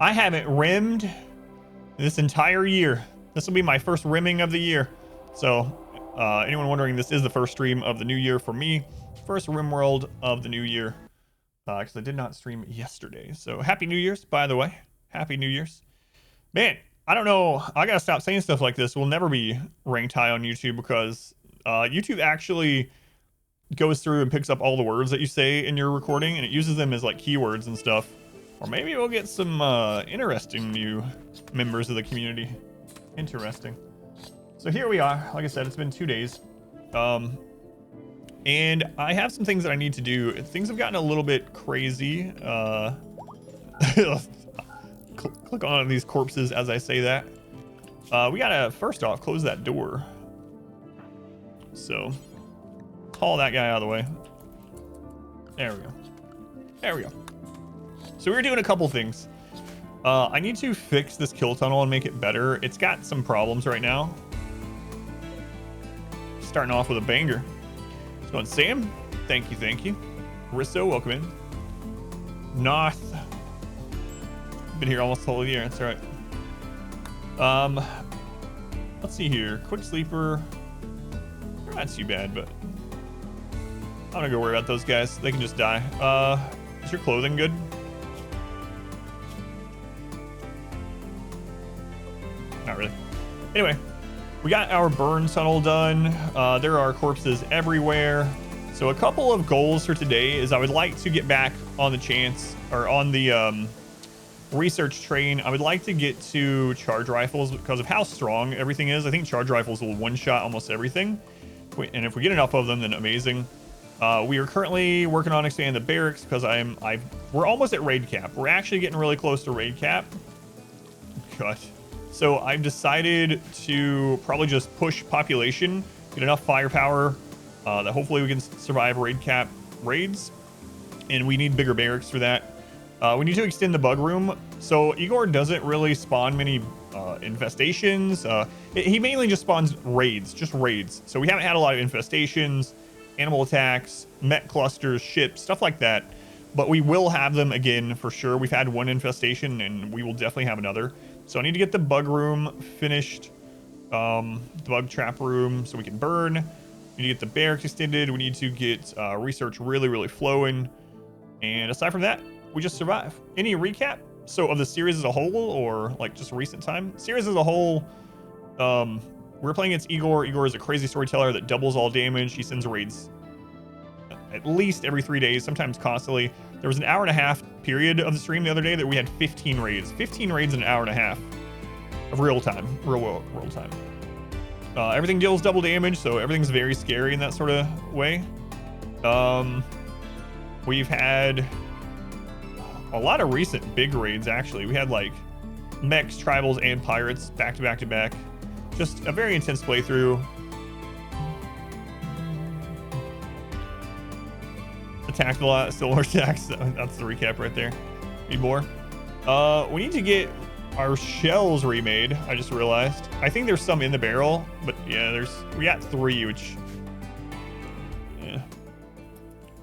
I haven't rimmed this entire year. This will be my first rimming of the year. So anyone wondering, this is the first stream of the new year for me. First RimWorld of the new year. Because I did not stream yesterday. So happy New Year's, by the way. Happy New Year's. Man, I don't know. I gotta stop saying stuff like this. We'll never be ranked high on YouTube because YouTube actually goes through and picks up all the words that you say in your recording and it uses them as like keywords and stuff. Or maybe we'll get some interesting new members of the community. Interesting. So here we are. Like I said, it's been 2 days. And I have some things that I need to do. Things have gotten a little bit crazy. Click on these corpses as I say that. We gotta, first off, close that door. So, haul that guy out of the way. There we go. There we go. So we're doing a couple things. I need to fix this kill tunnel and make it better. It's got some problems right now. Starting off with a banger. It's going Sam. Thank you, thank you. Risso, welcome in. Noth. Been here almost the whole year. That's all right. Let's see here. Quick sleeper. They're not too bad, but I'm gonna go worry about those guys. They can just die. Is your clothing good? Not really. Anyway, we got our burn tunnel done. There are corpses everywhere. So a couple of goals for today is I would like to get back on the chance or on the research train. I would like to get to charge rifles because of how strong everything is. I think charge rifles will one-shot almost everything. And if we get enough of them, then amazing. We are currently working on expanding the barracks because we're almost at raid cap. We're actually getting really close to raid cap. God. So I've decided to probably just push population, get enough firepower that hopefully we can survive raid cap raids. And we need bigger barracks for that. We need to extend the bug room. So Igor doesn't really spawn many infestations. He mainly just spawns raids, just raids. So we haven't had a lot of infestations, animal attacks, mech clusters, ships, stuff like that. But we will have them again for sure. We've had one infestation and we will definitely have another. So I need to get the bug room finished, the bug trap room so we can burn. We need to get the barracks extended. We need to get research really flowing. And aside from that, we just survive. Any recap? So of the series as a whole or like just recent time? Series as a whole, we're playing against Igor. Igor is a crazy storyteller that doubles all damage. He sends raids at least every 3 days, sometimes constantly. There was an hour and a half period of the stream the other day that we had 15 raids. 15 raids in an hour and a half of real time. Real time. Everything deals double damage, so everything's very scary in that sort of way. We've had a lot of recent big raids, actually. We had like mechs, tribals, and pirates back to back to back. Just a very intense playthrough. Attacked a lot, still more attacks. That's the recap right there. Need more. We need to get our shells remade. I just realized. I think there's some in the barrel, but yeah, we got 3, which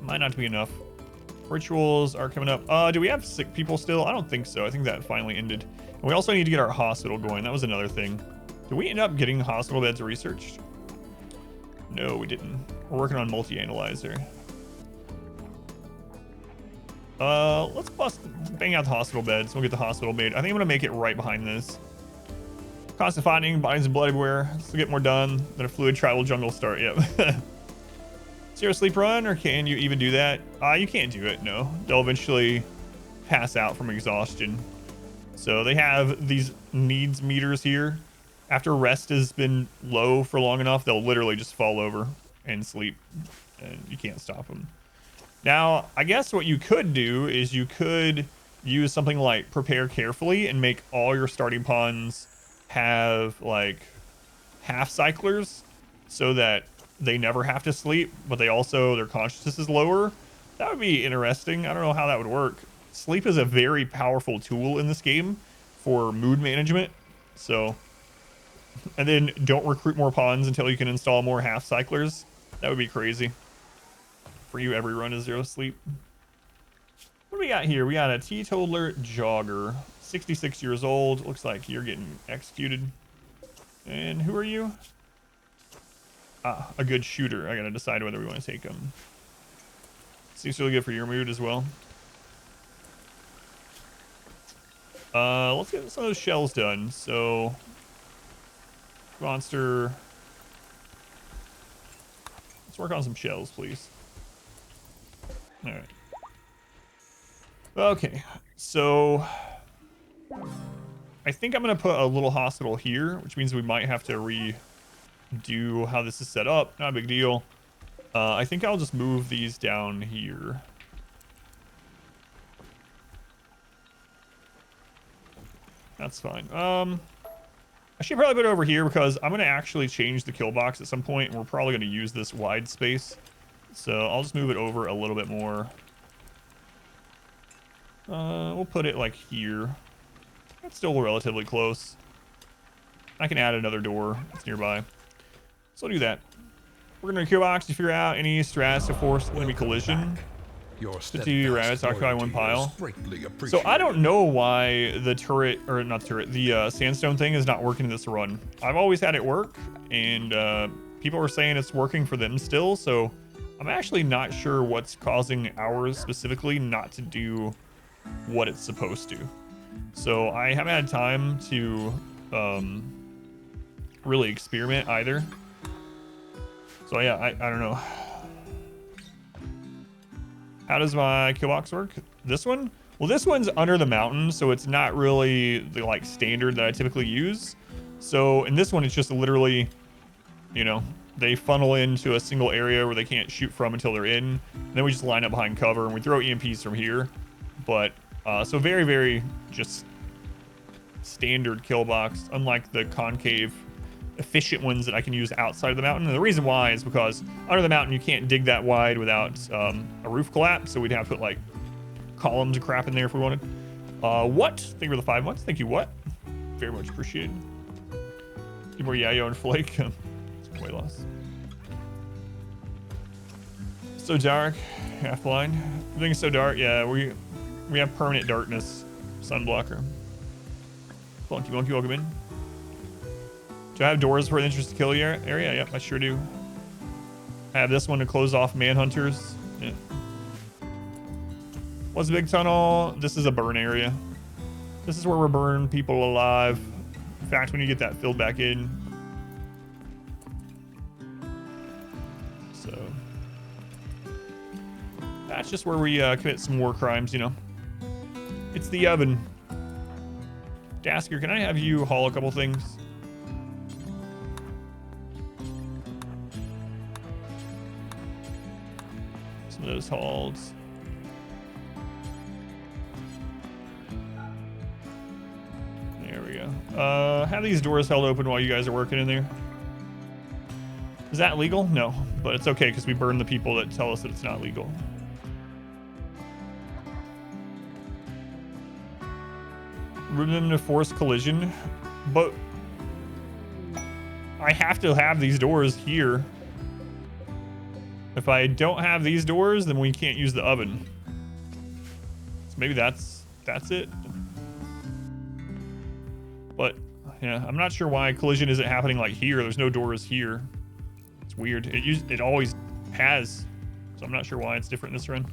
might not be enough. Rituals are coming up. Do we have sick people still? I don't think so. I think that finally ended. And we also need to get our hospital going. That was another thing. Did we end up getting hospital beds researched? No, we didn't. We're working on multi-analyzer. Let's bang out the hospital beds. We'll get the hospital made. I think I'm gonna make it right behind this. Constant fighting, bodies and blood everywhere. Let's get more done. Then a fluid tribal jungle start. Yep. Zero sleep run, or can you even do that? You can't do it. No, they'll eventually pass out from exhaustion. So they have these needs meters here. After rest has been low for long enough, they'll literally just fall over and sleep, and you can't stop them. Now, I guess what you could do is you could use something like prepare carefully and make all your starting pawns have like half cyclers so that they never have to sleep, but they also, their consciousness is lower. That would be interesting. I don't know how that would work. Sleep is a very powerful tool in this game for mood management. So, and then don't recruit more pawns until you can install more half cyclers. That would be crazy. For you, every run is 0 sleep. What do we got here? We got a teetotaler jogger. 66 years old. Looks like you're getting executed. And who are you? Ah, a good shooter. I gotta decide whether we want to take him. Seems really good for your mood as well. Let's get some of those shells done. So, monster. Let's work on some shells, please. All right. Okay, so I think I'm gonna put a little hospital here, which means we might have to redo how this is set up. Not a big deal. I think I'll just move these down here. That's fine. I should probably put it over here because I'm gonna actually change the kill box at some point, and we're probably gonna use this wide space. So I'll just move it over a little bit more. We'll put it like here. That's still relatively close. I can add another door that's nearby. So I'll do that. We're gonna kill box to figure out any stress to force enemy collision. 50 rabbits occupy one pile. So I don't know why the turret, or not the turret, the sandstone thing is not working in this run. I've always had it work, and people are saying it's working for them still. So I'm actually not sure what's causing ours specifically not to do what it's supposed to. So I haven't had time to really experiment either. So yeah, I don't know. How does my kill box work? This one? Well, this one's under the mountain, so it's not really the like standard that I typically use. So in this one, it's just literally, you know, they funnel into a single area where they can't shoot from until they're in. And then we just line up behind cover and we throw EMPs from here. But so very, very just standard kill box, unlike the concave efficient ones that I can use outside of the mountain. And the reason why is because under the mountain you can't dig that wide without a roof collapse, so we'd have to put like columns and crap in there if we wanted. What? Thank you for the 5 months. Thank you, what? Very much appreciated. Any more Yayo and Flake? It's way lost. So dark, half blind. Everything's so dark. Yeah, we have permanent darkness, sun blocker. Funky monkey, welcome in. Do I have doors for the interest to kill area? Yep, I sure do. I have this one to close off manhunters. Yeah. What's the big tunnel? This is a burn area. This is where we're burning people alive. In fact, when you get that filled back in. So that's just where we commit some war crimes, you know. It's the oven. Dasker, can I have you haul a couple things? Those hauls. There we go. Have these doors held open while you guys are working in there. Is that legal? No, but it's okay because we burn the people that tell us that it's not legal. Room them to force collision, but I have to have these doors here. If I don't have these doors, then we can't use the oven. So maybe that's it. But yeah, I'm not sure why collision isn't happening like here. There's no doors here. It's weird. It always has. So I'm not sure why it's different in this run.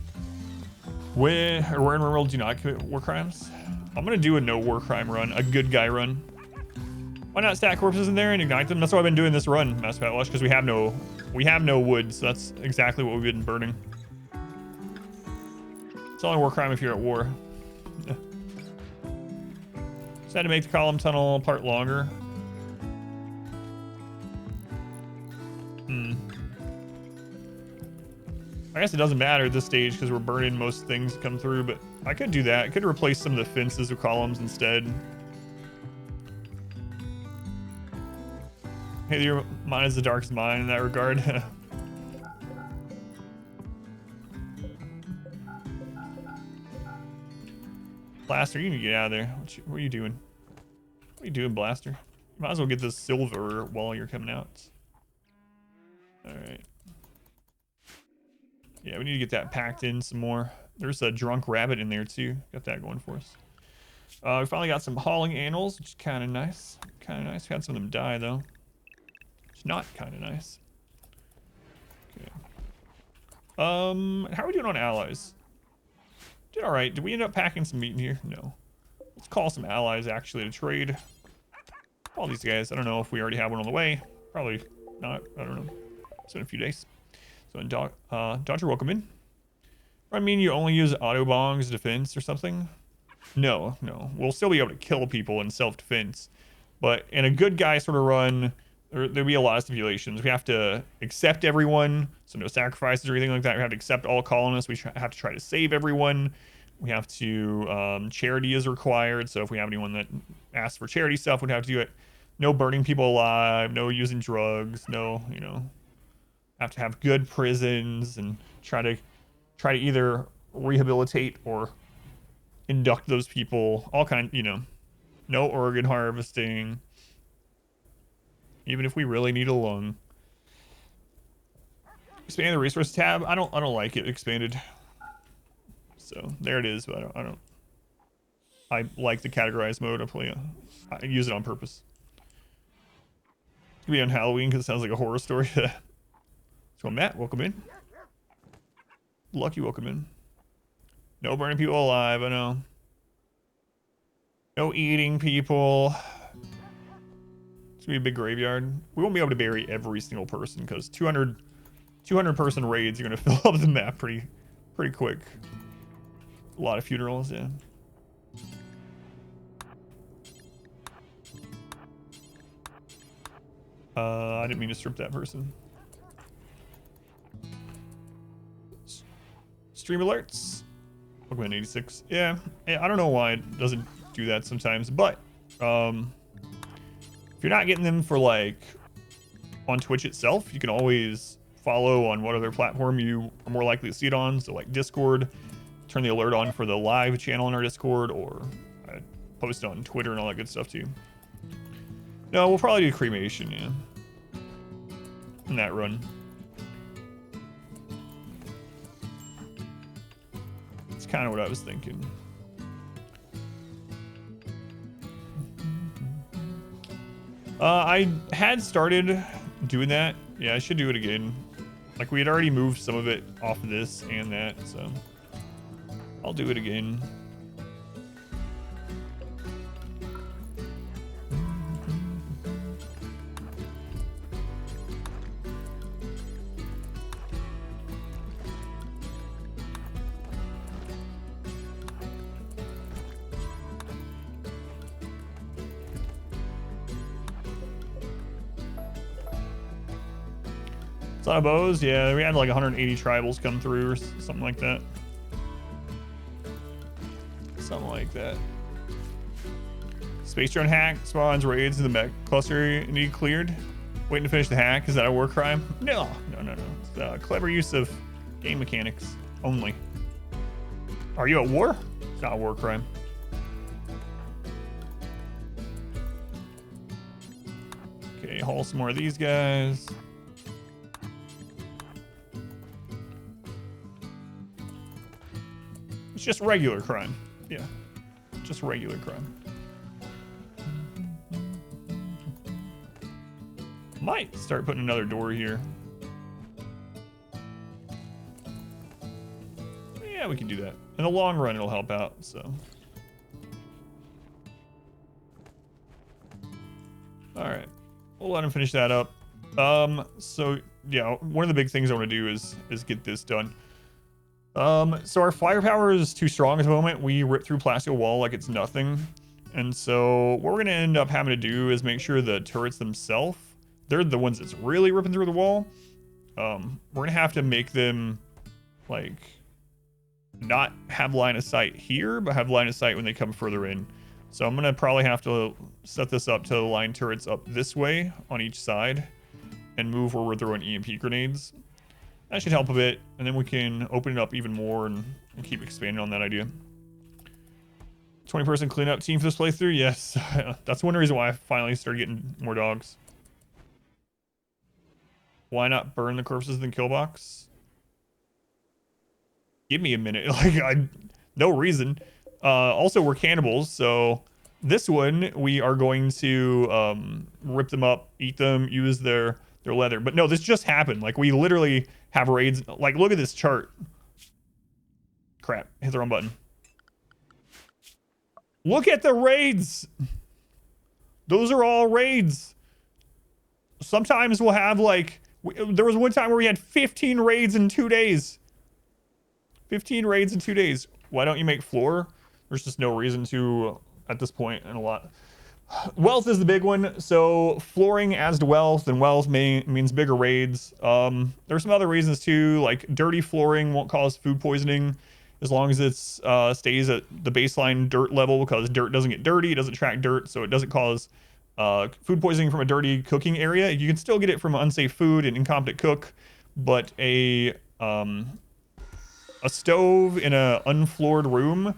Where in RimWorld do you not commit war crimes? I'm gonna do a no war crime run, a good guy run. Why not stack corpses in there and ignite them? That's why I've been doing this run, Mass Fat Lush, because we have no wood, so that's exactly what we've been burning. It's only war crime if you're at war. Just had to make the column tunnel part longer. I guess it doesn't matter at this stage because we're burning most things that come through, but I could do that. I could replace some of the fences with columns instead. Hey, your mind is the darkest mind in that regard. Blaster, you need to get out of there. What are you doing? What are you doing, Blaster? Might as well get this silver while you're coming out. Alright. Yeah, we need to get that packed in some more. There's a drunk rabbit in there too. Got that going for us. We finally got some hauling animals, which is kind of nice. Kind of nice. We had some of them die, though. It's not kind of nice. Okay. How are we doing on allies? Did all right. Did we end up packing some meat in here? No. Let's call some allies, actually, to trade. All these guys. I don't know if we already have one on the way. Probably not. I don't know. It's in a few days. So, Dodger, welcome in. I mean, you only use auto bongs defense or something? No. We'll still be able to kill people in self-defense. But in a good guy sort of run, there'll be a lot of stipulations. We have to accept everyone, so no sacrifices or anything like that. We have to accept all colonists. We have to try to save everyone. We have to, charity is required. So if we have anyone that asks for charity stuff, we'd have to do it. No burning people alive, no using drugs, no, have to have good prisons and try to either rehabilitate or induct those people, all kind, no organ harvesting, even if we really need a lung. Expand the resource tab. I don't like it expanded. So there it is, but I like the categorize mode. I use it on purpose. It could be on Halloween because it sounds like a horror story. So Matt, welcome in. Lucky, welcome in. No burning people alive, I know. No eating people. It's gonna be a big graveyard. We won't be able to bury every single person because 200 person raids are gonna fill up the map pretty quick. A lot of funerals, yeah. I didn't mean to strip that person. Stream alerts. Pokemon 86. Yeah, I don't know why it doesn't do that sometimes, but if you're not getting them for like on Twitch itself, you can always follow on what other platform you are more likely to see it on. So like Discord, turn the alert on for the live channel in our Discord, or I post it on Twitter and all that good stuff too. No, we'll probably do cremation, yeah. In that run. It's kind of what I was thinking. I had started doing that. Yeah, I should do it again. Like, we had already moved some of it off of this and that, so I'll do it again. Son of Bows, yeah, we had like 180 tribals come through or something like that. Something like that. Space drone hack spawns raids in the mech cluster need cleared. Waiting to finish the hack. Is that a war crime? No. It's clever use of game mechanics only. Are you at war? It's not a war crime. Okay, haul some more of these guys. It's just regular crime. Yeah, just regular crime. Might start putting another door here. Yeah, we can do that. In the long run, it'll help out, so. All right, we'll let him finish that up. So yeah, one of the big things I want to do is get this done. So our firepower is too strong at the moment. We rip through plastic wall like it's nothing. And so what we're gonna end up having to do is make sure the turrets themselves, they're the ones that's really ripping through the wall. We're gonna have to make them like not have line of sight here, but have line of sight when they come further in. So I'm gonna probably have to set this up to line turrets up this way on each side and move where we're throwing EMP grenades. That should help a bit, and then we can open it up even more and keep expanding on that idea. 20-person cleanup team for this playthrough? Yes. That's one reason why I finally started getting more dogs. Why not burn the corpses in the kill box? Give me a minute. Like, no reason. Also, we're cannibals, so this one we are going to rip them up, eat them, use their leather. But no, this just happened. Like, we literally have raids. Like, look at this chart. Crap, hit the wrong button. Look at the raids. Those are all raids. Sometimes we'll have like, there was one time where we had 15 raids in 2 days. 15 raids in 2 days. Why don't you make floor? There's just no reason to at this point, and a lot. Wealth is the big one. So flooring adds to wealth, and wealth means bigger raids. There's some other reasons too, like dirty flooring won't cause food poisoning as long as it's stays at the baseline dirt level, because dirt doesn't get dirty, it doesn't track dirt, so it doesn't cause food poisoning from a dirty cooking area. You can still get it from unsafe food and incompetent cook, but a stove in a unfloored room,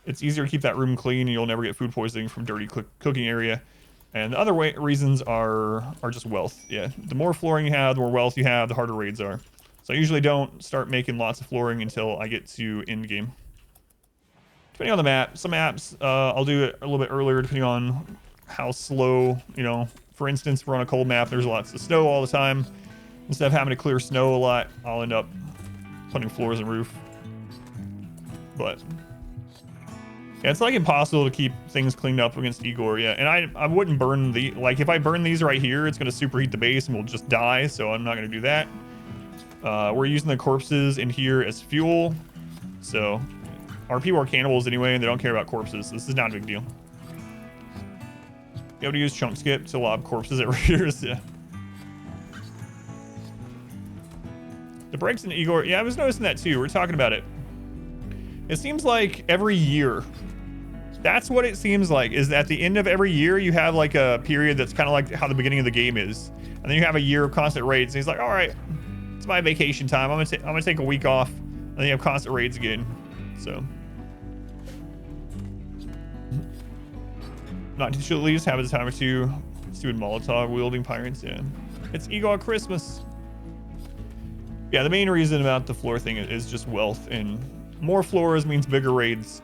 it's easier to keep that room clean, and you'll never get food poisoning from dirty cooking area. And the other reasons are just wealth. Yeah, the more flooring you have, the more wealth you have, the harder raids are. So I usually don't start making lots of flooring until I get to end game. Depending on the map, some maps I'll do it a little bit earlier depending on how slow, you know. For instance, if we're on a cold map, there's lots of snow all the time. Instead of having to clear snow a lot, I'll end up putting floors and roof. But yeah, it's like impossible to keep things cleaned up against Igor. Yeah, and I wouldn't burn the, like, if I burn these right here, it's going to superheat the base and we'll just die, so I'm not going to do that. We're using the corpses in here as fuel, so our people are cannibals anyway, and they don't care about corpses, so this is not a big deal. You have to use chunk skip to lob corpses every year. Yeah. The breaks in Igor, yeah, I was noticing that too. We're talking about it. It seems like every year, that's what it seems like, is at the end of every year, you have like a period that's kind of like how the beginning of the game is. And then you have a year of constant raids, and he's like, all right, it's my vacation time. I'm gonna take a week off, and then you have constant raids again. So. Not to at least have a time or two stupid Molotov wielding pirates, yeah. It's Igor Christmas. Yeah, the main reason about the floor thing is just wealth, and more floors means bigger raids.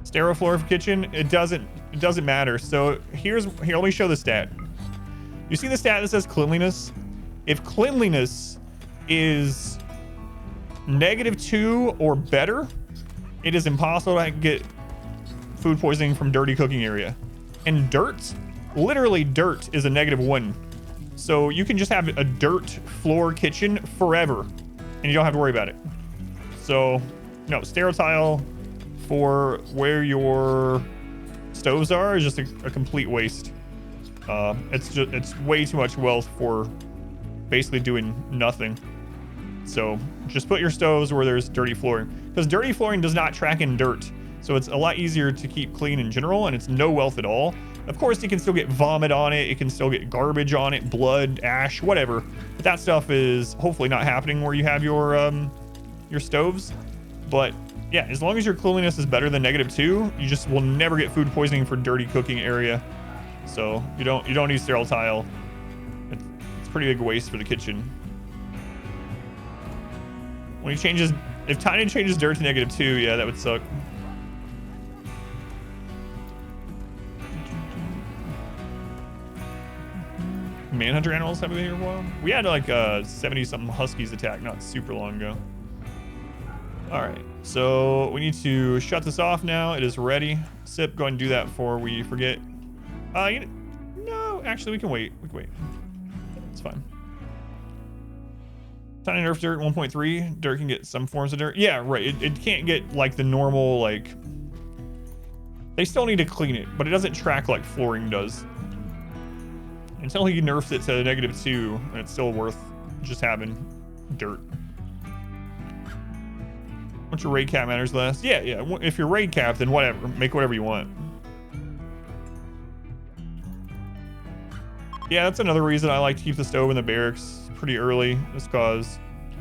Sterile floor for kitchen, it doesn't matter. So here, let me show the stat. You see the stat that says cleanliness? If cleanliness is -2 or better, it is impossible to get food poisoning from dirty cooking area. And dirt, literally dirt, is a -1. So you can just have a dirt floor kitchen forever, and you don't have to worry about it. So no, sterile tile for where your stoves are is just a complete waste. It's way too much wealth for basically doing nothing. So just put your stoves where there's dirty flooring, because dirty flooring does not track in dirt, so it's a lot easier to keep clean in general, and it's no wealth at all. Of course, you can still get vomit on it, it can still get garbage on it, blood, ash, whatever, but that stuff is hopefully not happening where you have your stoves. But yeah, as long as your cleanliness is better than -2, you just will never get food poisoning for dirty cooking area. So you don't need sterile tile. It's a pretty big waste for the kitchen. When he changes, if Tiny changes dirt to -2, yeah, that would suck. Manhunter animals have been here for a while. We had like 70-something huskies attack not super long ago. All right, so we need to shut this off now. It is ready. Sip, go ahead and do that before we forget. No, actually, we can wait. It's fine. Tiny nerf dirt 1.3. Dirt can get some forms of dirt. Yeah, right. It can't get like the normal, like, they still need to clean it, but it doesn't track like flooring does. Until he nerfs it to -2, and it's still worth just having dirt. Once your raid cap matters less. Yeah. If you're raid cap, then whatever. Make whatever you want. Yeah, that's another reason I like to keep the stove in the barracks pretty early, just cause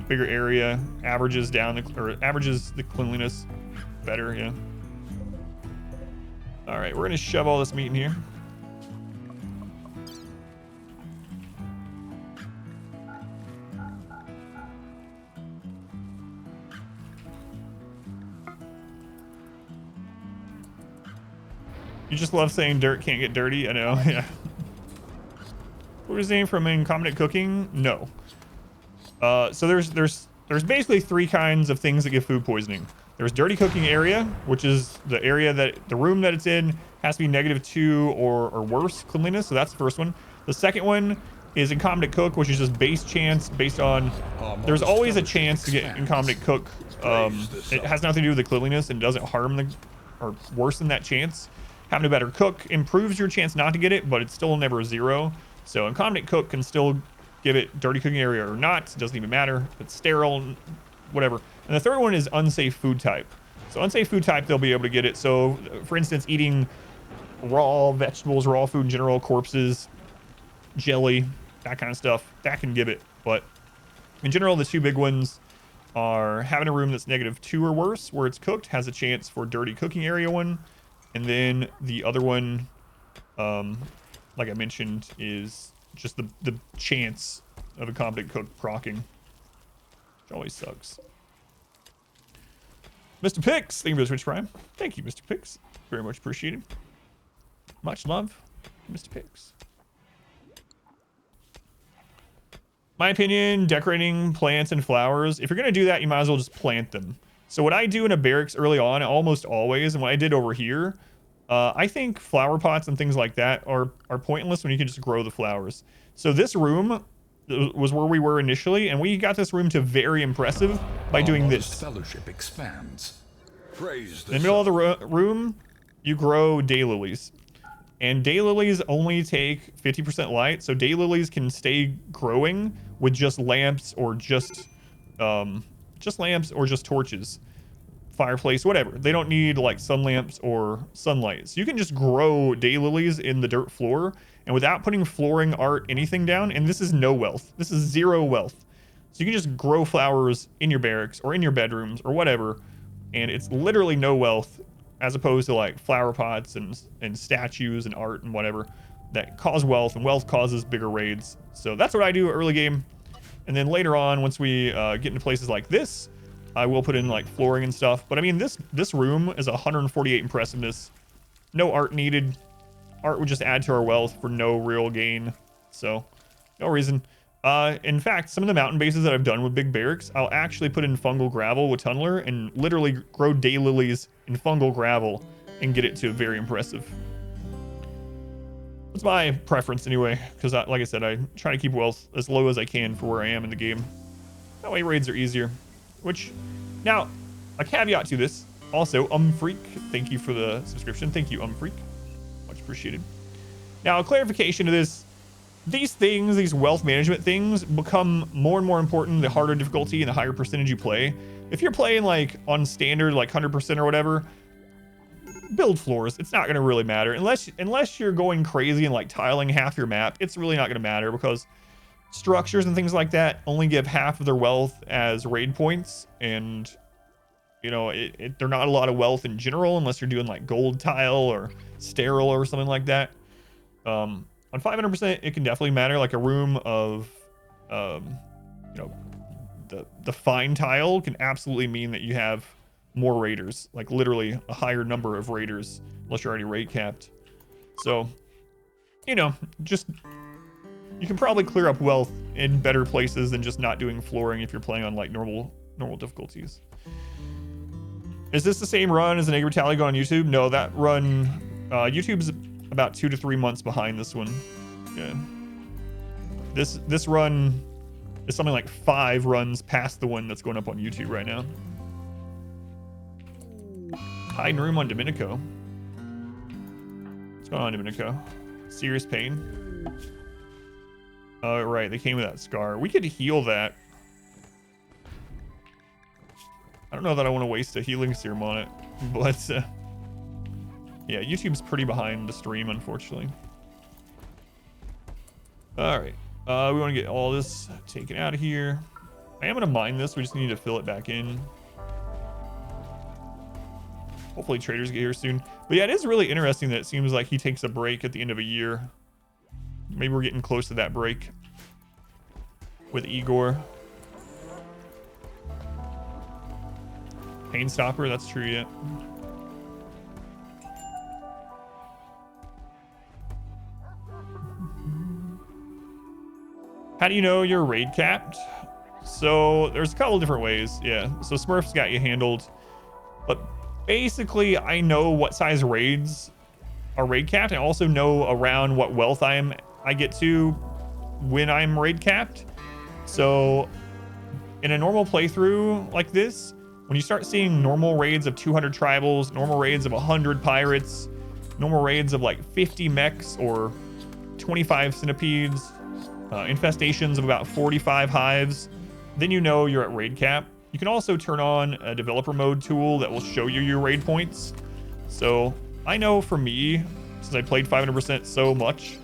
bigger area averages the cleanliness better. Yeah. All right, we're gonna shove all this meat in here. You just love saying dirt can't get dirty. I know. Yeah. What is the name from Incompetent Cooking? No. So there's basically 3 kinds of things that give food poisoning. There's dirty cooking area, which is the area that the room that it's in has to be -2 or worse cleanliness. So that's the first one. The second one is incompetent cook, which is just base chance based on there's always a chance to get incompetent cook. It has nothing to do with the cleanliness and doesn't harm the or worsen that chance. Having a better cook improves your chance not to get it, but it's still never 0. So incompetent cook can still give it dirty cooking area or not. It doesn't even matter. If it's sterile, whatever. And the third one is unsafe food type. So unsafe food type, they'll be able to get it. So for instance, eating raw vegetables, raw food in general, corpses, jelly, that kind of stuff, that can give it. But in general, the 2 big ones are having a room that's -2 or worse where it's cooked has a chance for dirty cooking area one. And then the other one, like I mentioned, is just the chance of a competent cook procking, which always sucks. Mr. Pix, thank you for the Twitch Prime. Thank you, Mr. Pix. Very much appreciated. Much love, Mr. Pix. My opinion, decorating plants and flowers, if you're going to do that, you might as well just plant them. So what I do in a barracks early on, almost always, and what I did over here, I think flower pots and things like that are pointless when you can just grow the flowers. So this room was where we were initially, and we got this room to very impressive by doing this. Fellowship expands. Praise In the middle of the room, you grow daylilies. And daylilies only take 50% light, so daylilies can stay growing with just lamps or just lamps or just torches, fireplace, whatever. They don't need like sun lamps or sunlight. So you can just grow daylilies in the dirt floor, and without putting flooring, art, anything down, and this is no wealth. This is 0 wealth. So you can just grow flowers in your barracks or in your bedrooms or whatever, and it's literally no wealth, as opposed to like flower pots and statues and art and whatever that cause wealth, and wealth causes bigger raids. So that's what I do early game. And then later on, once we get into places like this, I will put in like flooring and stuff. But I mean, this room is 148 impressiveness. No art needed. Art would just add to our wealth for no real gain. So no reason. In fact, some of the mountain bases that I've done with big barracks, I'll actually put in fungal gravel with tunneler and literally grow daylilies in fungal gravel and get it to very impressive. That's my preference anyway, because like I said, I try to keep wealth as low as I can for where I am in the game. That way raids are easier. Which, now, a caveat to this, also, Freak, thank you for the subscription. Thank you, Freak. Much appreciated. Now, a clarification to this, these things, these wealth management things, become more and more important the harder difficulty and the higher percentage you play. If you're playing like on standard, like 100% or whatever, build floors. It's not going to really matter unless you're going crazy and like tiling half your map. It's really not going to matter because structures and things like that only give half of their wealth as raid points, and you know they're not a lot of wealth in general unless you're doing like gold tile or sterile or something like that. On 500%, it can definitely matter. Like a room of you know, the fine tile can absolutely mean that you have more raiders, like literally a higher number of raiders, unless you're already raid capped. So, you know, just you can probably clear up wealth in better places than just not doing flooring if you're playing on like normal difficulties. Is this the same run as the Negative Tally on YouTube? No, that run, YouTube's about 2 to 3 months behind this one. Yeah. This run is something like 5 runs past the one that's going up on YouTube right now. Hiding room on Domenico. What's going on, Domenico? Serious pain. Oh, right, they came with that scar. We could heal that. I don't know that I want to waste a healing serum on it, but yeah, YouTube's pretty behind the stream, unfortunately. All right, we want to get all this taken out of here. I am going to mine this. We just need to fill it back in. Hopefully traders get here soon. But yeah, it is really interesting that it seems like he takes a break at the end of a year. Maybe we're getting close to that break with Igor. Pain stopper, that's true, yeah. How do you know you're raid capped? So there's a couple different ways. Yeah. So Smurf's got you handled. But basically, I know what size raids are raid capped. I also know around what wealth I get to when I'm raid capped. So in a normal playthrough like this, when you start seeing normal raids of 200 tribals, normal raids of 100 pirates, normal raids of like 50 mechs or 25 centipedes, infestations of about 45 hives, then you know you're at raid cap. You can also turn on a developer mode tool that will show you your raid points. So I know for me, since I played 500% so much,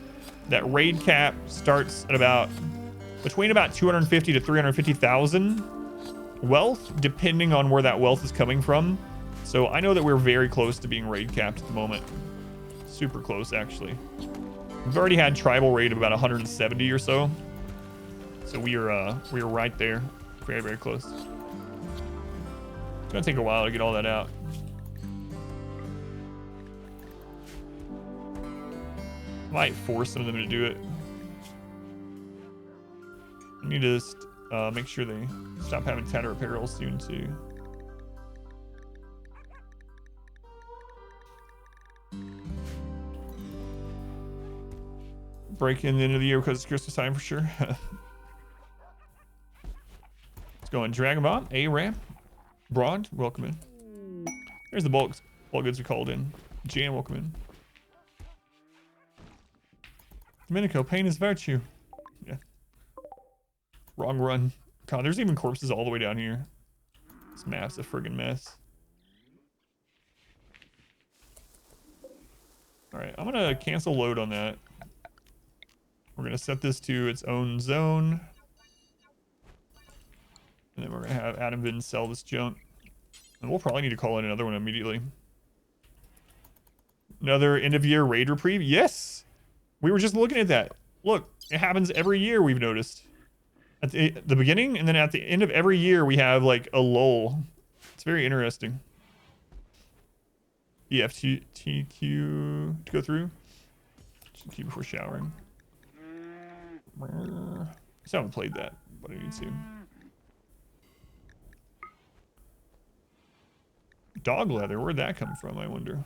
that raid cap starts at between about 250 to 350,000 wealth, depending on where that wealth is coming from. So I know that we're very close to being raid capped at the moment. Super close, actually. We've already had tribal raid of about 170 or so. So we are right there. Very, very close. It's gonna take a while to get all that out. Might force some of them to do it. I need to just make sure they stop having tatter apparel soon too. Break in the end of the year because it's Christmas time for sure. Let's go on Dragon Bomb, A-Ram, Broad, welcome in. There's the bulk goods we called in. Jan, welcome in. Domenico, pain is virtue. Yeah. Wrong run. God, there's even corpses all the way down here. This map's a friggin' mess. Alright, I'm gonna cancel load on that. We're gonna set this to its own zone. And then we're gonna have Adam Vin sell this junk. And we'll probably need to call in another one immediately. Another end of year raid reprieve? Yes! We were just looking at that. Look, it happens every year, we've noticed. At the beginning, and then at the end of every year, we have like a lull. It's very interesting. EFTQ to go through. Just keep before showering. I still haven't played that, but I need to. Dog leather, where'd that come from, I wonder?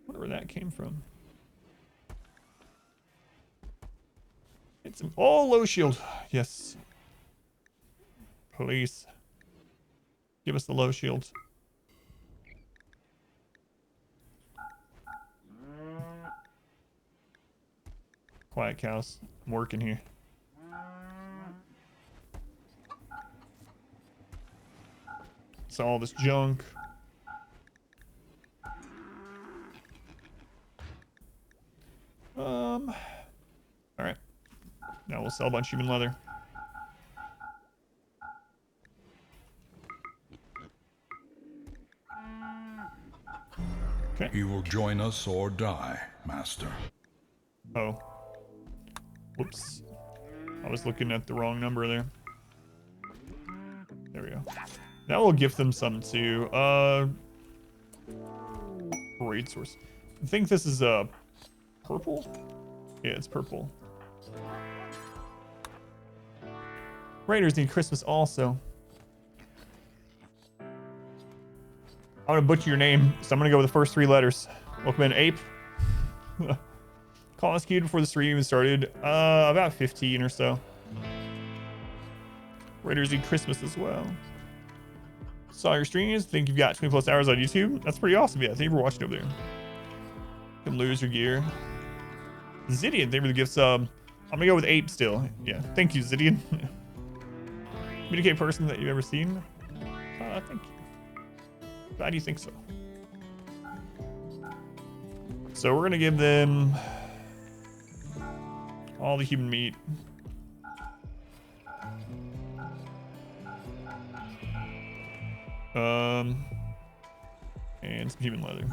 Wonder where that came from. It's some, oh, Lowshield. Yes. Please. Give us the Lowshields. Quiet cows. I'm working here. It's all this junk. Alright. Now we'll sell a bunch of human leather. Okay. He will join us or die, Master. Oh. Whoops. I was looking at the wrong number there. There we go. Now we'll gift them some too. Raid source. I think this is purple? Yeah, it's purple. Raiders need Christmas also. I'm gonna butcher your name, so I'm gonna go with the first 3 letters. Welcome in, Ape. Call us queued before the stream started. About 15 or so. Raiders need Christmas as well. Saw your streams. Think you've got 20+ hours on YouTube. That's pretty awesome. Yeah, thank you for watching over there. You can lose your gear. Zidian, thank you for the gift sub. I'm gonna go with Ape still. Yeah, thank you, Zidian. Communicate person that you've ever seen. Thank you. Glad you think so. So we're gonna give them all the human meat. And some human leather.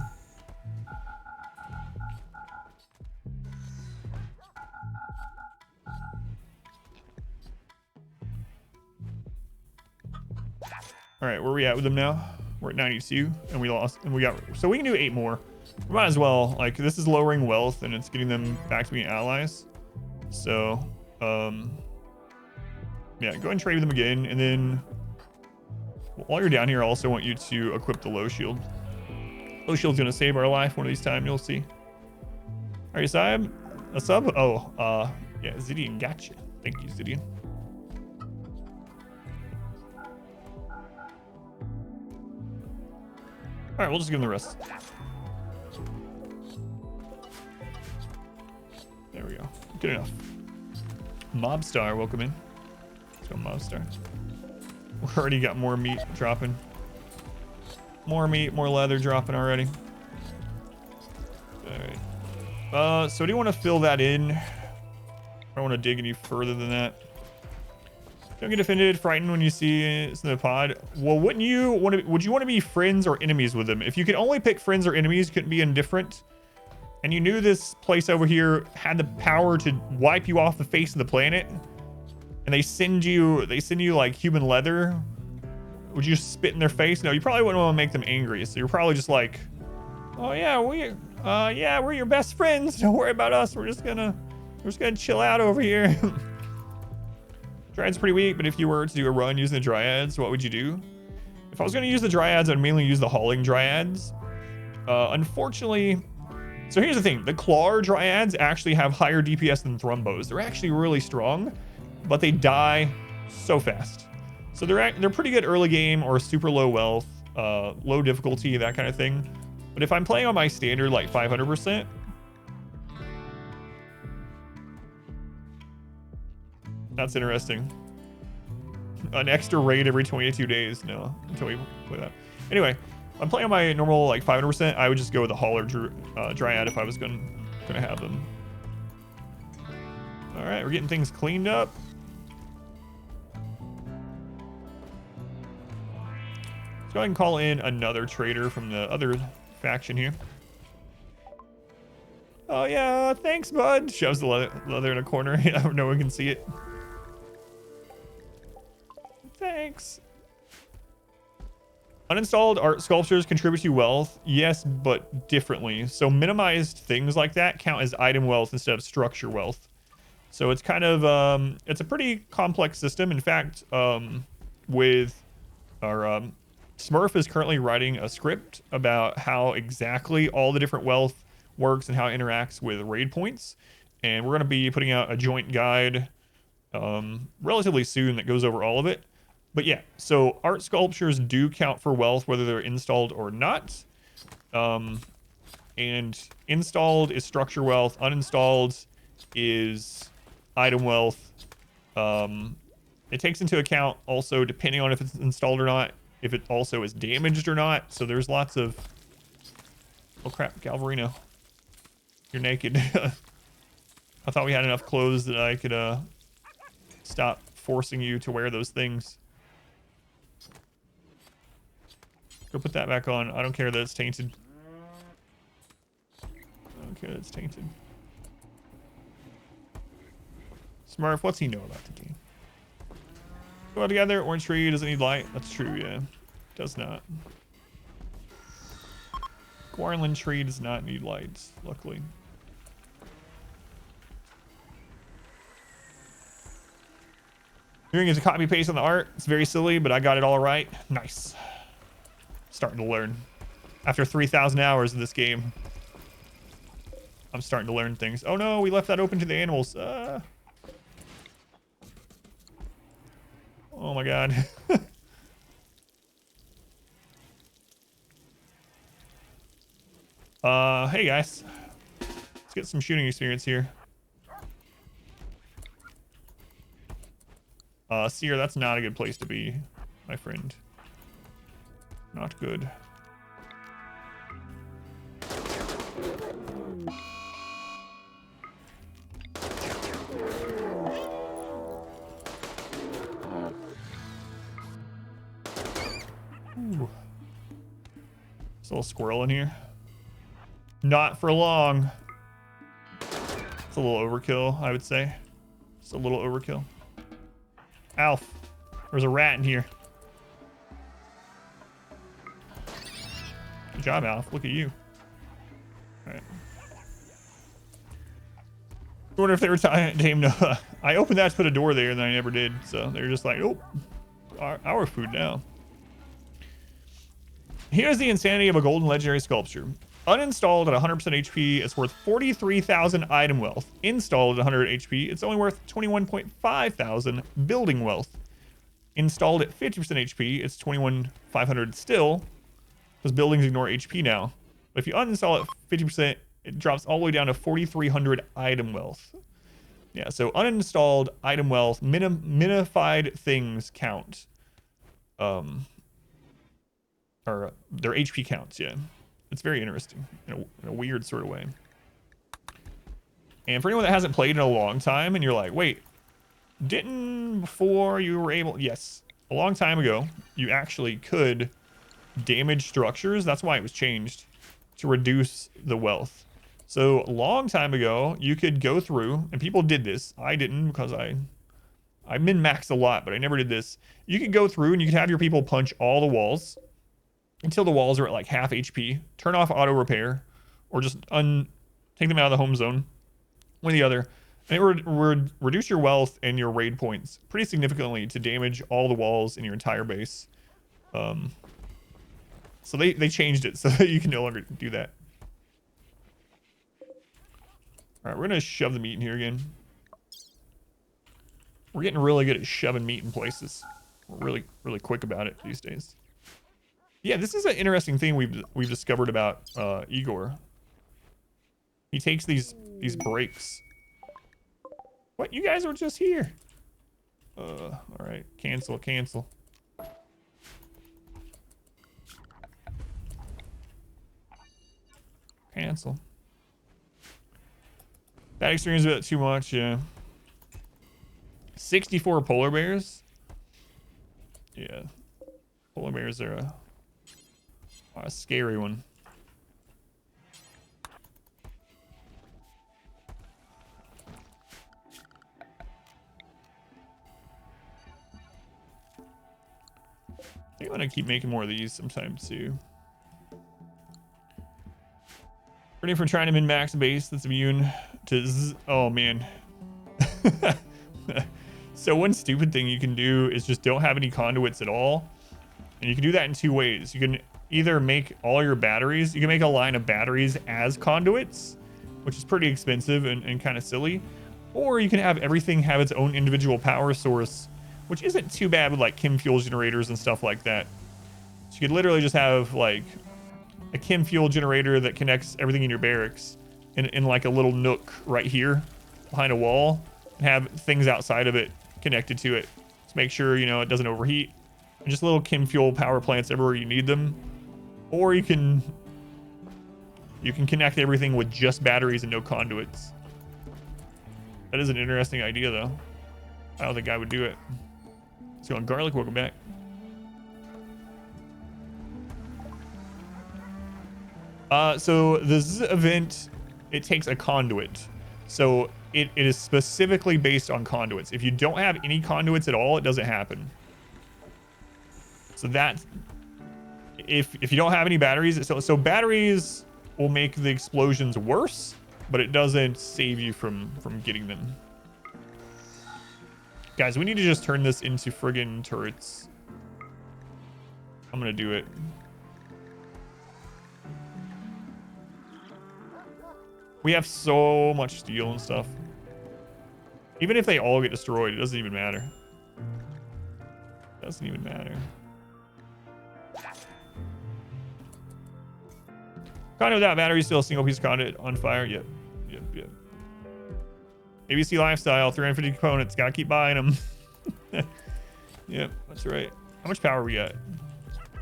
All right, where are we at with them now? We're at 92, and we lost, and we got, so we can do 8 more. We might as well, like, this is lowering wealth, and it's getting them back to being allies. So, yeah, go ahead and trade with them again. And then while you're down here, I also want you to equip the Lowshield. Lowshield's going to save our life one of these times. You'll see. All right, Sib. A sub? Oh, yeah, Zidian, gotcha. Thank you, Zidian. All right, we'll just give them the rest. There we go. Good enough. Mobstar, welcome in. Let's go, Mobstar. We already got more meat dropping. More meat, more leather dropping already. All right. So do you want to fill that in? I don't want to dig any further than that. Don't get offended, frightened when you see it's in the pod. Well, wouldn't you want to? Would you want to be friends or enemies with them? If you could only pick friends or enemies, you couldn't be indifferent. And you knew this place over here had the power to wipe you off the face of the planet, and they send you like human leather. Would you spit in their face? No, you probably wouldn't want to make them angry. So you're probably just like, oh yeah, we're your best friends. Don't worry about us. We're just gonna chill out over here. Dryads are pretty weak, but if you were to do a run using the Dryads, what would you do? If I was gonna use the Dryads, I'd mainly use the hauling Dryads. Unfortunately, so here's the thing: the Claw Dryads actually have higher DPS than Thrumbos. They're actually really strong, but they die so fast. So they're pretty good early game or super low wealth, low difficulty, that kind of thing. But if I'm playing on my standard like 500%, that's interesting. An extra raid every 22 days. No, until we play that. Anyway, I'm playing on my normal like 500%. I would just go with the hauler Dryad if I was gonna have them. All right, we're getting things cleaned up. Let's go ahead and call in another trader from the other faction here. Oh yeah, thanks, bud. Shoves the leather in a corner. No one can see it. Thanks. Uninstalled art sculptures contribute to wealth. Yes, but differently. So minimized things like that count as item wealth instead of structure wealth. So it's kind of, it's a pretty complex system. In fact, with our, Smurf is currently writing a script about how exactly all the different wealth works and how it interacts with raid points. And we're going to be putting out a joint guide relatively soon that goes over all of it. But yeah, so art sculptures do count for wealth whether they're installed or not. And installed is structure wealth. Uninstalled is item wealth. It takes into account also, depending on if it's installed or not, if it also is damaged or not. So there's lots of... Oh crap, Galvarino. You're naked. I thought we had enough clothes that I could stop forcing you to wear those things. Go put that back on. I don't care that it's tainted. I don't care that it's tainted. Smurf, what's he know about the game? Go together. Orange tree doesn't need light. That's true, yeah. Does not. Guarland tree does not need lights, luckily. Doing is a copy paste on the art. It's very silly, but I got it all right. Nice. Starting to learn. After 3,000 hours of this game, I'm starting to learn things. Oh no, we left that open to the animals. Oh my god. Hey guys. Let's get some shooting experience here. Seer, that's not a good place to be, my friend. Not good. Ooh. There's a little squirrel in here. Not for long. It's a little overkill, I would say. It's a little overkill. Alf, there's a rat in here. Good job, Alf. Look at you. All right. I wonder if they were tamed. I opened that to put a door there, and then I never did. So they're just like, oh, our food now. Here's the insanity of a golden legendary sculpture. Uninstalled at 100% HP, it's worth 43,000 item wealth. Installed at 100 HP, it's only worth 21.5 thousand building wealth. Installed at 50% HP, it's 21,500 still, because buildings ignore HP now. But if you uninstall at 50%, it drops all the way down to 4,300 item wealth. Yeah, so uninstalled item wealth, minified things count. Or their HP counts, yeah. It's very interesting in a weird sort of way. And for anyone that hasn't played in a long time and you're like, wait, didn't before you were able... Yes, a long time ago, you actually could damage structures. That's why it was changed, to reduce the wealth. So a long time ago, you could go through, and people did this. I didn't because I min-maxed a lot, but I never did this. You could go through and you could have your people punch all the walls until the walls are at like half HP, turn off auto repair, or just take them out of the home zone, one or the other, and it would reduce your wealth and your raid points pretty significantly to damage all the walls in your entire base. So they changed it so that you can no longer do that. All right, we're gonna shove the meat in here again. We're getting really good at shoving meat in places. We're really quick about it these days. Yeah, this is an interesting thing we've discovered about Igor. He takes these breaks. What? You guys were just here. All right, cancel. Cancel. That experience a bit too much, yeah. 64 polar bears. Yeah, polar bears are a scary one. I think I'm gonna keep making more of these sometimes too. Ready for trying to min-max a base that's immune to Zzzzt. Oh man. So one stupid thing you can do is just don't have any conduits at all. And you can do that in two ways. You can either make all your batteries, you can make a line of batteries as conduits, which is pretty expensive and kind of silly. Or you can have everything have its own individual power source, which isn't too bad with like chem fuel generators and stuff like that. So you could literally just have like a chem fuel generator that connects everything in your barracks in like a little nook right here behind a wall, and have things outside of it connected to it to make sure, you know, it doesn't overheat. And just little chem fuel power plants everywhere you need them. Or you can connect everything with just batteries and no conduits. That is an interesting idea though. I don't think I would do it. Let's go on garlic, welcome back. So this event, it takes a conduit. So it is specifically based on conduits. If you don't have any conduits at all, it doesn't happen. So that, if you don't have any batteries, so batteries will make the explosions worse, but it doesn't save you from getting them. Guys, we need to just turn this into friggin' turrets. I'm gonna do it. We have so much steel and stuff. Even if they all get destroyed, it doesn't even matter. Doesn't even matter. Conduit without battery, still a single piece of conduit on fire. Yep. ABC lifestyle, 350 components. Gotta keep buying them. Yep, that's right. How much power we got?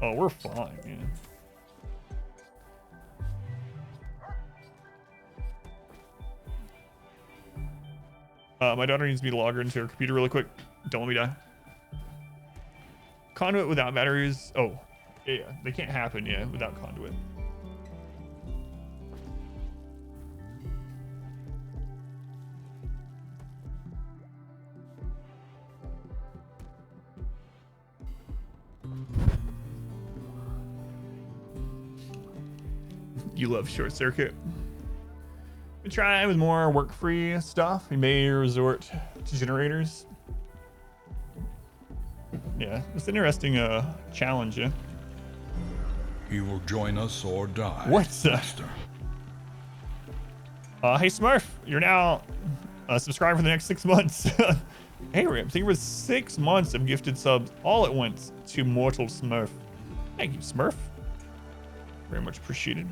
Oh, we're fine, man. My daughter needs me to log her into her computer really quick. Don't let me die. Conduit without batteries. Oh, yeah, they can't happen, yeah, without conduit. You love short circuit. We try with more work-free stuff. We may resort to generators. Yeah, it's an interesting challenge, yeah. He will join us or die, What's Master. Hey Smurf, you're now subscribed for the next 6 months. Hey Rim, thank you for 6 months of gifted subs all at once to Mortal Smurf. Thank you, Smurf. Very much appreciated.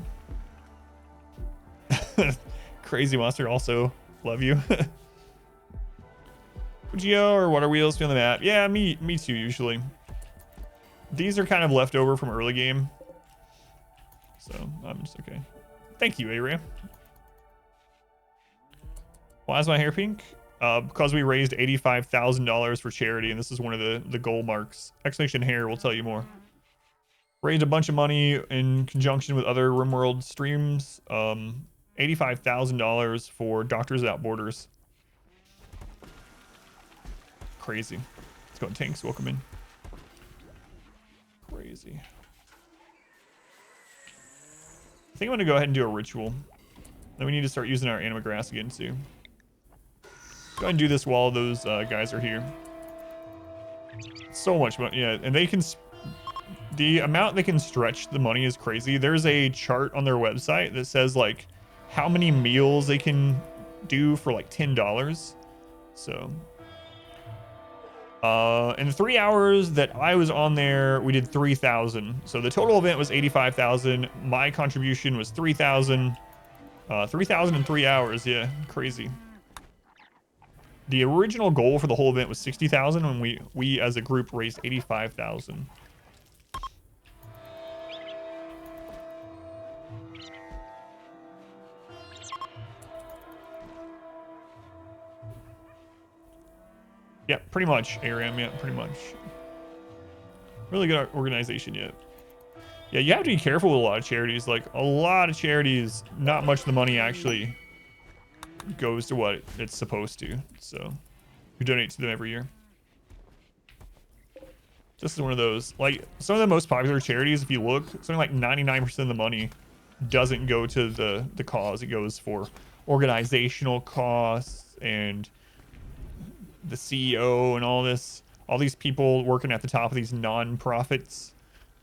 Crazy Monster, also love you. Geo or Water Wheels on the map? Yeah, me too, usually. These are kind of left over from early game. So, I'm just okay. Thank you, Aram. Why is my hair pink? Because we raised $85,000 for charity, and this is one of the goal marks. Exclamation hair will tell you more. Raised a bunch of money in conjunction with other RimWorld streams. $85,000 for Doctors Without Borders. Crazy. Let's go on tanks. Welcome in. Crazy. I think I'm gonna go ahead and do a ritual. Then we need to start using our anima grass again too. Go ahead and do this while those guys are here. So much money, yeah, and they can. The amount they can stretch the money is crazy. There's a chart on their website that says like how many meals they can do for like $10. So. In the 3 hours that I was on there, we did 3,000. So the total event was 85,000. My contribution was 3,000. 3,000 in 3 hours. Yeah, crazy. The original goal for the whole event was 60,000, and we as a group raised 85,000. Yeah, pretty much, ARM, yeah, pretty much. Really good organization, yeah. Yeah, you have to be careful with a lot of charities. Like, a lot of charities, not much of the money actually goes to what it's supposed to. So, we donate to them every year. This is one of those. Like, some of the most popular charities, if you look, something like 99% of the money doesn't go to the cause. It goes for organizational costs and the CEO and all this. All these people working at the top of these non-profits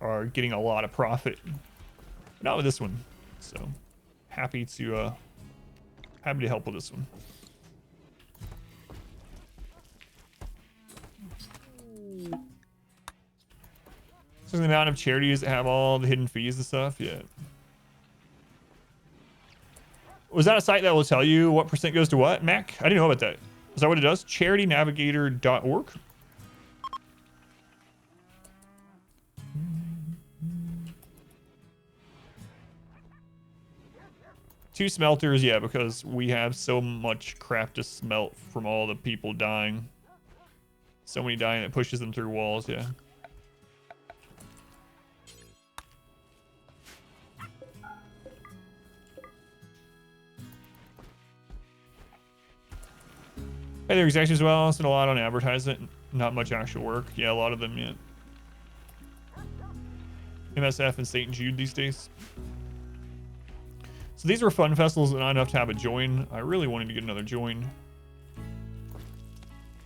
are getting a lot of profit. Not with this one. So happy to help with this one. So the amount of charities that have all the hidden fees and stuff. Yeah. Was that a site that will tell you what percent goes to what, Mac? I didn't know about that. Is that what it does? charitynavigator.org. Two smelters, yeah, because we have so much crap to smelt from all the people dying. So many dying that pushes them through walls, yeah. Hey, they're exact as well. Spent a lot on advertisement, not much actual work. Yeah, a lot of them, yeah. MSF and St. Jude these days. So these were fun festivals, but not enough to have a join. I really wanted to get another join.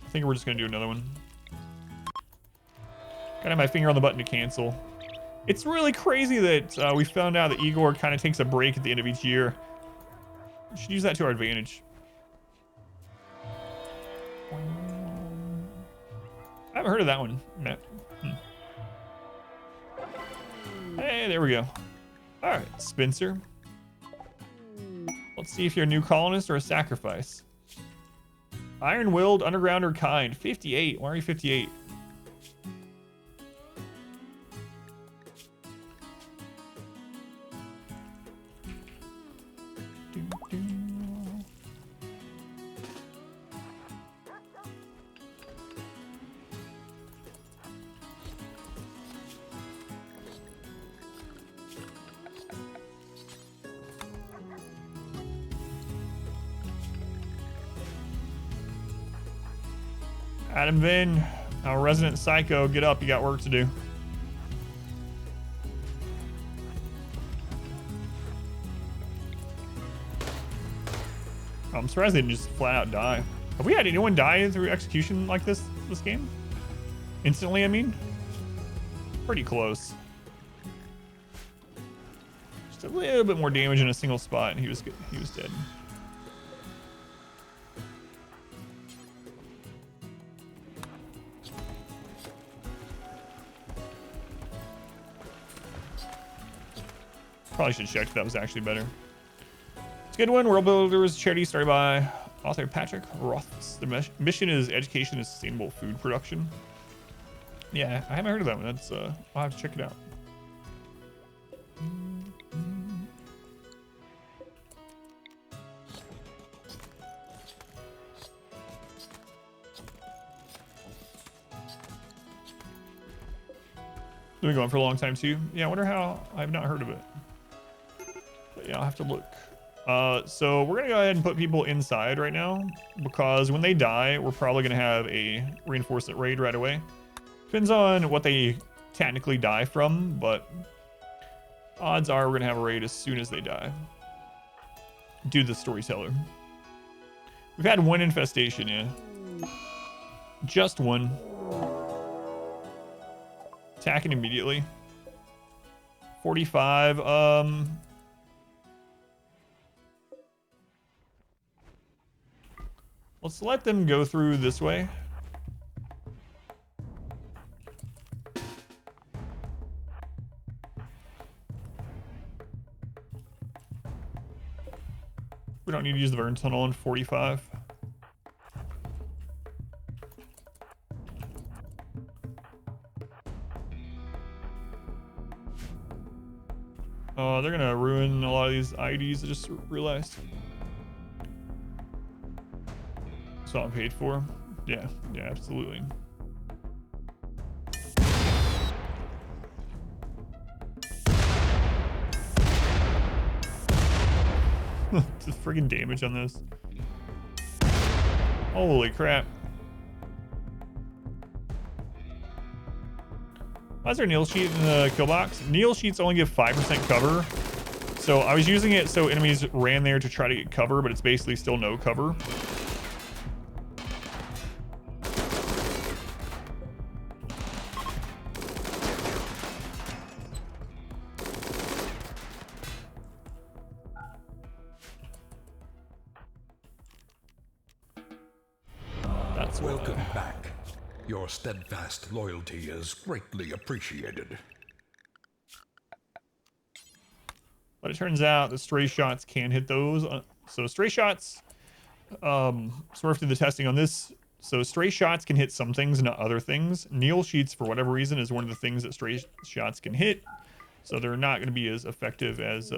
I think we're just gonna do another one. Gotta have my finger on the button to cancel. It's really crazy that we found out that Igor kind of takes a break at the end of each year. We should use that to our advantage. I haven't heard of that one, Matt. Hey, there we go. All right, Spencer. Let's see if you're a new colonist or a sacrifice. Iron-willed, underground, or kind. 58. Why are you 58? Adam Vin, our resident psycho, get up, you got work to do. I'm surprised they didn't just flat out die. Have we had anyone die through execution like this game? Instantly, I mean? Pretty close. Just a little bit more damage in a single spot and he was good. He was dead. Probably should check if that was actually better. It's a good one. World Builders charity started by author Patrick Roths. The mission is education and sustainable food production. Yeah, I haven't heard of that one. That's I'll have to check it out. Been going for a long time too. Yeah, I wonder how. I've not heard of it. But yeah, I'll have to look. So we're gonna go ahead and put people inside right now because when they die, we're probably gonna have a reinforcement raid right away. Depends on what they technically die from, but odds are we're gonna have a raid as soon as they die. Do the Storyteller. We've had one infestation, yeah. Just one. Attacking immediately. 45. Let's let them go through this way. We don't need to use the burn tunnel in 45. They're gonna ruin a lot of these IDs. I just realized. It's not paid for. Yeah, absolutely. The friggin' damage on this. Holy crap. Why is there a Neil sheet in the kill box? Neil sheets only give 5% cover. So I was using it so enemies ran there to try to get cover, but it's basically still no cover. Welcome back. Your steadfast loyalty is greatly appreciated. But it turns out the stray shots can hit those. So stray shots, sort of through the testing on this. So stray shots can hit some things, not other things. Neil sheets, for whatever reason, is one of the things that stray shots can hit. So they're not going to be as effective as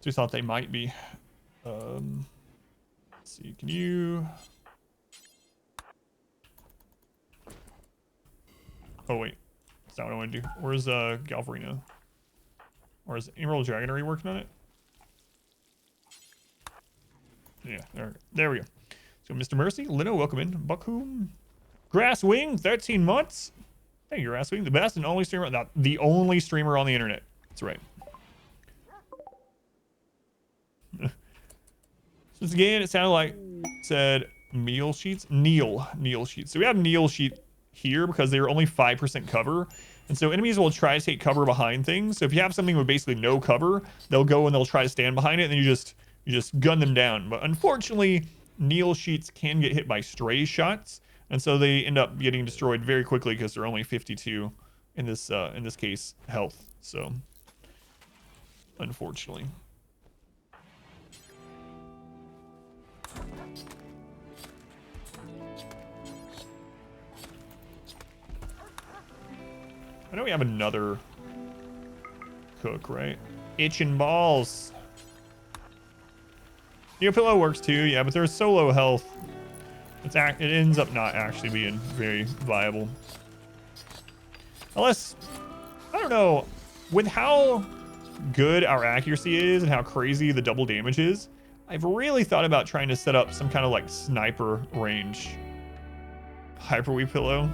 we thought they might be. Let's see, can you... Oh wait, that's not what I want to do. Where's Galvarino? Or is Emerald Dragon already working on it? Yeah, there we go. So Mr. Mercy, Lino, welcome in. Buckhoom, Grasswing, 13 months. Thank you, Grasswing, the best and only streamer, not the only streamer on the internet. That's right. Since again, it sounded like it said meal sheets. Neil sheets. So we have Neil sheet here because they're only 5% cover. And so enemies will try to take cover behind things. So if you have something with basically no cover, they'll go and they'll try to stand behind it, and then you just gun them down. But unfortunately, Neil sheets can get hit by stray shots, and so they end up getting destroyed very quickly because they're only 52 in this case health. So unfortunately. I know we have another cook, right? Itching balls. Your pillow works too, yeah, but there's so low health. It ends up not actually being very viable. Unless, I don't know, with how good our accuracy is and how crazy the double damage is, I've really thought about trying to set up some kind of like sniper range hyperweave pillow.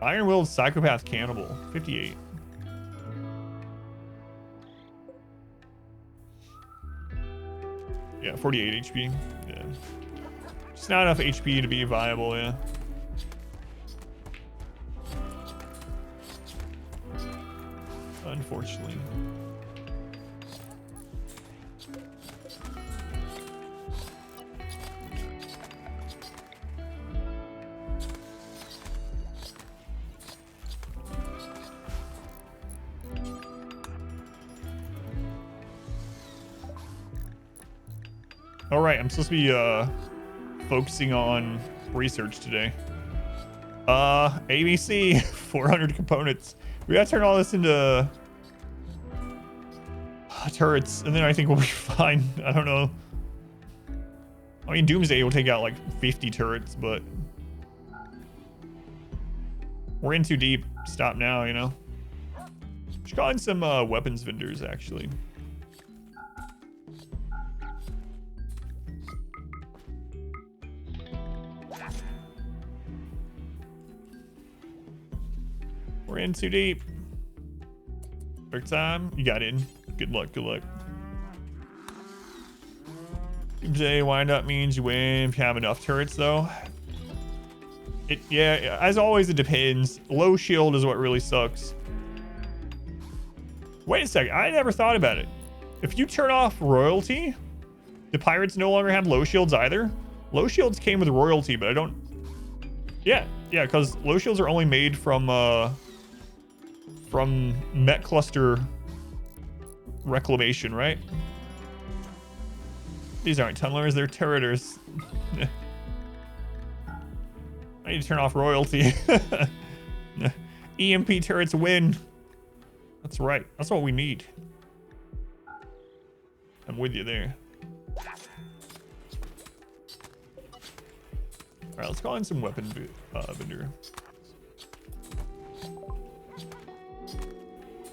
Iron-willed psychopath cannibal, 58. Yeah, 48 HP. Yeah. It's not enough HP to be viable, yeah. Unfortunately. All right, I'm supposed to be focusing on research today. ABC, 400 components. We gotta turn all this into turrets, and then I think we'll be fine. I don't know. I mean, Doomsday will take out like 50 turrets, but we're in too deep. Stop now, you know. Should call in some weapons vendors, actually. We're in too deep. Third time, you got in. Good luck, good luck. Doomsday wind up means you win if you have enough turrets, though. Yeah, as always, it depends. Low shield is what really sucks. Wait a second, I never thought about it. If you turn off royalty, the pirates no longer have low shields either. Low shields came with royalty, but I don't. Yeah, because low shields are only made from Met Cluster reclamation, right? These aren't tunnelers, they're turreters. I need to turn off royalty. EMP turrets win. That's right. That's what we need. I'm with you there. All right, let's call in some weapon vendor.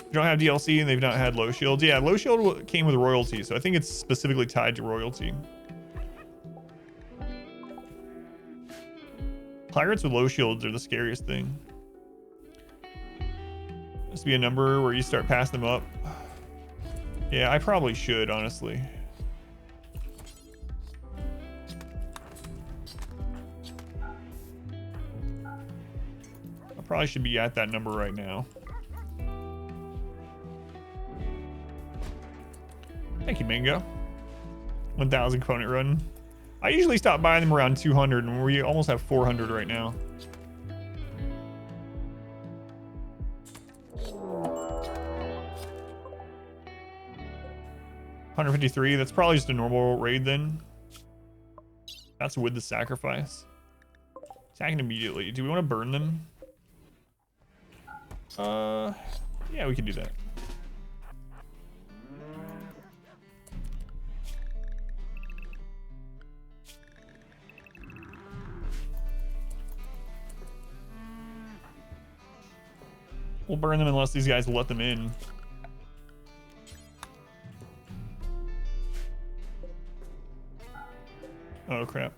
You don't have DLC and they've not had low shields. Yeah, low shield came with royalty, so I think it's specifically tied to royalty. Pirates with low shields are the scariest thing. Must be a number where you start passing them up. Yeah, I probably should, honestly. I probably should be at that number right now. Thank you, Mango. 1,000 component run. I usually stop buying them around 200, and we almost have 400 right now. $153. That's probably just a normal raid then. That's with the sacrifice. Attacking immediately. Do we want to burn them? Yeah, we can do that. We'll burn them unless these guys will let them in. Oh, crap.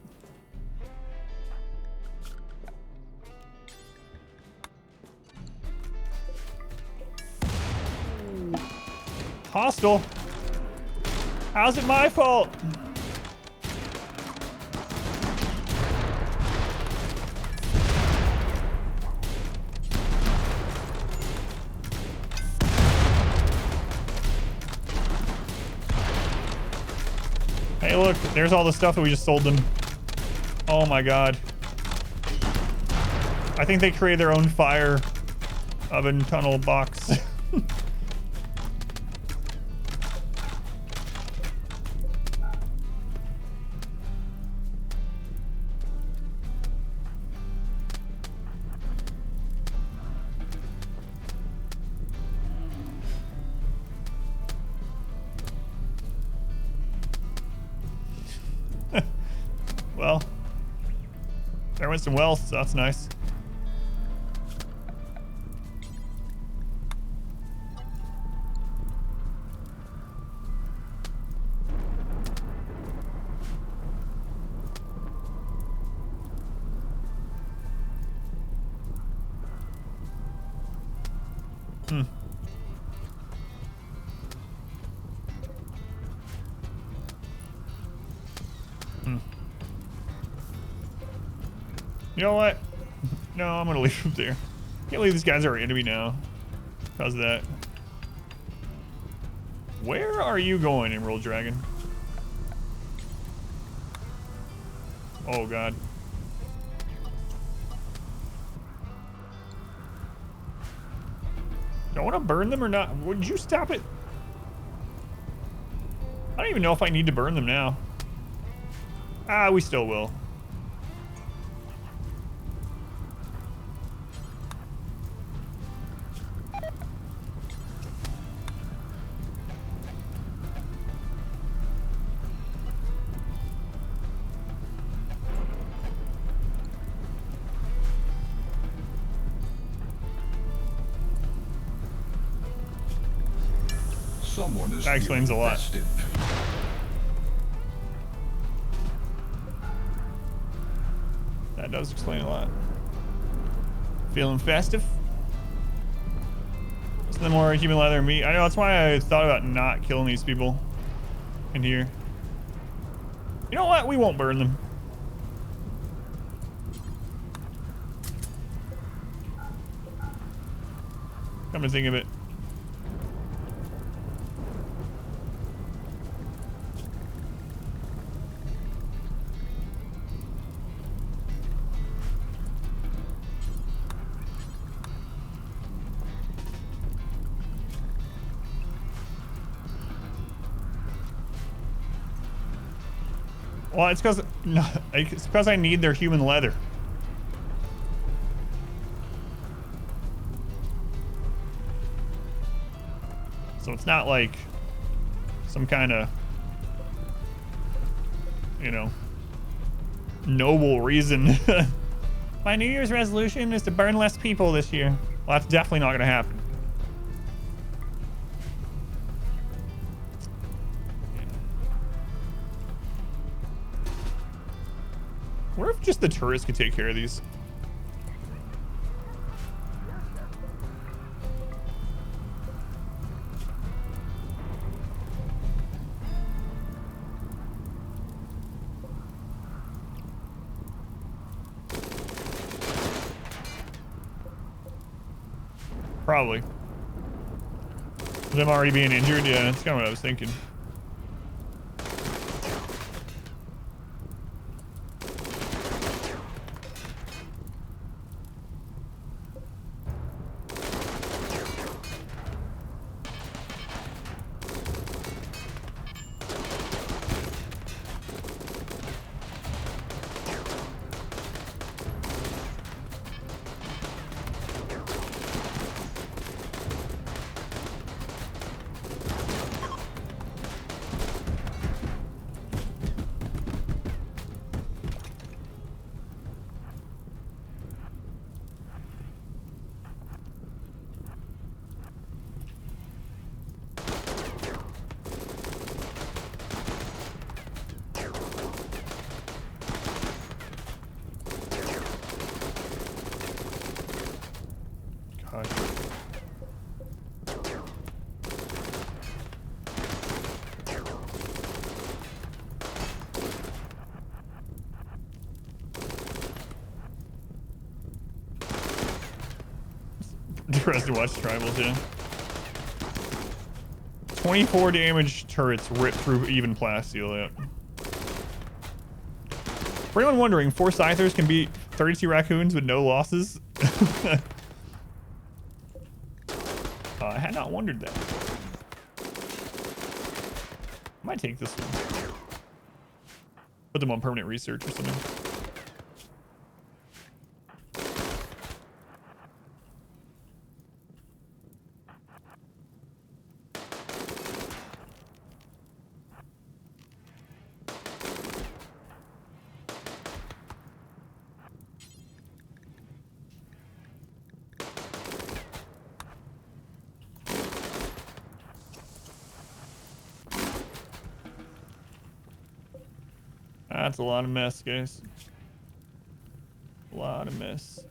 Hostile. How's it my fault? Hey, look, there's all the stuff that we just sold them. Oh my god. I think they created their own fire oven tunnel box. Well, there went some wealth, so that's nice. You know what? No, I'm gonna leave them there. Can't believe these guys are our enemy now. How's that? Where are you going, Emerald Dragon? Oh god. Do I want to burn them or not? Would you stop it? I don't even know if I need to burn them now. Ah, we still will. Someone is That explains a lot. festive. That does explain a lot. Feeling festive? Some more human leather and meat. I know, that's why I thought about not killing these people in here. You know what? We won't burn them. Come to think of it. Well, it's because I need their human leather. So it's not like some kind of, you know, noble reason. My New Year's resolution is to burn less people this year. Well, that's definitely not going to happen. What if just the turrets could take care of these? Probably. Them already being injured? Yeah, that's kind of what I was thinking. Depressed to watch Tribals, yeah. 24 damage turrets rip through even plasteel, yeah. For anyone wondering, 4 Scythers can beat 32 raccoons with no losses. I had not wondered that. I might take this one. Put them on permanent research or something. That's a lot of mess, guys. A lot of mess.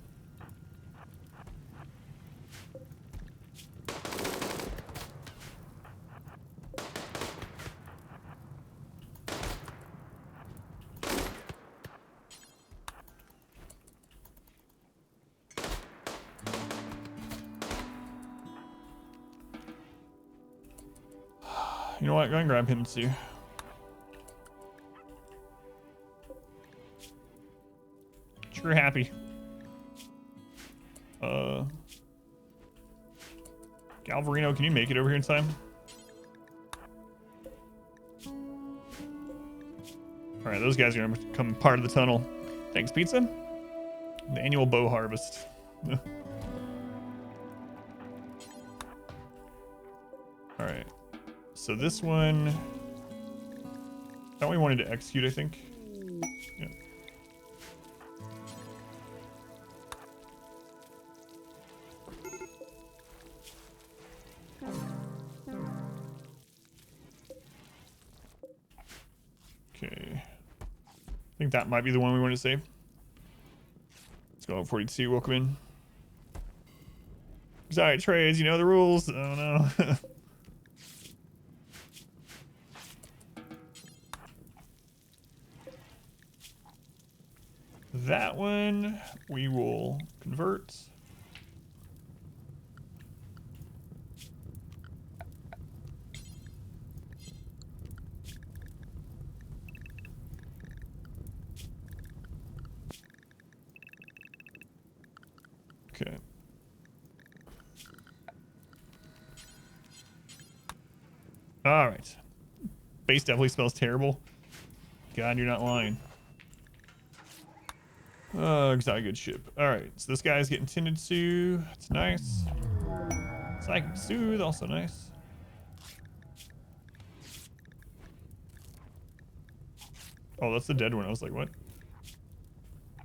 You know what? Go ahead and grab him too. Sure happy. Galvarino, can you make it over here in time? All right, those guys are gonna become part of the tunnel. Thanks, pizza. The annual bow harvest. All right. So this one, that one we wanted to execute, I think. Yeah. Okay. I think that might be the one we want to save. Let's go 42, welcome in. Sorry, trades, you know the rules. Oh no. That one we will convert. Okay. All right. Base definitely smells terrible. God, you're not lying. It's not a good ship. All right, so this guy's getting tended to. It's nice. Psychic Soothe, also nice. Oh, that's the dead one. I was like, what?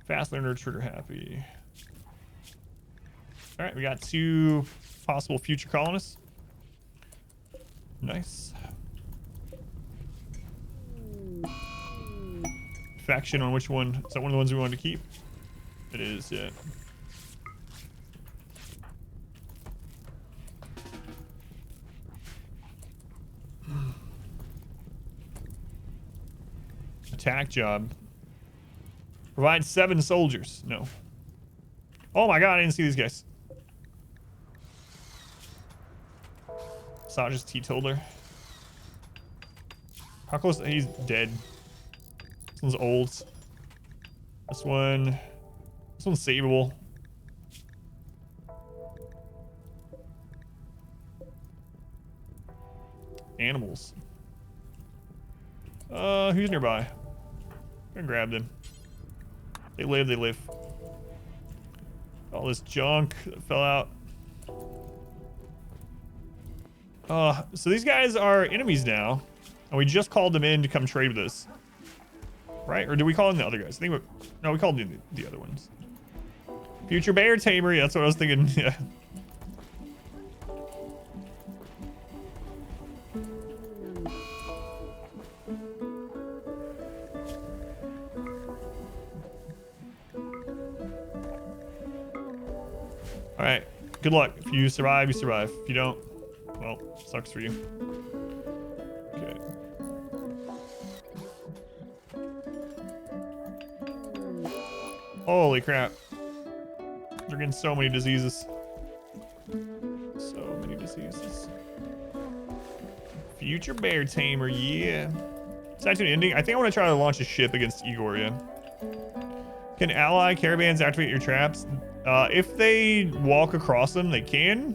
Fast learner, trigger happy. All right, we got 2 possible future colonists. Nice. Faction on which one? Is that one of the ones we wanted to keep? It is, yeah. Attack job. Provide 7 soldiers. No. Oh my god, I didn't see these guys. Saja's teetotaler. How close? He's dead. This one's old. This one's savable. Animals. Who's nearby? I'm gonna grab them. They live, they live. All this junk that fell out. So these guys are enemies now, and we just called them in to come trade with us. Right? Or did we call in the other guys? I think no, we called in the other ones. Future Bear Tamer, yeah, that's what I was thinking. Yeah. All right. Good luck. If you survive, you survive. If you don't, well, sucks for you. Okay. Holy crap. They're getting so many diseases. So many diseases. Future Bear Tamer, yeah. Is that an ending? I think I want to try to launch a ship against Igor, yeah. Can ally caravans activate your traps? If they walk across them, they can.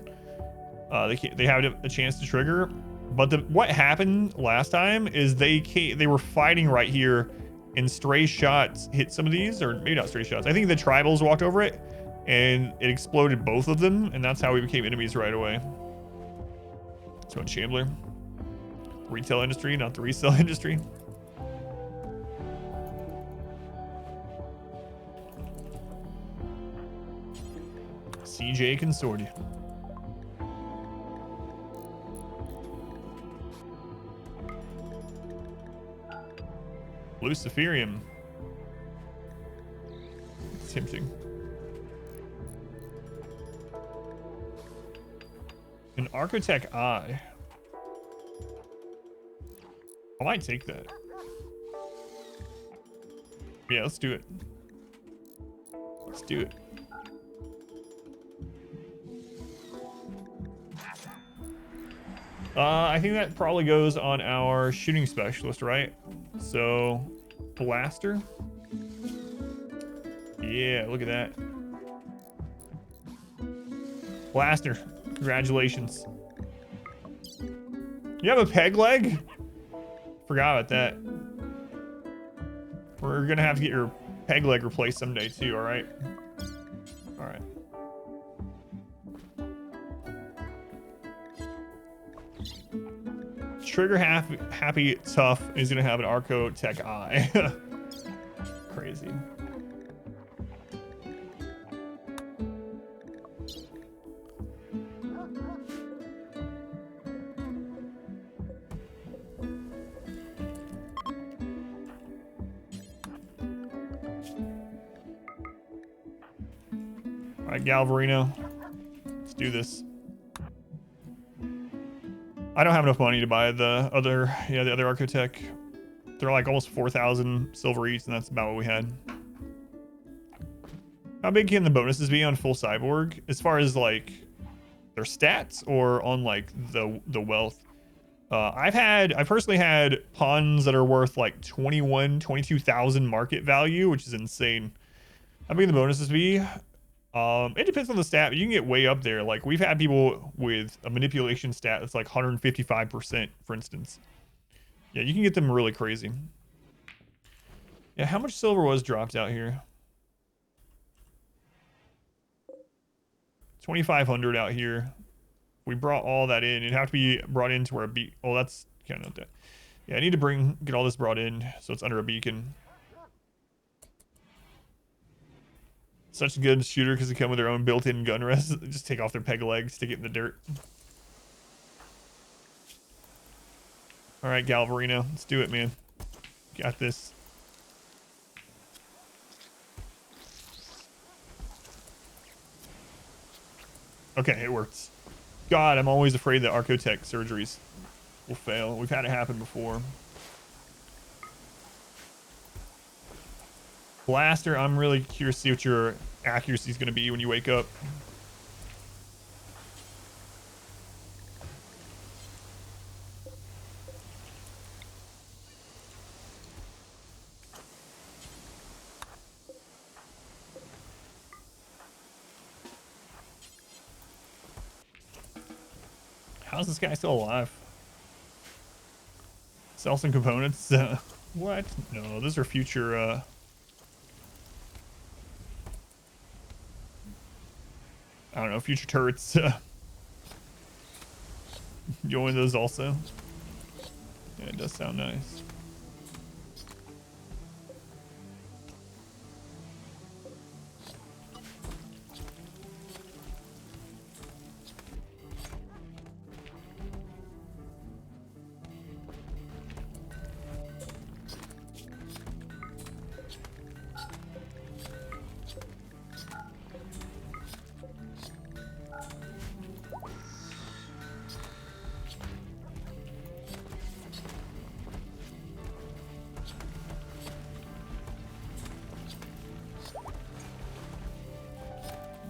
They have a chance to trigger. But what happened last time is they were fighting right here, and stray shots hit some of these, or maybe not stray shots. I think the tribals walked over it, and it exploded both of them, and that's how we became enemies right away. So in Shambler, retail industry, not the resale industry. CJ Consortium. Luciferium. Tempting. An Architect Eye. I might take that. Yeah, let's do it. Let's do it. I think that probably goes on our shooting specialist, right? So, blaster. Yeah, look at that. Blaster, congratulations. You have a peg leg? Forgot about that. We're gonna have to get your peg leg replaced someday too, all right? All right. Trigger happy tough is gonna have an Arco Tech eye. Crazy. All right, Galvarino, let's do this. I don't have enough money to buy the other Archotech. They're like almost 4,000 silver each, and that's about what we had. How big can the bonuses be on full cyborg, as far as like their stats or on like the wealth? I've personally had pawns that are worth like 22,000 market value, which is insane. How big can the bonuses be? It depends on the stat, but you can get way up there. Like we've had people with a manipulation stat that's like 155%, for instance. Yeah, you can get them really crazy. Yeah, how much silver was dropped out here? 2,500 out here. We brought all that in. It'd have to be brought into where a beacon. Oh, that's kind of that. Yeah, I need to get all this brought in so it's under a beacon. Such a good shooter because they come with their own built-in gun rest. Just take off their peg legs, stick it in the dirt. All right, Galvarino, let's do it, man. Got this. Okay, it works. God, I'm always afraid that Archotech surgeries will fail. We've had it happen before. Blaster, I'm really curious to see what your accuracy is going to be when you wake up. How's this guy still alive? Sell some components? What? No, those are future... I don't know, future turrets. You want those also? Yeah, it does sound nice.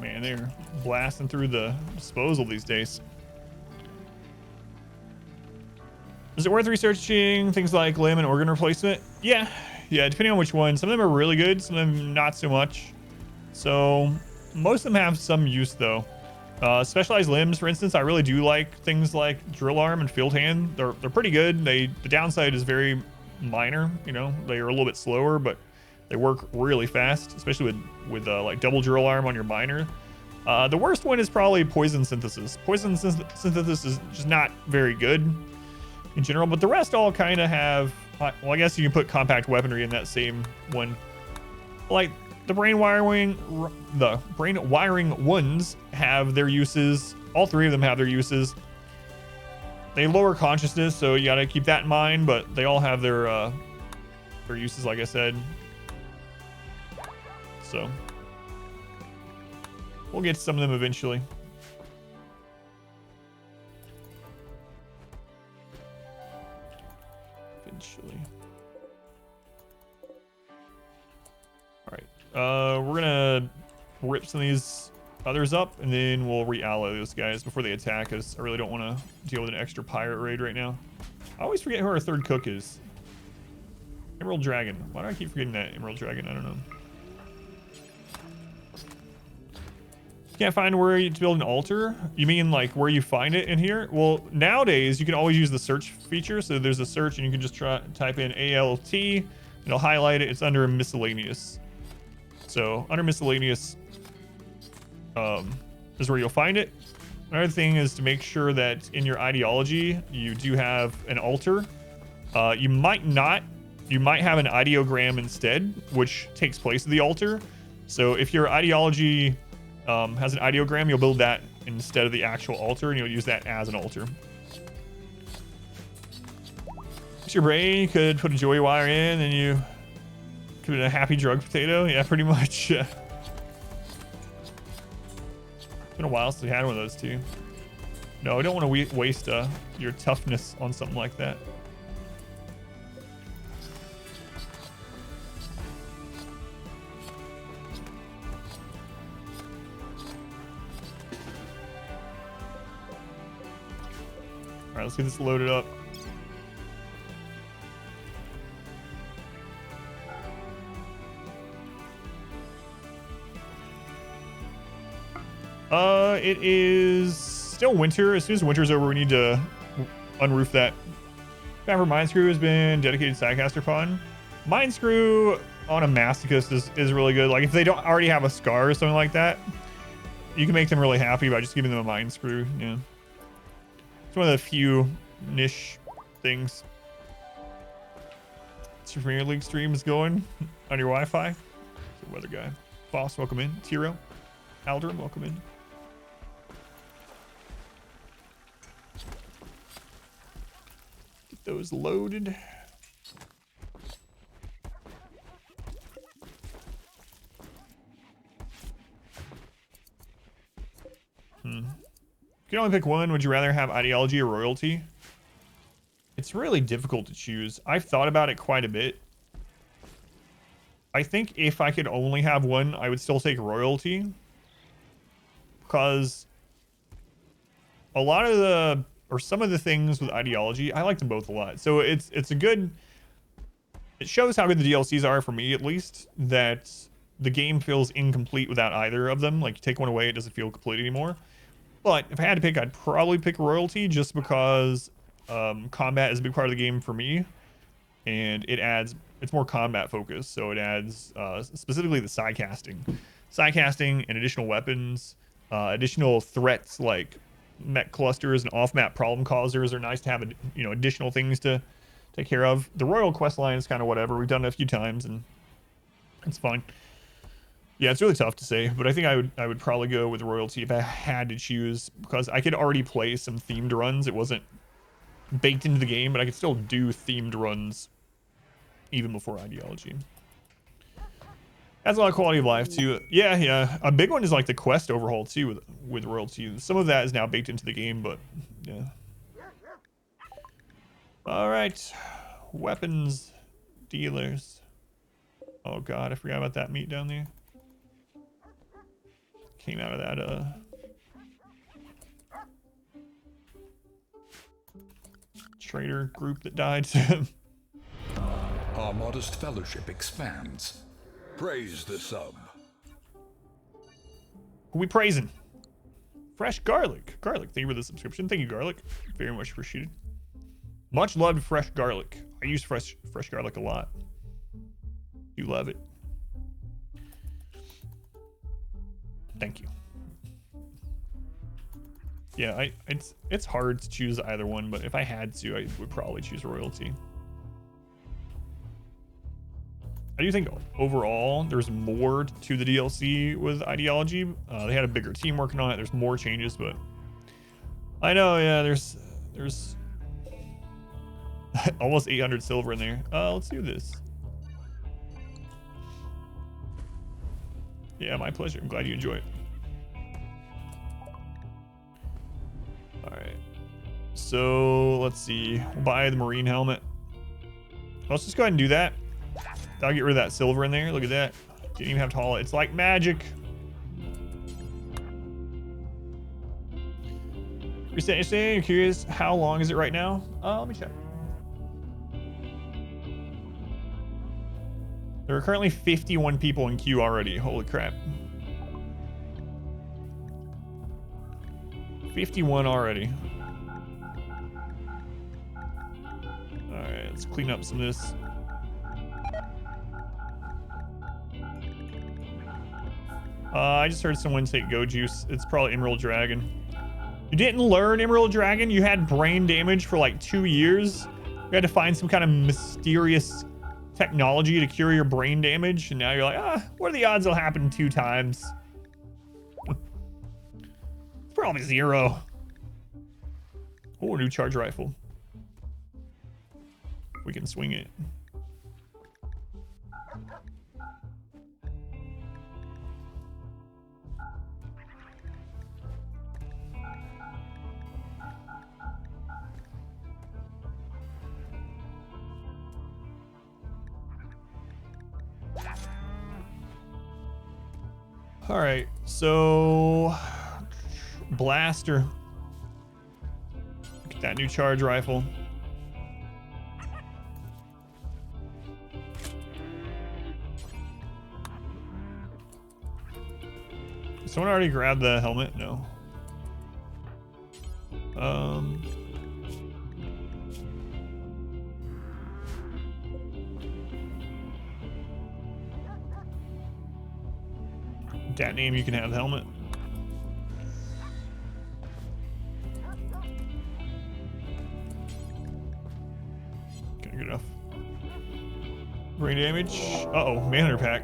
Man, they're blasting through the disposal these days. Is it worth researching things like limb and organ replacement? Yeah, depending on which one. Some of them are really good, some of them not so much. So most of them have some use though. Specialized limbs, for instance, I really do like things like drill arm and field hand. They're pretty good. The downside is very minor. You know, they are a little bit slower, but they work really fast, especially with like double drill arm on your miner. The worst one is probably poison synthesis. Poison synthesis is just not very good in general, but the rest all kind of have, well, I guess you can put compact weaponry in that same one. Like the brain wiring ones have their uses. All three of them have their uses. They lower consciousness, so you gotta keep that in mind, but they all have their uses, like I said. So we'll get to some of them eventually. All right. We're gonna rip some of these others up, and then we'll re-alloy those guys before they attack us. I really don't want to deal with an extra pirate raid right now. I always forget who our third cook is. Emerald Dragon. Why do I keep forgetting that? Emerald Dragon, I don't know. Can't find where to build an altar? You mean like where you find it in here? Well, nowadays you can always use the search feature. So there's a search and you can just type in ALT. It'll highlight it. It's under miscellaneous. So under miscellaneous is where you'll find it. Another thing is to make sure that in your ideology you do have an altar. You might not. You might have an ideogram instead, which takes place of the altar. So if your ideology has an ideogram, you'll build that instead of the actual altar, and you'll use that as an altar. It's your brain. You could put a joy wire in, and you could put a happy drug potato. Yeah, pretty much. It's been a while since we had one of those too. No, I don't want to waste your toughness on something like that. All right, let's get this loaded up. It is still winter. As soon as winter's over, we need to unroof that. Bamford Mine Screw has been dedicated Sidecaster Pond. Mine Screw on a Masochist is really good. Like if they don't already have a scar or something like that, you can make them really happy by just giving them a Mine Screw. Yeah. It's one of the few niche things. It's your Premier League stream is going on your Wi-Fi. It's a weather guy. Boss, welcome in. Tiro. Aldrin, welcome in. Get those loaded. You can only pick one. Would you rather have ideology or royalty? It's really difficult to choose. I've thought about it quite a bit. I think if I could only have one, I would still take royalty. Because a lot of the, or some of the things with ideology, I like them both a lot. So it's a good, it shows how good the DLCs are for me, at least, that the game feels incomplete without either of them. Like you take one away, it doesn't feel complete anymore. But if I had to pick, I'd probably pick royalty just because combat is a big part of the game for me. And it adds, it's more combat focused. So it adds specifically the sidecasting. Sidecasting and additional weapons, additional threats like mech clusters and off-map problem causers are nice to have, additional things to take care of. The royal quest line is kind of whatever. We've done it a few times and it's fine. Yeah, it's really tough to say, but I think I would probably go with royalty if I had to choose, because I could already play some themed runs. It wasn't baked into the game, but I could still do themed runs even before ideology. Adds a lot of quality of life too. Yeah. A big one is like the quest overhaul too with royalty. Some of that is now baked into the game, but yeah. All right, weapons dealers. Oh God, I forgot about that meat down there. Came out of that trader group that died. Our modest fellowship expands. Praise the sub. Who we praising? Fresh Garlic. Garlic, thank you for the subscription. Thank you, Garlic. Very much appreciated. Much loved Fresh Garlic. I use fresh garlic a lot. You love it. Thank you. Yeah, it's hard to choose either one, but if I had to, I would probably choose royalty. I do think overall there's more to the DLC with ideology. They had a bigger team working on it. There's more changes, but I know, yeah, there's almost 800 silver in there. Let's do this. Yeah, my pleasure. I'm glad you enjoy it. All right. So let's see. We'll buy the marine helmet. Let's just go ahead and do that. That'll get rid of that silver in there. Look at that. Didn't even have to haul it. It's like magic. Reset yesterday. I'm curious, how long is it right now? Let me check. There are currently 51 people in queue already. Holy crap. 51 already. Alright, let's clean up some of this. I just heard someone say Go Juice. It's probably Emerald Dragon. You didn't learn Emerald Dragon? You had brain damage for like 2 years? You had to find some kind of mysterious technology to cure your brain damage, and now you're like, what are the odds it'll happen 2 times? Probably 0. Oh, new charge rifle. We can swing it. All right, so blaster. Get that new charge rifle. Someone already grabbed the helmet? No. Dat name, you can have the helmet. Okay, good enough. Brain damage. Uh-oh, Manhunter pack.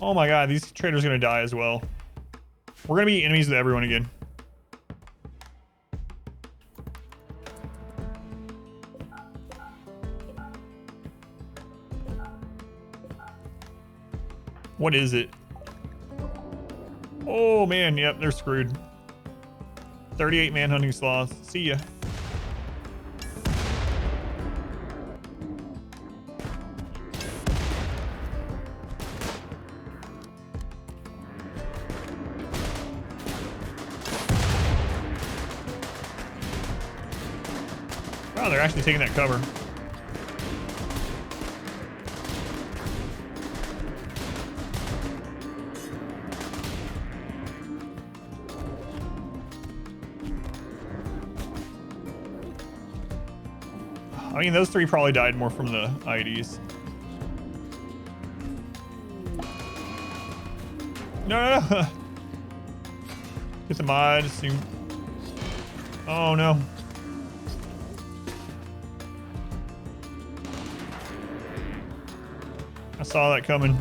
Oh my god, these traders are gonna die as well. We're gonna be enemies with everyone again. What is it? Oh man, yep, they're screwed. 38 manhunting sloths. See ya. Wow, they're actually taking that cover. I mean, those 3 probably died more from the IEDs. No. Get the mod. Oh no. I saw that coming.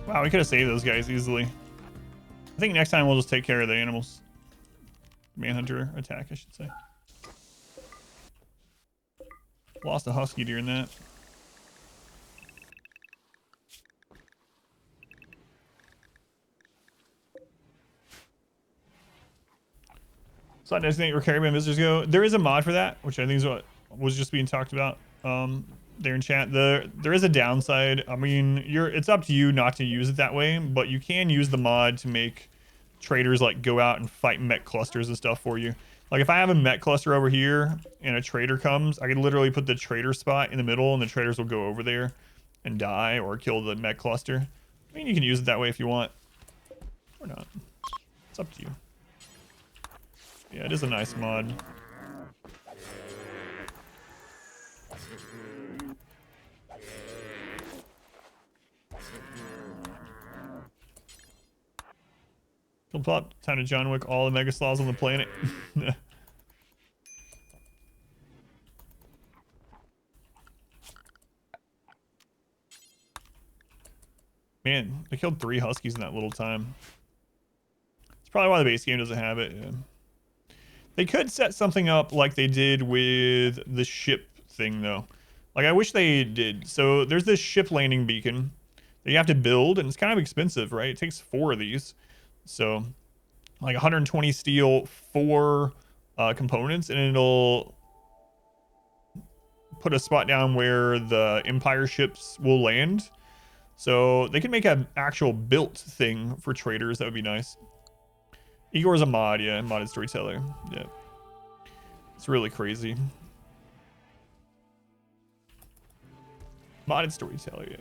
Wow, we could have saved those guys easily. I think next time we'll just take care of the animals. Manhunter attack, I should say. Lost a husky during that. So I designate where Caravan visitors go. There is a mod for that, which I think is what was just being talked about there in chat. There is a downside. I mean, it's up to you not to use it that way, but you can use the mod to make traders like go out and fight mech clusters and stuff for you. Like if I have a mech cluster over here and a trader comes, I can literally put the trader spot in the middle and the traders will go over there and die or kill the mech cluster. I mean, you can use it that way if you want or not. It's up to you. Yeah, it is a nice mod. Kill plot, time to John Wick all the mega sloths on the planet. Man, they killed 3 huskies in that little time. It's probably why the base game doesn't have it. Yeah. They could set something up like they did with the ship thing, though. Like, I wish they did. So there's this ship landing beacon that you have to build, and it's kind of expensive, right? It takes 4 of these. So, like 120 steel, 4 components, and it'll put a spot down where the Empire ships will land. So they can make an actual built thing for traders. That would be nice. Igor's a mod, yeah, modded storyteller. Yeah. It's really crazy. Modded storyteller, yeah.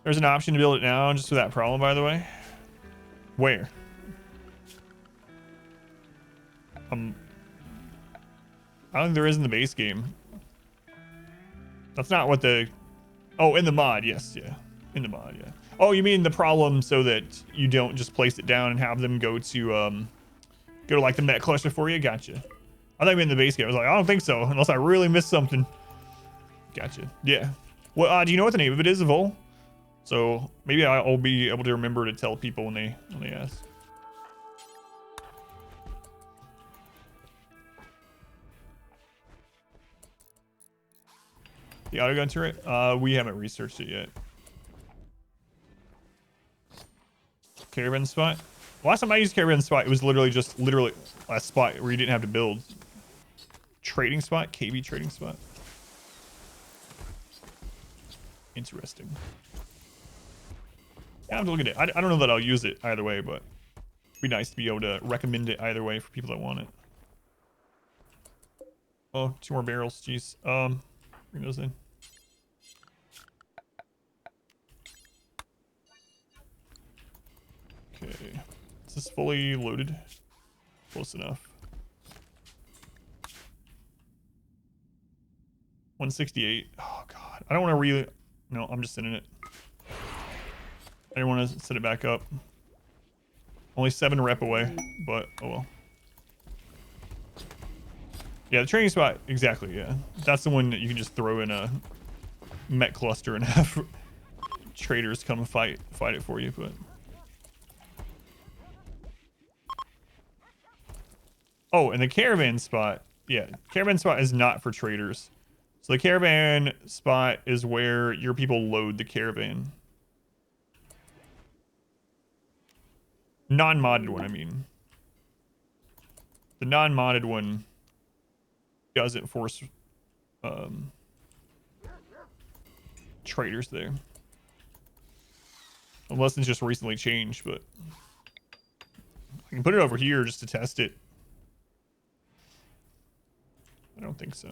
There's an option to build it now just for that problem, by the way. Where? I don't think there is in the base game. That's not what the... Oh, in the mod, yes, yeah. In the mod, yeah. Oh, you mean the problem so that you don't just place it down and have them go to like the MECH cluster for you? Gotcha. I thought you meant in the base game. I was like, I don't think so, unless I really missed something. Gotcha. Yeah. Well, do you know what the name of it is, Vol? So maybe I'll be able to remember to tell people when they ask. The autogun turret? We haven't researched it yet. Caravan spot? Last time I used caravan spot, it was literally a spot where you didn't have to build. Trading spot? KB trading spot? Interesting. Yeah, I have to look at it. I don't know that I'll use it either way, but it'd be nice to be able to recommend it either way for people that want it. Oh, 2 more barrels. Jeez. Bring those in. Okay. Is this fully loaded? Close enough. 168. Oh, God. I don't want to really... No, I'm just sitting it. I didn't want to set it back up. Only 7 rep away, but oh well. Yeah, the training spot, exactly, yeah. That's the one that you can just throw in a MECH cluster and have traders come and fight it for you, but... Oh, and the caravan spot, yeah, caravan spot is not for traders. So the caravan spot is where your people load the caravan. Non-modded one, I mean. The non-modded one doesn't force traders there. Unless it's just recently changed, but I can put it over here just to test it. I don't think so.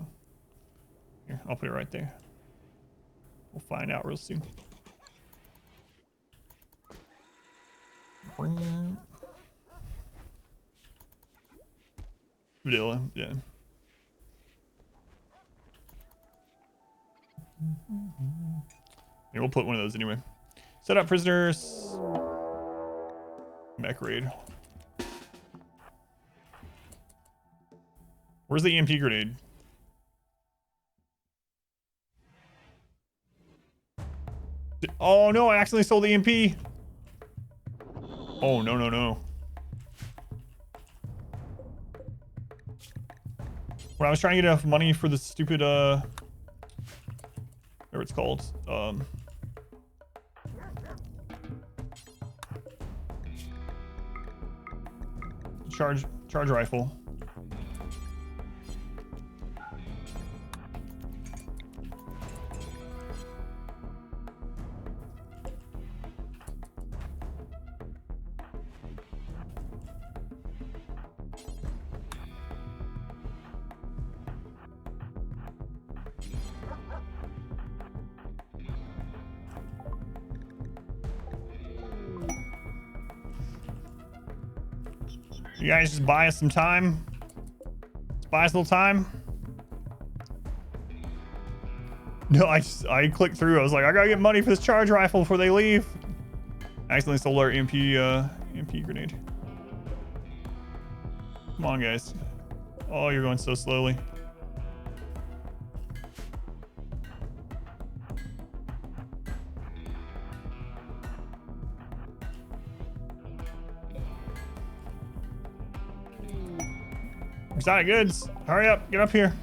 Here, I'll put it right there. We'll find out real soon. Vanilla, yeah. Maybe we'll put one of those anyway. Set up prisoners. Mech raid. Where's the EMP grenade? Oh no, I accidentally sold the EMP. Oh, no, no, no. When I was trying to get enough money for the stupid, whatever it's called, charge rifle. You guys just buy us some time. Just buy us a little time. No, I clicked through. I was like, I gotta get money for this charge rifle before they leave. I accidentally sold our EMP grenade. Come on, guys. Oh, you're going so slowly. Exotic goods. Hurry up. Get up here.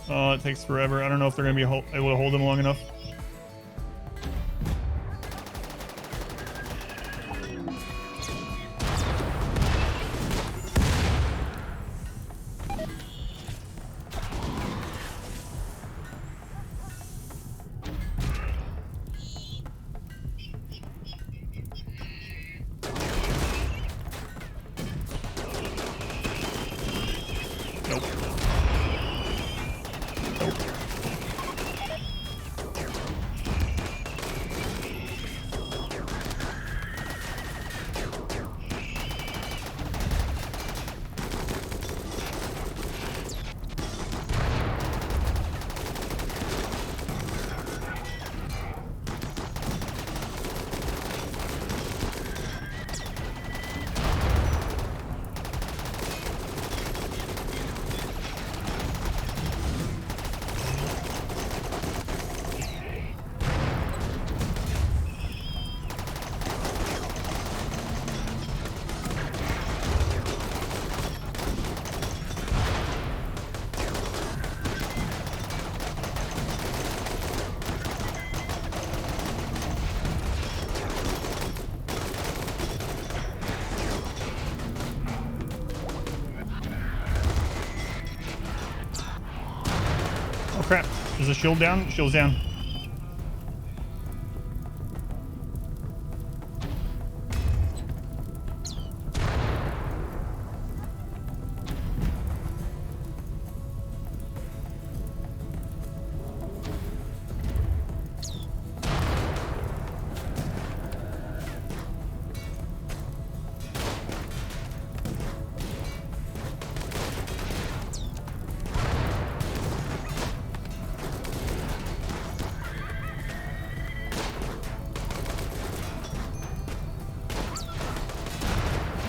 Oh, it takes forever. I don't know if they're going to be able to hold them long enough. Crap. Is the shield down? Shield's down.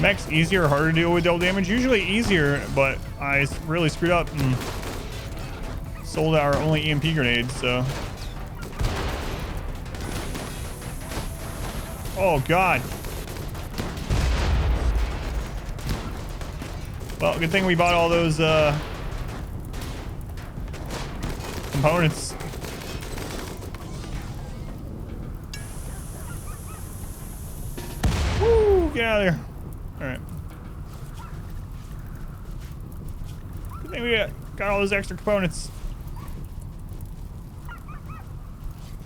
Mech's easier or harder to deal with double damage? Usually easier, but I really screwed up and sold our only EMP grenades, so. Oh, God. Well, good thing we bought all those components. Woo, get out of there. All right. Good thing we got all those extra components.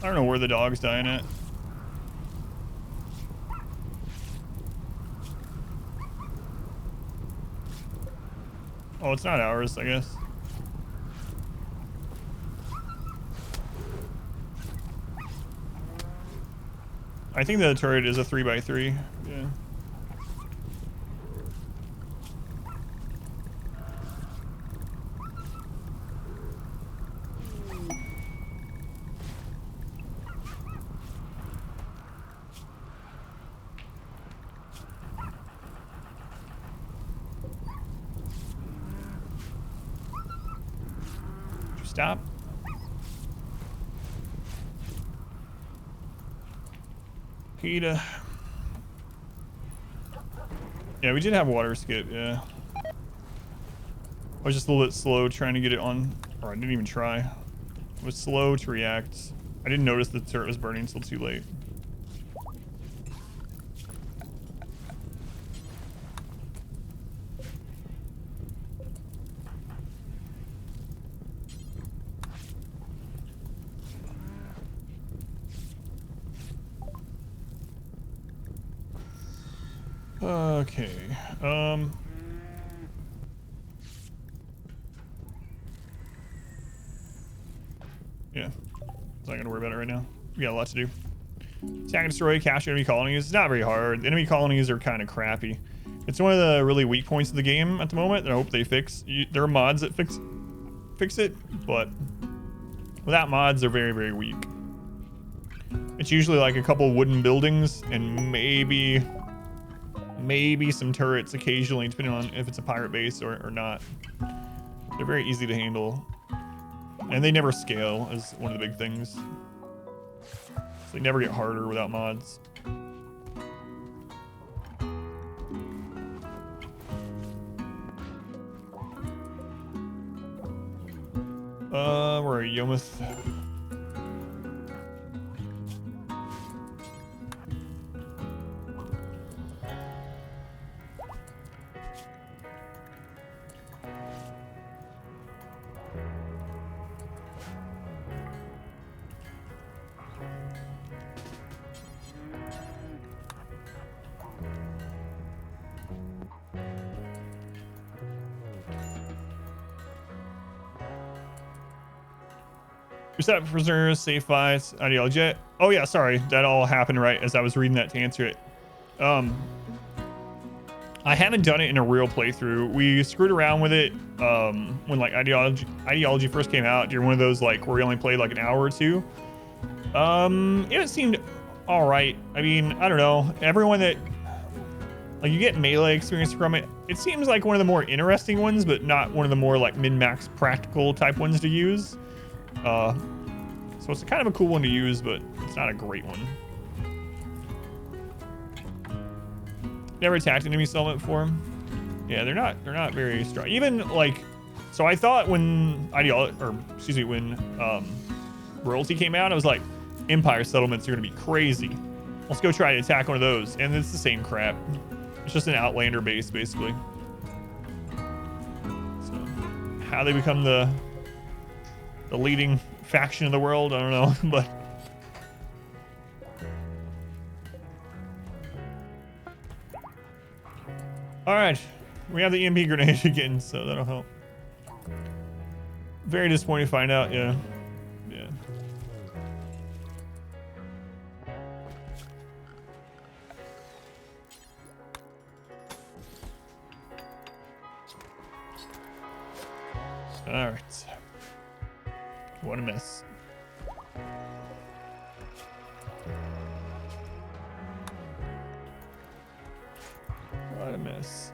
I don't know where the dog's dying at. Oh, it's not ours, I guess. I think the turret is a 3x3. Yeah. Stop. Peta. Yeah, we did have water skip, yeah. I was just a little bit slow trying to get it on, or I didn't even try. I was slow to react. I didn't notice the turret was burning until too late. Okay, yeah, not gonna worry about it right now. We got a lot to do. Attack and destroy, capture enemy colonies. It's not very hard. The enemy colonies are kind of crappy. It's one of the really weak points of the game at the moment, and I hope they fix. There are mods that fix it, but without mods, they're very, very weak. It's usually like a couple wooden buildings and maybe Maybe some turrets occasionally, depending on if it's a pirate base or not. They're very easy to handle. And they never scale, is one of the big things. So they never get harder without mods. Where are you, Yomith? Reset prisoners, safe fights, ideology. Oh yeah, sorry, that all happened right as I was reading that to answer it. I haven't done it in a real playthrough. We screwed around with it when like ideology first came out during one of those like where we only played like an hour or two. It seemed all right. I mean, I don't know. Everyone that like you get melee experience from it. It seems like one of the more interesting ones, but not one of the more like min-max practical type ones to use. So it's kind of a cool one to use, but it's not a great one. Never attacked an enemy settlement before. Yeah, they're not very strong. Even like, so I thought when Royalty came out, I was like, Empire settlements are gonna be crazy. Let's go try to attack one of those, and it's the same crap. It's just an Outlander base, basically. So, how they become the leading faction of the world, I don't know, but all right, we have the EMP grenade again, so that'll help. Very disappointing to find out. Yeah. All right. What a mess. What a mess.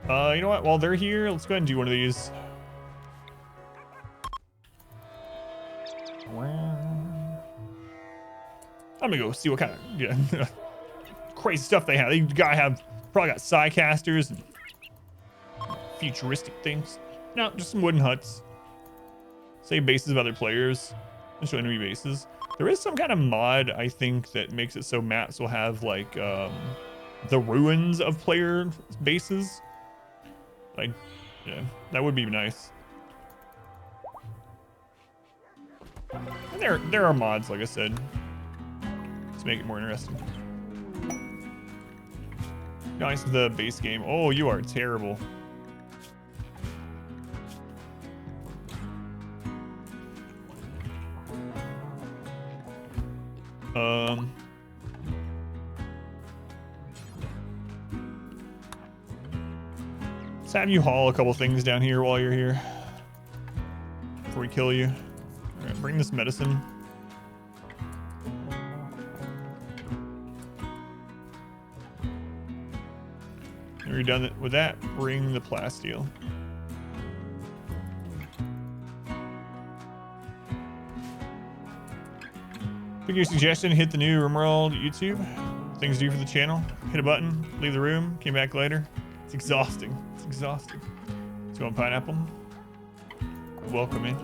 You know what? While they're here, let's go ahead and do one of these. I'm gonna go see what kind of crazy stuff they have. They probably got Psycasters and futuristic things. No, just some wooden huts. Save bases of other players. Just enemy bases. There is some kind of mod, I think, that makes it so maps will have like the ruins of player bases. Yeah, that would be nice. And there are mods, like I said, to make it more interesting. Nice with the base game. Oh, you are terrible. Let's have you haul a couple things down here while you're here before we kill you. All right, bring this medicine. And we're done with that. Bring the plasteel. Pick your suggestion. Hit the new RimWorld YouTube. Things to do for the channel. Hit a button. Leave the room. Came back later. It's exhausting. It's exhausting. Let's go on pineapple. Welcome in.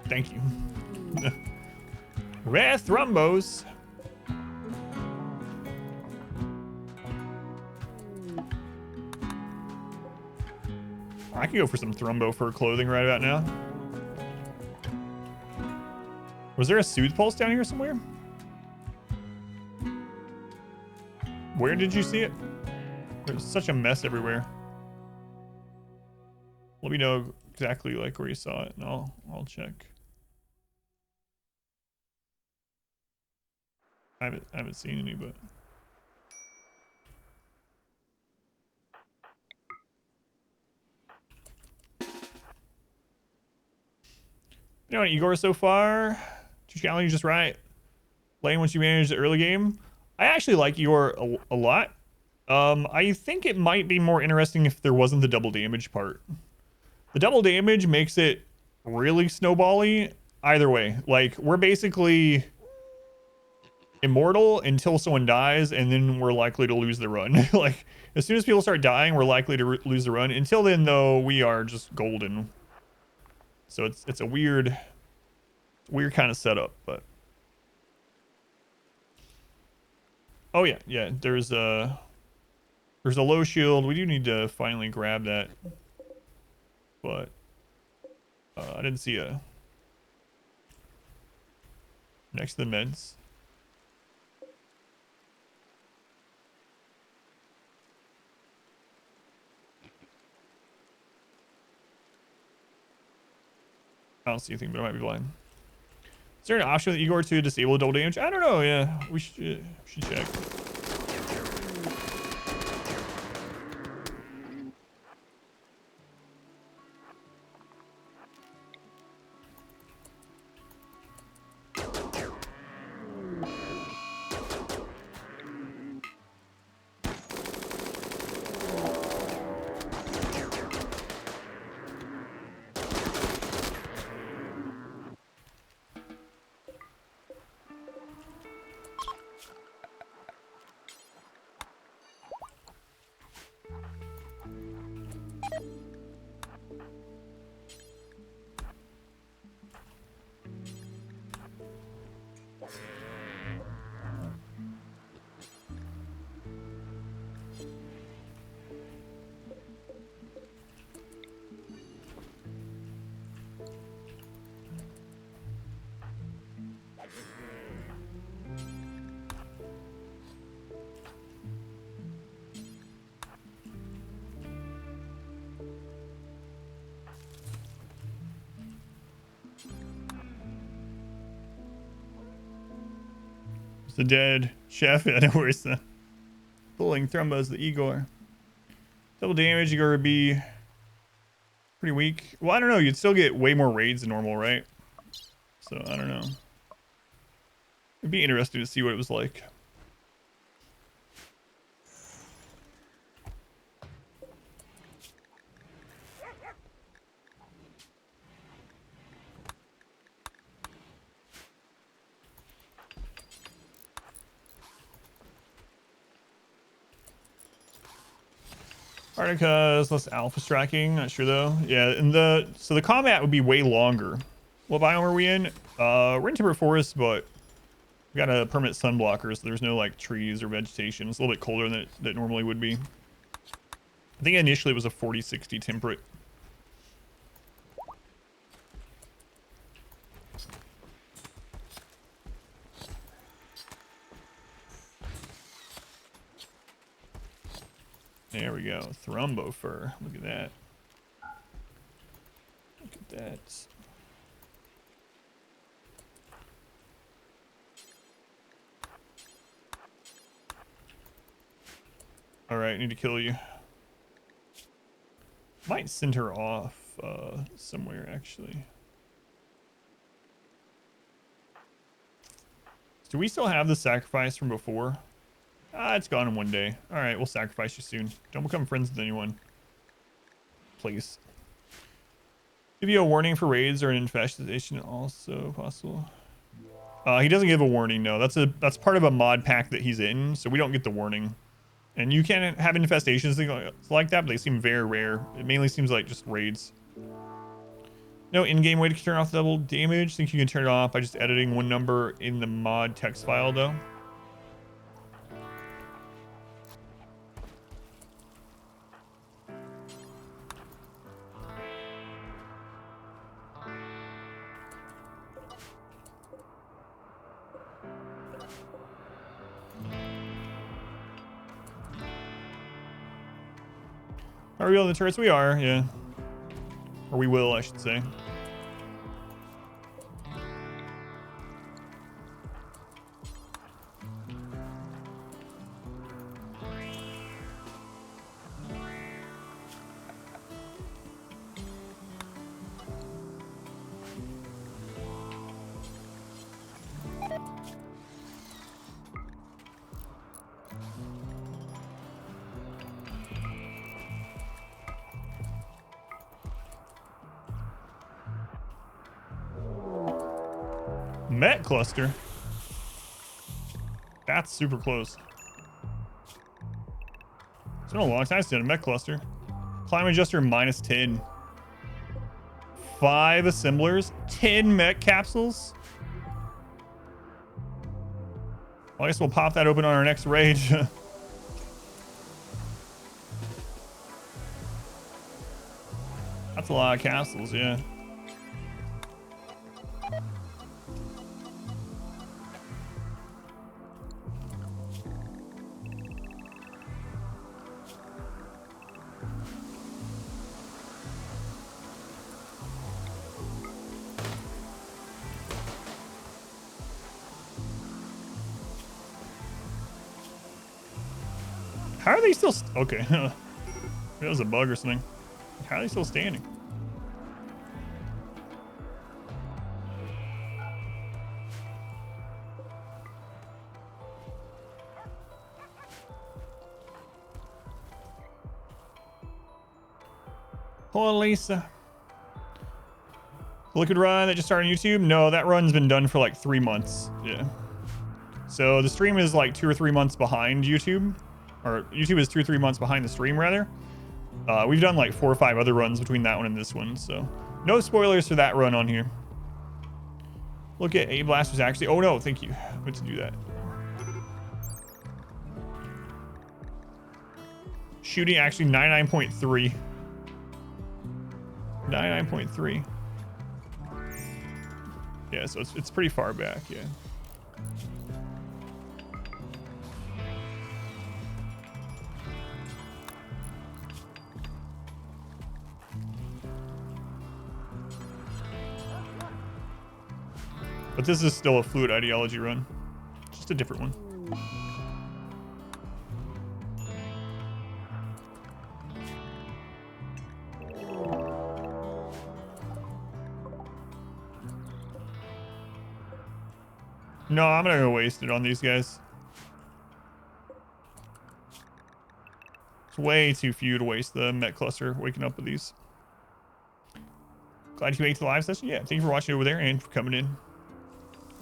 Thank you. Rare Thrumbos. I could go for some Thrumbo fur clothing right about now. Was there a Soothe Pulse down here somewhere? Where did you see it? There's such a mess everywhere. Let me know exactly like where you saw it, and I'll check. I haven't seen any, but You know what, Igor, so far? 2 challenges just right. Playing once you manage the early game. I actually like Igor a lot. I think it might be more interesting if there wasn't the double damage part. The double damage makes it really snowbally either way. Like, we're basically immortal until someone dies, and then we're likely to lose the run. Like, as soon as people start dying, we're likely to lose the run. Until then, though, we are just golden. So it's a weird kind of setup, but oh yeah, there's a low shield. We do need to finally grab that, but I didn't see a next to the meds. I don't see anything, but I might be blind. Is there an option with Igor to disable double damage? I don't know. Yeah, we should check. The dead chef. I know where's the pulling thrumbos, the Igor. Double damage, Igor would be pretty weak. Well, I don't know. You'd still get way more raids than normal, right? So I don't know. It'd be interesting to see what it was like. Arctica's less alpha striking, not sure though. Yeah, and so the combat would be way longer. What biome are we in? We're in Timber Forest, but we got a permanent sun blocker, so there's no like trees or vegetation. It's a little bit colder than it normally would be. I think initially it was a 40-60 temperate. There we go. Thrumbo fur. Look at that. Look at that. Alright, need to kill you. Might send her off somewhere, actually. Do we still have the sacrifice from before? Ah, it's gone in one day. Alright, we'll sacrifice you soon. Don't become friends with anyone. Please. Give you a warning for raids or an infestation also possible. He doesn't give a warning, no. That's part of a mod pack that he's in, so we don't get the warning. And you can have infestations like that, but they seem very rare. It mainly seems like just raids. No in-game way to turn off double damage. Think you can turn it off by just editing one number in the mod text file, though. Are we on the turrets? We are, yeah. Or we will, I should say. MECH cluster. That's super close. It's been a long time since a MECH cluster. Climate adjuster -10. 5 assemblers, 10 MECH capsules. Well, I guess we'll pop that open on our next rage. That's a lot of capsules, yeah. How are they still okay? That was a bug or something. How are they still standing? Poor Lisa. Look at run that just started on YouTube. No, that run's been done for like 3 months. Yeah. So the stream is like 2 or 3 months behind YouTube. Or YouTube is 2 or 3 months behind the stream, rather. We've done like 4 or 5 other runs between that one and this one, so no spoilers for that run on here. Look at A blasters actually. Oh no, thank you. I meant to do that. Shooting actually 99.3. 99.3. Yeah, so it's pretty far back. Yeah. But this is still a fluid ideology run. Just a different one. No, I'm gonna go waste it on these guys. It's way too few to waste the MECH cluster waking up with these. Glad you made the live session. Yeah, thank you for watching over there and for coming in.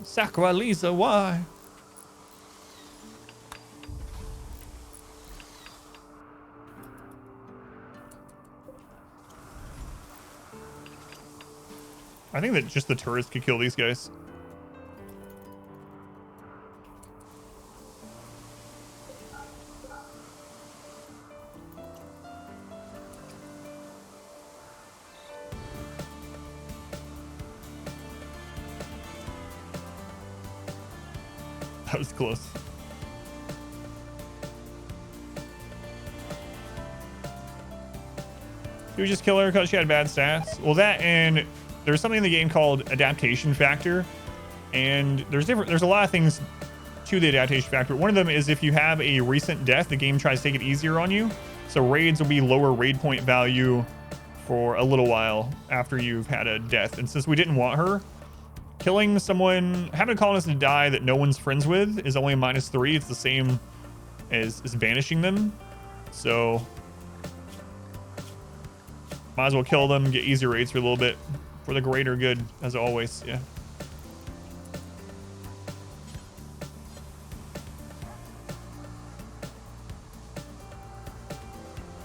Sakura Lisa, why? I think that just the turrets could kill these guys. That was close. Did we just kill her because she had bad stats? Well, that and there's something in the game called adaptation factor, and there's a lot of things to the adaptation factor. One of them is if you have a recent death, the game tries to take it easier on you. So raids will be lower raid point value for a little while after you've had a death. And since we didn't want her, killing someone, having a colonist to die that no one's friends with is only a -3. It's the same as banishing them. So might as well kill them, get easier raids for a little bit for the greater good, as always. Yeah.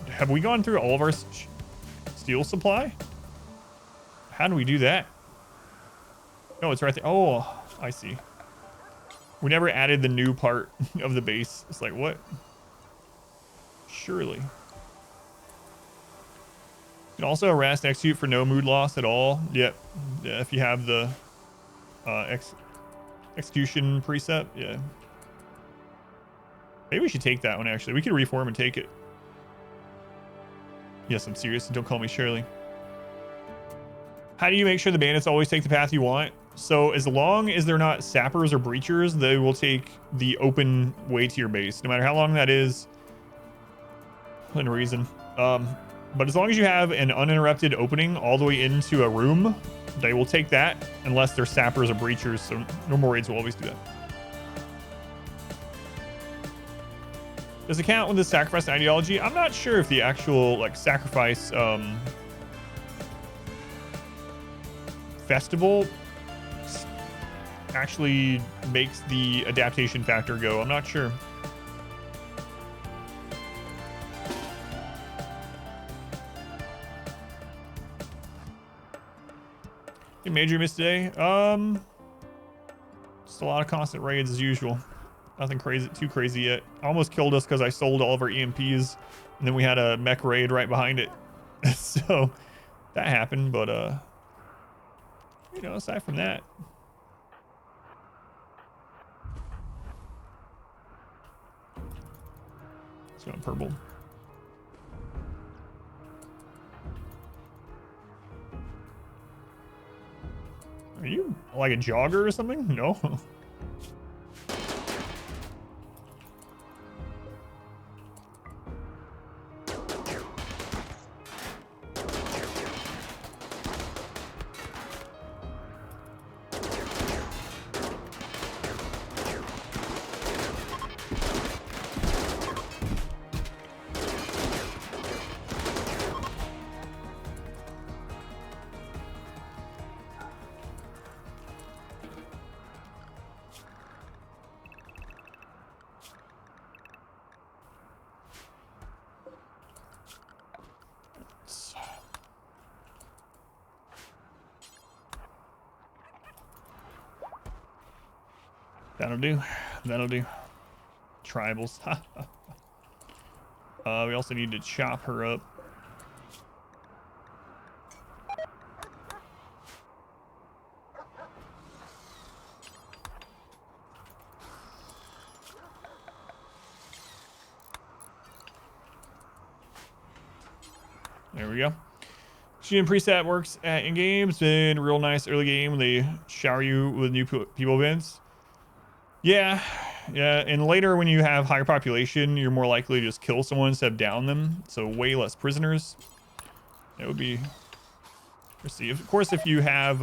Have we gone through all of our steel supply? How do we do that? No, it's right there. Oh, I see. We never added the new part of the base. It's like, what? Surely. You can also arrest execute for no mood loss at all. Yep. Yeah, if you have the execution preset. Yeah. Maybe we should take that one, actually. We could reform and take it. Yes, I'm serious. Don't call me Shirley. How do you make sure the bandits always take the path you want? So as long as they're not sappers or breachers, they will take the open way to your base, no matter how long that is. Within reason. But as long as you have an uninterrupted opening all the way into a room, they will take that unless they're sappers or breachers. So normal raids will always do that. Does it count with the sacrifice ideology? I'm not sure if the actual like sacrifice festival actually makes the adaptation factor go. I'm not sure. Any major miss today? Just a lot of constant raids as usual. Nothing crazy, too crazy yet. Almost killed us because I sold all of our EMPs, and then we had a mech raid right behind it. So that happened, but you know, aside from that. It's going purple. Are you like a jogger or something? No. That'll do. That'll do. Tribals. We also need to chop her up. There we go. Shooting preset works at in-game. It's been a real nice early game. They shower you with new people events. Yeah, and later when you have higher population, you're more likely to just kill someone instead of down them, so way less prisoners. It would be... Let's see, of course, if you have,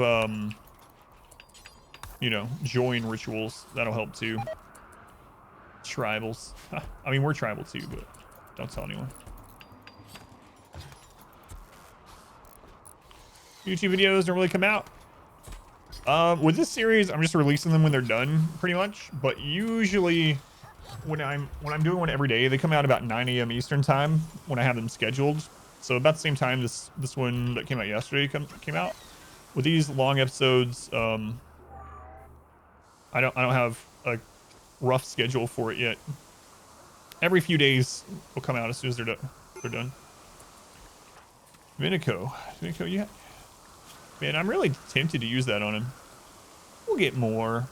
you know, join rituals, that'll help too. Tribals. I mean, we're tribal too, but don't tell anyone. YouTube videos don't really come out. With this series, I'm just releasing them when they're done, pretty much. But usually, when I'm doing one every day, they come out about 9 a.m. Eastern time when I have them scheduled. So about the same time this one that came out yesterday came out. With these long episodes, I don't have a rough schedule for it yet. Every few days will come out as soon as they're done. Vinico, yeah. Man, I'm really tempted to use that on him. We'll get more.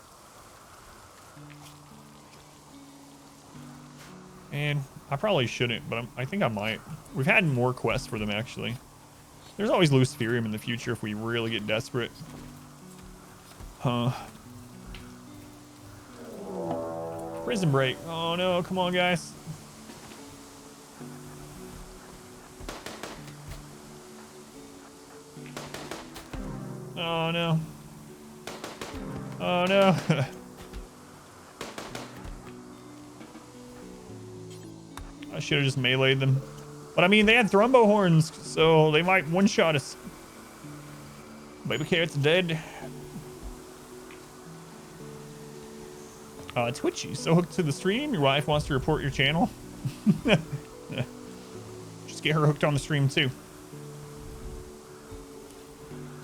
And I probably shouldn't, but I think I might. We've had more quests for them, actually. There's always Luciferium in the future if we really get desperate. Huh. Prison break. Oh no, come on, guys. Oh no. Oh no. I should have just meleeed them. But I mean, they had Thrumbo horns, so they might one-shot us. Baby Carrot's dead. Twitchy, so hooked to the stream. Your wife wants to report your channel. Just get her hooked on the stream too.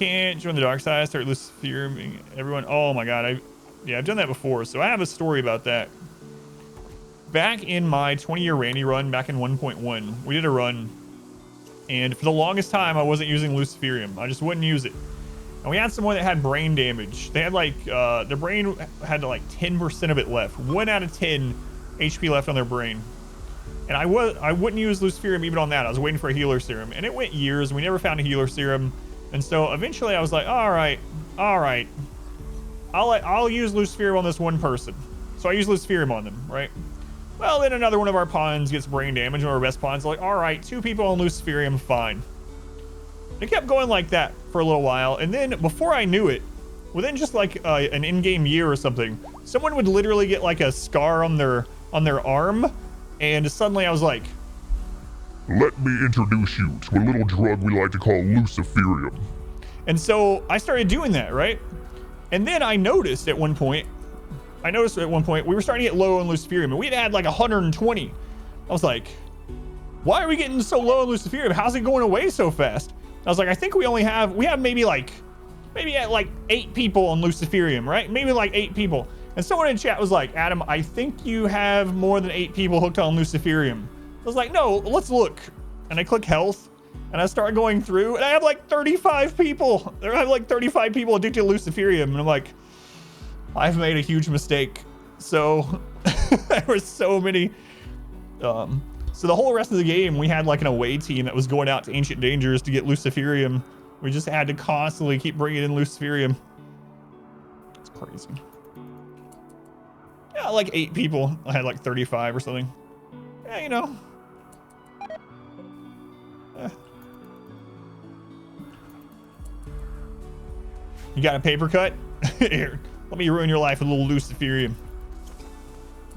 Can't join the dark side, start Luciferium everyone. Oh my god, I've done that before, so I have a story about that. Back in my 20-year Randy run, back in 1.1, we did a run, and for the longest time, I wasn't using Luciferium. I just wouldn't use it. And we had someone that had brain damage. They had like, their brain had like 10% of it left. 1 out of 10 HP left on their brain. And I wouldn't use Luciferium even on that. I was waiting for a healer serum, and it went years, and we never found a healer serum. And so eventually I was like, all right, I'll use Luciferium on this one person. So I use Luciferium on them, right? Well, then another one of our pawns gets brain damage, one of our best pawns. Like, all right, 2 people on Luciferium, fine. It kept going like that for a little while, and then before I knew it, within just like an in-game year or something, someone would literally get like a scar on their arm, and suddenly I was like, let me introduce you to a little drug we like to call Luciferium. And so I started doing that, right? And then I noticed at one point we were starting to get low on Luciferium, and we had like 120. I was like, why are we getting so low on Luciferium? How's it going away so fast? I was like, I think we have maybe at like 8 people on Luciferium, right? Maybe like 8 people. And someone in chat was like, Adam, I think you have more than 8 people hooked on Luciferium. I was like, no, let's look. And I click health, and I start going through, and I have like 35 people. I have like 35 people addicted to Luciferium, and I'm like, I've made a huge mistake. So there were so many. So the whole rest of the game, we had like an away team that was going out to Ancient Dangers to get Luciferium. We just had to constantly keep bringing in Luciferium. It's crazy. Yeah, like 8 people. I had like 35 or something. Yeah, you know. You got a paper cut? Here, let me ruin your life with a little Luciferium.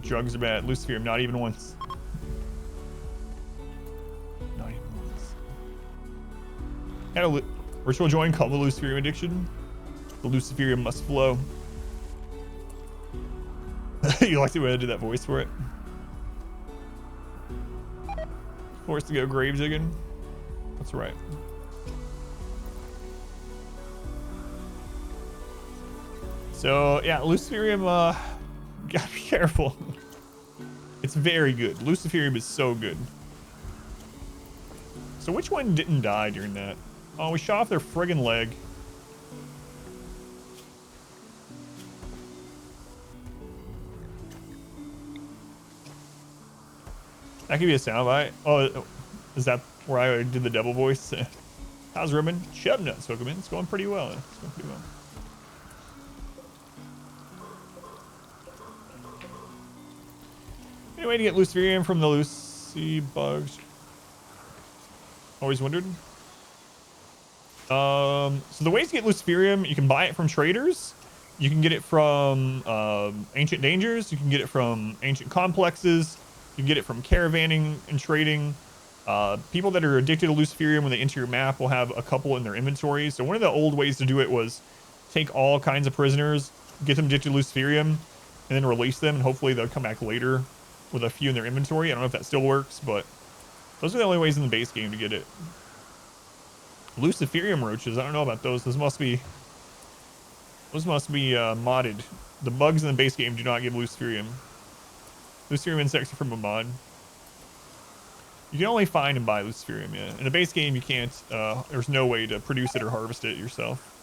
Drugs are bad. Luciferium, not even once. Not even once. Had a virtual join called the Luciferium addiction. The Luciferium must flow. You like the way I did that voice for it? Forced to go grave digging. That's right. So yeah, Luciferium, gotta be careful. It's very good. Luciferium is so good. So which one didn't die during that? Oh, we shot off their friggin' leg. That could be a soundbite. Oh, is that where I did the devil voice? How's Ribbon? Chubnuts, Hookman. It's going pretty well. It's going pretty well. Any way to get Luciferium from the Lucy bugs? Always wondered. So the ways to get Luciferium, you can buy it from traders. You can get it from Ancient Dangers. You can get it from Ancient Complexes. You can get it from caravanning and trading. People that are addicted to Luciferium, when they enter your map, will have a couple in their inventory. So one of the old ways to do it was take all kinds of prisoners, get them addicted to Luciferium, and then release them, and hopefully they'll come back later with a few in their inventory. I don't know if that still works, but those are the only ways in the base game to get it. Luciferium roaches, I don't know about those. Those must be modded. The bugs in the base game do not give Luciferium. Luciferium insects are from a mod. You can only find and buy Luciferium, yeah. In the base game, you can't, there's no way to produce it or harvest it yourself.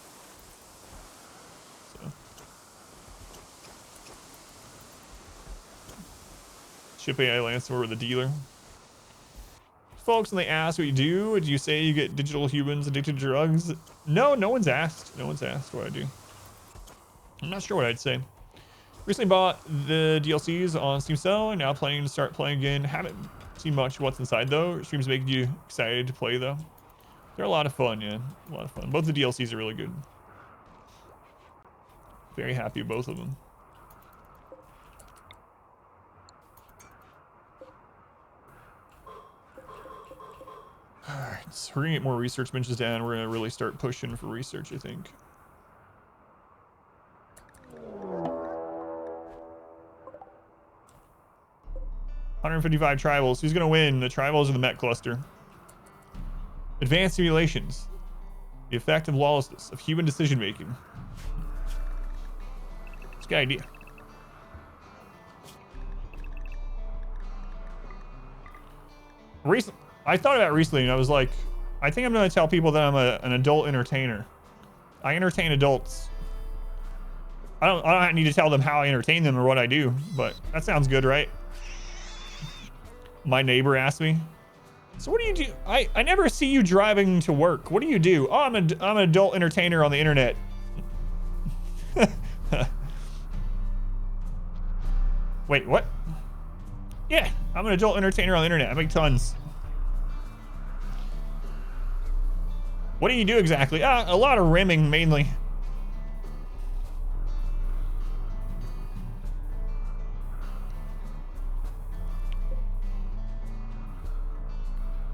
So. Ship AI Lancer or the dealer. Folks, when they ask what you do you say you get digital humans addicted to drugs? No, no one's asked. No one's asked what I do. I'm not sure what I'd say. Recently bought the DLCs on Steam Sale and now planning to start playing again. Haven't seen much what's inside though. Streams make you excited to play though. They're a lot of fun, yeah. A lot of fun. Both the DLCs are really good. Very happy with both of them. Alright, so we're gonna get more research benches down. We're gonna really start pushing for research, I think. $155 tribals. Who's gonna win? The tribals or the MECH cluster? Advanced simulations. The effect of lawlessness of human decision making. It's a good idea. I thought about it recently, and I was like, I think I'm gonna tell people that I'm an adult entertainer. I entertain adults. I don't need to tell them how I entertain them or what I do, but that sounds good, right? My neighbor asked me, so what do you do? I never see you driving to work. What do you do? Oh, I'm an adult entertainer on the internet. Wait, what? Yeah, I'm an adult entertainer on the internet. I make tons. What do you do exactly? A lot of rimming mainly.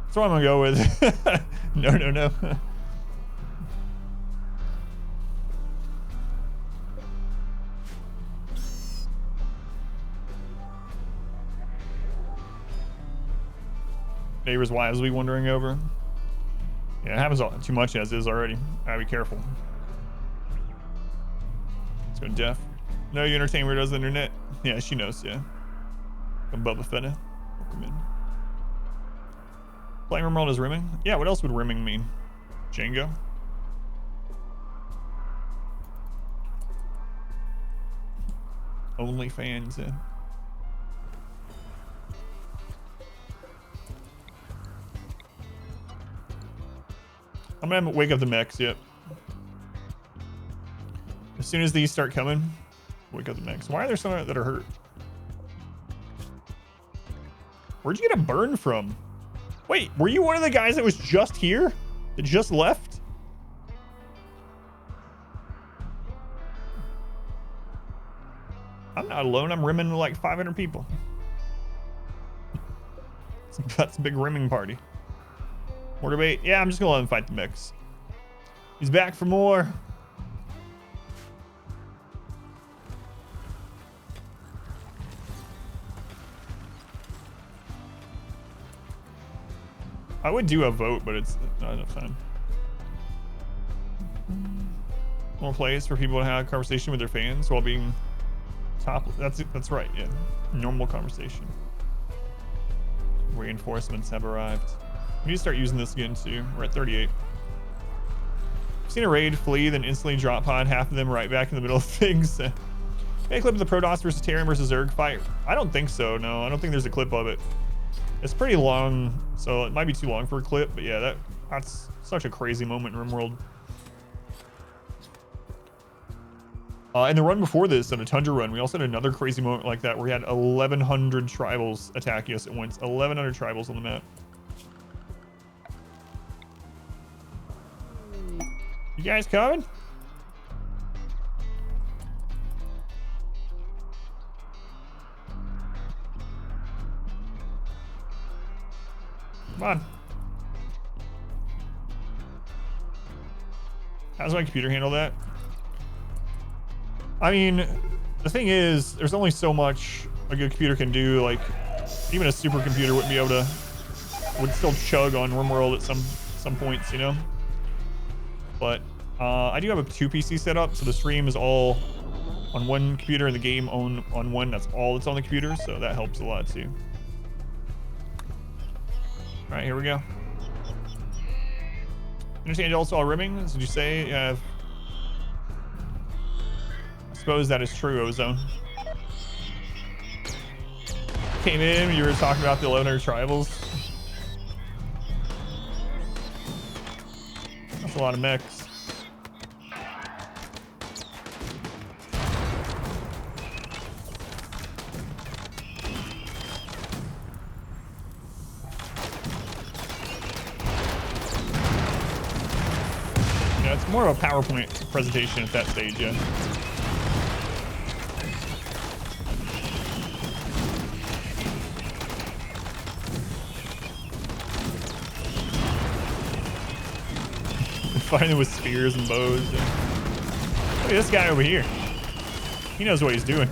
That's what I'm gonna go with. No. neighbors' wives will be wandering over. Yeah, it happens too much as is already. Gotta be careful. Let's go Jeff. No, you entertain weirdos on the internet. Yeah, she knows, yeah. Come Bubba Fetta. Welcome in. Playing RimWorld is rimming? Yeah, what else would rimming mean? Django? OnlyFans, yeah. I'm gonna wake up the mechs, yep. As soon as these start coming, wake up the mechs. Why are there some that are hurt? Where'd you get a burn from? Wait, were you one of the guys that was just here? That just left? I'm not alone. I'm rimming like 500 people. That's a big rimming party. More debate. Yeah, I'm just gonna let him fight the mix. He's back for more. I would do a vote, but it's not enough time. More place for people to have a conversation with their fans while being top. That's right. Yeah, normal conversation. Reinforcements have arrived. We need to start using this again too. We're at 38. I've seen a raid flee, then instantly drop pod half of them right back in the middle of things. Make a clip of the Protoss versus Terran versus Zerg fight. I don't think so. No, I don't think there's a clip of it. It's pretty long, so it might be too long for a clip, but yeah, that's such a crazy moment in RimWorld. And the run before this, on a Tundra run, we also had another crazy moment like that where we had 1,100 tribals attacking us at once. 1,100 tribals on the map. You guys coming? Come on. How does my computer handle that? I mean, the thing is, there's only so much a good computer can do. Like, even a supercomputer wouldn't be able to, would still chug on RimWorld at some points, you know? But I do have a 2 PC setup, so the stream is all on one computer and the game on one. That's all that's on the computer, so that helps a lot too. All right, here we go. Understand also all rimming? Did you say you have? I suppose that is true, Ozone. Came in, you were talking about the 1,100 tribals. That's a lot of mechs. Yeah, it's more of a PowerPoint presentation at that stage, yeah. Fighting with spears and bows. Look at this guy over here. He knows what he's doing.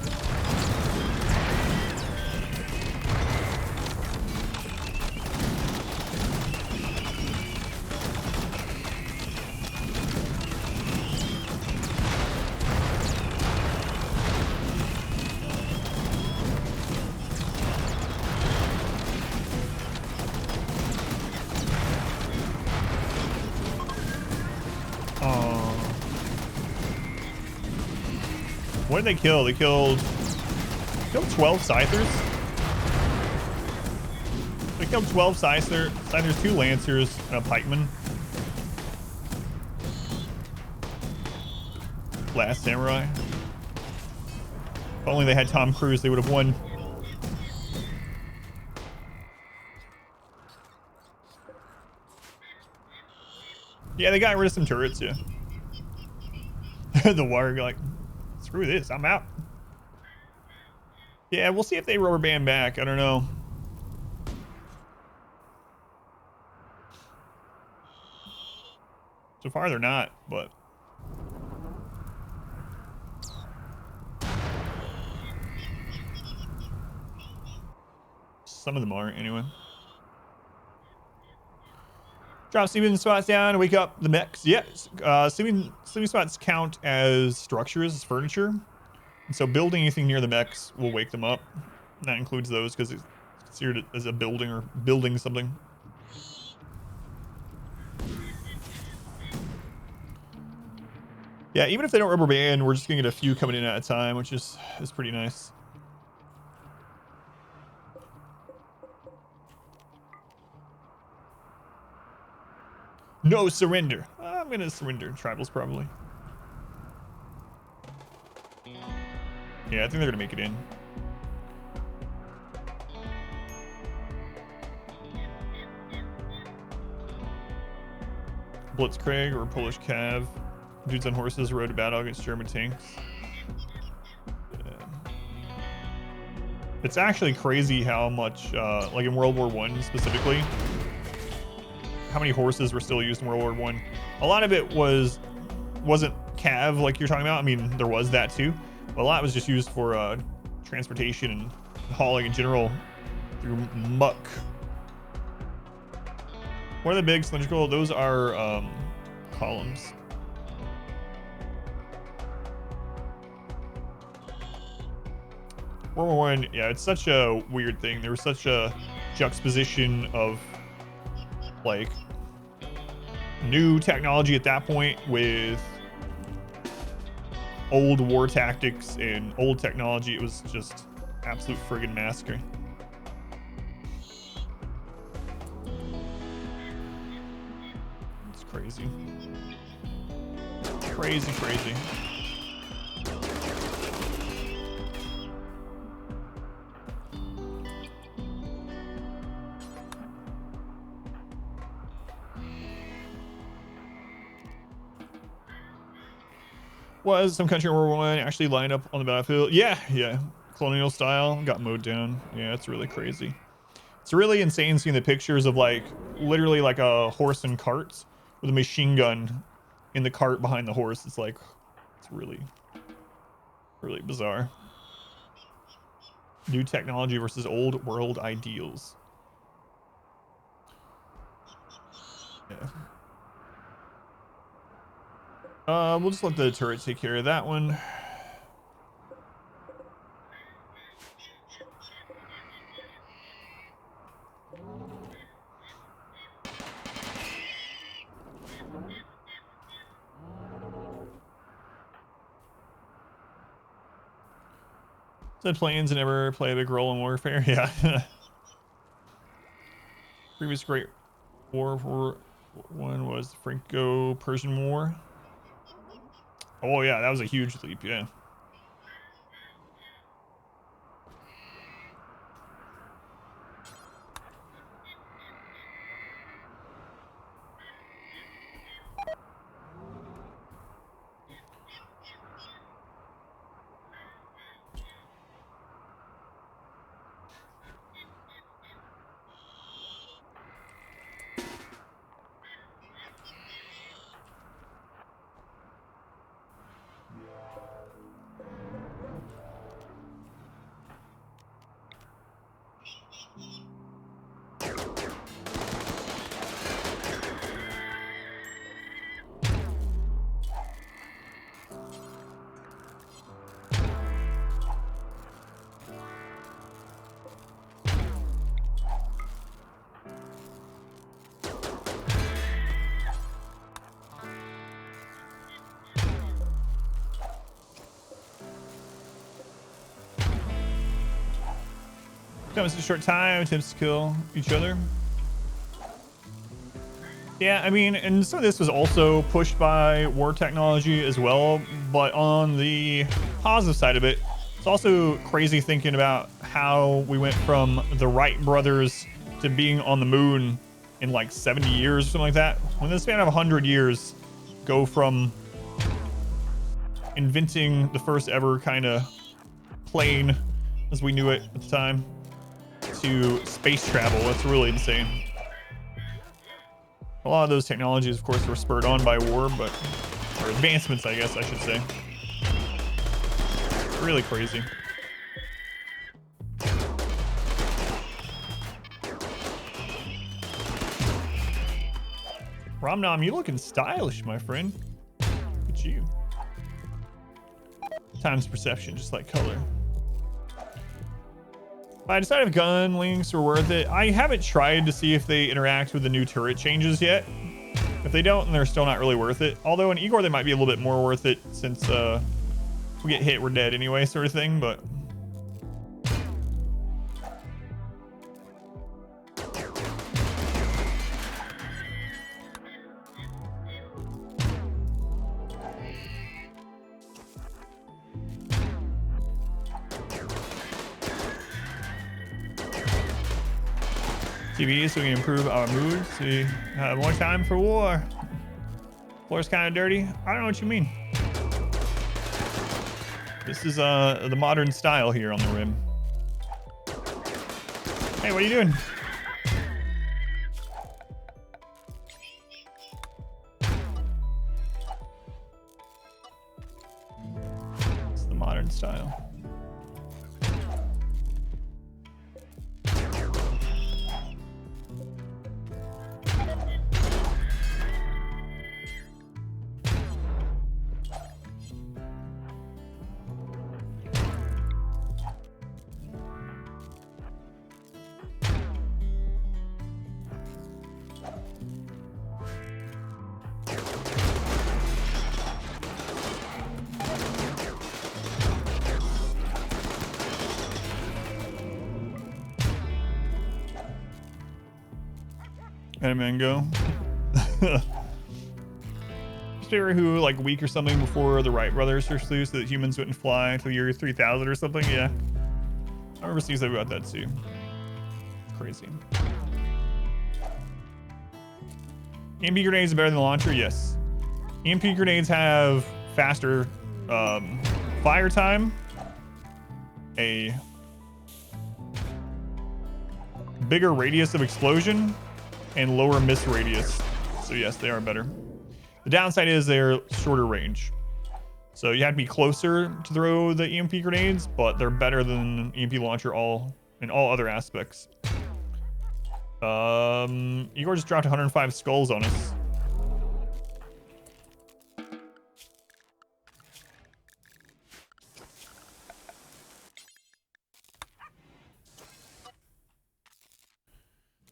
What did they kill? They killed 12 Scythers. They killed 12 Scythers, 2 Lancers, and a Pikeman. Last Samurai. If only they had Tom Cruise, they would have won. Yeah, they got rid of some turrets, yeah. The Warg, like, screw this, I'm out. Yeah, we'll see if they rubber band back. I don't know. So far, they're not, but. Some of them aren't, anyway. Drop sleeping spots down and wake up the mechs. Yes, sleeping spots count as structures, as furniture. And so building anything near the mechs will wake them up. And that includes those because it's considered as a building or building something. Yeah, even if they don't rubber band, we're just gonna get a few coming in at a time, which is pretty nice. No surrender. I'm gonna surrender tribals probably. Yeah, I think they're gonna make it in. Blitzkrieg or Polish Cav. Dudes on horses rode to battle against German tanks. Yeah. It's actually crazy how much, like in World War I specifically, how many horses were still used in World War I. A lot of it wasn't cav like you're talking about. I mean, there was that too, but a lot was just used for transportation and hauling in general through muck. What are the big cylindrical? Those are columns. World War I, yeah, it's such a weird thing. There was such a juxtaposition of like new technology at that point with old war tactics and old technology. It was just absolute friggin' massacre. It's crazy. Crazy, crazy. Was some country in World War I actually lined up on the battlefield? Yeah, yeah. Colonial style, got mowed down. Yeah, it's really crazy. It's really insane seeing the pictures of like literally like a horse and cart with a machine gun in the cart behind the horse. It's like, it's really, really bizarre. New technology versus old world ideals. Yeah. We'll just let the turret take care of that one. Said planes never play a big role in warfare. Yeah. Previous Great War one was the Franco-Persian War. Oh yeah, that was a huge leap, yeah. Comes in a short time, attempts to kill each other. Yeah, I mean, and some of this was also pushed by war technology as well, but on the positive side of it, it's also crazy thinking about how we went from the Wright brothers to being on the moon in like 70 years or something like that. When the span of 100 years go from inventing the first ever kind of plane as we knew it at the time to space travel. That's really insane. A lot of those technologies, of course, were spurred on by war, but or advancements, I guess I should say. Really crazy. Romnom, you looking stylish, my friend. Look at you. Times perception, just like color. I decided if gun links are worth it. I haven't tried to see if they interact with the new turret changes yet. If they don't, then they're still not really worth it. Although in Igor, they might be a little bit more worth it since if we get hit, we're dead anyway, sort of thing, but... TV so we can improve our mood, so we have more time for war. Floor's kind of dirty. I don't know what you mean. This is the modern style here on the rim. Hey, what are you doing? It's the modern style. And Mango. Favorite who like a week or something before the Wright brothers first flew so that humans wouldn't fly until year 3000 or something. Yeah, I remember seeing something about that too. Crazy. EMP grenades are better than the launcher. Yes, EMP grenades have faster fire time, a bigger radius of explosion, and lower miss radius. So yes, they are better. The downside is they're shorter range. So you have to be closer to throw the EMP grenades, but they're better than EMP launcher in all other aspects. Igor just dropped 105 skulls on us.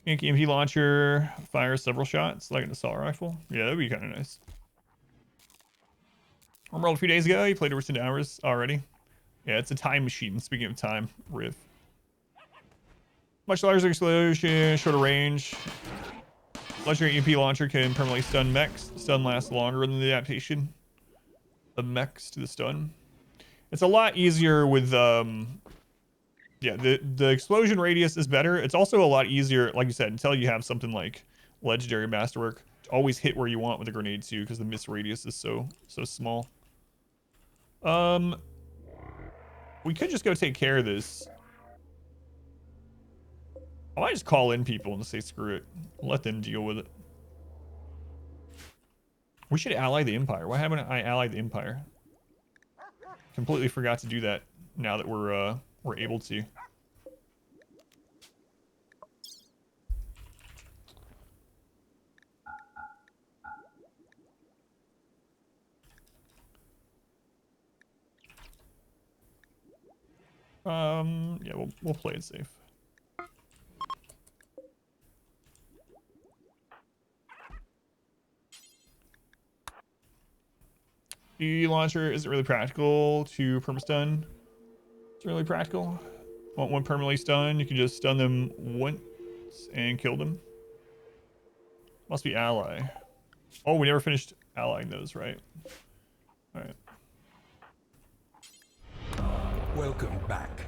EMP launcher fires several shots like an assault rifle. Yeah, that'd be kind of nice. RimWorld a few days ago. You played over 10 hours already. Yeah, it's a time machine. Speaking of time, riff. Much larger explosion, shorter range. Legendary EMP launcher can permanently stun mechs. The stun lasts longer than the adaptation of mechs to the stun. It's a lot easier with yeah, the explosion radius is better. It's also a lot easier, like you said, until you have something like legendary masterwork to always hit where you want with a grenade too, because the miss radius is so small. We could just go take care of this. I might just call in people and say screw it. Let them deal with it. We should ally the Empire. Why haven't I allied the Empire? Completely forgot to do that now that we're able to. Yeah, we'll play it safe. The launcher isn't really practical to perma-stun. It's really practical. Want one permanently stun, you can just stun them once and kill them. Must be ally. Oh, we never finished allying those, right? Alright. Welcome back.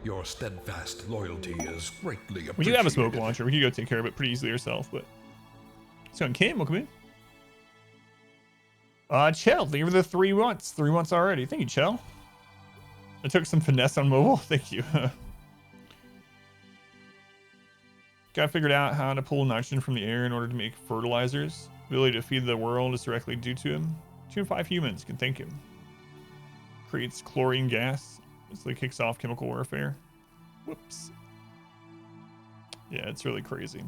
Your steadfast loyalty is greatly appreciated. We do have a smoke launcher. We can go take care of it pretty easily ourselves, but... So, Kim, welcome in. Chell, thank you for the 3 months. 3 months already. Thank you, Chell. I took some finesse on mobile. Thank you. Got figured out how to pull nitrogen from the air in order to make fertilizers. Ability to feed the world is directly due to him. 2 in 5 humans can thank him. Creates chlorine gas. So it kicks off chemical warfare. Whoops. Yeah, it's really crazy.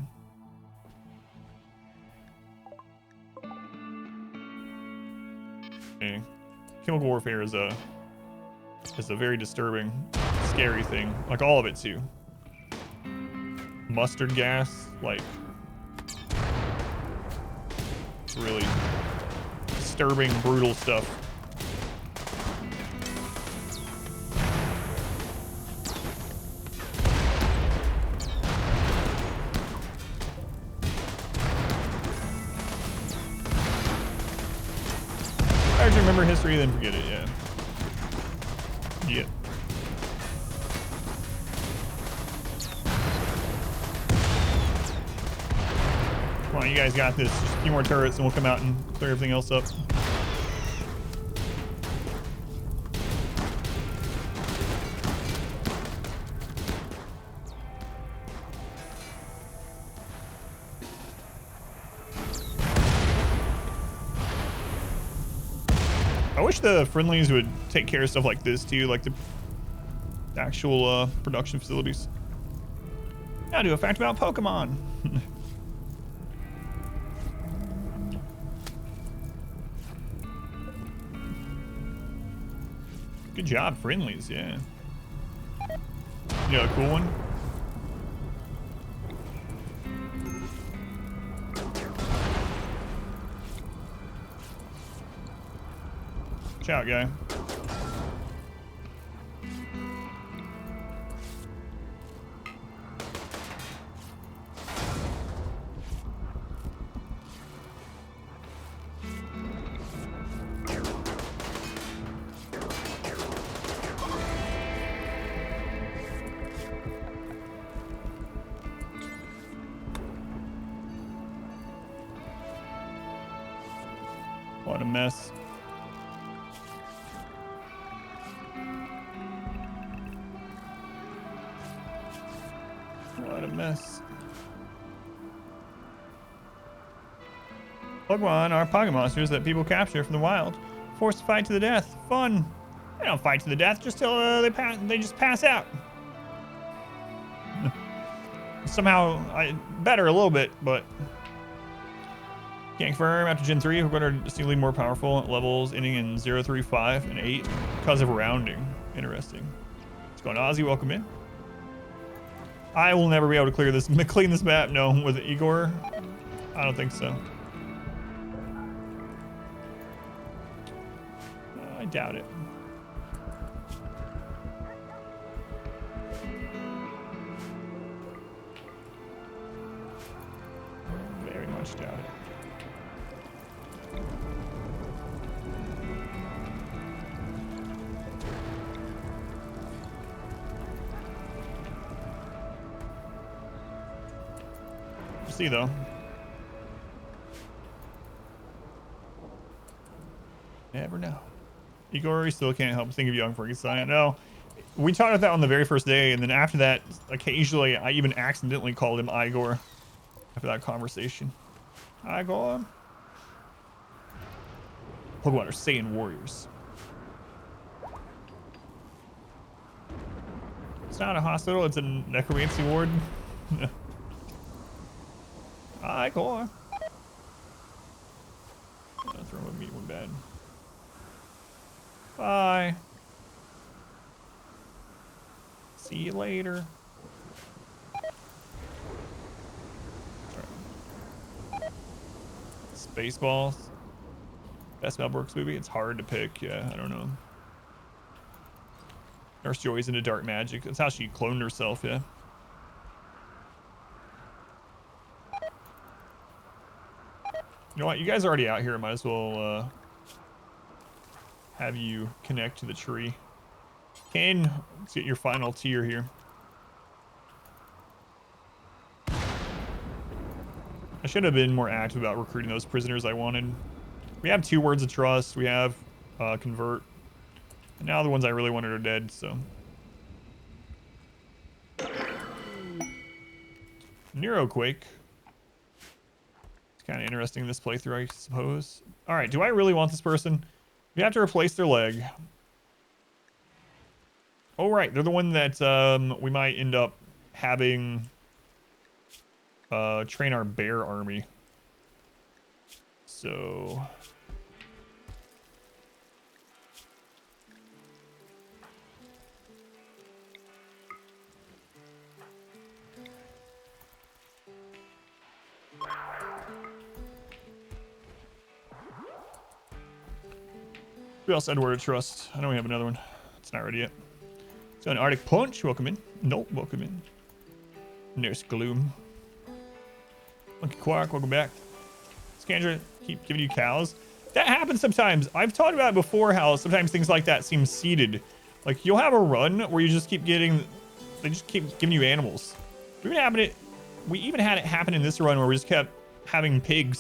Chemical warfare is a very disturbing, scary thing. Like all of it too. Mustard gas, like it's really disturbing, brutal stuff. I have to remember history, then forget it. Yeah. Yep. Come on, you guys got this. Just a few more turrets and we'll come out and clear everything else up. I wish the friendlies would take care of stuff like this too, like the actual production facilities. Now do a fact about Pokemon. Good job, friendlies, yeah. You know, a cool one? Watch out, guy. What a mess. What a mess. Pokemon are pocket monsters that people capture from the wild, forced to fight to the death. Fun. They don't fight to the death just till they just pass out. Somehow, better a little bit, but can't confirm. After Gen 3, we're going to distinctly more powerful at levels ending in 0, 3, 5, and 8 because of rounding. Interesting. What's going on, Ozzy? Welcome in. I will never be able to clean this map. No, with Igor, I don't think so. I doubt it. Very much doubt it. We'll see though. Never know. Igor, he still can't help but think of young Frankenstein. No, we talked about that on the very first day, and then after that, occasionally, I even accidentally called him Igor after that conversation. Igor. Pokemon are Saiyan warriors. It's not a hospital, it's a necromancy ward. Igor. I'll throw a meat one bad. Bye. See you later. Spaceballs. Best Mel Brooks movie? It's hard to pick. Yeah, I don't know. Nurse Joy's into dark magic. That's how she cloned herself, yeah. You know what? You guys are already out here. I might as well have you connect to the tree. Kane, let's get your final tier here. I should have been more active about recruiting those prisoners I wanted. We have 2 words of trust. We have convert. And now the ones I really wanted are dead, so. Neuroquake. It's kind of interesting this playthrough, I suppose. All right, do I really want this person? We have to replace their leg. Oh, right. They're the one that we might end up having train our bear army. So Who else had word of trust? I know we have another one. It's not ready yet. So an Arctic Punch, welcome in. Nope, welcome in. Nurse Gloom. Monkey Quark, welcome back. Cassandra, keep giving you cows. That happens sometimes. I've talked about it before how sometimes things like that seem seeded. Like you'll have a run where you just keep getting, they just keep giving you animals. We even had it happen in this run where we just kept having pig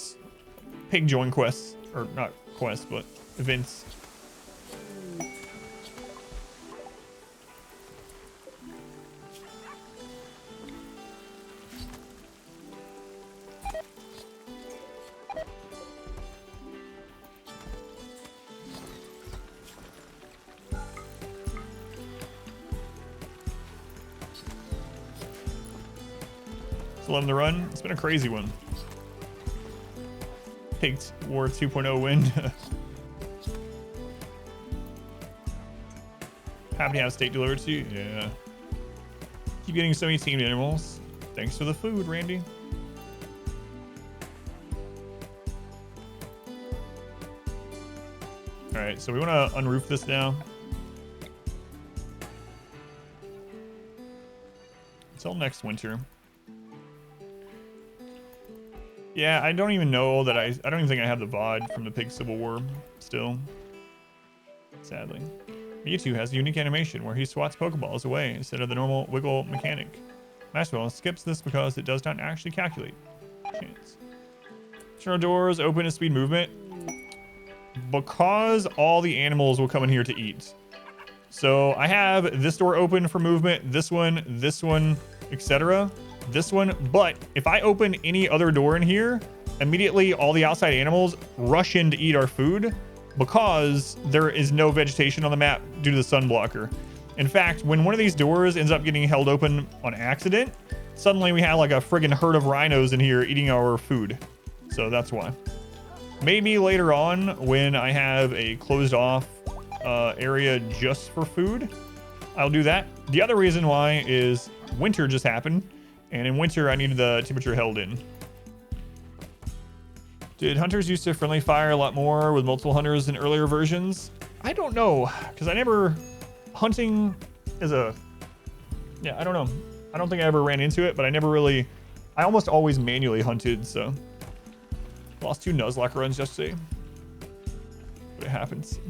join quests, or not quests, but events. Loving the run. It's been a crazy one. Pig War 2.0 win. Happy to have steak delivered to you. Yeah. Keep getting so many teamed animals. Thanks for the food, Randy. All right, so we want to unroof this now. Until next winter. Yeah, I don't even know that I don't even think I have the VOD from the Pig Civil War still. Sadly. Mewtwo has a unique animation where he swats Pokeballs away instead of the normal wiggle mechanic. Maxwell skips this because it does not actually calculate chance. External doors open to speed movement. Because all the animals will come in here to eat. So I have this door open for movement, this one, etc. This one, but if I open any other door in here, immediately all the outside animals rush in to eat our food because there is no vegetation on the map due to the sun blocker. In fact, when one of these doors ends up getting held open on accident, suddenly we have like a friggin' herd of rhinos in here eating our food. So that's why. Maybe later on when I have a closed off area just for food, I'll do that. The other reason why is winter just happened. And in winter, I needed the temperature held in. Did hunters used to friendly fire a lot more with multiple hunters in earlier versions? I don't know, because hunting is yeah, I don't know. I don't think I ever ran into it, but I almost always manually hunted, so. Lost 2 Nuzlocke runs yesterday. But it happens.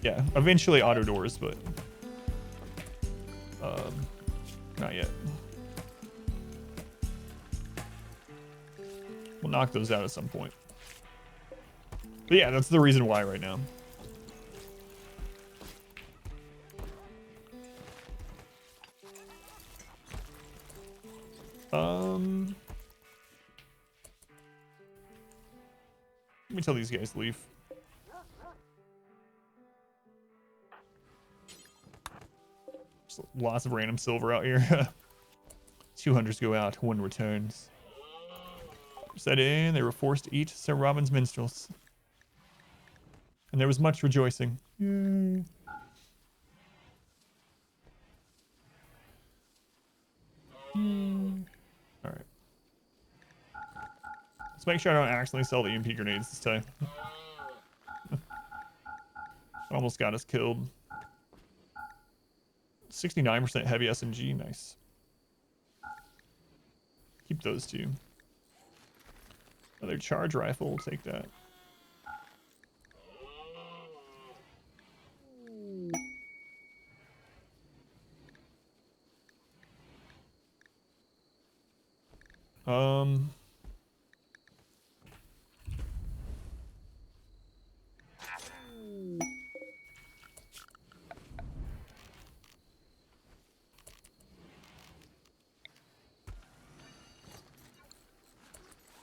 Yeah, eventually auto doors, but not yet. We'll knock those out at some point. But yeah, that's the reason why right now. Let me tell these guys to leave. Just lots of random silver out here. 2 hunters go out, 1 returns. Set in, they were forced to eat Sir Robin's minstrels. And there was much rejoicing. Yay. Alright. Let's make sure I don't accidentally sell the EMP grenades this time. Almost got us killed. 69% heavy SMG, nice. Keep those 2. Another charge rifle, we'll take that.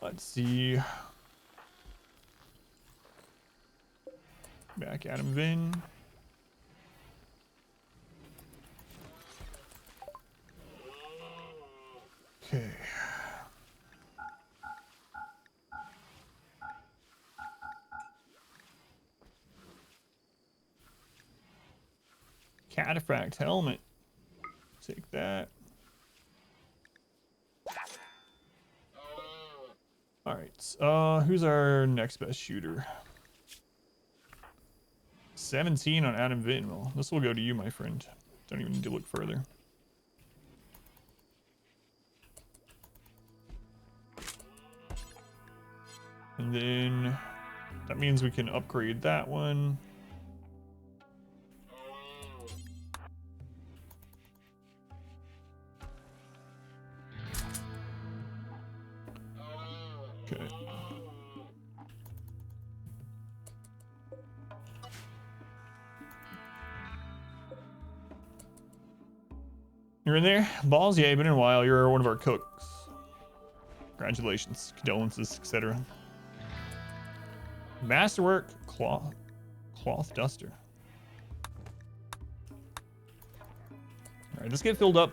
Let's see. Back at him, Vin. Okay. Cataphract helmet. Take that. All right. Who's our next best shooter? 17 on Adam Vittenwell. This will go to you, my friend. Don't even need to look further. And then that means we can upgrade that one. Okay. You're in there? Balls? Yeah, been in a while. You're one of our cooks. Congratulations, condolences, etc. Masterwork cloth duster. All right, let's get filled up.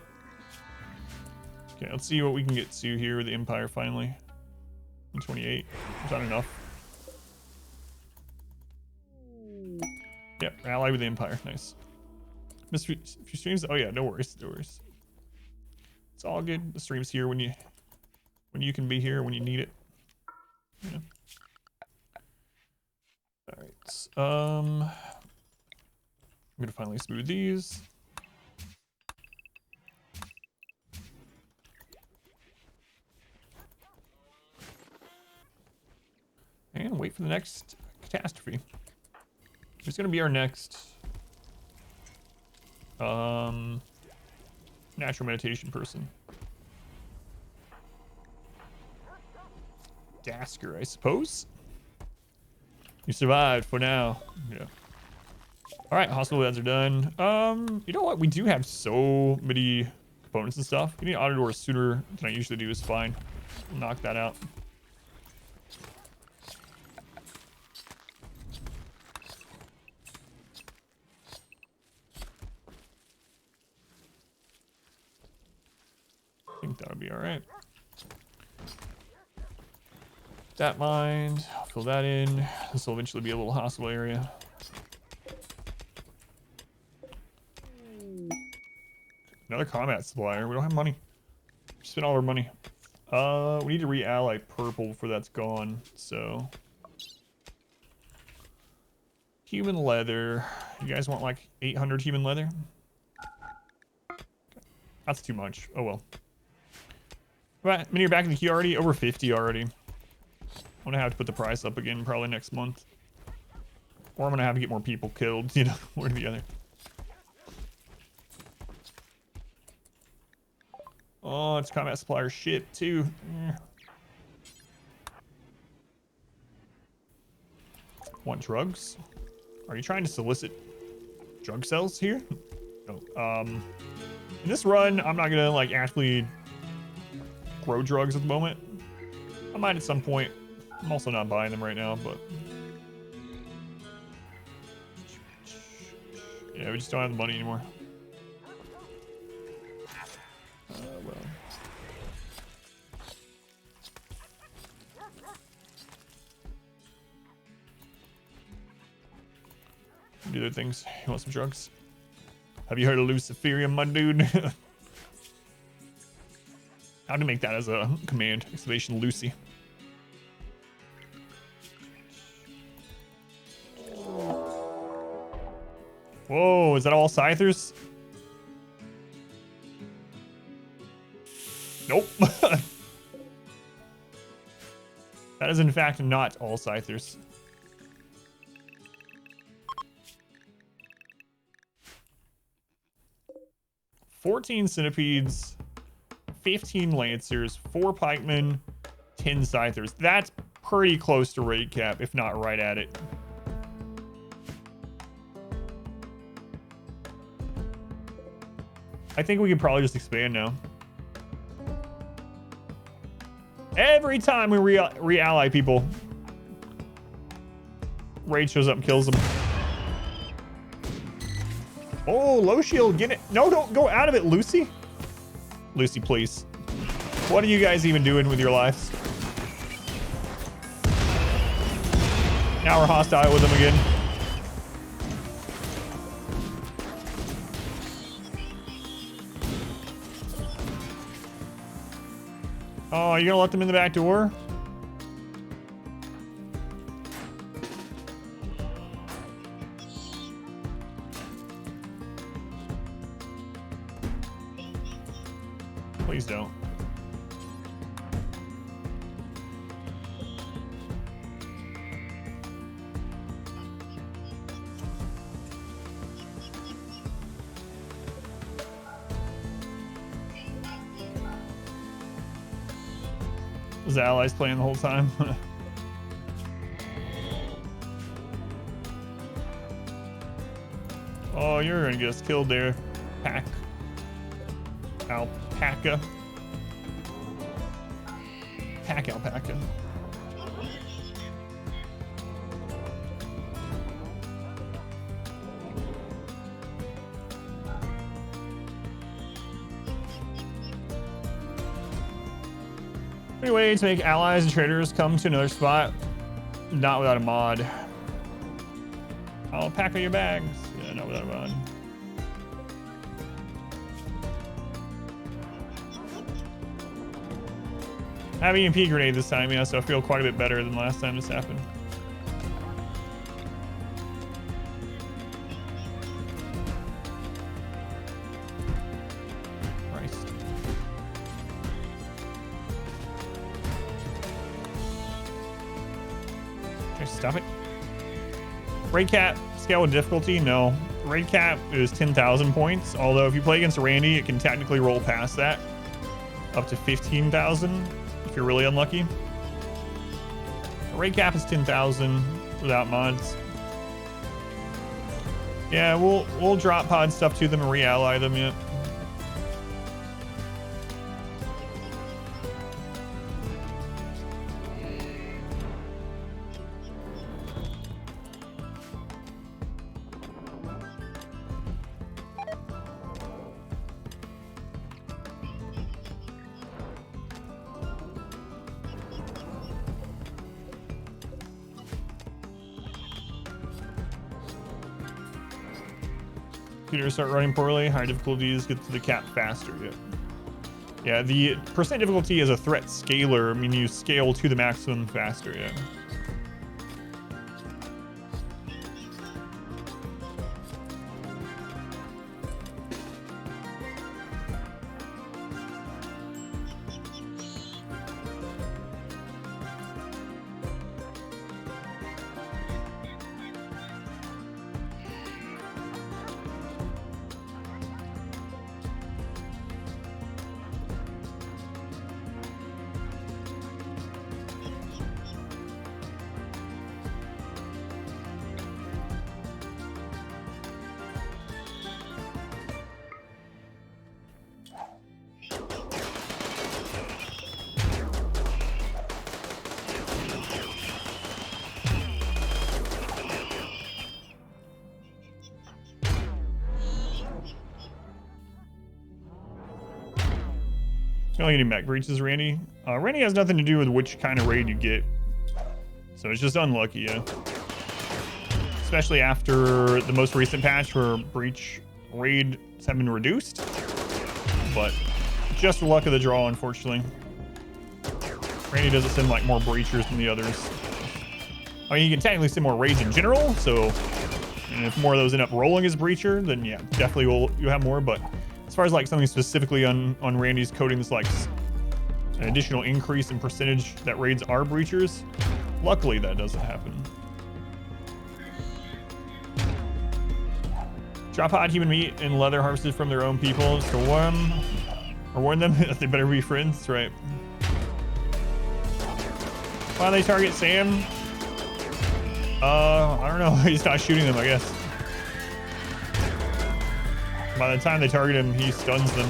Okay, let's see what we can get to here with the Empire finally. 128. Is that enough? Yep, ally with the Empire. Nice. Missed a few streams. Oh yeah, no worries, no worries. It's all good. The stream's here when you can be here when you need it. Yeah. All right. I'm gonna finally smooth these. And wait for the next catastrophe. Who's gonna be our next natural meditation person? Dasker, I suppose. You survived for now. Yeah. All right, hospital beds are done. You know what? We do have so many components and stuff. Getting auto doors sooner than I usually do is fine. We'll knock that out. I think that would be all right. That mined, I'll fill that in. This will eventually be a little hospital area. Another combat supplier. We don't have money. We spent all our money. We need to re-ally purple before that's gone. So, human leather. You guys want like 800 human leather? That's too much. Oh well. Right, many are back in the queue already. Over 50 already. I'm gonna have to put the price up again probably next month. Or I'm gonna have to get more people killed, you know, one or the other. Oh, it's combat supplier shit too. Want drugs? Are you trying to solicit drug sales here? No. In this run, I'm not gonna like actually grow drugs at the moment. I might at some point. I'm also not buying them right now, but yeah, we just don't have the money anymore. Well. Do other things. You want some drugs? Have you heard of Luciferium, my dude? How to make that as a command? Exclamation Lucy. Whoa, is that all Scythers? Nope. That is in fact not all Scythers. "14 centipedes, 15 lancers, 4 pikemen, 10 Scythers. That's pretty close to raid cap, if not right at it. I think we can probably just expand now. Every time we re-ally people, raid shows up and kills them. Oh, Lowshield, get it. No, don't go out of it, Lucy. Lucy, please. What are you guys even doing with your lives? Now we're hostile with them again. Oh, are you gonna let them in the back door? His allies playing the whole time. Oh, you're gonna get us killed there. Alpaca. Pack alpaca. Anyway, to make allies and traders come to another spot, not without a mod. I'll pack your bags. Yeah, not without a mod. I have EMP Grenade this time, yeah, so I feel quite a bit better than last time this happened. Christ. Okay, stop it. Raid Cap, scale of difficulty, no. Raid Cap is 10,000 points, although if you play against Randy, it can technically roll past that. Up to 15,000 if you're really unlucky. The raid cap is 10,000 without mods. Yeah, we'll drop pod stuff to them and re-ally them yet. Computers start running poorly. High difficulties get to the cap faster. Yeah, the percent difficulty is a threat scaler. I mean, you scale to the maximum faster. Yeah. You only getting mech breaches, Randy. Randy has nothing to do with which kind of raid you get. So it's just unlucky, yeah. Especially after the most recent patch where breach raids have been reduced. But just luck of the draw, unfortunately. Randy doesn't send like more breachers than the others. I mean, you can technically send more raids in general, so and if more of those end up rolling as breacher, then yeah, definitely you'll have more, but as far as like something specifically on Randy's coding that's like an additional increase in percentage that raids are breachers, luckily that doesn't happen. Drop hot human meat and leather harvested from their own people to warn them that they better be friends. That's right. Why do they target Sam? I don't know. He's not shooting them, I guess. By the time they target him, he stuns them.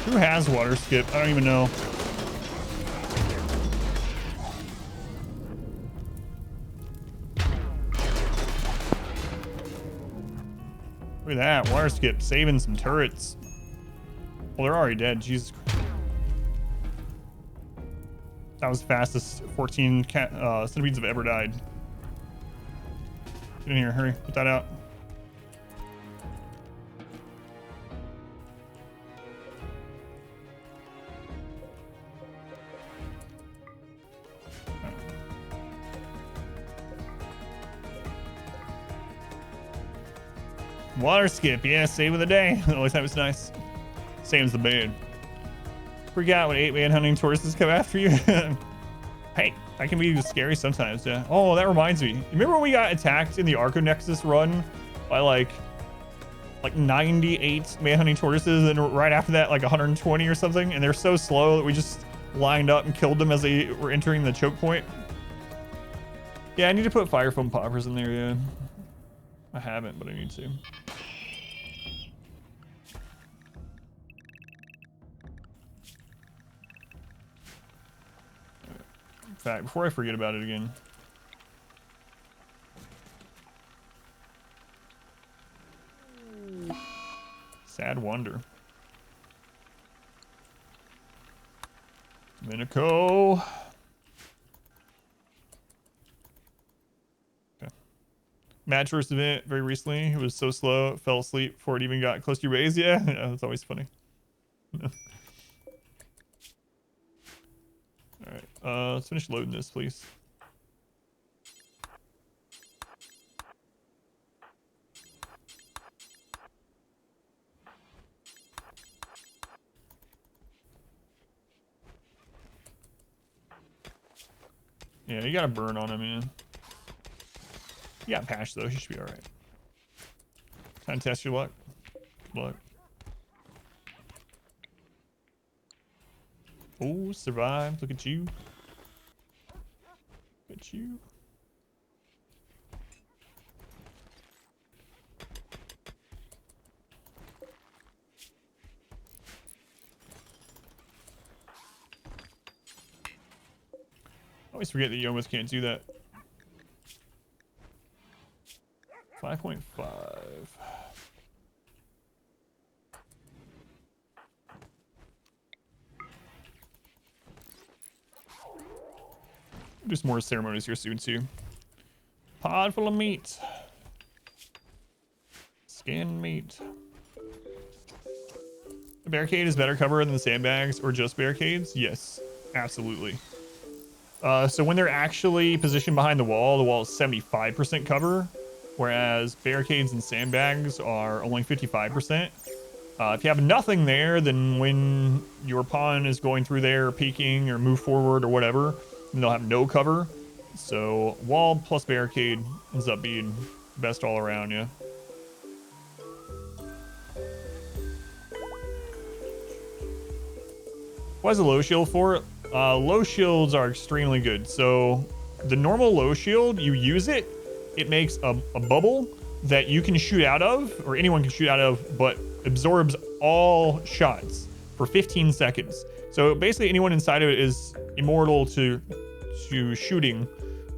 Who has Waterskip? I don't even know. Look at that, Waterskip saving some turrets. Well, they're already dead. Jesus Christ. That was the fastest 14 centipedes have ever died. Get in here, hurry, put that out. Waterskip, yeah, save of the day. Always time it's nice. Same as the bed. Forgot when 8 manhunting tortoises come after you. Hey, that can be scary sometimes, yeah. Oh, that reminds me. Remember when we got attacked in the Arco Nexus run by like 98 manhunting tortoises, and right after that like 120 or something, and they're so slow that we just lined up and killed them as they were entering the choke point. Yeah, I need to put fire foam poppers in there, yeah. I haven't, but I need to. In fact, before I forget about it again. Sad wonder. Minico. Match versus event very recently. It was so slow, it fell asleep before it even got close to your base. Yeah, that's always funny. Alright, let's finish loading this, please. Yeah, you got a burn on him, man. You got patch though, he should be alright. Time to test your luck. Good luck. Oh, survived. Look at you. Look at you. I always forget that you almost can't do that. 5.5. Do some more ceremonies here soon too. Pod full of meat. Skin meat. A barricade is better cover than the sandbags or just barricades? Yes, absolutely. So when they're actually positioned behind the wall is 75% cover, whereas barricades and sandbags are only 55%. If you have nothing there, then when your pawn is going through there, peeking or move forward or whatever, then they'll have no cover. So wall plus barricade ends up being best all around, yeah. What is a low shield for? Low shields are extremely good. So the normal low shield, you use it, it makes a bubble that you can shoot out of, or anyone can shoot out of, but absorbs all shots for 15 seconds. So basically anyone inside of it is immortal to shooting.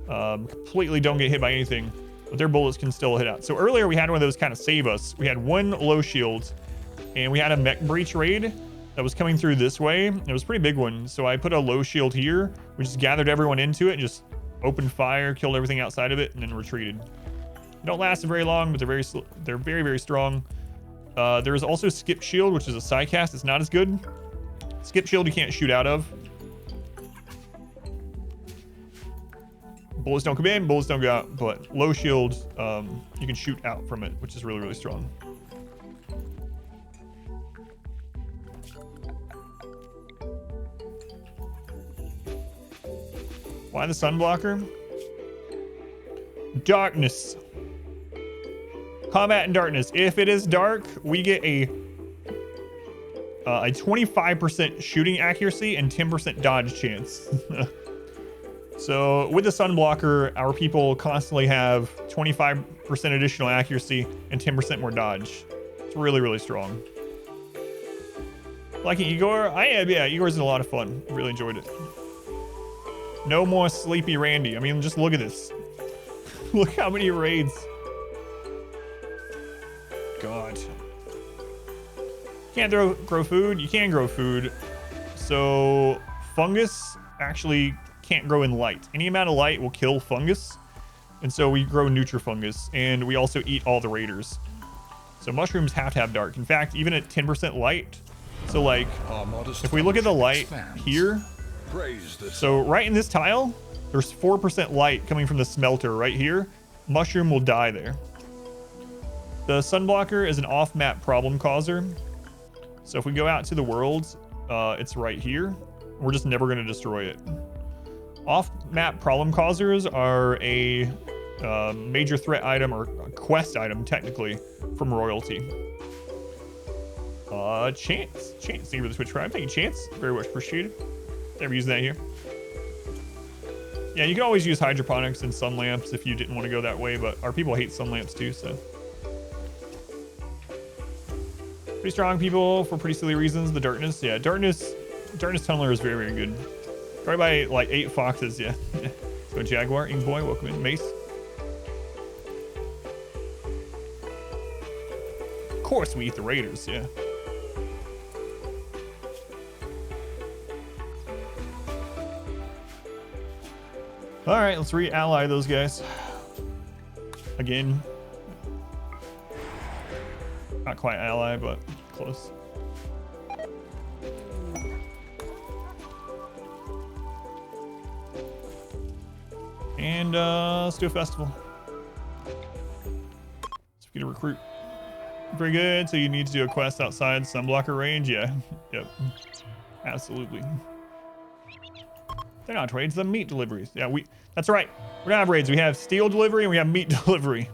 Completely don't get hit by anything, but their bullets can still hit out. So earlier we had one of those kind of save us. We had one low shield and we had a mech breach raid that was coming through this way. It was a pretty big one. So I put a low shield here. We just gathered everyone into it and just opened fire, killed everything outside of it, and then retreated. They don't last very long, but they're very, very strong. There's also Skipshield, which is a sidecast. It's not as good. Skipshield you can't shoot out of. Bullets don't come in, bullets don't go out, but low shield, you can shoot out from it, which is really, really strong. Why the sun blocker? Darkness. Combat in darkness. If it is dark, we get a 25% shooting accuracy and 10% dodge chance. So with the sun blocker, our people constantly have 25% additional accuracy and 10% more dodge. It's really, really strong. Like Igor? I am, yeah, Igor's a lot of fun. I really enjoyed it. No more sleepy Randy. I mean, just look at this. Look how many raids. God. Can't grow food? You can grow food. So fungus actually can't grow in light. Any amount of light will kill fungus. And so we grow Nutrifungus, and we also eat all the raiders. So mushrooms have to have dark. In fact, even at 10% light, so like if we look at the light here, so right in this tile, there's 4% light coming from the smelter right here. Mushroom will die there. The sunblocker is an off-map problem causer. So if we go out to the world, it's right here. We're just never going to destroy it. Off-map problem causers are a major threat item, or a quest item technically, from royalty. Chance, thank you for the Twitch Prime. Thank you, Chance, very much appreciated. Never used that here. Yeah, you can always use hydroponics and sun lamps if you didn't want to go that way, but our people hate sun lamps too, so. Pretty strong people for pretty silly reasons. The darkness, yeah, darkness tunneler is very, very good. Probably by like 8 foxes, yeah. So Jaguar, Ing Boy, welcome in. Mace. Of course we eat the raiders, yeah. All right, let's re-ally those guys. Again. Not quite ally, but close. And let's do a festival. Let's get a recruit. Very good. So you need to do a quest outside sunblocker range. Yeah. Yep. Absolutely. They're not raids, they're meat deliveries. Yeah, that's right. We don't have raids. We have steel delivery and we have meat delivery.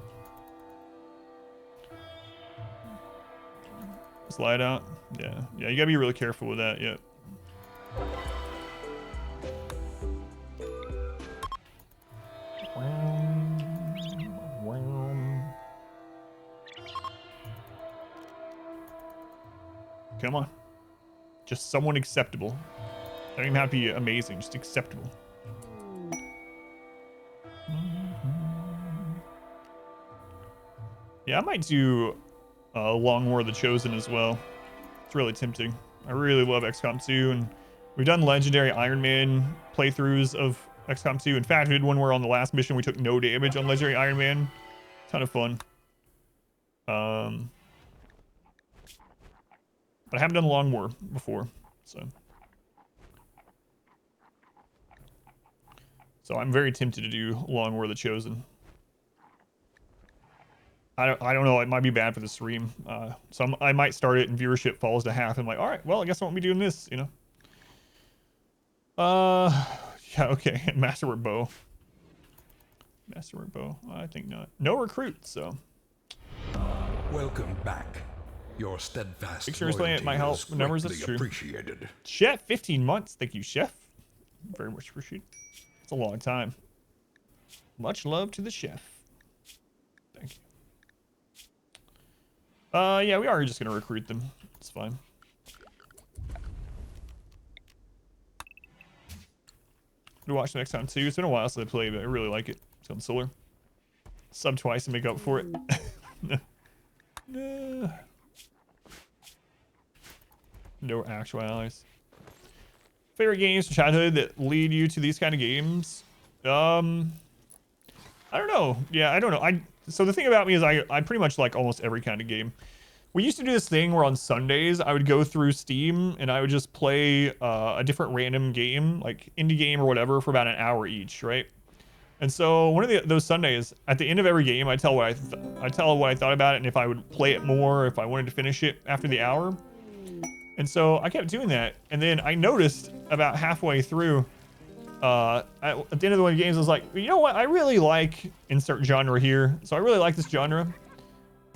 Slide out. Yeah. Yeah, you gotta be really careful with that. Yep. Come on. Just someone acceptable. Don't even have to be amazing, just acceptable. Yeah, I might do Long War of the Chosen as well. It's really tempting. I really love XCOM 2, and we've done legendary Iron Man playthroughs of XCOM 2. In fact, we did one where on the last mission we took no damage on legendary Iron Man. Ton of fun. But I haven't done Long War before, so I'm very tempted to do Long War of the Chosen. I don't know, it might be bad for the stream. So I might start it and viewership falls to half. And I'm like, all right, well, I guess I won't be doing this, you know? Yeah, okay, Masterwork Bow. Masterwork Bow, I think not. No recruits, so. Welcome back. Your steadfast Pictures playing it might help. Numbers, that's true. Appreciated. Chef, 15 months. Thank you, Chef. Very much appreciated. It's a long time. Much love to the chef. Thank you. Yeah, we are just gonna recruit them. It's fine. We'll watch next time too. It's been a while since I played, but I really like it. It's on Solar. Sub twice to make up for it. No actual allies. Favorite games from childhood that lead you to these kind of games? I don't know. Yeah, I don't know. So the thing about me is I pretty much like almost every kind of game. We used to do this thing where on Sundays I would go through Steam and I would just play a different random game, like indie game or whatever, for about an hour each, right? And so one of those Sundays, at the end of every game, I tell what I thought about it and if I would play it more, if I wanted to finish it after the hour. And so I kept doing that, and then I noticed about halfway through, at the end of one of the games, I was like, you know what? I really like insert genre here. So I really like this genre.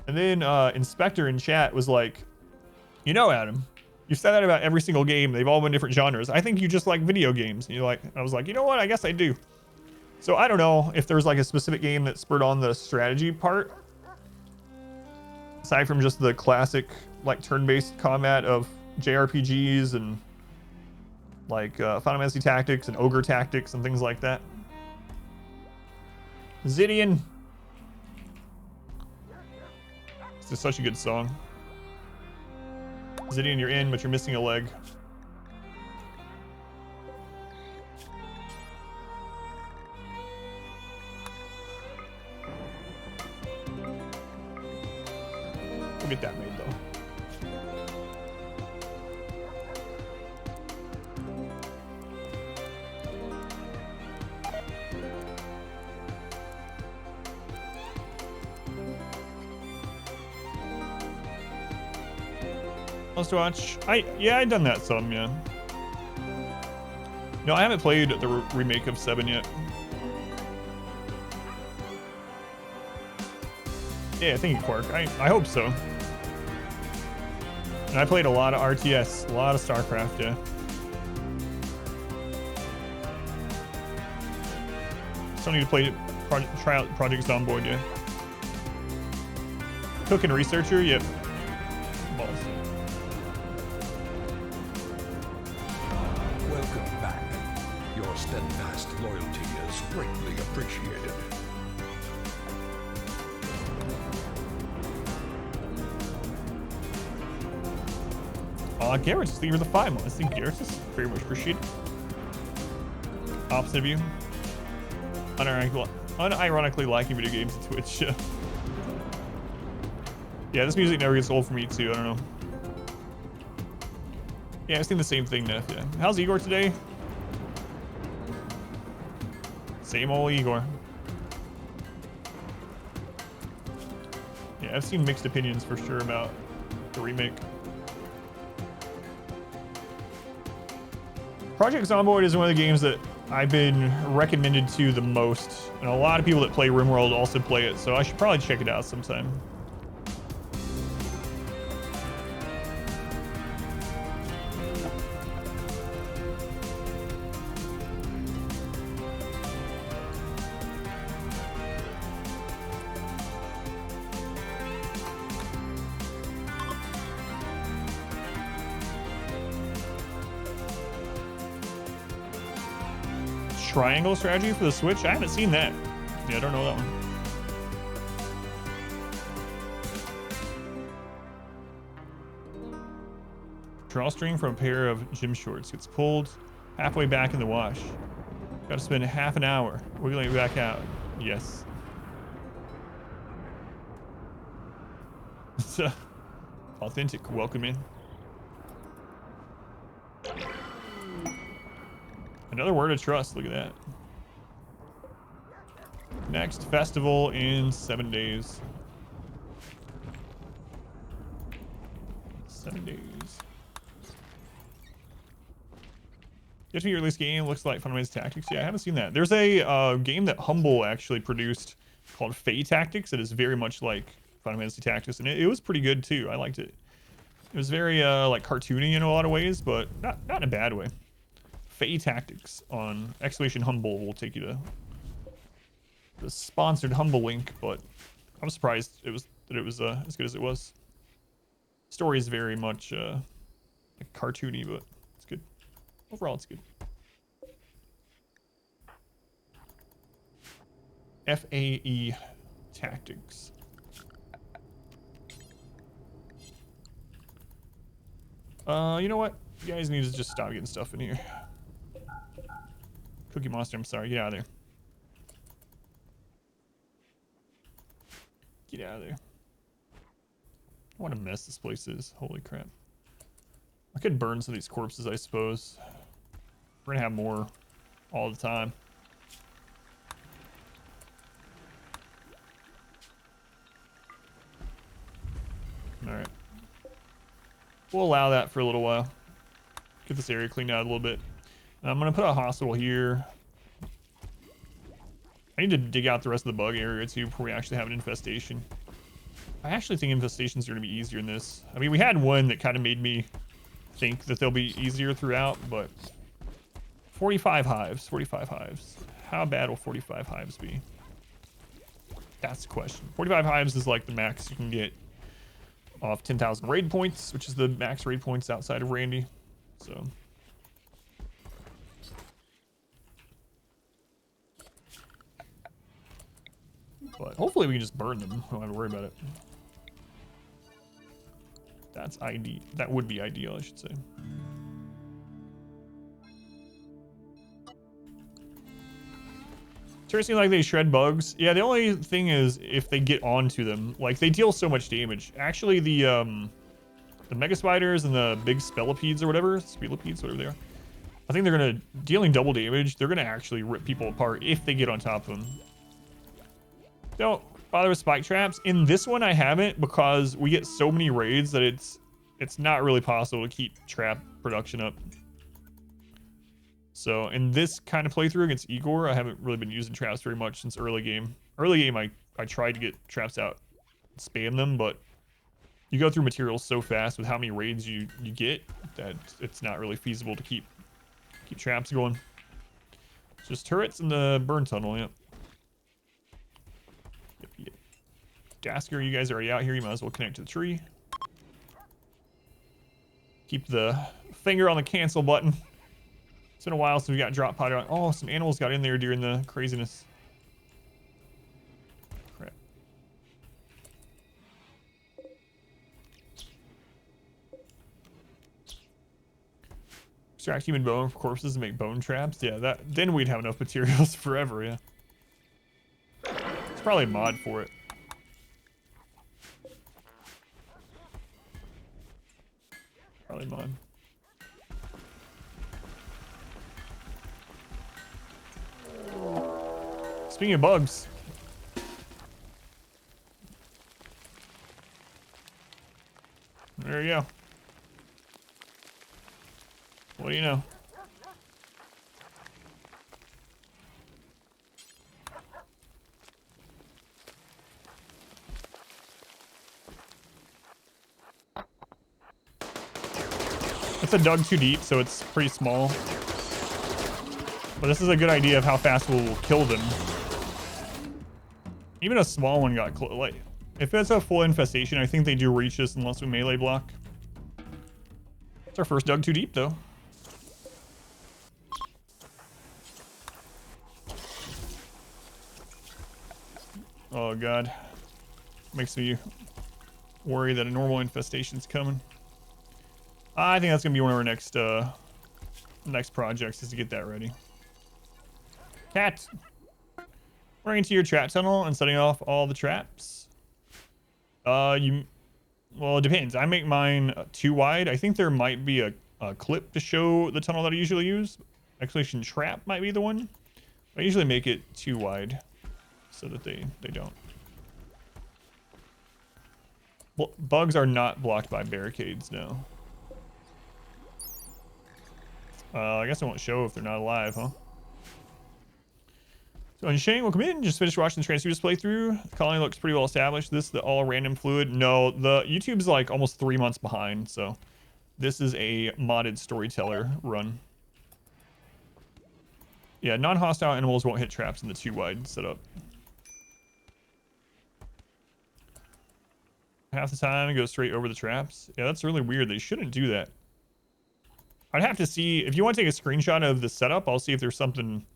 And then Inspector in chat was like, you know, Adam, you said that about every single game. They've all been different genres. I think you just like video games. And I was like, you know what? I guess I do. So I don't know if there's like a specific game that spurred on the strategy part, aside from just the classic like turn-based combat of JRPGs and like Final Fantasy Tactics and Ogre Tactics and things like that. Zidian. This is such a good song. Zidian, you're in, but you're missing a leg. get that made though. Let's watch. Yeah, I've done that some, yeah. No, I haven't played the remake of 7 yet. Yeah, thank you, Quark. I hope so. And I played a lot of RTS, a lot of StarCraft, yeah. Still need to play try out Project Zomboid, yeah. Cook and Researcher, yep. Balls. Welcome back. Your steadfast loyalty is greatly appreciated. Garrett's thank you for the 5 months. I think Garrett's is very much appreciated. Opposite of you. Unironically liking video games on Twitch. Yeah, this music never gets old for me too. I don't know. Yeah, I've seen the same thing, Neff. Yeah. How's Igor today? Same old Igor. Yeah, I've seen mixed opinions for sure about the remake. Project Zomboid is one of the games that I've been recommended to the most, and a lot of people that play RimWorld also play it, so I should probably check it out sometime. Triangle strategy for the Switch? I haven't seen that. Yeah, I don't know that one. Drawstring from a pair of gym shorts. Gets pulled halfway back in the wash. Got to spend half an hour wiggling it back out. Yes. Authentic. Welcome in. Another word of trust. Look at that. Next festival in 7 days. 7 days. Get to your release game. Looks like Fundamentals Tactics. Yeah, I haven't seen that. There's a game that Humble actually produced called Fae Tactics that is very much like Fundamentals Tactics, and it was pretty good too. I liked it. It was very like cartoony in a lot of ways, but not in a bad way. Fae Tactics on !Humble will take you to the sponsored Humble link, but I'm surprised it was as good as it was. Story is very much like cartoony, but it's good. Overall, it's good. FAE Tactics. You know what? You guys need to just stop getting stuff in here. Cookie Monster, I'm sorry. Get out of there. Get out of there. What a mess this place is. Holy crap. I could burn some of these corpses, I suppose. We're gonna have more all the time. Alright. We'll allow that for a little while. Get this area cleaned out a little bit. I'm gonna put a hospital here. I need to dig out the rest of the bug area too before we actually have an infestation. I actually think infestations are gonna be easier in this. I mean, we had one that kind of made me think that they'll be easier throughout, but 45 hives, 45 hives. How bad will 45 hives be? That's the question. 45 hives is like the max you can get off 10,000 raid points, which is the max raid points outside of Randy. So. But hopefully we can just burn them. Don't have to worry about it. That's ideal. That would be ideal, I should say. Turrets seem like they shred bugs. Yeah, the only thing is if they get onto them, like they deal so much damage. Actually, the mega spiders and the big spellipedes or whatever, spelipedes, whatever they are, I think they're gonna, dealing double damage, they're gonna actually rip people apart if they get on top of them. Don't bother with spike traps. In this one, I haven't, because we get so many raids that it's not really possible to keep trap production up. So in this kind of playthrough against Igor, I haven't really been using traps very much since early game. Early game, I tried to get traps out, spam them, but you go through materials so fast with how many raids you get that it's not really feasible to keep traps going. It's just turrets in the burn tunnel, yep. Yep. Gasker, you guys are already out here. You might as well connect to the tree. Keep the finger on the cancel button. It's been a while since we got drop pod on. Oh, some animals got in there during the craziness. Crap. Extract human bone for corpses to make bone traps. Yeah, then we'd have enough materials forever, yeah. It's probably a mod for it. Probably mod. Speaking of bugs. There you go. What do you know? It's a dug too deep, so it's pretty small. But this is a good idea of how fast we'll kill them. Even a small one got close. Like, if it's a full infestation, I think they do reach us unless we melee block. It's our first dug too deep, though. Oh god, makes me worry that a normal infestation's coming. I think that's gonna be one of our next projects, is to get that ready. Cat, running into your trap tunnel and setting off all the traps. Well, it depends. I make mine too wide. I think there might be a clip to show the tunnel that I usually use. Exclamation trap might be the one. I usually make it too wide so that they don't. Bugs are not blocked by barricades, no. I guess I won't show if they're not alive, huh? So, and Shane, welcome in. Just finished watching the Transfuse playthrough. The colony looks pretty well established. This the all random fluid. No, the YouTube's like almost 3 months behind, so this is a modded Storyteller run. Yeah, non-hostile animals won't hit traps in the too wide setup. Half the time it goes straight over the traps. Yeah, that's really weird. They shouldn't do that. I'd have to see, if you want to take a screenshot of the setup, I'll see if there's something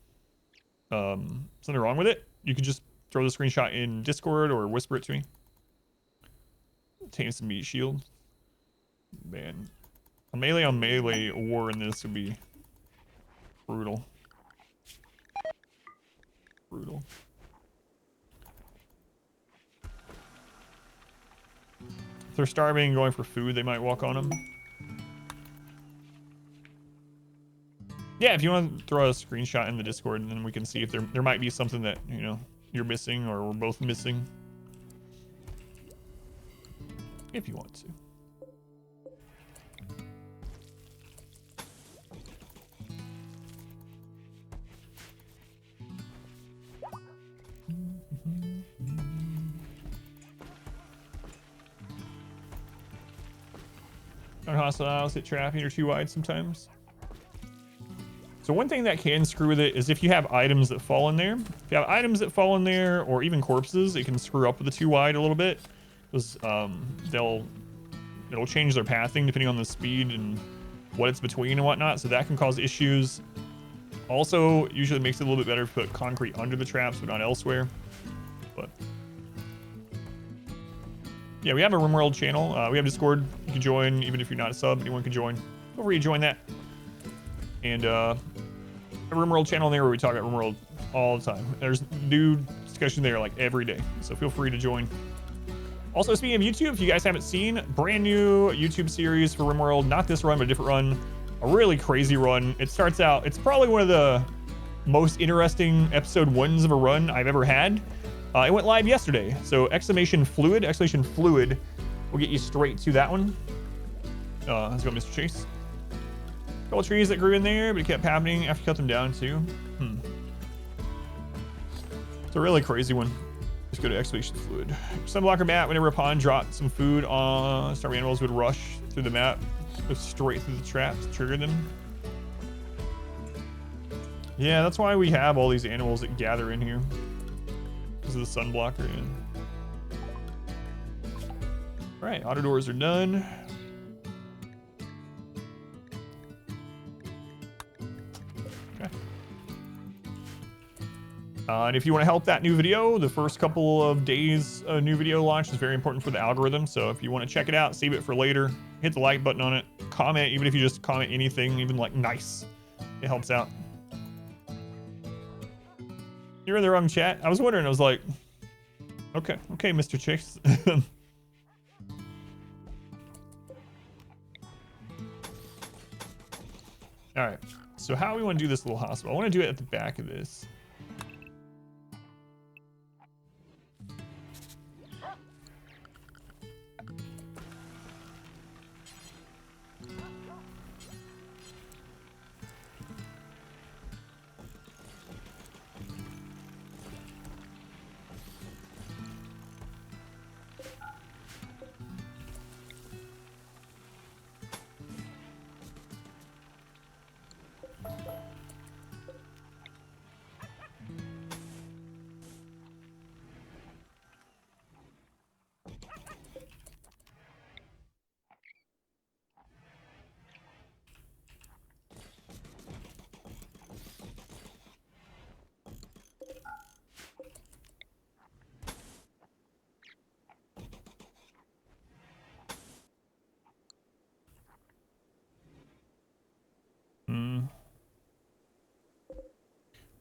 wrong with it. You could just throw the screenshot in Discord or whisper it to me. Taking some meat shield. Man, a melee on melee war in this would be brutal. Brutal. If they're starving and going for food, they might walk on them. Yeah, if you want to throw a screenshot in the Discord, and then we can see if there might be something that, you know, you're missing or we're both missing. If you want to. Non-hostiles hit trap or too wide sometimes. So one thing that can screw with it is if you have items that fall in there. If you have items that fall in there, or even corpses, it can screw up with the too wide a little bit. Because it'll change their pathing depending on the speed and what it's between and whatnot. So that can cause issues. Also, usually makes it a little bit better to put concrete under the traps, but not elsewhere. But yeah, we have a RimWorld channel. We have Discord. You can join, even if you're not a sub. Anyone can join. Feel free to join that. And a RimWorld channel there where we talk about RimWorld all the time. There's new discussion there like every day, so feel free to join. Also, speaking of YouTube, if you guys haven't seen, brand new YouTube series for RimWorld, not this run, but a different run, a really crazy run. It starts out, it's probably one of the most interesting episode 1s of a run I've ever had. It went live yesterday, so exclamation fluid will get you straight to that one. Let's go, Mr. Chase. Couple trees that grew in there, but it kept happening after you cut them down too. It's a really crazy one. Just go to excavation fluid. Sunblocker map, whenever a pawn dropped some food on, starving animals would rush through the map, go straight through the traps, trigger them. Yeah, that's why we have all these animals that gather in here. Because of the sunblocker. All right, auto doors are done. And if you want to help that new video, the first couple of days a new video launch is very important for the algorithm. So if you want to check it out, save it for later, hit the like button on it, comment, even if you just comment anything, even like nice, it helps out. You're in the wrong chat. I was wondering, I was like, okay, Mr. Chicks. All right, so how we want to do this little hospital? I want to do it at the back of this.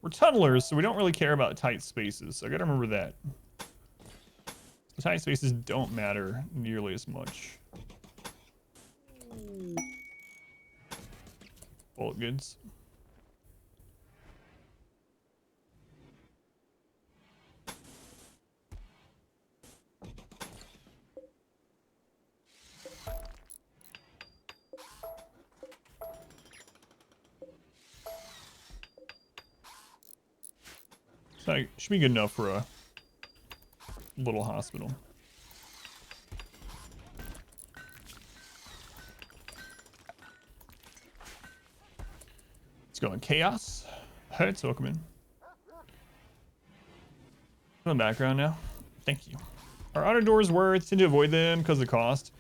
We're tunnelers, so we don't really care about tight spaces, so I gotta remember that. The tight spaces don't matter nearly as much. Bullet goods. So should be good enough for a little hospital. Let's go in chaos. Alright, so welcome in. In the background now. Thank you. Our auto doors tend to avoid them because of the cost.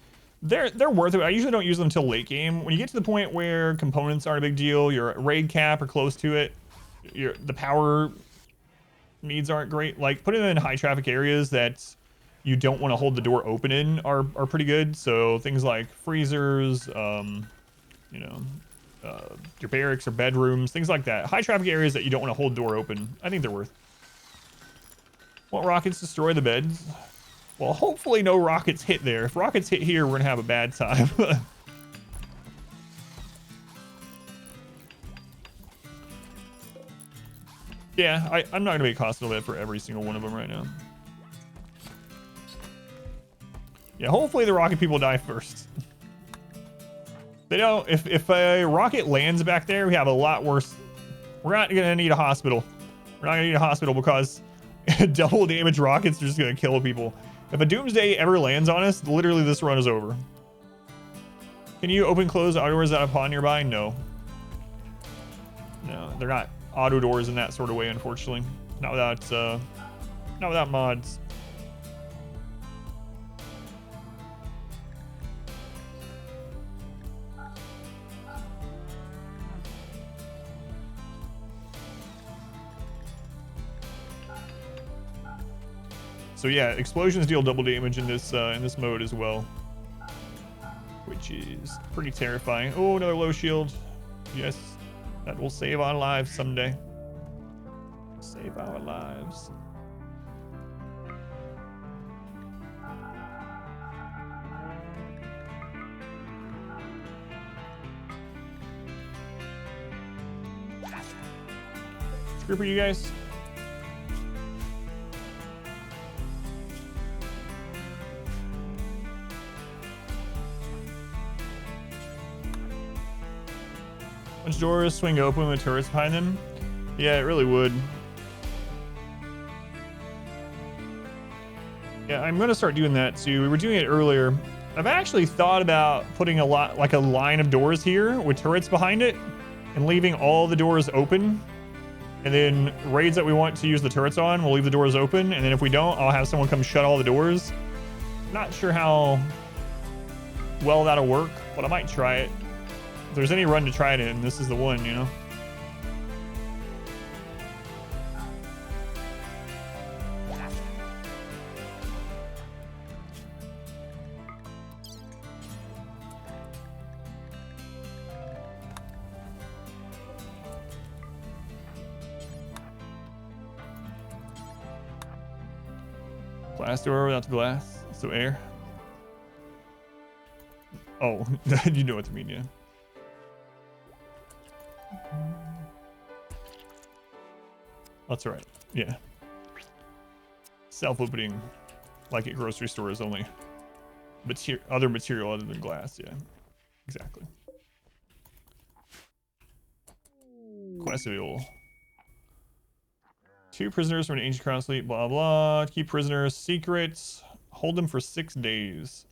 They're worth it. I usually don't use them until late game. When you get to the point where components aren't a big deal, your raid cap or close to it, the power needs aren't great. Like putting them in high traffic areas that you don't want to hold the door open in are pretty good. So things like freezers, you know, your barracks or bedrooms, things like that. High traffic areas that you don't want to hold the door open. I think they're worth. Want rockets destroy the beds? Well, hopefully no rockets hit there. If rockets hit here, we're gonna have a bad time. Yeah, I'm not gonna make hospital bed for every single one of them right now. Yeah, hopefully the rocket people die first. They don't. If a rocket lands back there, we have a lot worse. We're not gonna need a hospital. We're not gonna need a hospital because double damage rockets are just gonna kill people. If a doomsday ever lands on us, literally this run is over. Can you open close auto doors out of pawn nearby? No. No, they're not auto doors in that sort of way, unfortunately. Not without mods. So yeah, explosions deal double damage in this mode as well, which is pretty terrifying. Oh, another low shield. Yes. That will save our lives someday. Save our lives. Group of you guys. Bunch of doors swing open with turrets behind them. Yeah, it really would. Yeah, I'm gonna start doing that too. We were doing it earlier. I've actually thought about putting a line of doors here with turrets behind it and leaving all the doors open. And then raids that we want to use the turrets on, we'll leave the doors open. And then if we don't, I'll have someone come shut all the doors. Not sure how well that'll work, but I might try it. If there's any run to try it in, this is the one, you know? Glass door without the glass, so air. Oh, you know what to mean, yeah. That's right, yeah. Self-opening, like at grocery stores, only other material other than glass, yeah. Exactly. Quest available. 2 prisoners from an ancient crown sleep, blah blah. Keep prisoners secrets. Hold them for 6 days.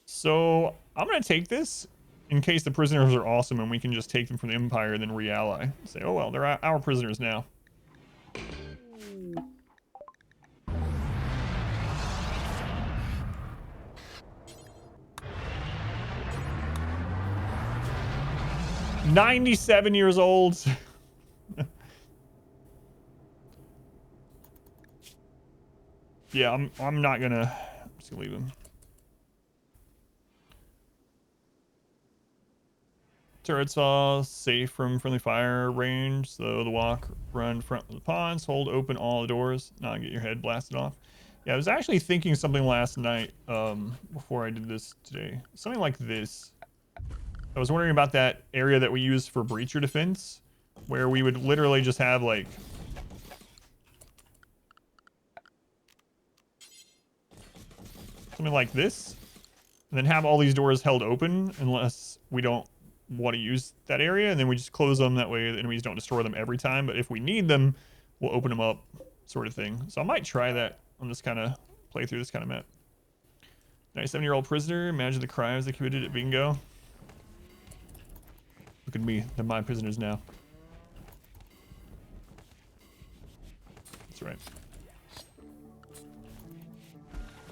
So I'm gonna take this in case the prisoners are awesome and we can just take them from the Empire and then re-ally. Say, oh well, they're our prisoners now. "97 years old." Yeah, I'm not gonna. I'm just gonna leave him. Turrets all safe from friendly fire range, so the walk, run front of the ponds, hold open all the doors, not get your head blasted off. Yeah, I was actually thinking something last night before I did this today. Something like this. I was wondering about that area that we use for breacher defense, where we would literally just have like something like this, and then have all these doors held open unless we don't want to use that area, and then we just close them. That way the enemies don't destroy them every time, but if we need them, we'll open them up, sort of thing. So I might try that on this kind of playthrough, this kind of map. 97-year-old prisoner, imagine the crimes they committed at bingo. Look at me, they're my prisoners now. That's right.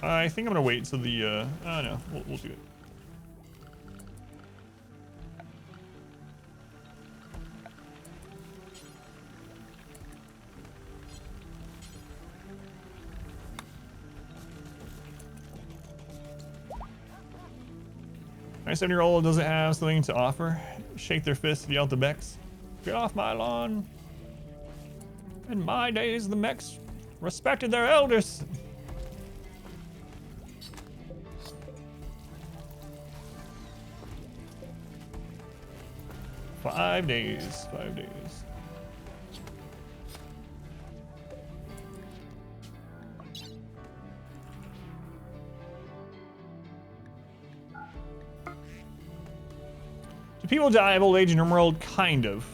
I think I'm gonna wait until the oh no, we'll do it. My 7-year-old doesn't have something to offer. Shake their fists, yell at the mechs. Get off my lawn. In my days, the mechs respected their elders. Five days. Do people die of old age in RimWorld? Kind of.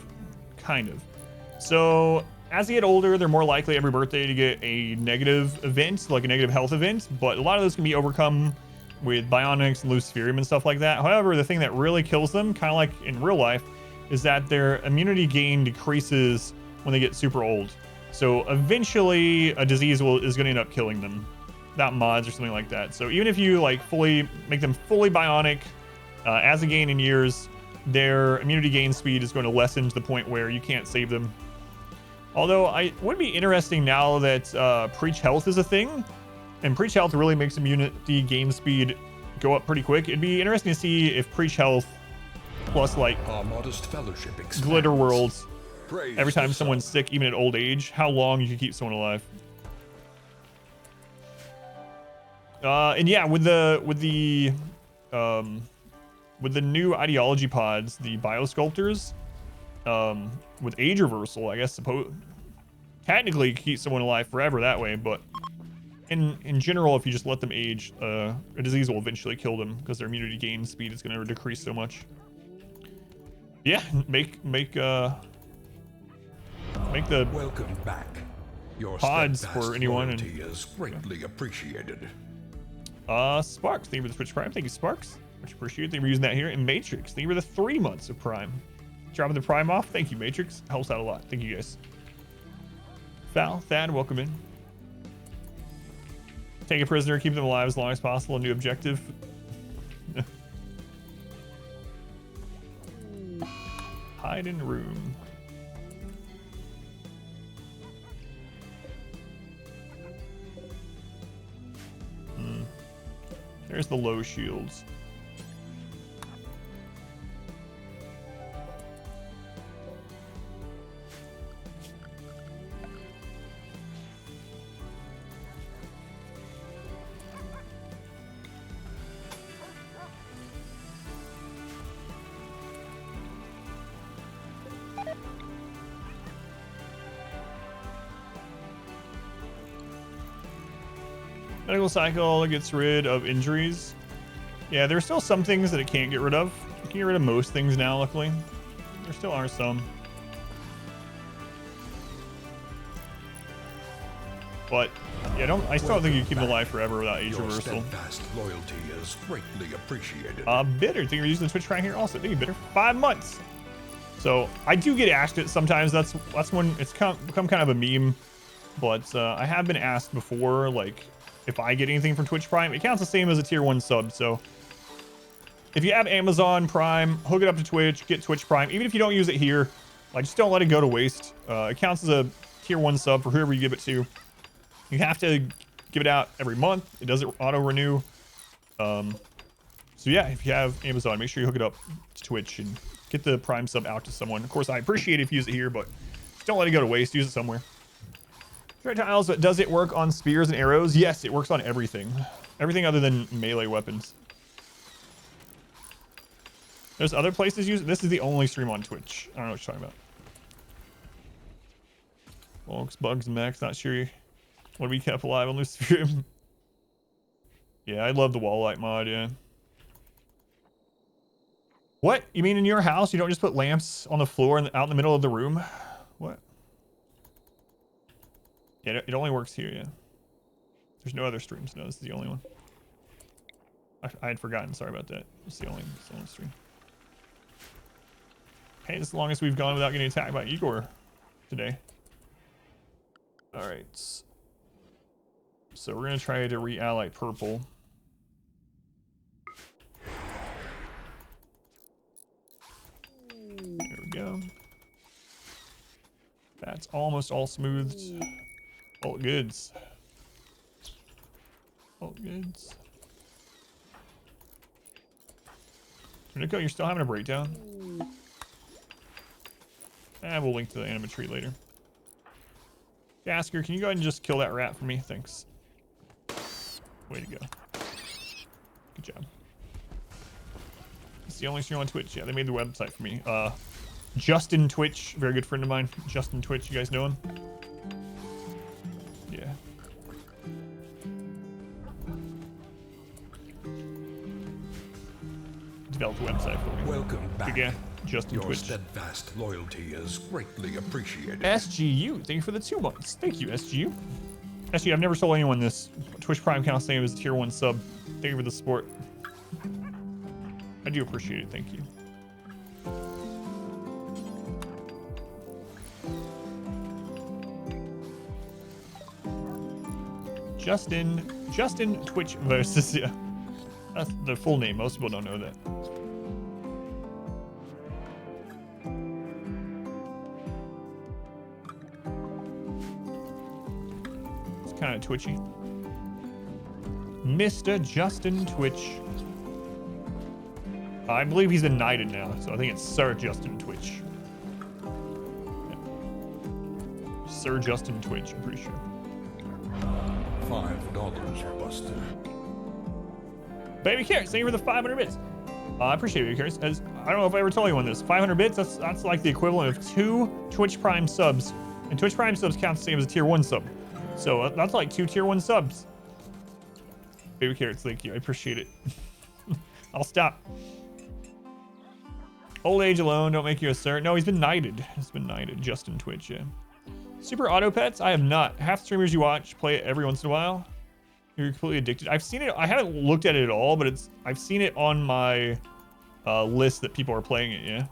So as they get older, they're more likely every birthday to get a negative event, like a negative health event, but a lot of those can be overcome with bionics and Luciferium and stuff like that. However, the thing that really kills them, kind of like in real life, is that their immunity gain decreases when they get super old. So eventually a disease is going to end up killing them, not mods or something like that. So even if you like make them fully bionic, as they gain in years, their immunity gain speed is going to lessen to the point where you can't save them. Although it would be interesting now that Preach Health is a thing, and Preach Health really makes immunity gain speed go up pretty quick. It'd be interesting to see if Preach Health plus like Our modest fellowship expands. Glitter Worlds, Praise every time the someone's sun. sick, even at old age, how long you can keep someone alive. And yeah, with the new ideology pods, the biosculptors, with age reversal, I guess technically you can keep someone alive forever that way, but in general, if you just let them age, a disease will eventually kill them because their immunity gain speed is going to decrease so much. Yeah, make the Welcome back. Your pods steadfast for anyone and loyalty is greatly appreciated. Sparks, thank you for the Twitch Prime. Thank you, Sparks. Much appreciated. Thank you for using that here. And Matrix, thank you for the 3 months of Prime. Dropping the Prime off. Thank you, Matrix. Helps out a lot. Thank you, guys. Val, Thad, welcome in. Take a prisoner, keep them alive as long as possible. A new objective. Hide in room. There's the low shields. Medical cycle gets rid of injuries. Yeah, there's still some things that it can't get rid of. You can get rid of most things now, luckily. There still are some. But yeah, I still don't think you can keep them alive forever without age Your reversal. steadfast loyalty is greatly appreciated. Bitter, think you're using the Twitch Prime here also. Thank you, Bitter. 5 months. So I do get asked it sometimes. That's when it's become kind of a meme. But I have been asked before, like, if I get anything from Twitch Prime, it counts the same as a tier 1 sub. So if you have Amazon Prime, hook it up to Twitch, get Twitch Prime. Even if you don't use it here, like, just don't let it go to waste. It counts as a tier 1 sub for whoever you give it to. You have to give it out every month. It doesn't auto renew. So yeah, if you have Amazon, make sure you hook it up to Twitch and get the Prime sub out to someone. Of course, I appreciate it if you use it here, but just don't let it go to waste. Use it somewhere. Projectiles, but does it work on spears and arrows? Yes, it works on everything. Everything other than melee weapons. There's other places use it. This is the only stream on Twitch. I don't know what you're talking about. Folks, bugs, Max, not sure what we kept alive on Luciferium. Yeah, I love the wall light mod, yeah. What? You mean in your house you don't just put lamps on the floor and out in the middle of the room? What? Yeah, it only works here, yeah. There's no other streams. No, this is the only one. I had forgotten. Sorry about that. It's the only stream. Hey, as long as we've gone without getting attacked by Igor today. Alright. So we're going to try to re-ally purple. There we go. That's almost all smoothed. All goods. All goods. Nico, you're still having a breakdown? We'll link to the anima tree later. Gasker, can you go ahead and just kill that rat for me? Thanks. Way to go. Good job. It's the only stream on Twitch. Yeah, they made the website for me. Justin Twitch, very good friend of mine. Justin Twitch, you guys know him? Yeah. Developed a website for me. Welcome back. Again, Justin Your Twitch. steadfast loyalty is greatly appreciated. SGU, thank you for the 2 months. Thank you, SGU. SGU, I've never told anyone this. Twitch Prime counts same as tier 1 sub. Thank you for the support. I do appreciate it. Thank you. Justin Twitch versus, yeah. That's the full name. Most people don't know that. It's kind of twitchy. Mr. Justin Twitch. I believe he's been knighted now, so I think it's Sir Justin Twitch. Yeah. Sir Justin Twitch, I'm pretty sure. $5 busted. Baby Carrots, thank you for the 500 bits. I appreciate it, Baby Carrots. As I don't know if I ever told you on this. 500 bits, that's like the equivalent of 2 Twitch Prime subs. And Twitch Prime subs count the same as a tier 1 sub. So that's like 2 tier 1 subs. Baby Carrots, thank you. I appreciate it. I'll stop. Old age alone, don't make you a sir. No, he's been knighted. He's been knighted. Justin Twitch, yeah. Super Auto Pets, I have not. Half streamers you watch play it every once in a while. You're completely addicted. I've seen it. I haven't looked at it at all, but I've seen it on my list that people are playing it, yeah.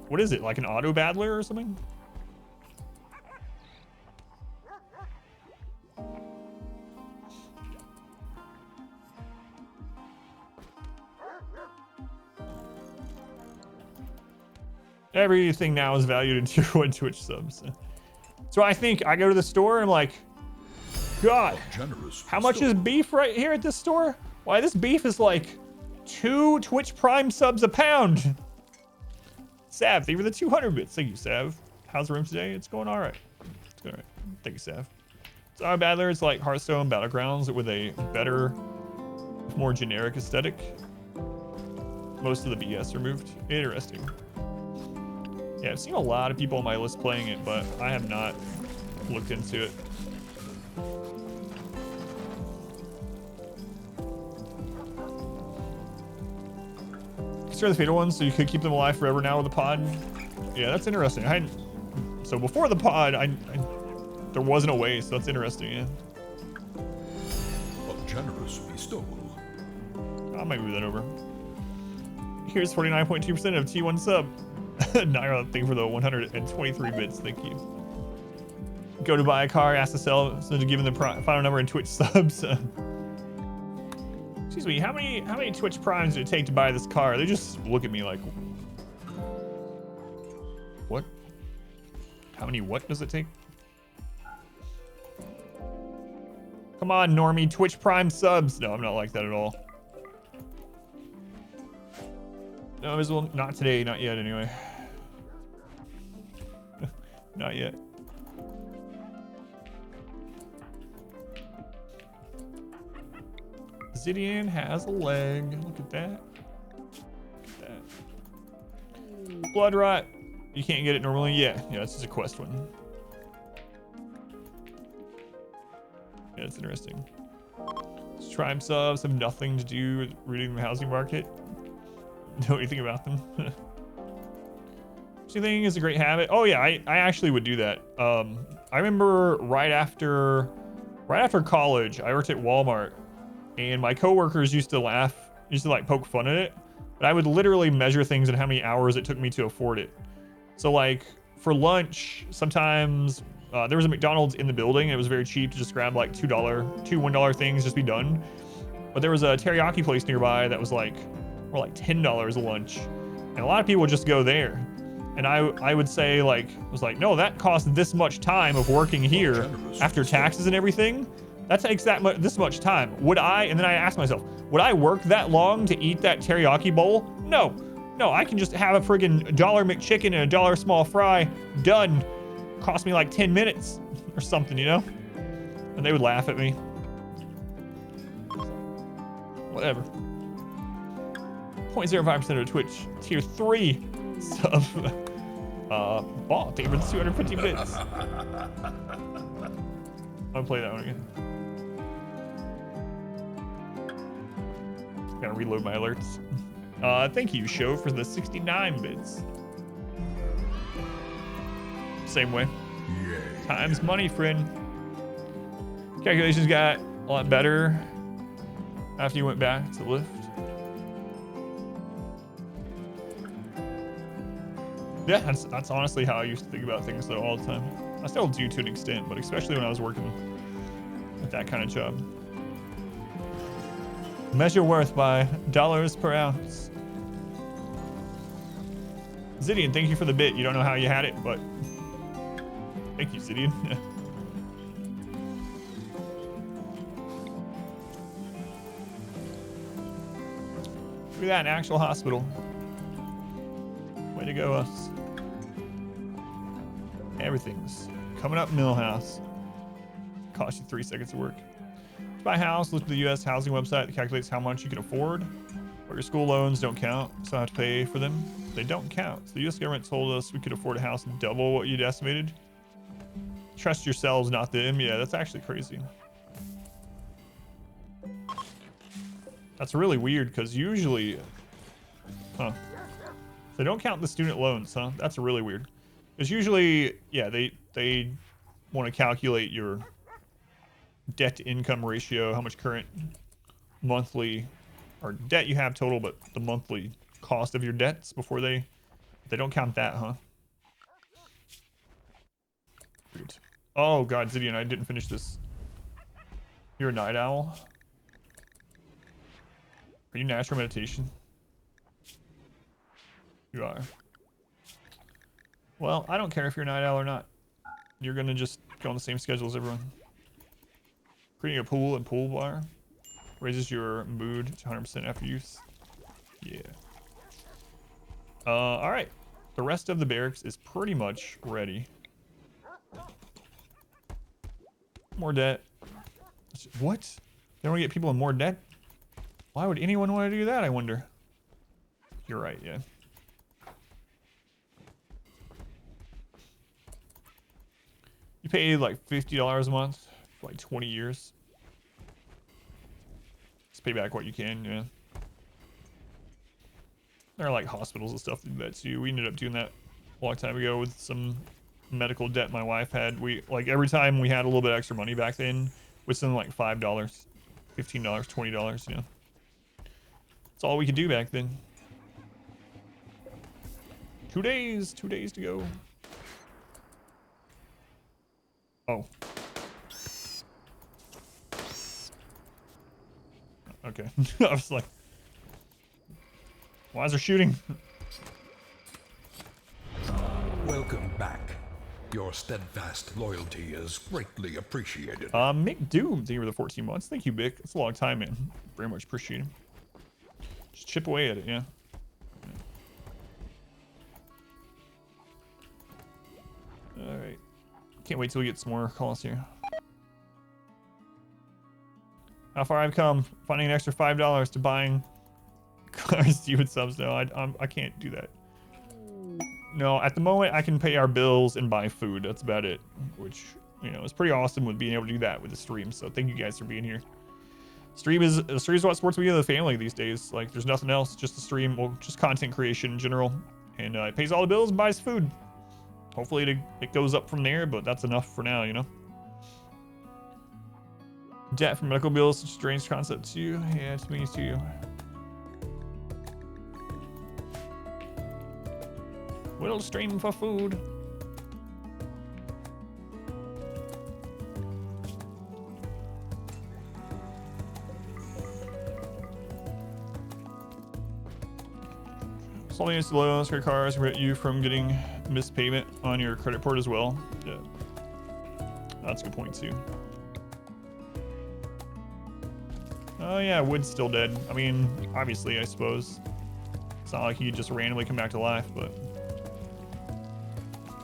What is it, like an auto battler or something? Everything now is valued in tier 1 Twitch subs. So I think I go to the store and I'm like, God, how much is beef right here at this store? Why, this beef is like 2 Twitch Prime subs a pound. Sav, thank you for the 200 bits. Thank you, Sav. How's the room today? It's going all right. It's going all right. Thank you, Sav. So our battler is like Hearthstone Battlegrounds with a better, more generic aesthetic. Most of the BS removed. Interesting. Yeah, I've seen a lot of people on my list playing it, but I have not looked into it. Start the fatal ones so you could keep them alive forever now with the pod. Yeah, that's interesting. So before the pod, there wasn't a way, so that's interesting, yeah. A generous bestowal. I might move that over. Here's 49.2% of T1 sub. Naira, thank you for the 123 bits. Thank you. Go to buy a car, ask to sell, so to give them the final number in Twitch subs. Excuse me, how many Twitch Primes did it take to buy this car? They just look at me like, what? How many what does it take? Come on, normie, Twitch Prime subs. No, I'm not like that at all. No, visible, not today, not yet anyway. Not yet. Zidian has a leg. Look at that. Look at that. Blood Rot. You can't get it normally. Yeah, this is a quest one. Yeah, it's interesting. Tribe subs have nothing to do with reading the housing market. Know anything about them? Thing is a great habit. Oh yeah, I actually would do that. I remember right after college, I worked at Walmart, and my coworkers used to like poke fun at it, but I would literally measure things and how many hours it took me to afford it. So like for lunch, sometimes there was a McDonald's in the building. And it was very cheap to just grab like $2, $1 things, just be done. But there was a teriyaki place nearby that was like more like $10 a lunch, and a lot of people would just go there. And I would say like, no, that costs this much time of working here after taxes and everything. That takes this much time. Would I, and then I asked myself, would I work that long to eat that teriyaki bowl? No, I can just have a friggin' $1 McChicken and a $1 small fry, done. Cost me like 10 minutes or something, you know? And they would laugh at me. Whatever. 0.05% of Twitch tier 3 sub. Ball, thank you for the 250 bits. I'll play that one again. Gotta reload my alerts. Thank you, Show, for the 69 bits. Same way. Yay. Time's money, friend. Calculations got a lot better after you went back to lift. Yeah, that's honestly how I used to think about things though all the time. I still do to an extent, but especially when I was working with that kind of job. Measure worth by dollars per ounce. Zidian, thank you for the bit. You don't know how you had it, but thank you, Zidian. Look at that, an actual hospital. Way to go, us. Everything's coming up Millhouse. Cost you 3 seconds of work. To buy a house, look to the U.S. housing website that calculates how much you can afford. But your school loans don't count, so I have to pay for them. They don't count. So the U.S. government told us we could afford a house double what you'd estimated. Trust yourselves, not them. Yeah, that's actually crazy. That's really weird because usually, they don't count the student loans, huh? That's really weird. Because usually, yeah, they want to calculate your debt to income ratio, how much current monthly or debt you have total, but the monthly cost of your debts before they don't count that, huh? Weird. Oh god, Zidian, I didn't finish this. You're a night owl? Are you natural meditation? You are. Well, I don't care if you're a night owl or not. You're gonna just go on the same schedule as everyone. Creating a pool and pool bar raises your mood to 100% after use. Yeah. All right. The rest of the barracks is pretty much ready. More debt. What? They want to get people in more debt? Why would anyone want to do that, I wonder? You're right, yeah. You pay like $50 a month for like 20 years. Just pay back what you can, yeah. There are like hospitals and stuff that do that too. We ended up doing that a long time ago with some medical debt my wife had. We like every time we had a little bit extra money back then with something like $5, $15, $20, you know. That's all we could do back then. 2 days to go. Oh. Okay. I was like, why is there shooting? Welcome back. Your steadfast loyalty is greatly appreciated. Mick Doom, thank you for the 14 months. Thank you, Mick. It's a long time, man. Very much appreciate it. Just chip away at it, yeah. All right. Can't wait till we get some more calls here. How far I've come, finding an extra $5 to buying cars to you with subs. No, I can't do that. No, at the moment I can pay our bills and buy food. That's about it. Which, you know, is pretty awesome with being able to do that with the stream. So thank you guys for being here. Stream is what supports me in the family these days. Like there's nothing else, just the stream, well, just content creation in general, and it pays all the bills and buys food. Hopefully it goes up from there, but that's enough for now, you know. Debt from medical bills, such a strange concept to you. Yeah, it means to you. Will stream for food. Solving against the loans, credit cards prevent you from getting missed payment on your credit report as well. Yeah, that's a good point too. Oh yeah, Wood's still dead. I mean, obviously, I suppose. It's not like he could just randomly come back to life, but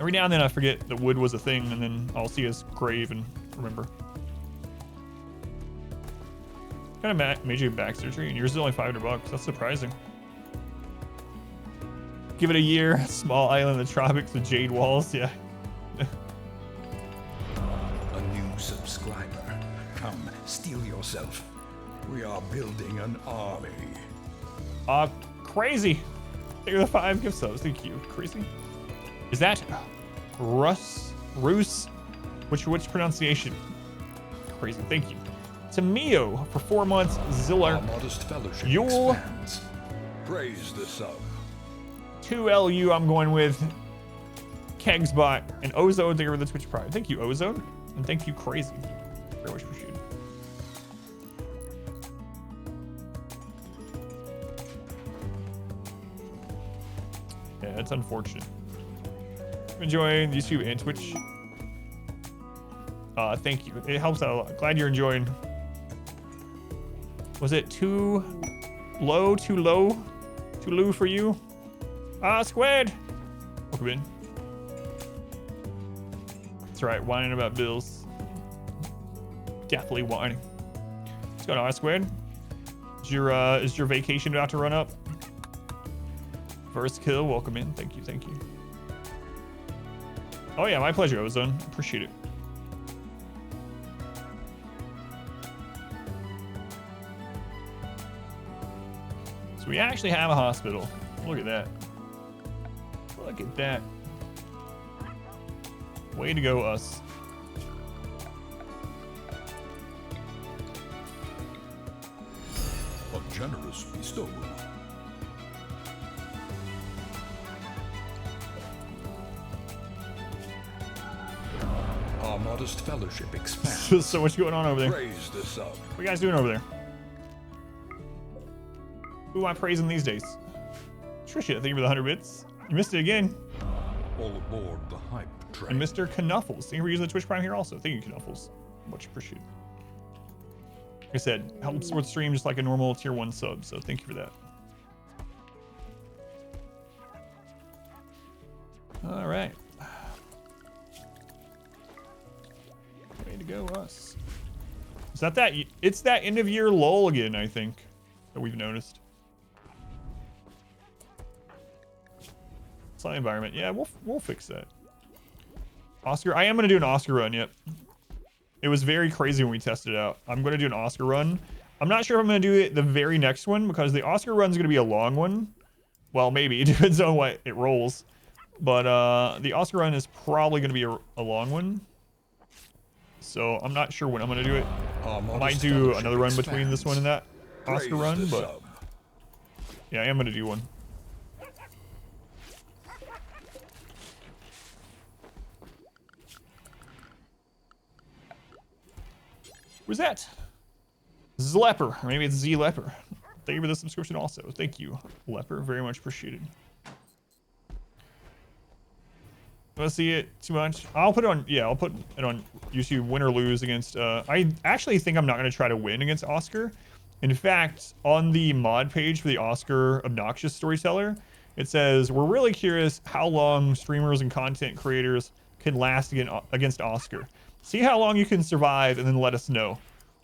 every now and then I forget that Wood was a thing, and then I'll see his grave and remember. Kind of made you back surgery, and yours is only $500. That's surprising. Give it a year. Small island in the tropics with jade walls. Yeah. A new subscriber. Come, steel yourself. We are building an army. Crazy. Thank you for the 5 gift subs. Thank you. Crazy. Is that Roos? Which pronunciation? Crazy. Thank you. Tamio for 4 months. Ziller. Our modest fellowship Yule. expands. Praise the sub. 2LU I'm going with. Kegsbot and Ozone. Thank you for the Twitch Prime. Thank you, Ozone. And thank you, Crazy. Very much appreciated. Yeah, it's unfortunate. I'm enjoying YouTube and Twitch. Thank you. It helps out a lot. Glad you're enjoying. Was it 2 low, too low, too low for you. Ah, squid. Welcome in. That's right, whining about bills. Definitely whining. What's going on, squid? Is your vacation about to run up? First kill, welcome in. Thank you, thank you. Oh yeah, my pleasure, Ozone. Appreciate it. So we actually have a hospital. Look at that. Look at that. Way to go, us. A generous bestowal. Our modest fellowship expands. So what's going on over there? Praise the sub. What are you guys doing over there? Who am I praising these days? Trisha, thank you for the 100 bits. You missed it again. All aboard the hype train. And Mr. Knuffles, thank you for using the Twitch Prime here also. Thank you, Knuffles. Much appreciated. Like I said, helps with stream just like a normal tier 1 sub, so thank you for that. All right. Way to go, us. Is that it's that end of year lull again, I think, that we've noticed. Slime environment. Yeah, we'll fix that. Oscar, I am gonna do an Oscar run. Yep. It was very crazy when we tested it out. I'm gonna do an Oscar run. I'm not sure if I'm gonna do it the very next one because the Oscar run's gonna be a long one. Well, maybe it depends on what it rolls. But the Oscar run is probably gonna be a long one. So I'm not sure when I'm gonna do it. I might do another run between this one and that Oscar run, but yeah, I am gonna do one. Who's that? This is Leper. Or maybe it's Z Leper. Thank you for the subscription also. Thank you, Leper. Very much appreciated. Want to see it too much? I'll put it on, yeah, I'll put it on YouTube, win or lose against, I actually think I'm not going to try to win against Oscar. In fact, on the mod page for the Oscar Obnoxious Storyteller, it says, we're really curious how long streamers and content creators can last against Oscar. See how long you can survive and then let us know.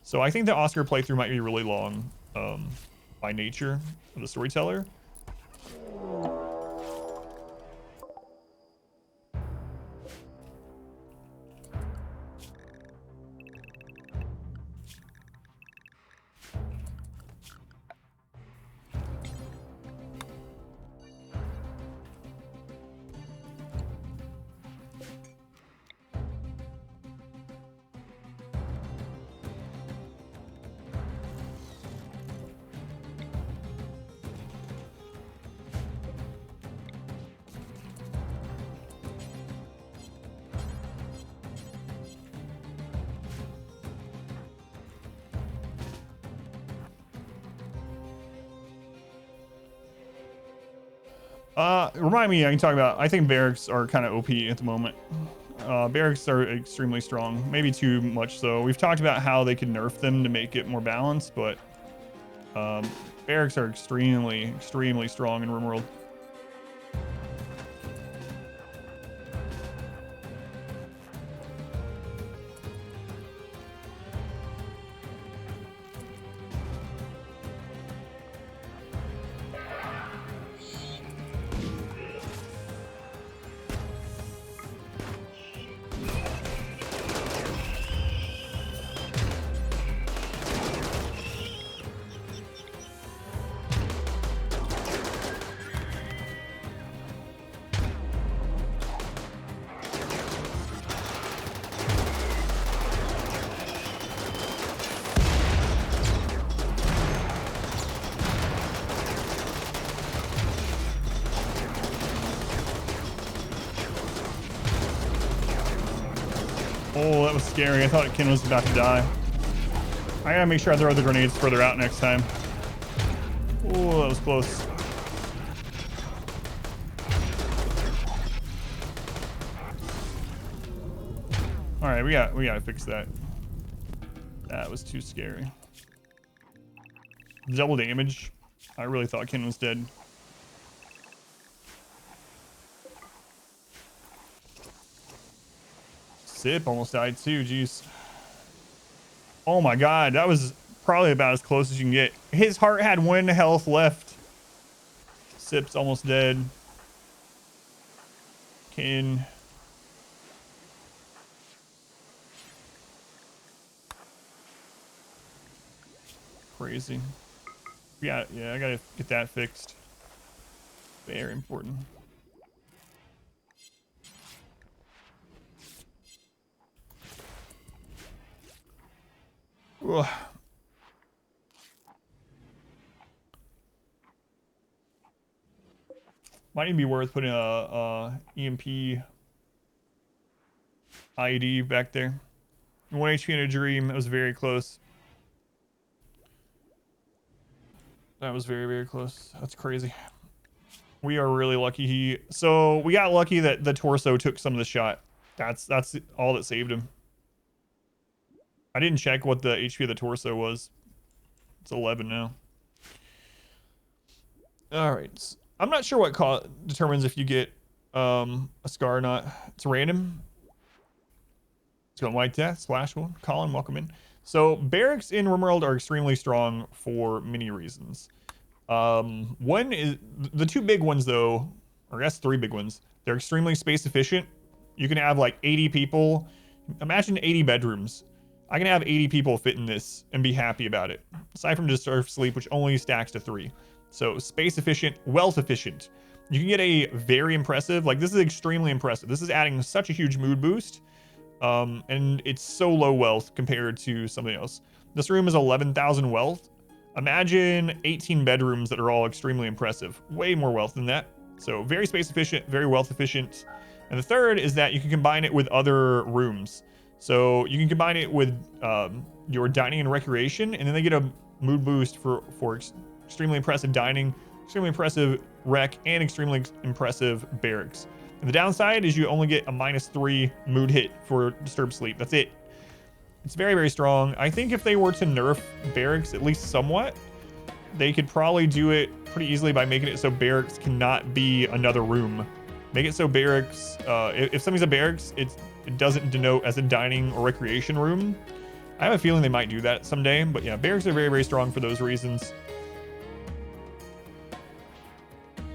So I think the Oscar playthrough might be really long by nature of the Storyteller. Remind me, I can talk about, I think barracks are kind of OP at the moment. Barracks are extremely strong, maybe too much so. We've talked about how they can nerf them to make it more balanced, but barracks are extremely, extremely strong in RimWorld. Oh, that was scary. I thought Ken was about to die. I gotta make sure I throw the grenades further out next time. Oh, that was close. All right, we gotta fix that. That was too scary. Double damage. I really thought Ken was dead. Sip almost died too, jeez. Oh my god, that was probably about as close as you can get. His heart had 1 health left. Sip's almost dead. Ken. Crazy. Yeah, I gotta get that fixed. Very important. Ugh. Might even be worth putting a EMP IED back there. 1 HP in a dream. That was very close. That was very, very close. That's crazy. We are really lucky so we got lucky that the torso took some of the shot. That's all that saved him. I didn't check what the HP of the torso was. It's 11 now. All right. I'm not sure what determines if you get a scar or not. It's random. It's going like that. Splash one. Colin, welcome in. So barracks in RimWorld are extremely strong for many reasons. One is the 2 big ones though, or I guess 3 big ones. They're extremely space efficient. You can have like 80 people. Imagine 80 bedrooms. I can have 80 people fit in this and be happy about it. Aside from Disturb Sleep, which only stacks to 3. So space efficient, wealth efficient. You can get a very impressive, like this is extremely impressive. This is adding such a huge mood boost. And it's so low wealth compared to something else. This room is 11,000 wealth. Imagine 18 bedrooms that are all extremely impressive. Way more wealth than that. So very space efficient, very wealth efficient. And the third is that you can combine it with other rooms. So you can combine it with your dining and recreation, and then they get a mood boost for extremely impressive dining, extremely impressive rec, and extremely impressive barracks. And the downside is you only get a -3 mood hit for Disturb Sleep. That's it. It's very, very strong. I think if they were to nerf barracks at least somewhat, they could probably do it pretty easily by making it so barracks cannot be another room. Make it so barracks, if something's a barracks, it doesn't denote as a dining or recreation room. I have a feeling they might do that someday, but yeah, barracks are very, very strong for those reasons.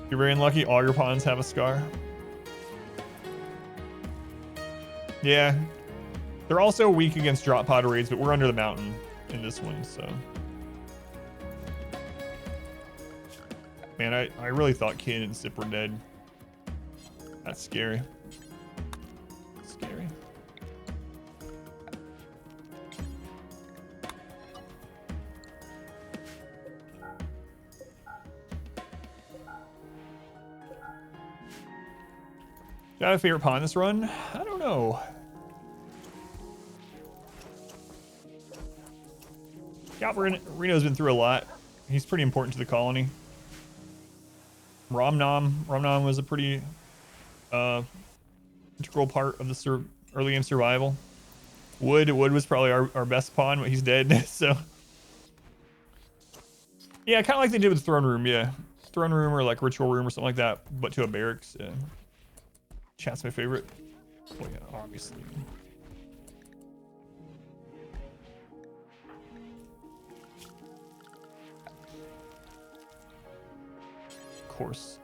You're very unlucky. All your pawns have a scar. Yeah. They're also weak against drop pod raids, but we're under the mountain in this one, so. Man, I really thought Kin and Sip were dead. That's scary. Scary. Got a favorite pawn this run? I don't know. Reno's been through a lot. He's pretty important to the colony. Romnom was a pretty integral part of the early game survival. Wood was probably our best pawn, but he's dead. So yeah, kind of like they did with Throne Room. Yeah, Throne Room or like Ritual Room or something like that, but to a barracks. Yeah. Chat's my favorite. Oh yeah, obviously. Of course.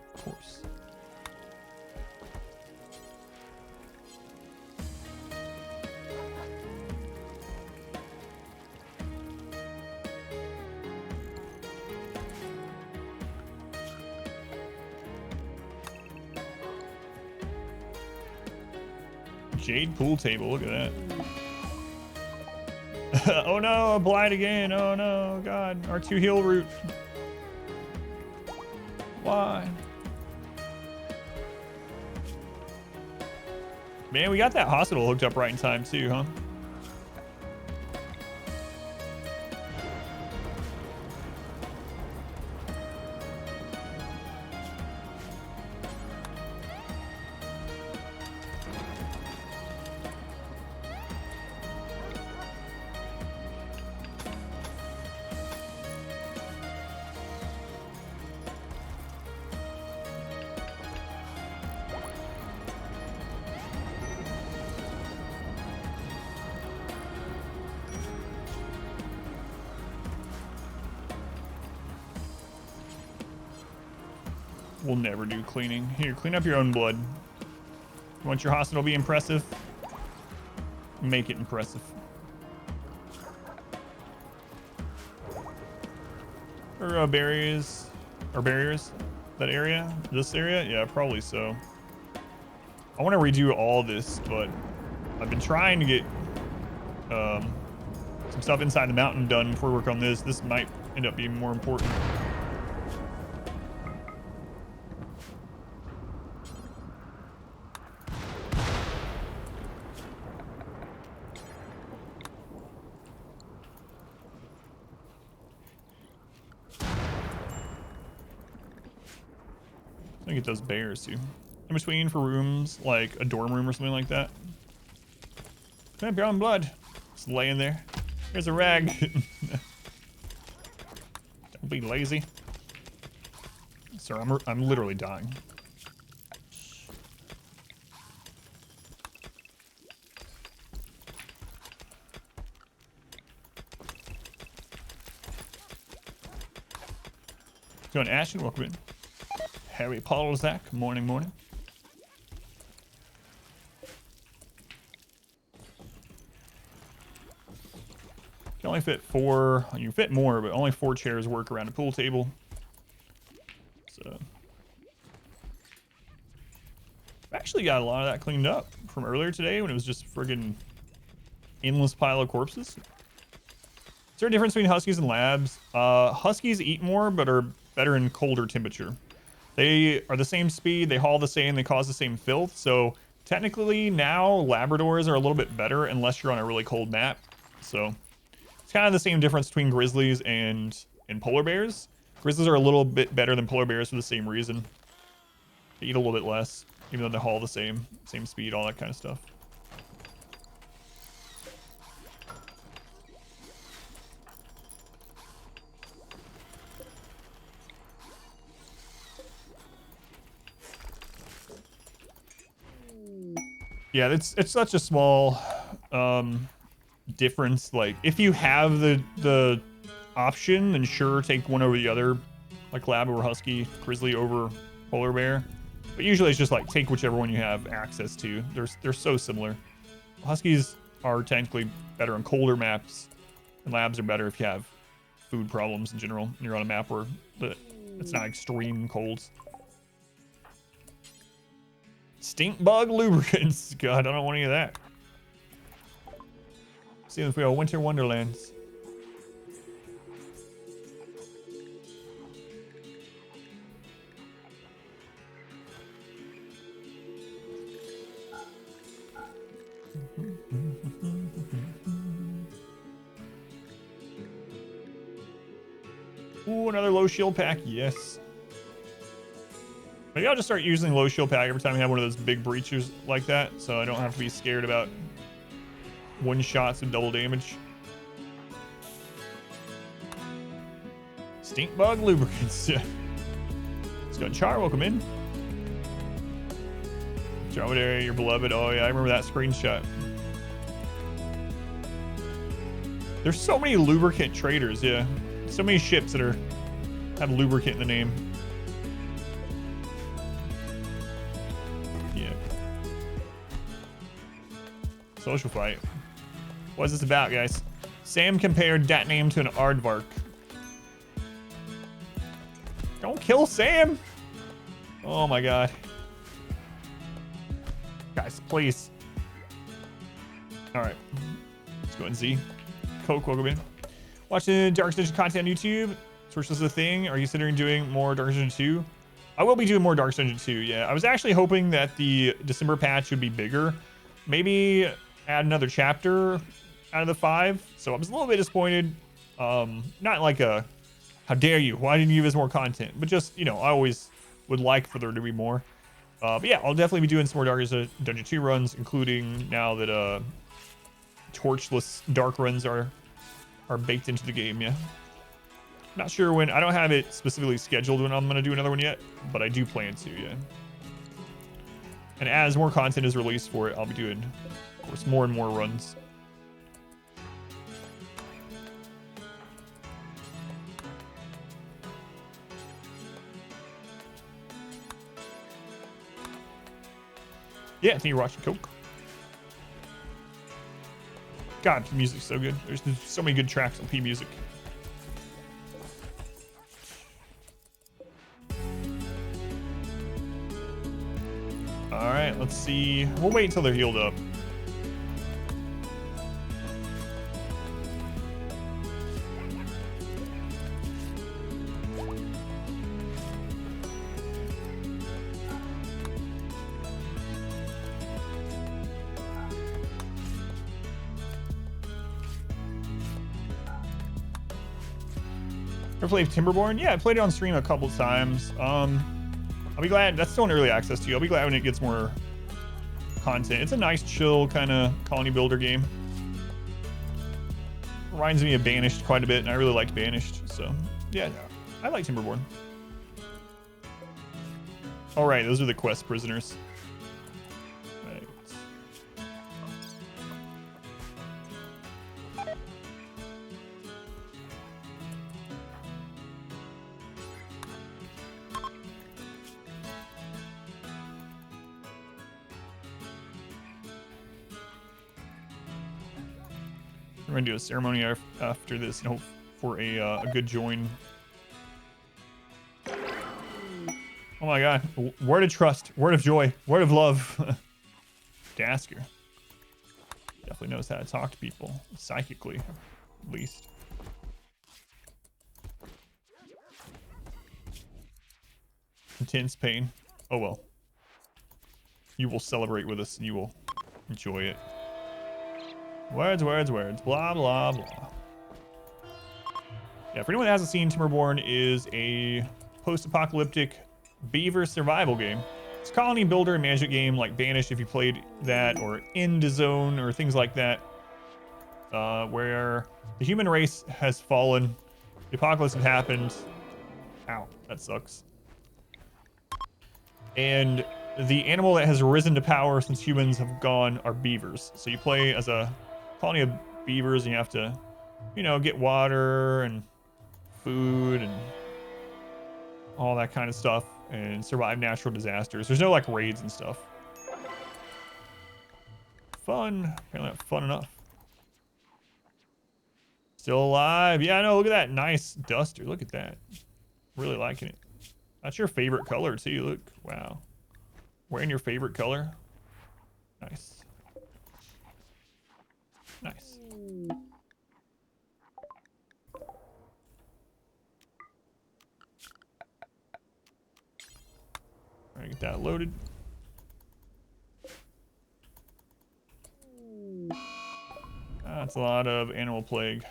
Jade pool table, look at that. Oh no, a blind again. Oh no, God. R2 heal route. Why? Man, we got that hospital hooked up right in time too, huh? will never do cleaning. Here, clean up your own blood. You want your hospital to be impressive? Make it impressive. Or barriers, that area, this area? Yeah, probably so. I want to redo all this, but I've been trying to get some stuff inside the mountain done before we work on this. This might end up being more important. I get those bears too. In between for rooms, like a dorm room or something like that. Clean up your own blood. Just laying there. Here's a rag. Don't be lazy. Sir, I'm literally dying. Doing Ashton, welcome in. Harry Paul Zach, morning. You can only fit 4, you can fit more, but only 4 chairs work around a pool table. So I've actually got a lot of that cleaned up from earlier today when it was just friggin' endless pile of corpses. Is there a difference between huskies and labs? Huskies eat more, but are better in colder temperature. They are the same speed, they haul the same, they cause the same filth. So technically now Labradors are a little bit better unless you're on a really cold map. So it's kind of the same difference between grizzlies and polar bears. Grizzlies are a little bit better than polar bears for the same reason. They eat a little bit less, even though they haul the same speed, all that kind of stuff. Yeah, it's such a small difference. Like, if you have the option, then sure, take one over the other, like lab over husky, grizzly over polar bear. But usually it's just like take whichever one you have access to. They're so similar. Huskies are technically better on colder maps, and labs are better if you have food problems in general, and you're on a map where it's not extreme colds. Stink bug lubricants. God, I don't want any of that. See if we have winter wonderlands. Ooh, another low shield pack. Yes. Maybe I'll just start using low shield pack every time I have one of those big breaches like that, so I don't have to be scared about one shots of double damage. Stink bug lubricants. Let's go. Char, welcome in. Dromedary, your beloved. Oh yeah, I remember that screenshot. There's so many lubricant traders, yeah. So many ships that have lubricant in the name. Yeah. Social fight. What's this about, guys? Sam compared that name to an aardvark. Don't kill Sam! Oh my god. Guys, please. Alright. Let's go and Z. Coke, welcome in. Watching Dark Dungeon content on YouTube. Search this is a thing. Are you considering doing more Dark Dungeon 2? I will be doing more Dark Dungeon 2, yeah. I was actually hoping that the December patch would be bigger. Maybe add another chapter out of the 5. So I was a little bit disappointed. Not like a, how dare you? Why didn't you give us more content? But just, you know, I always would like for there to be more. But yeah, I'll definitely be doing some more Dark Dungeon 2 runs, including now that torchless dark runs are baked into the game, yeah. Not sure when. I don't have it specifically scheduled when I'm going to do another one yet, but I do plan to, yeah. And as more content is released for it, I'll be doing, of course, more and more runs. Yeah, thank you for watching, Coke. God, the music's so good. There's so many good tracks on P Music. All right, let's see. We'll wait until they're healed up. Ever played Timberborn? Yeah, I played it on stream a couple times. I'll be glad. That's still in early access too. I'll be glad when it gets more content. It's a nice, chill kind of colony builder game. Reminds me of Banished quite a bit, and I really liked Banished. So yeah, I like Timberborn. All right, those are the quest prisoners. Right. We're gonna do a ceremony after this and hope for a good join. Oh my god. Word of trust, word of joy, word of love. Dasker. Definitely knows how to talk to people, psychically, at least. Intense pain. Oh well. You will celebrate with us and you will enjoy it. Words, words, words. Blah, blah, blah. Yeah, for anyone that hasn't seen, Timberborn is a post-apocalyptic beaver survival game. It's a colony builder and management game like Banished, if you played that, or End Zone, or things like that, where the human race has fallen, the apocalypse has happened. Ow, that sucks. And the animal that has risen to power since humans have gone are beavers. So you play as a colony of beavers, and you have to, you know, get water and food and all that kind of stuff and survive natural disasters. There's no like raids and stuff. Fun. Apparently not fun enough. Still alive. Yeah, I know. Look at that nice duster. Look at that. Really liking it. That's your favorite color too. Look. Wow. Wearing your favorite color. Nice. Nice. All right, get that loaded. That's a lot of animal plague.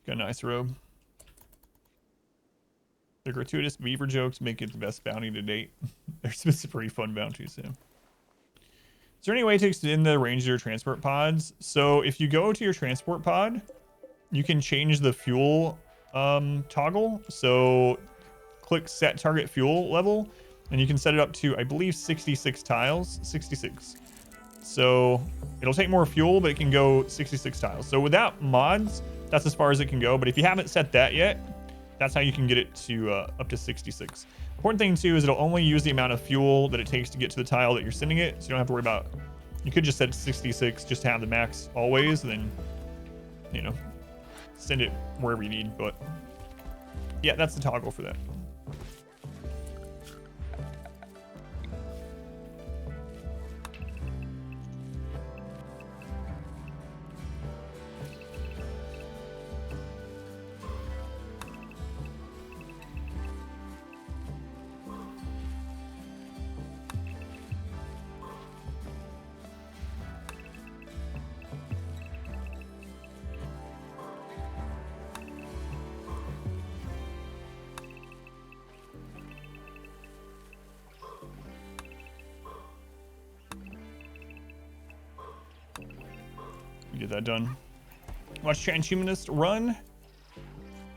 Got a nice robe. The gratuitous beaver jokes make it the best bounty to date. There's been some pretty fun bounties, yeah. Is there any way to extend the range of your transport pods? So if you go to your transport pod, you can change the fuel toggle. So click set target fuel level, and you can set it up to, I believe, 66 tiles. 66. So it'll take more fuel, but it can go 66 tiles. So without mods, that's as far as it can go. But if you haven't set that yet, that's how you can get it to up to 66. Important thing too is it'll only use the amount of fuel that it takes to get to the tile that you're sending it. So you don't have to worry about, you could just set 66 just to have the max always, and then, you know, send it wherever you need. But yeah, that's the toggle for that. Get that done. Watch Transhumanist Run.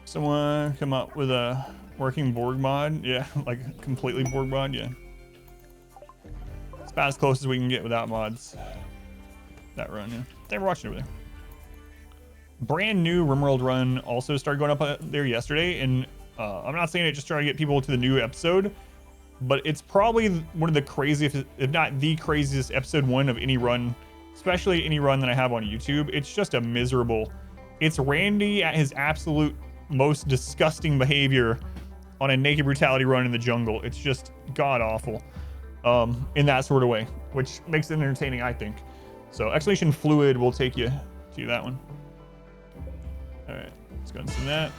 Someone come up with a working Borg mod. Yeah, like completely Borg mod. Yeah. It's about as close as we can get without mods. That run, yeah. They were watching over there. Brand new RimWorld Run also started going up there yesterday, and I'm not saying it just trying to get people to the new episode, but it's probably one of the craziest, if not the craziest episode 1 of any run, especially any run that I have on YouTube. It's just a miserable. It's Randy at his absolute most disgusting behavior on a naked brutality run in the jungle. It's just god awful in that sort of way, which makes it entertaining, I think. So Exhalation Fluid will take you to that one. All right, let's go and see that.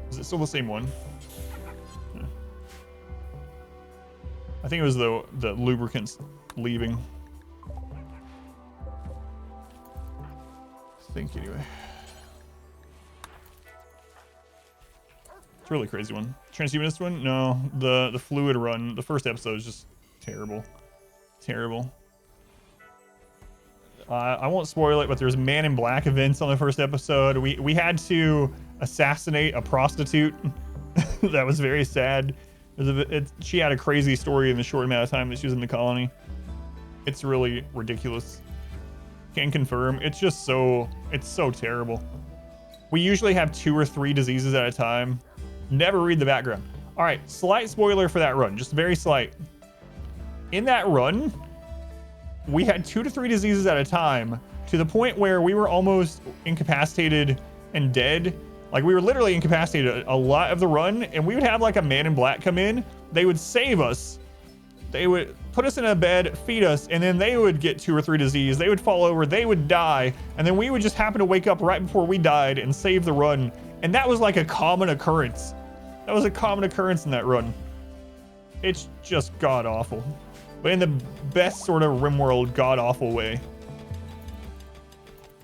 Is it still the same one? Yeah. I think it was the lubricants leaving. I think anyway. It's a really crazy one. Transhumanist one? No, the fluid run. The first episode is just terrible, terrible. I won't spoil it, but there's Man in Black events on the first episode. We had to assassinate a prostitute. That was very sad. She had a crazy story in the short amount of time that she was in the colony. It's really ridiculous. Can confirm. It's just it's so terrible. We usually have 2 or 3 diseases at a time. Never read the background. All right, slight spoiler for that run, just very slight. In that run, we had 2 to 3 diseases at a time, to the point where we were almost incapacitated and dead. Like, we were literally incapacitated a lot of the run, and we would have like a Man in Black come in. They would save us. They would put us in a bed, feed us, and then they would get 2 or 3 disease. They would fall over, they would die, and then we would just happen to wake up right before we died and save the run. And that was like a common occurrence. That was a common occurrence in that run. It's just god awful, but in the best sort of RimWorld god awful way.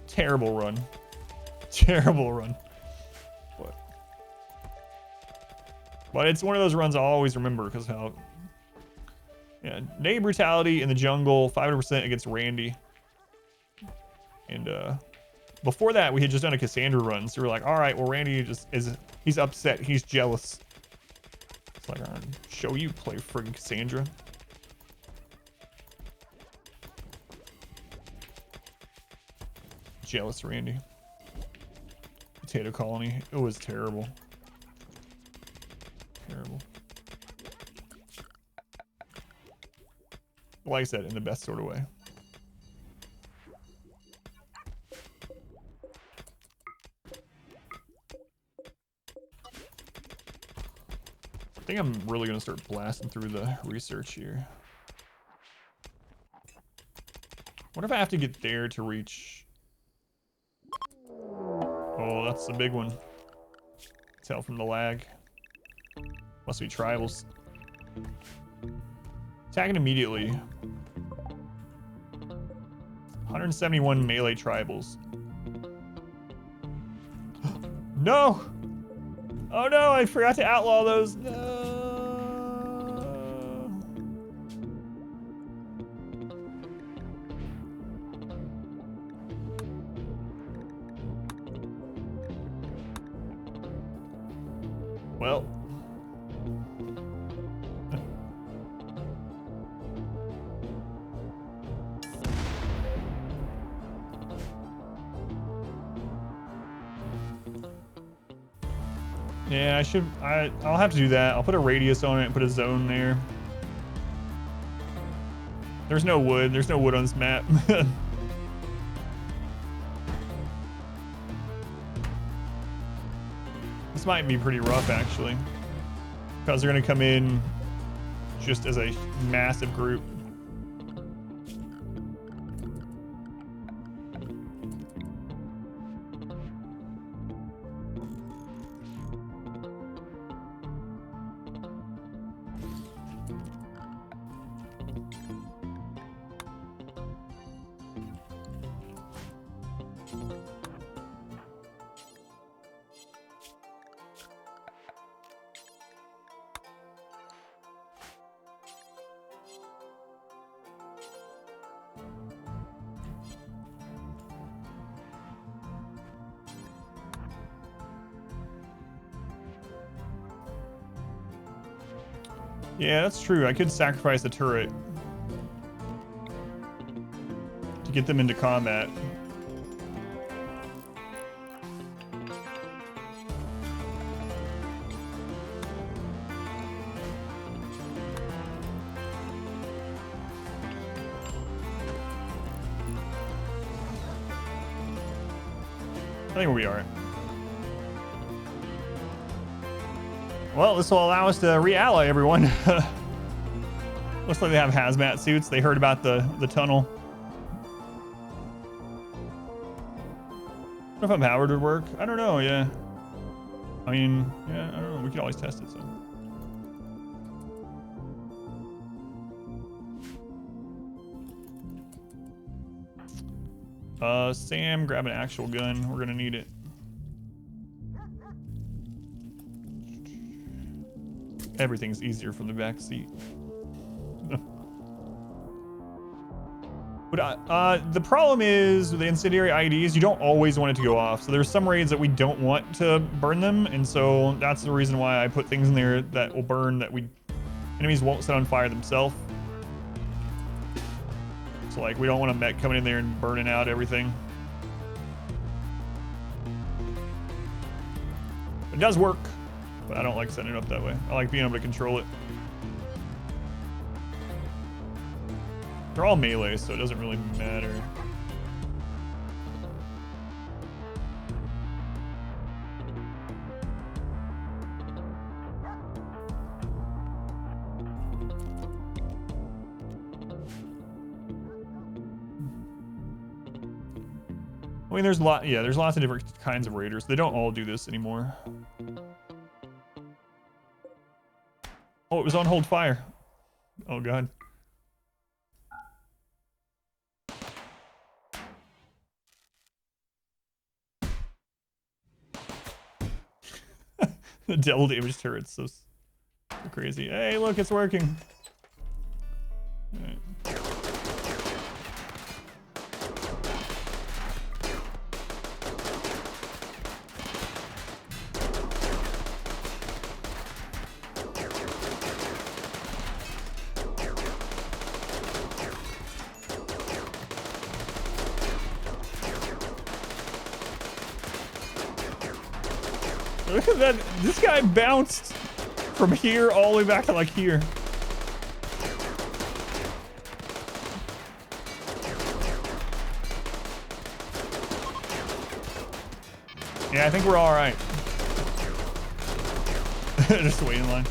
Terrible run. Terrible run. But it's one of those runs I'll always remember because how. Yeah, naked brutality in the jungle, 500% against Randy. And before that, we had just done a Cassandra run. So we were like, all right, well, Randy he's upset. He's jealous. It's like, I'll show you play friggin' Cassandra. Jealous Randy. Potato colony. It was terrible. Terrible. Like I said, in the best sort of way. I think I'm really gonna start blasting through the research here. What if I have to get there to reach? Oh, that's the big one. Tell from the lag. Must be tribals. Attacking immediately. 171 melee tribals. No! Oh no, I forgot to outlaw those. No. Well. Yeah, I'll have to do that. I'll put a radius on it and put a zone there. There's no wood. There's no wood on this map. This might be pretty rough, actually. Because they're going to come in just as a massive group. Yeah, that's true. I could sacrifice the turret to get them into combat. think we'll be alright. Well, this will allow us to re-ally everyone. Looks like they have hazmat suits. They heard about the tunnel. I don't know if empowered would work. I don't know, yeah. I mean, yeah, I don't know. We could always test it, so. Sam, grab an actual gun. We're gonna need it. Everything's easier from the back seat. But the problem is with the incendiary IEDs, you don't always want it to go off. So there's some raids that we don't want to burn them, and so that's the reason why I put things in there that will burn, that enemies won't set on fire themselves. So like, we don't want a mech coming in there and burning out everything. It does work, but I don't like setting it up that way. I like being able to control it. They're all melee, so it doesn't really matter. I mean, there's lots of different kinds of raiders. They don't all do this anymore. Oh, it was on hold fire. Oh god. The devil damage turret's so crazy. Hey, look, it's working. All right. Look at that. This guy bounced from here all the way back to like here. Yeah, I think we're all right. Just wait in line.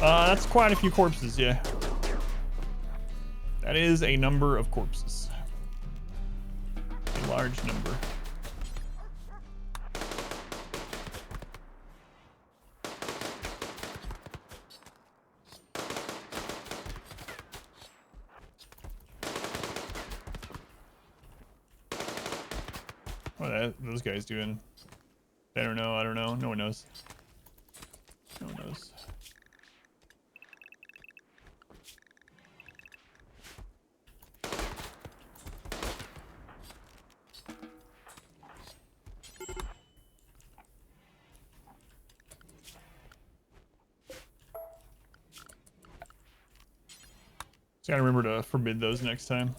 That's quite a few corpses, yeah. That is a number of corpses. A large number. What are those guys doing? I don't know, No one knows. No one knows. So gotta remember to forbid those next time.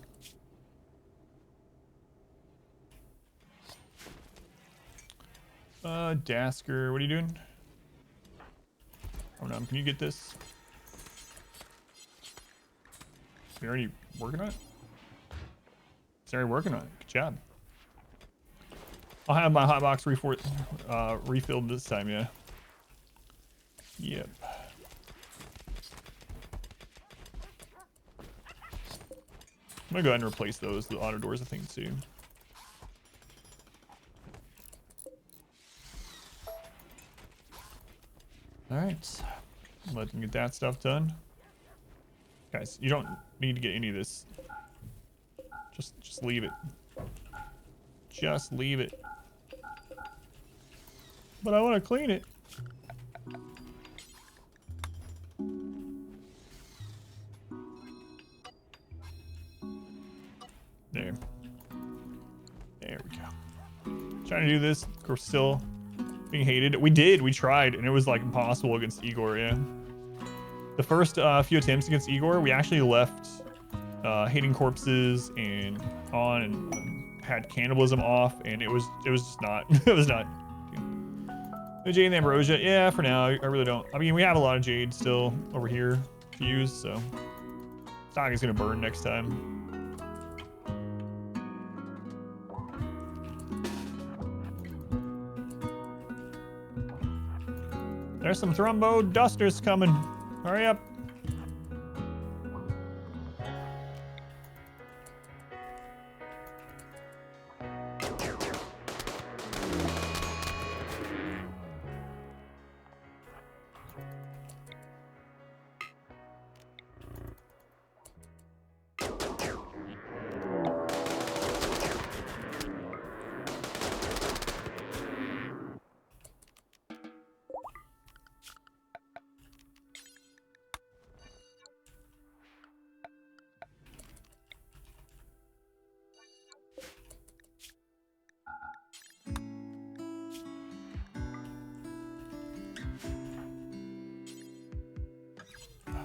Dasker, what are you doing? Oh no, can you get this? You already working on it? It's already working on it. Good job. I'll have my hotbox refilled this time, yeah. Yep. I'm gonna go ahead and replace those, the auto doors, I think, too. Alright. Let them get that stuff done. Guys, you don't need to get any of this. Just leave it. Just leave it. But I want to clean it. There. There we go. Trying to do this, of course, still being hated. We tried, and it was like impossible against Igor, yeah. The first few attempts against Igor, we actually left hating corpses and on, and had cannibalism off, and it was just not. It was not. The jade and ambrosia, yeah, for now. I really don't. I mean, we have a lot of jade still over here to use, so it's not like it's gonna burn next time. There's some Thrumbo dusters coming. Hurry up.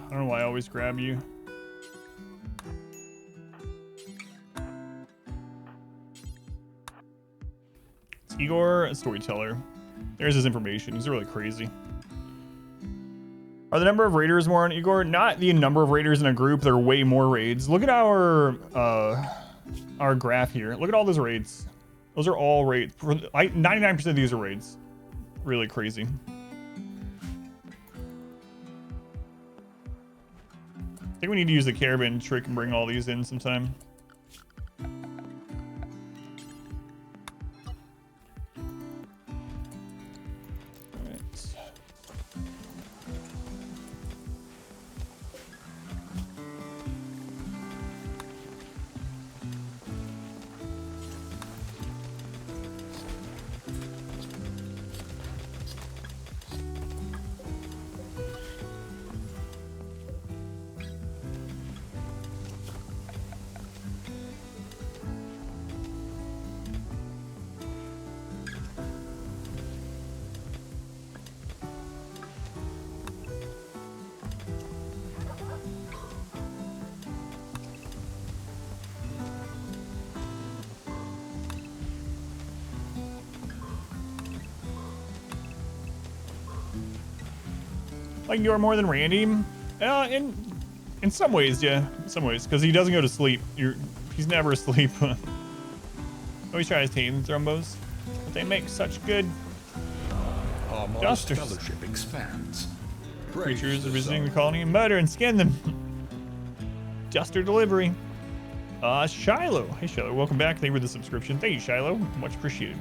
I don't know why I always grab you. It's Igor, a storyteller. There's his information. He's really crazy. Are the number of raiders more on Igor? Not the number of raiders in a group. There are way more raids. Look at our graph here. Look at all those raids. Those are all raids. 99% of these are raids. Really crazy. I think we need to use the caravan trick and bring all these in sometime. Like you are more than Randy? In some ways, yeah. In some ways, because he doesn't go to sleep. He's never asleep. Always try to tame Thrumbos, but they make such good Our modest fellowship expands. creatures visiting the colony and murder and skin them. Duster delivery. Shiloh. Hey Shiloh, welcome back. Thank you for the subscription. Thank you, Shiloh. Much appreciated.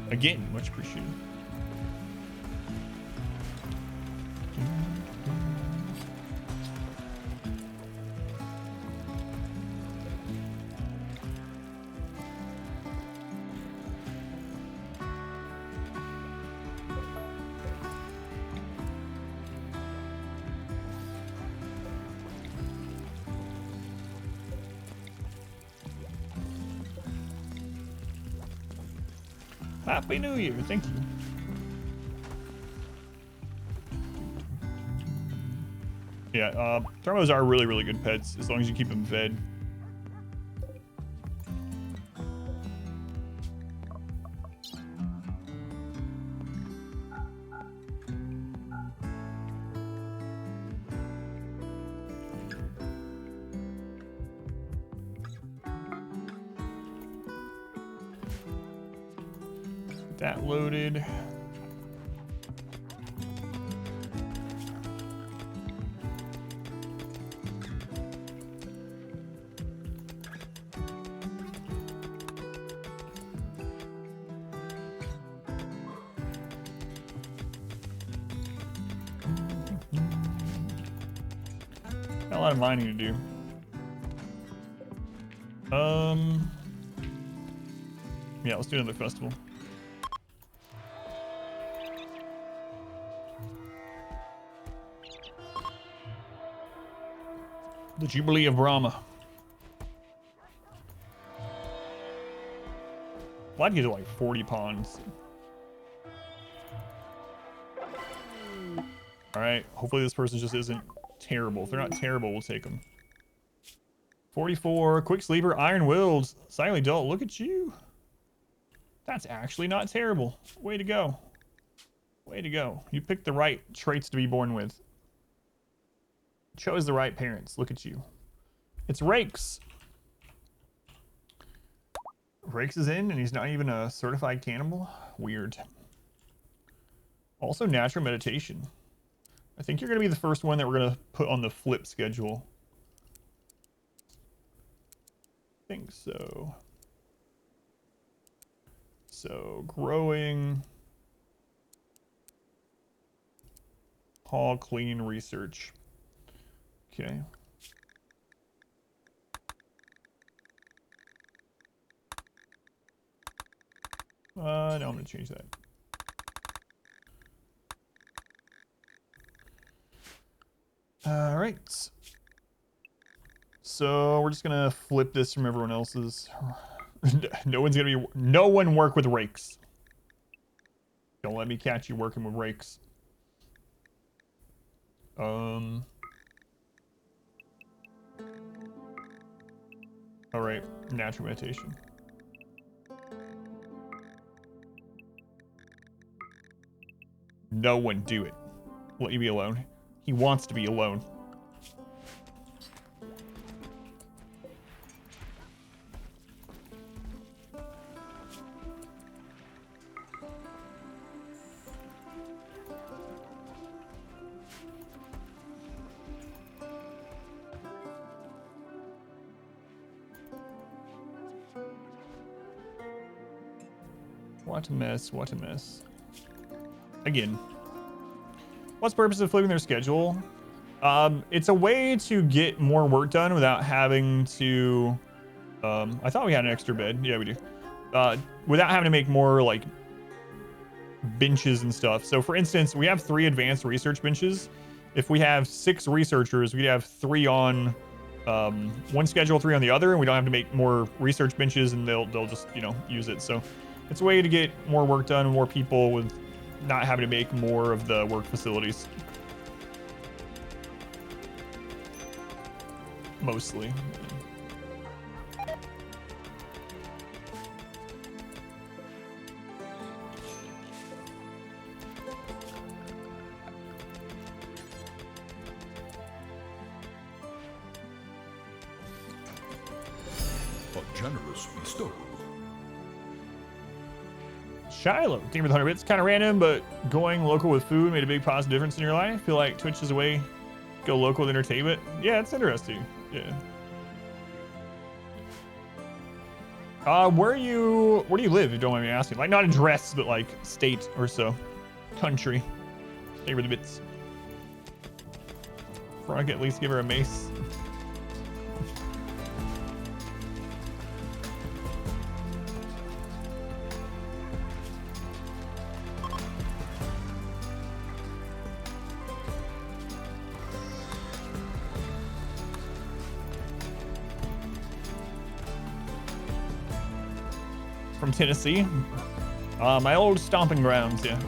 Again, much appreciated. Happy New Year, thank you. Yeah, Thermos are really, really good pets as long as you keep them fed. That loaded. Got a lot of mining to do. Yeah, let's do another festival. The Jubilee of Brahma. Glad you get like 40 pawns. Alright, hopefully this person just isn't terrible. If they're not terrible, we'll take them. 44, quick sleeper, iron willed, silently dull. Look at you. That's actually not terrible. Way to go. Way to go. You picked the right traits to be born with. Chose the right parents. Look at you. It's Raix. Raix is in and he's not even a certified cannibal? Weird. Also natural meditation. I think you're going to be the first one that we're going to put on the flip schedule. I think so. So, growing. Haul, clean, research. Okay. No, I'm going to change that. All right. So we're just going to flip this from everyone else's. No one work with Raix. Don't let me catch you working with Raix. All right, natural meditation. No one do it. Let you be alone. He wants to be alone. What a mess, what a mess. Again, what's the purpose of flipping their schedule? It's a way to get more work done without having to... I thought we had an extra bed. Yeah, we do. Without having to make more, like, benches and stuff. So, for instance, we have 3 advanced research benches. If we have 6 researchers, we have 3 on one schedule, 3 on the other, and we don't have to make more research benches, and they'll just, you know, use it. So, it's a way to get more work done and more people with not having to make more of the work facilities. Mostly. A generous bestowal. Shiloh, thank you for the 100 bits. Kind of random, but going local with food made a big positive difference in your life. I feel like Twitch is a way to go local with entertainment. Yeah, it's interesting. Yeah. Where do you live, if you don't mind me asking? Like, not address, but like state or so. Country. Thank you for the bits. Before I could at least give her a mace. From Tennessee. My old stomping grounds, yeah.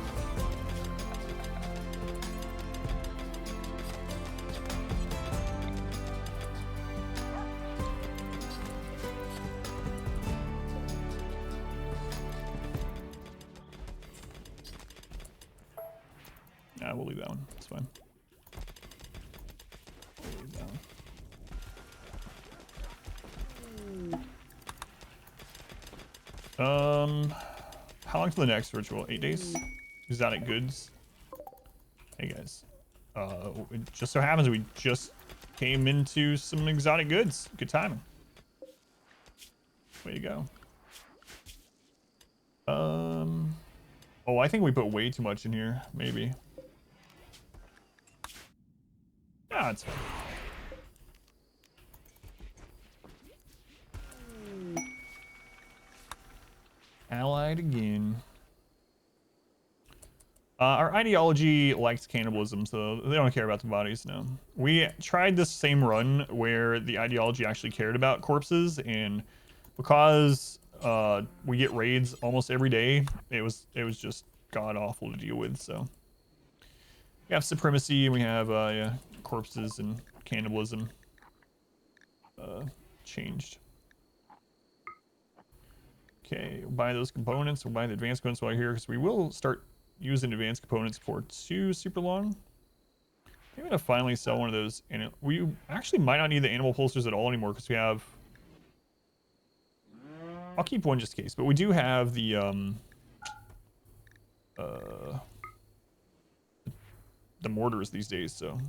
Nah, we'll leave that one. It's fine. We'll leave that one. How long till the next ritual? 8 days? Exotic goods. Hey guys. It just so happens we just came into some exotic goods. Good timing. Way to go. Oh, I think we put way too much in here. Maybe. Ah, it's fine. Allied again. Our ideology likes cannibalism, so they don't care about the bodies, no. We tried this same run where the ideology actually cared about corpses, and because we get raids almost every day, it was just god-awful to deal with, so. We have supremacy, and we have yeah, corpses and cannibalism. changed. Okay, we'll buy those components. We'll buy the advanced components while here because we will start using advanced components for too super long. I'm gonna finally sell one of those, and we actually might not need the animal pulsers at all anymore because we have. I'll keep one just in case, but we do have the mortars these days, so.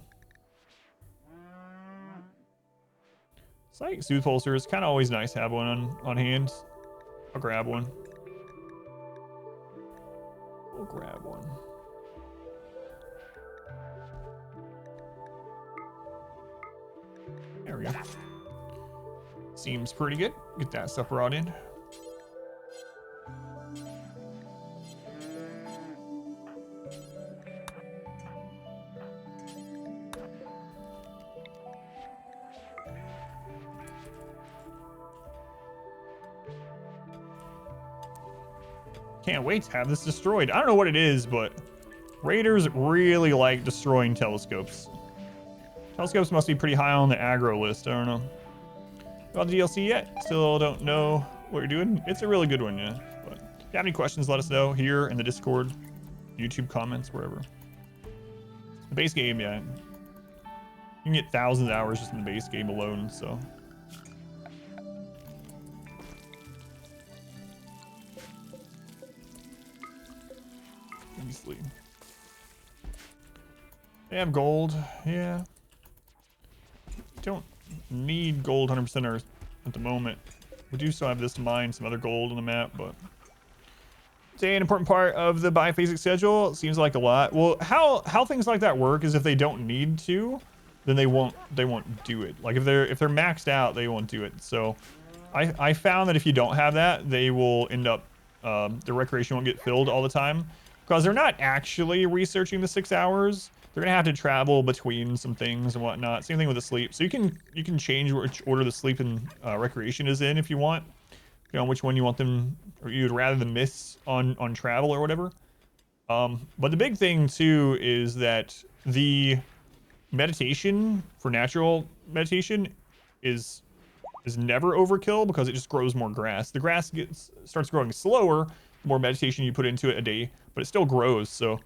Sight Soothe Pulser is kind of always nice to have one on hand. I'll grab one. We'll grab one. There we go. Seems pretty good. Get that stuff brought in. Can't wait to have this destroyed. I don't know what it is, but raiders really like destroying telescopes. Telescopes must be pretty high on the aggro list. I don't know. About the DLC yet? Still don't know what you're doing. It's a really good one, yeah. But if you have any questions, let us know here in the Discord, YouTube comments, wherever. The base game, yeah. You can get thousands of hours just in the base game alone, so. Easily. They have gold, yeah. Don't need gold 100% at the moment. We do still have this mine, some other gold on the map, but say an important part of the biphasic schedule. It seems like a lot. Well, how things like that work is if they don't need to, then they won't do it. Like if they're maxed out, they won't do it. So I found that if you don't have that, they will end up the recreation won't get filled all the time because they're not actually researching the 6 hours. They're gonna have to travel between some things and whatnot. Same thing with the sleep. So you can change which order the sleep and recreation is in if you want. You know which one you want them, or you'd rather them miss on travel or whatever. But the big thing too is that the meditation for natural meditation is never overkill because it just grows more grass. The grass starts growing slower the more meditation you put into it a day, but it still grows. So.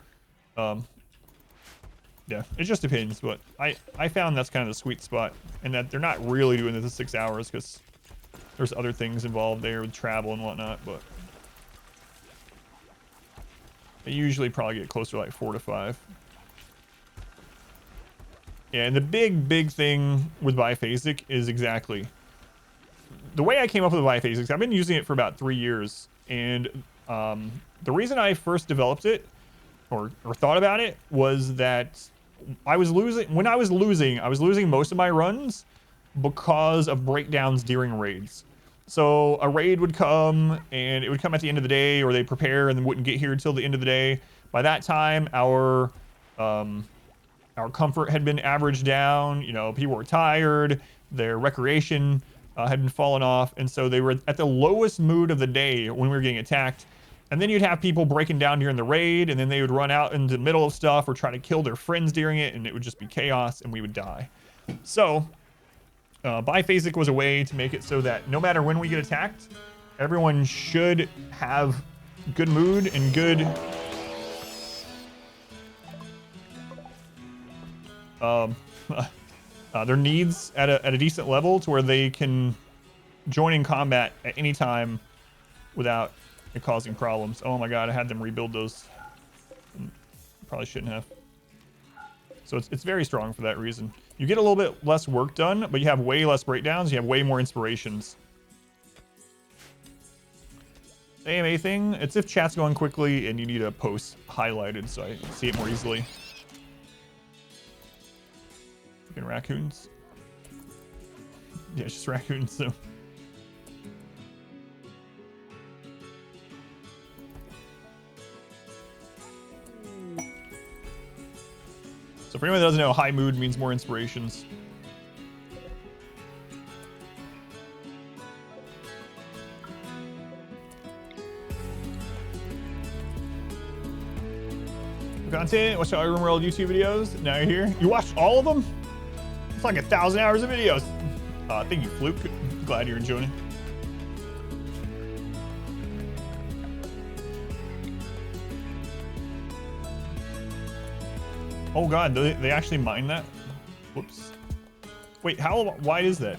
Yeah, it just depends, but I found that's kind of the sweet spot, and that they're not really doing this in 6 hours because there's other things involved there with travel and whatnot, but they usually probably get closer to like 4 to 5. Yeah, and the big thing with biphasic is exactly the way I came up with biphasics. I've been using it for about 3 years, and the reason I first developed it or thought about it was that I was losing most of my runs because of breakdowns during raids. So a raid would come and it would come at the end of the day, or they prepare and then wouldn't get here until the end of the day. By that time, our comfort had been averaged down. You know, people were tired, their recreation had been falling off, and so they were at the lowest mood of the day when we were getting attacked. And then you'd have people breaking down during the raid, and then they would run out into the middle of stuff or try to kill their friends during it, and it would just be chaos, and we would die. So, biphasic was a way to make it so that no matter when we get attacked, everyone should have good mood and good their needs at a decent level to where they can join in combat at any time without it causing problems. Oh my god, I had them rebuild those. Probably shouldn't have. So it's very strong for that reason. You get a little bit less work done, but you have way less breakdowns. You have way more inspirations. AMA thing, it's if chat's going quickly and you need a post highlighted so I see it more easily. Fucking raccoons. Yeah, it's just raccoons, so. So for anyone that doesn't know, high mood means more inspirations. Content, watch all your RimWorld YouTube videos. Now you're here. You watched all of them? It's like 1,000 hours of videos. Thank you, Fluke. Glad you're enjoying it. Oh god, they actually mine that? Whoops. Wait, how wide is that?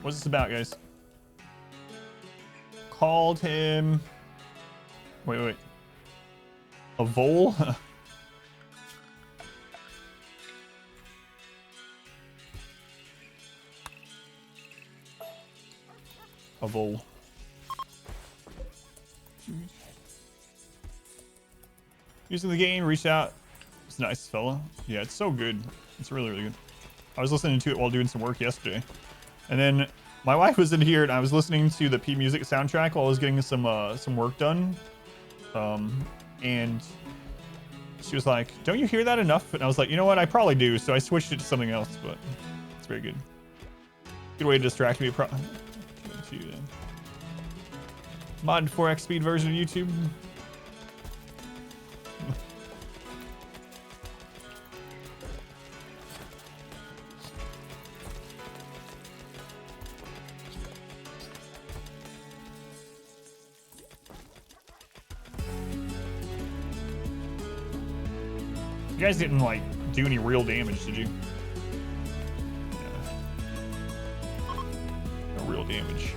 What's this about, guys? Called him... Wait. A vole? A vole. Using the game, reached out. It's a nice fella. Yeah, it's so good. It's really, really good. I was listening to it while doing some work yesterday. And then my wife was in here and I was listening to the P Music soundtrack while I was getting some work done. And she was like, "Don't you hear that enough?" And I was like, "You know what? I probably do." So I switched it to something else, but it's very good. Good way to distract me. Mod 4x speed version of YouTube. You guys didn't like do any real damage, did you? Yeah. No real damage.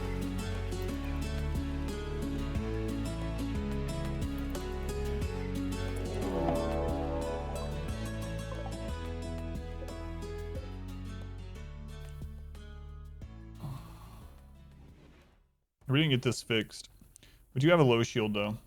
We didn't get this fixed. We do have a low shield though.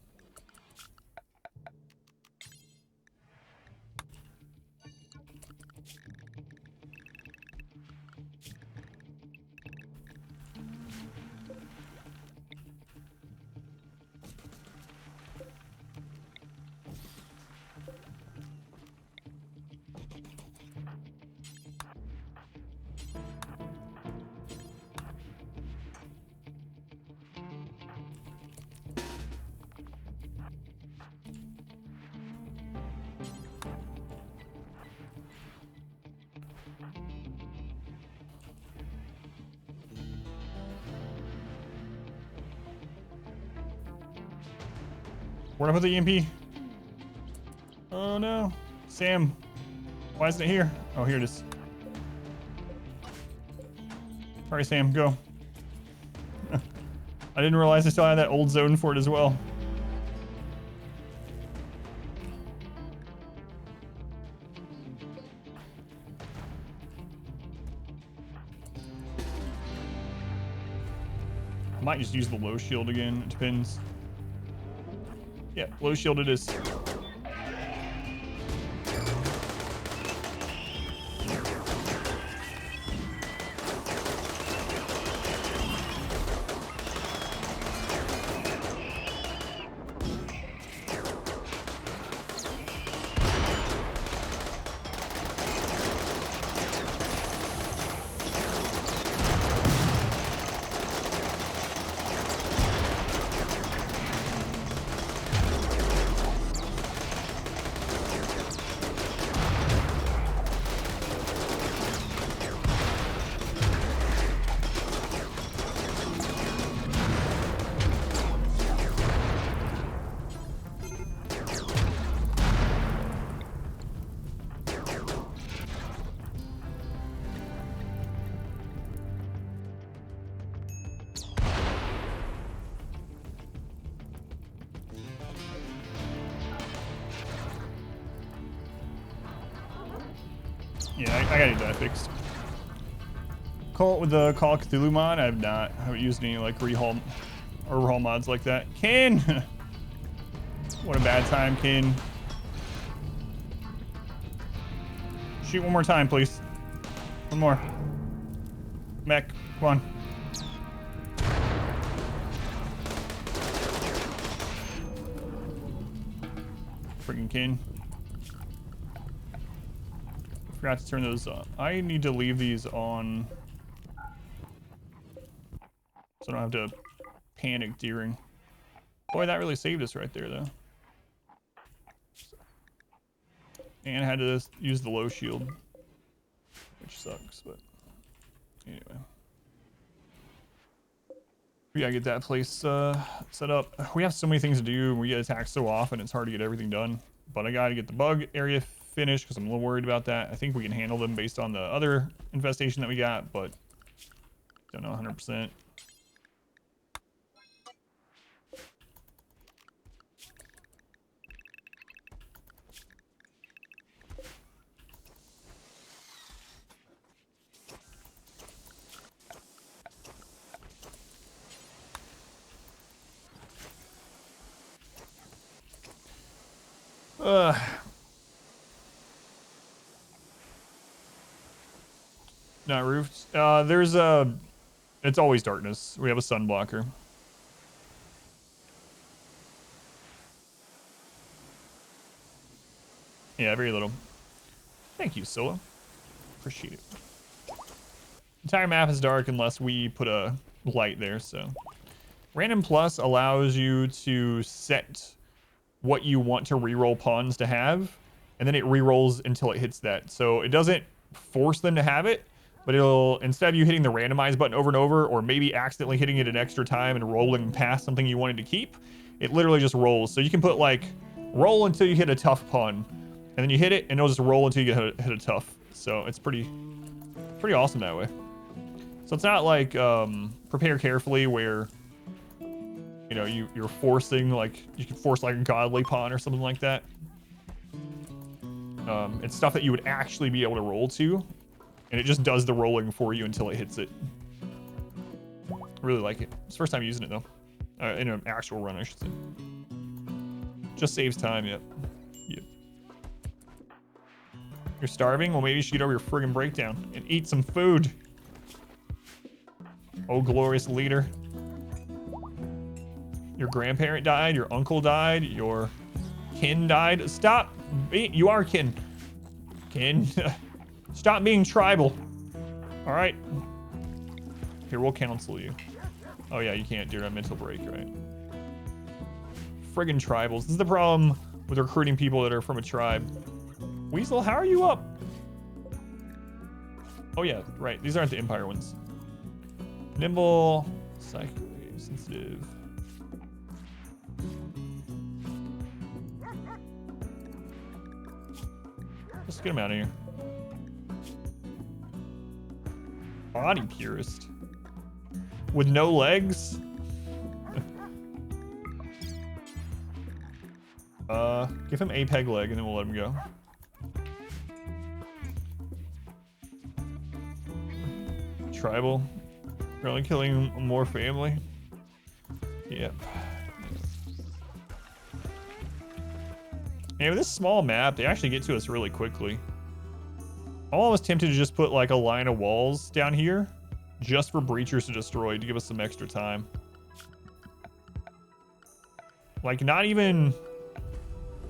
Where did I put the EMP? Oh no. Sam, why isn't it here? Oh, here it is. All right, Sam, go. I didn't realize I still had that old zone for it as well. I might just use the low shield again. It depends. Yeah, low shield it is. Yeah, I gotta get that fixed. Call it with the Call of Cthulhu mod. I haven't used any like overhaul mods like that. Ken! What a bad time, Ken. Shoot one more time, please. One more. Mech, come on. Freaking Ken. Forgot to turn those on. I need to leave these on. So I don't have to panic deering. Boy, that really saved us right there, though. And had to use the low shield, which sucks, but anyway. We gotta get that place set up. We have so many things to do. We get attacked so often, it's hard to get everything done. But I gotta get the bug area finished because I'm a little worried about that. I think we can handle them based on the other infestation that we got, but don't know 100%. Not roofed. There's a... It's always darkness. We have a sun blocker. Yeah, very little. Thank you, Scylla. Appreciate it. Entire map is dark unless we put a light there, so... Random Plus allows you to set what you want to reroll pawns to have, and then it rerolls until it hits that. So it doesn't force them to have it, but it'll, instead of you hitting the randomize button over and over, or maybe accidentally hitting it an extra time and rolling past something you wanted to keep, it literally just rolls. So you can put like, roll until you hit a tough pawn, and then you hit it, and it'll just roll until you hit a tough. So it's pretty awesome that way. So it's not like prepare carefully where, you know, you're forcing, like, you can force like a godly pawn or something like that. It's stuff that you would actually be able to roll to, and it just does the rolling for you until it hits it. I really like it. It's the first time using it, though. In an actual run, I should say. Just saves time, yep. Yep. You're starving? Well, maybe you should get over your friggin' breakdown and eat some food. Oh, glorious leader. Your grandparent died, your uncle died, your kin died. Stop. You are kin. Kin. Stop being tribal. All right. Here, we'll counsel you. Oh, yeah, you can't do a mental break, right? Friggin' tribals. This is the problem with recruiting people that are from a tribe. Weasel, how are you up? Oh, yeah, right. These aren't the Empire ones. Nimble, psychically sensitive. Let's get him out of here. Body purist. With no legs? Give him a peg leg and then we'll let him go. Tribal. Probably killing more family. Yep. Yeah, with this small map, they actually get to us really quickly. I'm almost tempted to just put like a line of walls down here just for breachers to destroy to give us some extra time. Like not even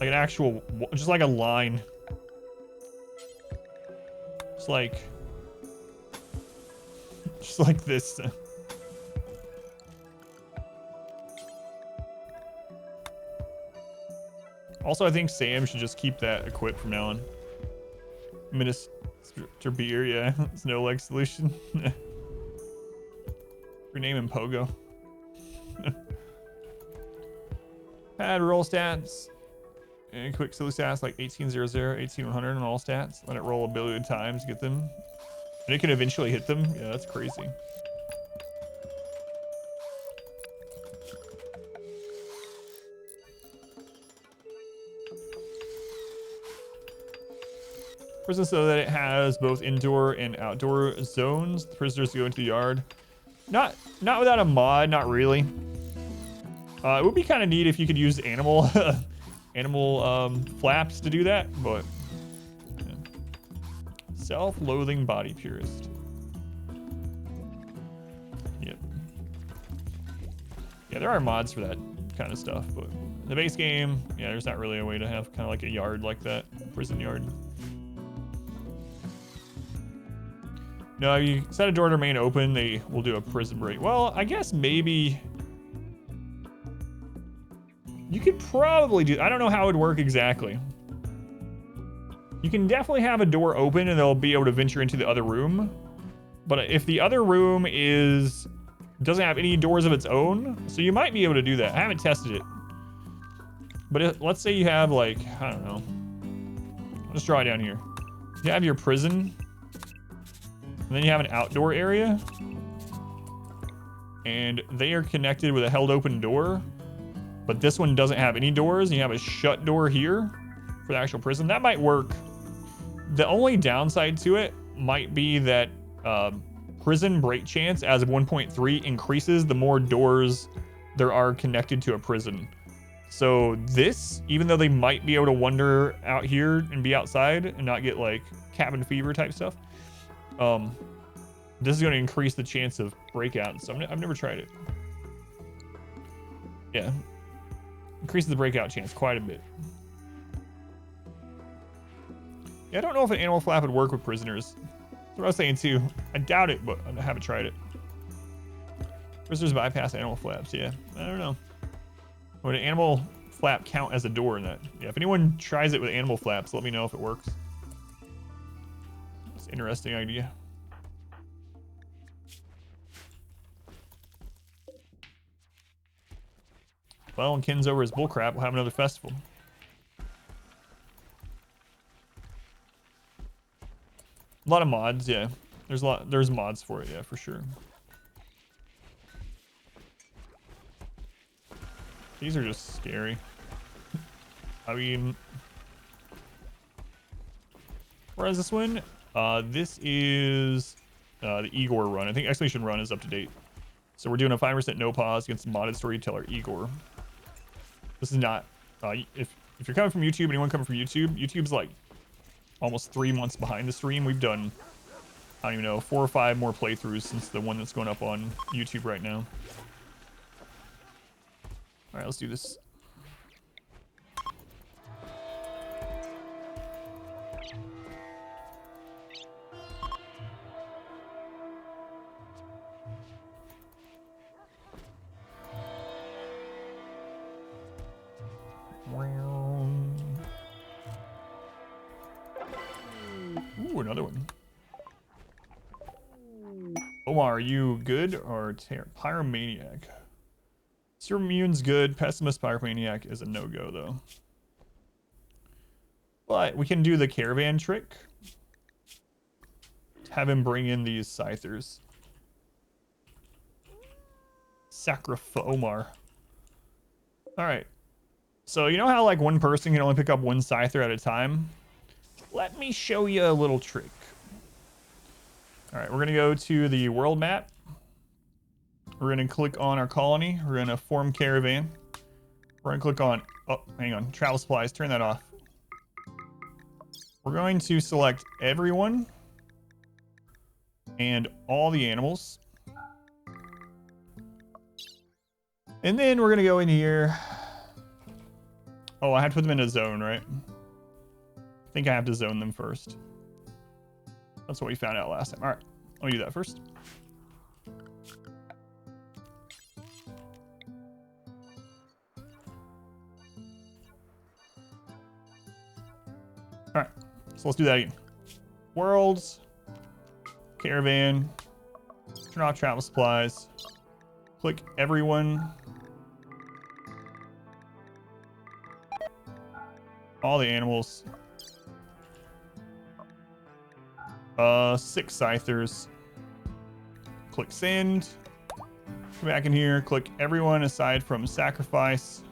like an actual, just like a line. Just like this. Also, I think Sam should just keep that equipped from now on. Minister Beer, yeah. It's no leg solution. Rename him Pogo. Add roll stats. And quick silly stats like 1800, 18100 on all stats. Let it roll a billion times to get them. And it can eventually hit them. Yeah, that's crazy. Prison so that it has both indoor and outdoor zones. The prisoners go into the yard. Not without a mod, not really. It would be kind of neat if you could use animal flaps to do that, but yeah. Self-loathing body purist. Yep. Yeah, there are mods for that kind of stuff, but in the base game, yeah, there's not really a way to have kind of like a yard like that, prison yard. No, you set a door to remain open, they will do a prison break. Well, I guess maybe you could probably do, I don't know how it would work exactly. You can definitely have a door open and they'll be able to venture into the other room. But if the other room doesn't have any doors of its own, so you might be able to do that. I haven't tested it. But let's say you have like, I don't know. Let's draw it down here. You have your prison. And then you have an outdoor area. And they are connected with a held open door. But this one doesn't have any doors. And you have a shut door here for the actual prison. That might work. The only downside to it might be that prison break chance as of 1.3 increases the more doors there are connected to a prison. So this, even though they might be able to wander out here and be outside and not get like cabin fever type stuff, this is going to increase the chance of breakout. So I've never tried it. Yeah, increases the breakout chance quite a bit. Yeah, I don't know if an animal flap would work with prisoners. That's what I was saying too. I doubt it, but I haven't tried it. Prisoners bypass animal flaps. Yeah, I don't know. Would an animal flap count as a door in that? Yeah, if anyone tries it with animal flaps, let me know if it works. It's an interesting idea. Well, when Ken's over his bullcrap, we'll have another festival. A lot of mods, yeah. There's mods for it, yeah, for sure. These are just scary. I mean, where is this one? This is the Igor run. I think Exclamation Run is up to date. So we're doing a 5% no pause against modded Storyteller Igor. This is not, if you're coming from YouTube, anyone coming from YouTube, YouTube's like almost 3 months behind the stream. We've done, I don't even know, 4 or 5 more playthroughs since the one that's going up on YouTube right now. All right, let's do this. Ooh, another one. Omar, are you good or Pyromaniac? Your immune's good. Pessimist Pyromaniac is a no-go, though. But we can do the caravan trick. Have him bring in these scythers. Sacrifice Omar. Alright. So you know how like one person can only pick up one scyther at a time? Let me show you a little trick. Alright, we're going to go to the world map. We're going to click on our colony. We're going to form caravan. We're going to click on, oh, hang on, travel supplies, turn that off. We're going to select everyone and all the animals. And then we're going to go in here. Oh, I have to put them in a zone, right? I think I have to zone them first. That's what we found out last time. All right, let me do that first. All right, so let's do that again. Worlds, caravan, turn off travel supplies, click everyone, all the animals, 6 scythers, click send, come back in here, click everyone aside from sacrifice,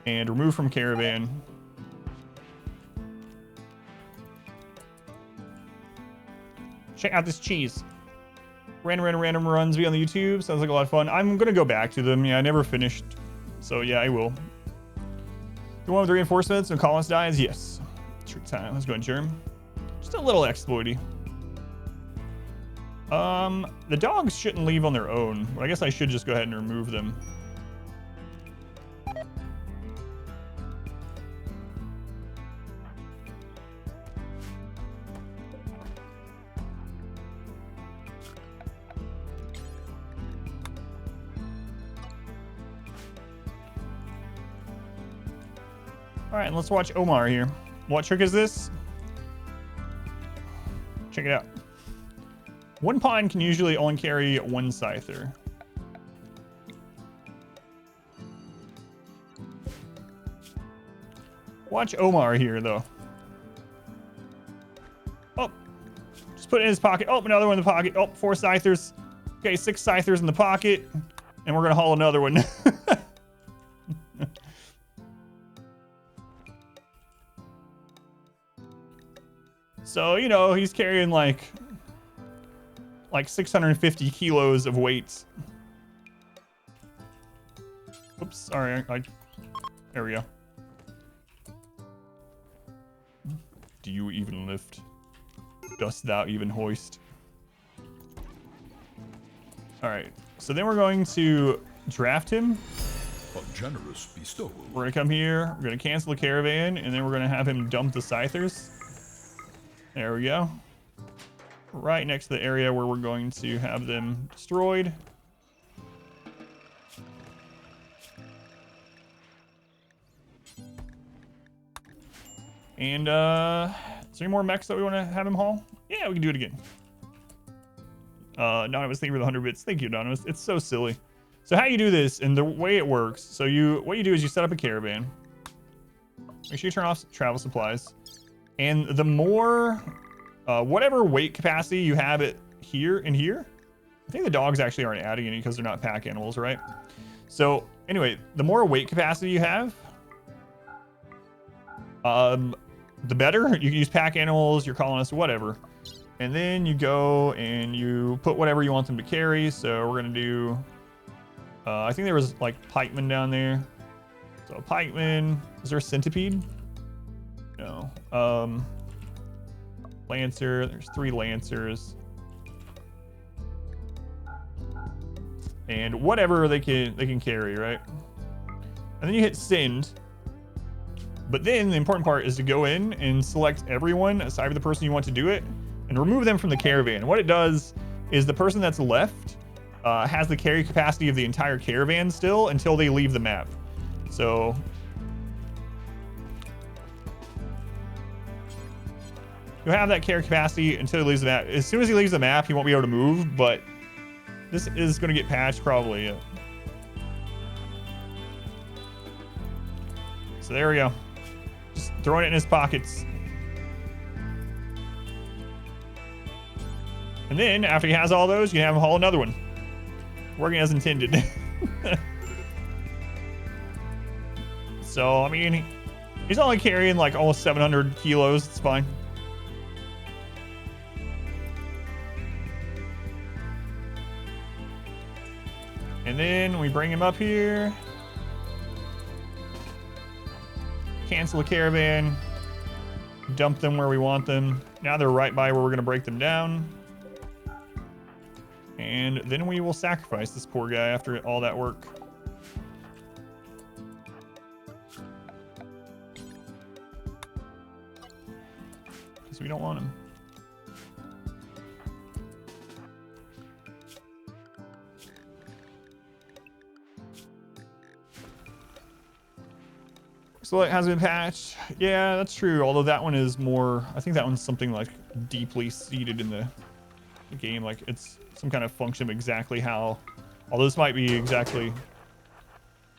and remove from caravan. Check out this cheese. Random runs be on the YouTube. Sounds like a lot of fun. I'm gonna go back to them. Yeah, I never finished. So yeah, I will. The one with the reinforcements and colonist dies? Yes. Trick time. Let's go in germ. Just a little exploity. The dogs shouldn't leave on their own, but I guess I should just go ahead and remove them. All right, let's watch Omar here. What trick is this? Check it out. One pawn can usually only carry one scyther. Watch Omar here, though. Oh, just put it in his pocket. Oh, another one in the pocket. Oh, 4 scythers. Okay, 6 scythers in the pocket. And we're going to haul another one. So, you know, he's carrying like 650 kilos of weights. Oops, sorry. There we go. Do you even lift? Dost thou even hoist? All right, so then we're going to draft him. A generous bestowal. We're gonna come here, we're gonna cancel the caravan, and then we're gonna have him dump the scythers. There we go. Right next to the area where we're going to have them destroyed. And is there any more mechs that we want to have him haul? Yeah, we can do it again. Anonymous, thank you for the 100 bits. Thank you, Anonymous. It's so silly. So how you do this and the way it works. So what you do is you set up a caravan. Make sure you turn off travel supplies. And the more, whatever weight capacity you have it here and here. I think the dogs actually aren't adding any because they're not pack animals, right? So anyway, the more weight capacity you have, the better. You can use pack animals, your colonists, whatever. And then you go and you put whatever you want them to carry. So we're going to do, I think there was like pikemen down there. So pikemen, is there a centipede? No. Lancer, there's 3 lancers. And whatever they can carry, right? And then you hit send. But then the important part is to go in and select everyone aside from the person you want to do it and remove them from the caravan. What it does is the person that's left has the carry capacity of the entire caravan still until they leave the map. So you'll have that carry capacity until he leaves the map. As soon as he leaves the map, he won't be able to move, but this is going to get patched probably. Yeah. So there we go. Just throwing it in his pockets. And then after he has all those, you can have him haul another one. Working as intended. So, I mean, he's only carrying like almost 700 kilos. It's fine. And then we bring him up here. Cancel the caravan. Dump them where we want them. Now they're right by where we're going to break them down. And then we will sacrifice this poor guy after all that work. Because we don't want him. So it has been patched. Yeah, that's true. Although that one is more, I think that one's something like deeply seated in the game. Like it's some kind of function of exactly how, although this might be exactly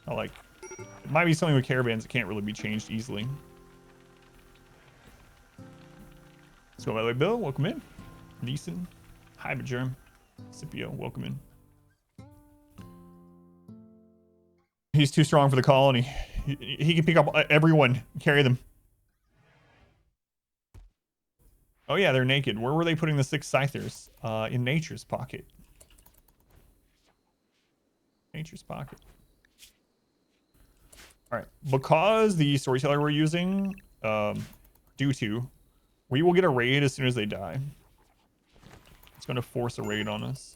how, like, it might be something with caravans that can't really be changed easily. Let's go by the way, Bill. Welcome in. Neeson. Hi, Bajerm. Scipio. Welcome in. He's too strong for the colony. He can pick up everyone, carry them. Oh yeah, they're naked. Where were they putting the 6 scythers? In Nature's pocket. Nature's pocket. All right, because the Storyteller we're using, due to, we will get a raid as soon as they die. It's going to force a raid on us.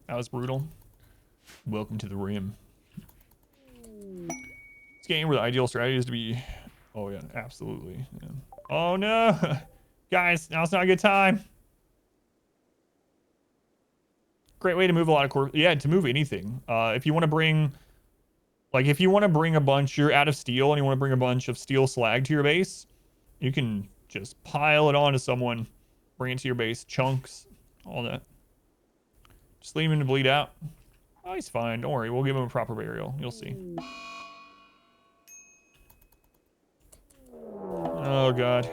That was brutal. Welcome to the Rim. This game where the ideal strategy is to be... Oh yeah, absolutely. Yeah. Oh no! Guys, now's not a good time. Great way to move a lot of corpses. Yeah, to move anything. If you want to bring, like, if you want to bring a bunch, you're out of steel and you want to bring a bunch of steel slag to your base, you can just pile it onto someone, bring it to your base, chunks, all that. Just leave him to bleed out. Oh, he's fine. Don't worry. We'll give him a proper burial. You'll see. Oh, God.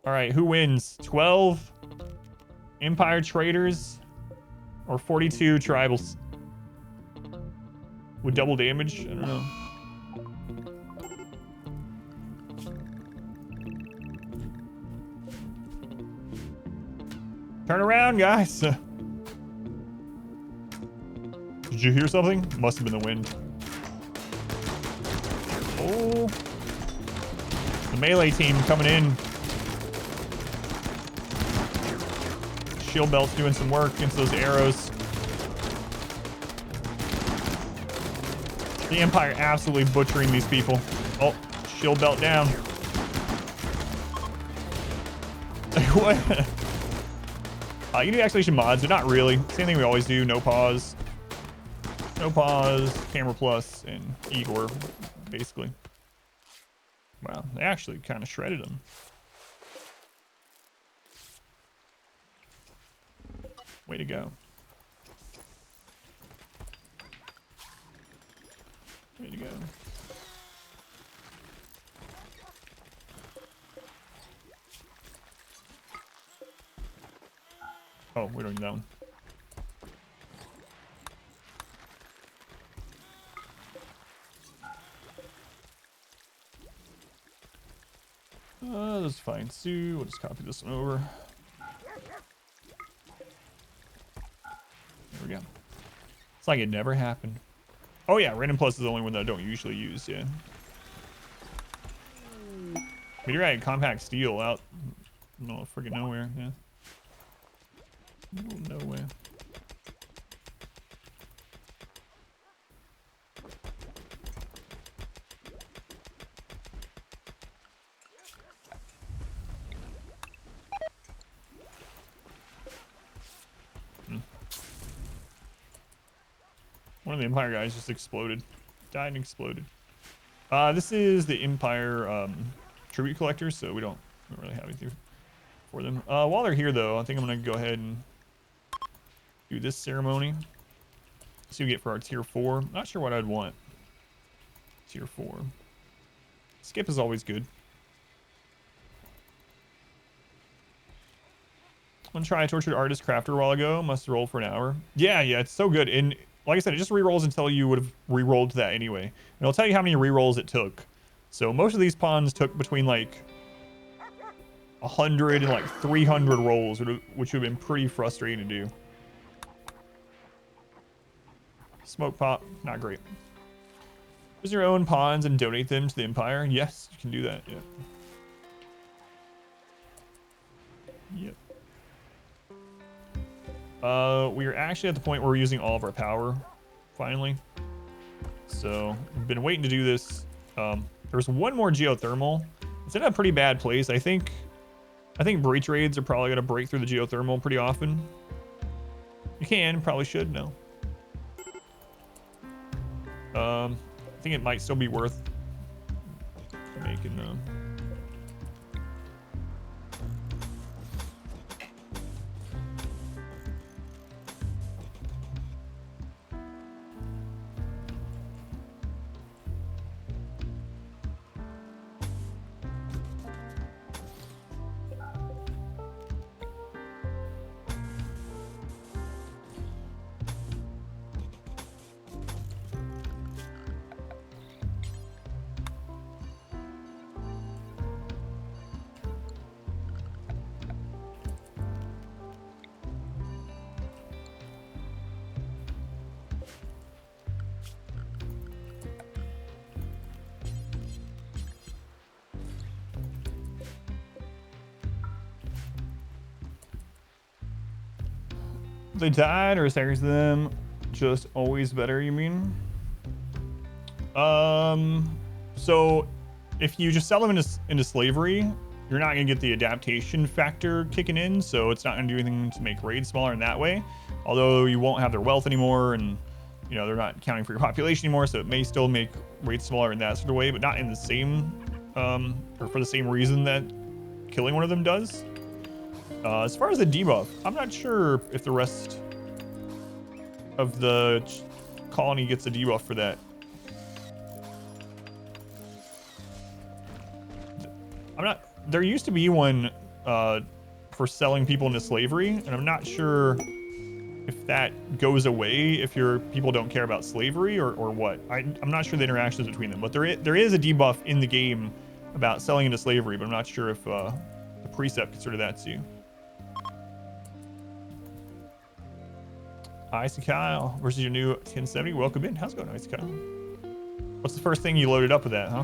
All right, who wins? 12 Empire Traders or 42 Tribals? With double damage? I don't know. Turn around, guys. Did you hear something? Must have been the wind. Oh. The melee team coming in. Shield belt's doing some work against those arrows. The Empire absolutely butchering these people. Oh, shield belt down. What? You do activation mods, but not really. Same thing we always do. No pause. No pause. Camera plus and Igor, basically. Wow, they actually kind of shredded him. Way to go. Way to go. Oh, we don't need that one. That's fine. Sue, we'll just copy this one over. There we go. It's like it never happened. Oh yeah, random plus is the only one that I don't usually use, yeah. But you're right, compact steel out no freaking nowhere, yeah. Nowhere. One of the Empire guys just exploded. Died and exploded. This is the Empire tribute collector, so we don't really have anything for them. While they're here, though, I think I'm going to go ahead and do this ceremony. See what we get for our tier 4. Not sure what I'd want. Tier 4. Skip is always good. I'm going to try Tortured Artist Crafter a while ago. Must roll for an hour. Yeah, it's so good. And like I said, it just re-rolls until you would have re-rolled to that anyway. And it'll tell you how many re-rolls it took. So most of these pawns took between like 100 and like 300 rolls, which would have been pretty frustrating to do. Smoke pop, not great. Use your own pawns and donate them to the Empire. Yes, you can do that. Yeah. Yep. We are actually at the point where we're using all of our power, finally. So, we've been waiting to do this. There's one more geothermal. It's in a pretty bad place. I think breach raids are probably gonna break through the geothermal pretty often. You can, probably should, no. I think it might still be worth making they died or staggers them just always better, you mean? So if you just sell them into slavery, you're not gonna get the adaptation factor kicking in, so it's not gonna do anything to make raids smaller in that way. Although you won't have their wealth anymore, and you know they're not counting for your population anymore, so it may still make rates smaller in that sort of way, but not in the same or for the same reason that killing one of them does. As far as the debuff, I'm not sure if the rest of the colony gets a debuff for that. I'm not. There used to be one for selling people into slavery, and I'm not sure if that goes away if your people don't care about slavery or what. I'm not sure the interactions between them, but there is a debuff in the game about selling into slavery, but I'm not sure if the precept consider that too. Icy Kyle versus your new 1070. Welcome in. How's it going, Icy Kyle? What's the first thing you loaded up with that, huh?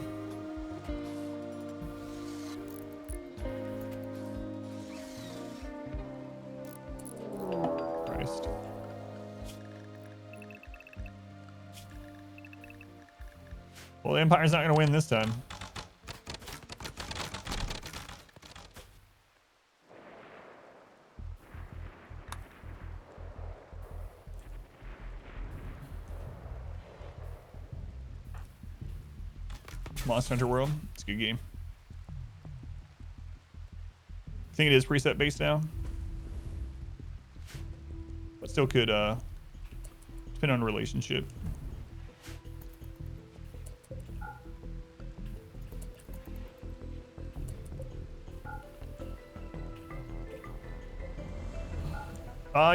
Christ. Well, the Empire's not going to win this time. Monster Hunter World. It's a good game. I think it is preset based now. But still could depend on relationship.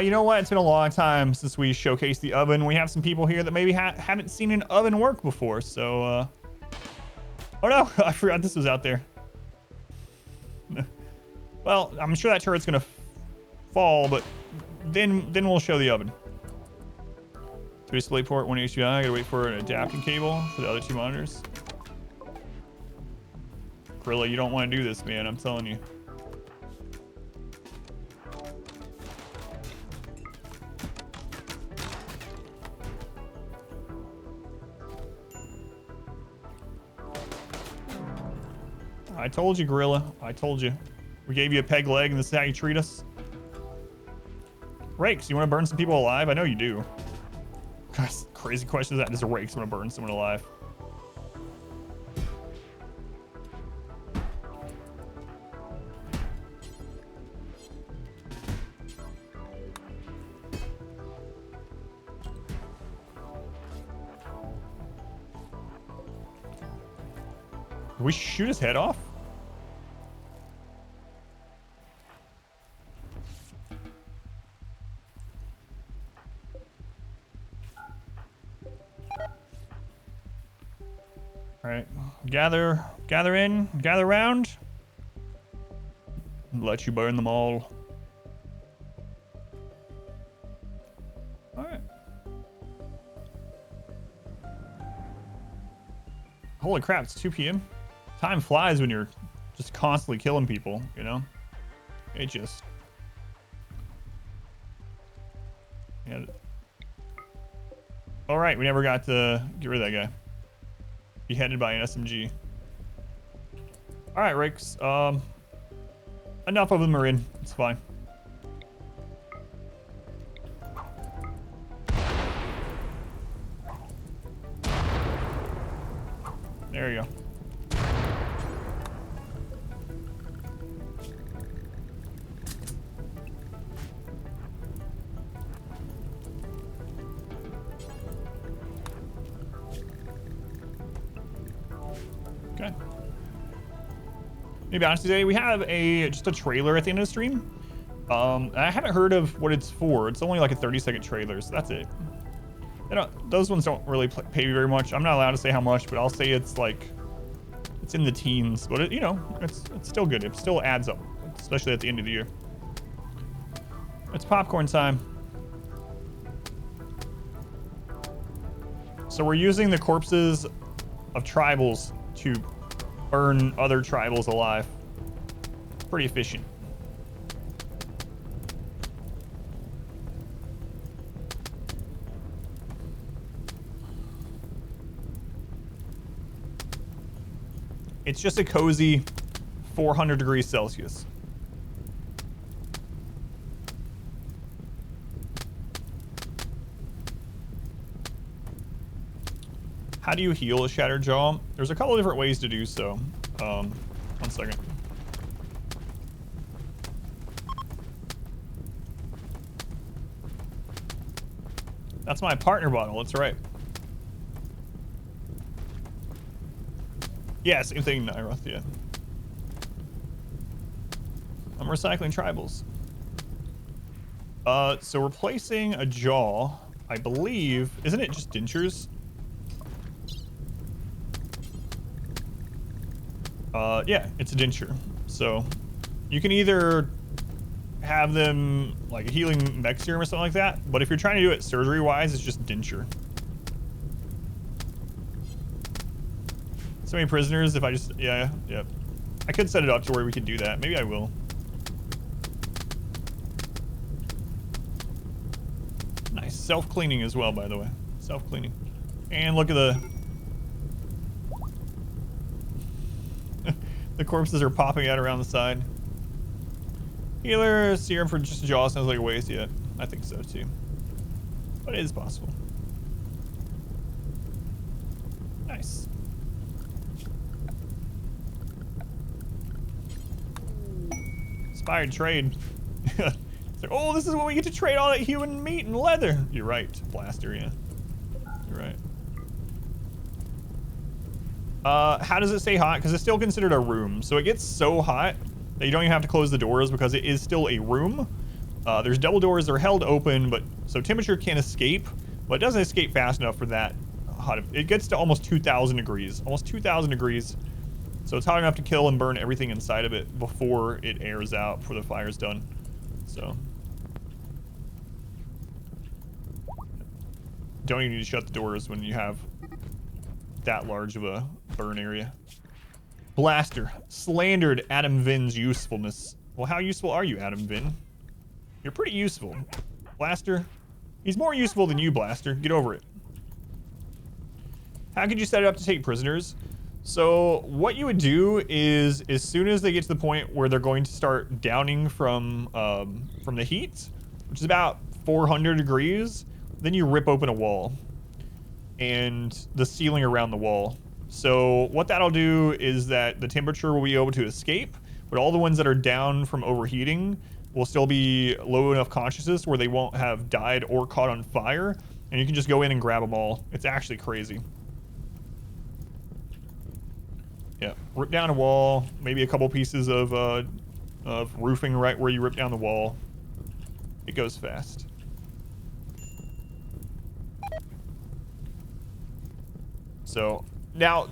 You know what? It's been a long time since we showcased the oven. We have some people here that maybe haven't seen an oven work before, so oh no, I forgot this was out there. Well, I'm sure that turret's gonna fall, but then we'll show the oven. 3 display port, 1 HDMI. I gotta wait for an adapting cable for the other 2 monitors. Gorilla, you don't want to do this, man. I'm telling you. I told you, Gorilla. I told you. We gave you a peg leg, and this is how you treat us. Raix, you want to burn some people alive? I know you do. Gosh, crazy question is that. Does a Raix want to burn someone alive? Did we shoot his head off? All right, gather in, gather round. Let you burn them all. All right. Holy crap, it's 2 p.m. Time flies when you're just constantly killing people, you know? It just... Yeah. All right, we never got to get rid of that guy. Beheaded by an SMG. All right, Raix. Enough of them are in. It's fine. There you go. Okay. Maybe honestly today we have just a trailer at the end of the stream. I haven't heard of what it's for. It's only like a 30-second trailer, so that's it. Those ones don't really pay me very much. I'm not allowed to say how much, but I'll say it's like it's in the teens. But you know, it's still good. It still adds up, especially at the end of the year. It's popcorn time. So we're using the corpses of tribals to burn other tribals alive. Pretty efficient. It's just a cozy 400 degrees Celsius. How do you heal a shattered jaw? There's a couple of different ways to do so. 1 second. That's my partner bottle, that's right. Yeah, same thing, Nyroth, yeah. I'm recycling tribals. So replacing a jaw, I believe, isn't it just dentures? Yeah, it's a denture. So you can either have them like a healing mech serum or something like that, but if you're trying to do it surgery wise, it's just denture. So many prisoners, if I just, yeah. I could set it up to where we could do that. Maybe I will. Nice. Self-cleaning as well, by the way. Self-cleaning. And look at the corpses are popping out around the side. Healer serum for just jaw sounds like a waste. Yeah, I think so too. But it is possible. Nice. Inspired trade. Like, oh, this is when we get to trade all that human meat and leather. You're right, Blaster, yeah. You're right. How does it stay hot? Because it's still considered a room. So it gets so hot that you don't even have to close the doors because it is still a room. There's double doors, they're held open, but so temperature can escape, but it doesn't escape fast enough for that hot. It gets to almost 2,000 degrees, almost 2,000 degrees. So it's hot enough to kill and burn everything inside of it before it airs out, before the fire's done. So. Don't even need to shut the doors when you have that large of a burn area. Blaster slandered Adam Vin's usefulness. Well, how useful are you, Adam Vin? You're pretty useful. Blaster, he's more useful than you, Blaster. Get over it. How could you set it up to take prisoners? So what you would do is, as soon as they get to the point where they're going to start downing from the heat, which is about 400 degrees, then you rip open a wall and the ceiling around the wall. So what that'll do is that the temperature will be able to escape, but all the ones that are down from overheating will still be low enough consciousness where they won't have died or caught on fire, and you can just go in and grab them all. It's actually crazy. Yeah, rip down a wall, maybe a couple pieces of roofing right where you rip down the wall. It goes fast. So now,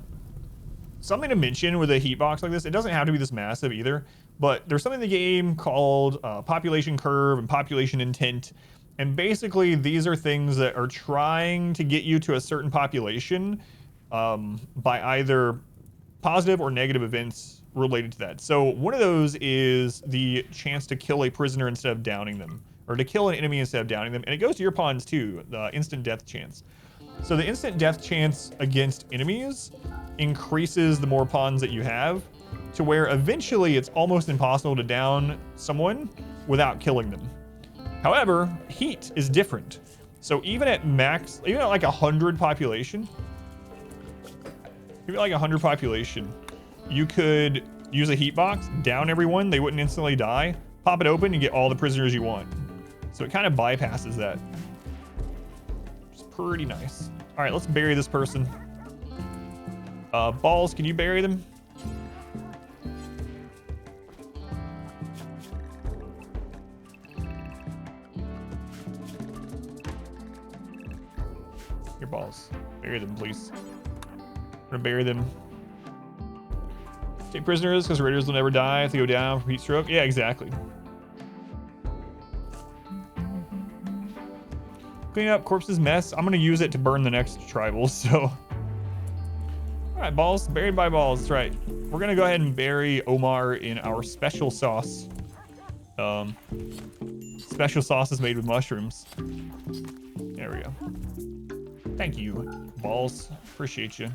something to mention with a heat box like this, it doesn't have to be this massive either, but there's something in the game called population curve and population intent. And basically these are things that are trying to get you to a certain population by either positive or negative events related to that. So one of those is the chance to kill a prisoner instead of downing them, or to kill an enemy instead of downing them. And it goes to your pawns too, the instant death chance. So the instant death chance against enemies increases the more pawns that you have, to where eventually it's almost impossible to down someone without killing them. However, heat is different. So even at max, even at like 100 population, you could use a heat box, down everyone, they wouldn't instantly die, pop it open, and get all the prisoners you want. So it kind of bypasses that. Pretty nice. All right, let's bury this person. Balls, can you bury them? Your balls. Bury them, please. I'm gonna bury them. Take prisoners, because raiders will never die if they go down from heat stroke. Yeah, exactly. Clean up corpses mess. I'm gonna use it to burn the next tribal, so. All right, balls, buried by balls, that's right. We're gonna go ahead and bury Omar in our special sauce. Special sauce is made with mushrooms. There we go. Thank you, balls, appreciate you.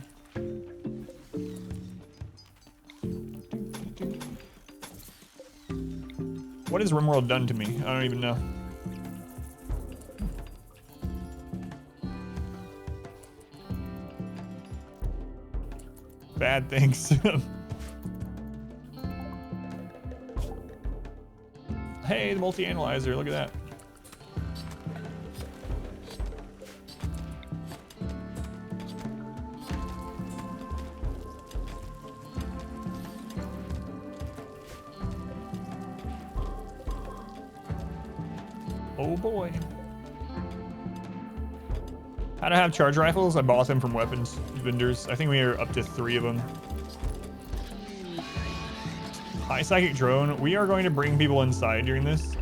What has RimWorld done to me? I don't even know. bad things. Hey, the multi-analyzer, look at that. Oh boy. How to have charge rifles? I bought them from weapons vendors. I think we are up to 3 of them. High psychic drone. We are going to bring people inside during this.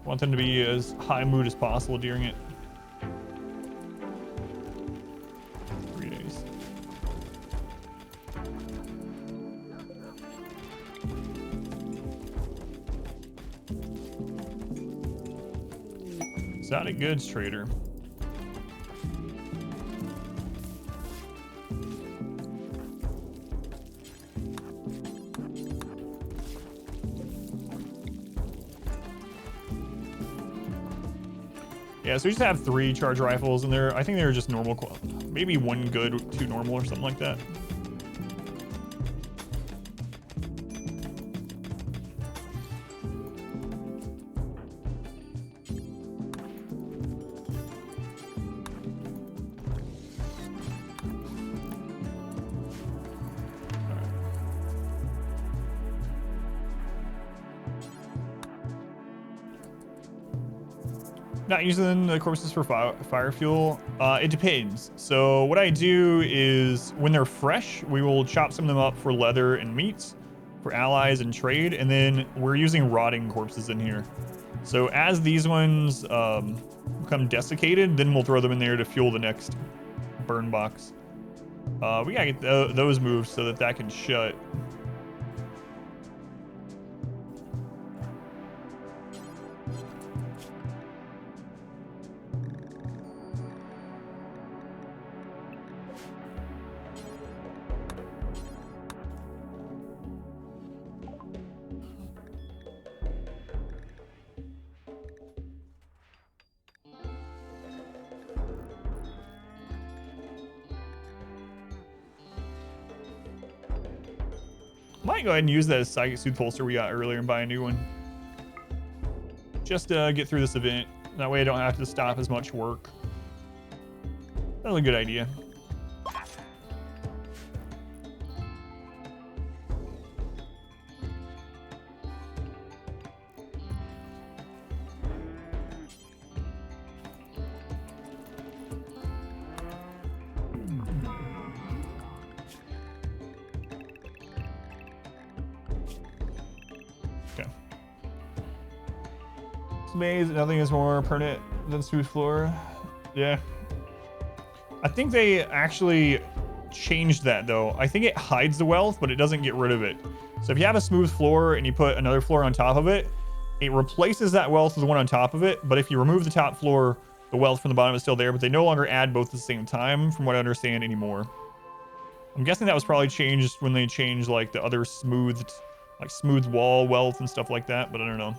Want them to be as high mood as possible during it. 3 days. Exotic goods trader. Yeah, so we just have 3 charge rifles in there. I think they were just normal, maybe 1 good, 2 normal or something like that. Not using the corpses for fire fuel. It depends. So what I do is when they're fresh, we will chop some of them up for leather and meats, for allies and trade, and then we're using rotting corpses in here. So as these ones become desiccated, then we'll throw them in there to fuel the next burn box. We gotta get those moved so that that can shut. Might go ahead and use that Psychic Soothe holster we got earlier and buy a new one. Just to get through this event. That way I don't have to stop as much work. That's a good idea. Maze, nothing is more permanent than smooth floor. Yeah. I think they actually changed that though. I think it hides the wealth, but it doesn't get rid of it. So if you have a smooth floor and you put another floor on top of it, it replaces that wealth with the one on top of it. But if you remove the top floor, the wealth from the bottom is still there, but they no longer add both at the same time, from what I understand anymore. I'm guessing that was probably changed when they changed like the other smoothed, like smooth wall wealth and stuff like that, but I don't know.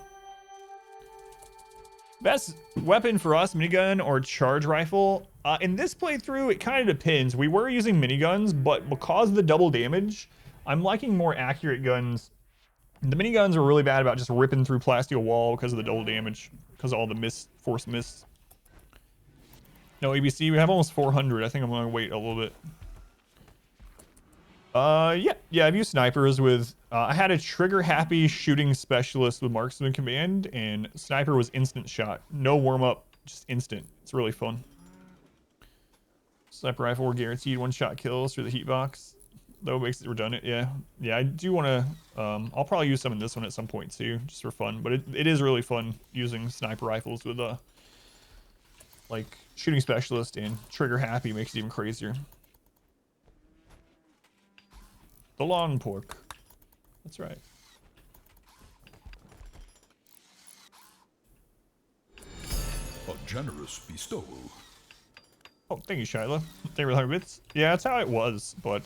Best weapon for us, minigun or charge rifle? In this playthrough, it kind of depends. We were using miniguns, but because of the double damage, I'm liking more accurate guns. The miniguns are really bad about just ripping through plasteel wall because of the double damage, because of all the force miss. No ABC, we have almost 400. I think I'm gonna wait a little bit. Yeah, I've used snipers with, I had a trigger happy shooting specialist with marksman command, and sniper was instant shot. No warm up, just instant. It's really fun. Sniper rifle, we're guaranteed 1-shot kills through the heat box. Though it makes it redundant, yeah. Yeah, I do want to, I'll probably use some in this one at some point too, just for fun. But it is really fun using sniper rifles with, like, shooting specialist and trigger happy makes it even crazier. The long pork. That's right. A generous bestowal. Oh, thank you, Shyla. Thank you for 100 bits. Yeah, that's how it was, but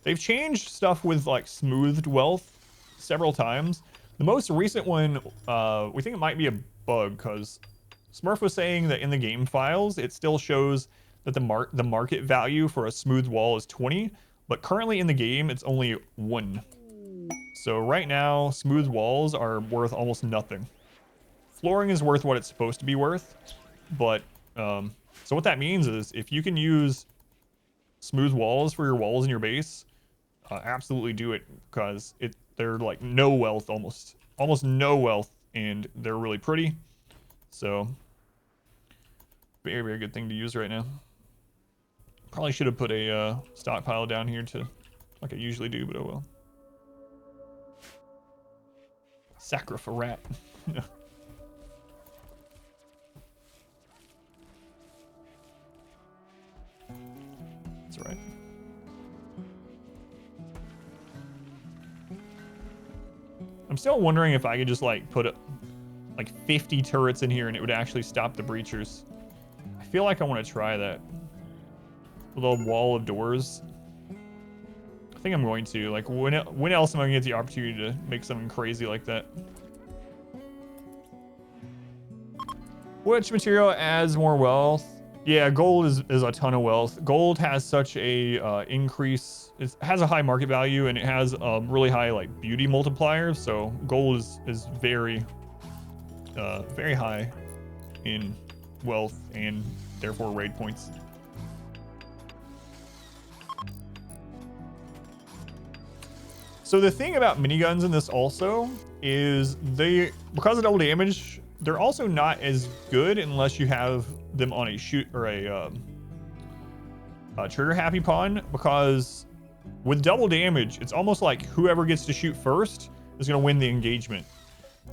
they've changed stuff with like smoothed wealth several times. The most recent one, we think it might be a bug, because Smurf was saying that in the game files, it still shows that the market value for a smooth wall is 20, but currently in the game, it's only 1. So right now, smooth walls are worth almost nothing. Flooring is worth what it's supposed to be worth, but so what that means is if you can use smooth walls for your walls in your base, absolutely do it, because they're like no wealth, almost no wealth, and they're really pretty. So very, very good thing to use right now. Probably should have put a stockpile down here to like I usually do, but oh well. Sacrifice a rat. That's right. I'm still wondering if I could just like put like 50 turrets in here and it would actually stop the breachers. I feel like I want to try that. With a wall of doors. I think I'm going to. Like, when else am I going to get the opportunity to make something crazy like that? Which material adds more wealth? Yeah, gold is a ton of wealth. Gold has such a increase. It has a high market value, and it has a really high like beauty multiplier. So gold is very, very high in wealth and therefore raid points. So the thing about miniguns in this also is because of double damage, they're also not as good unless you have them on a shoot or a trigger happy pawn, because with double damage, it's almost like whoever gets to shoot first is going to win the engagement.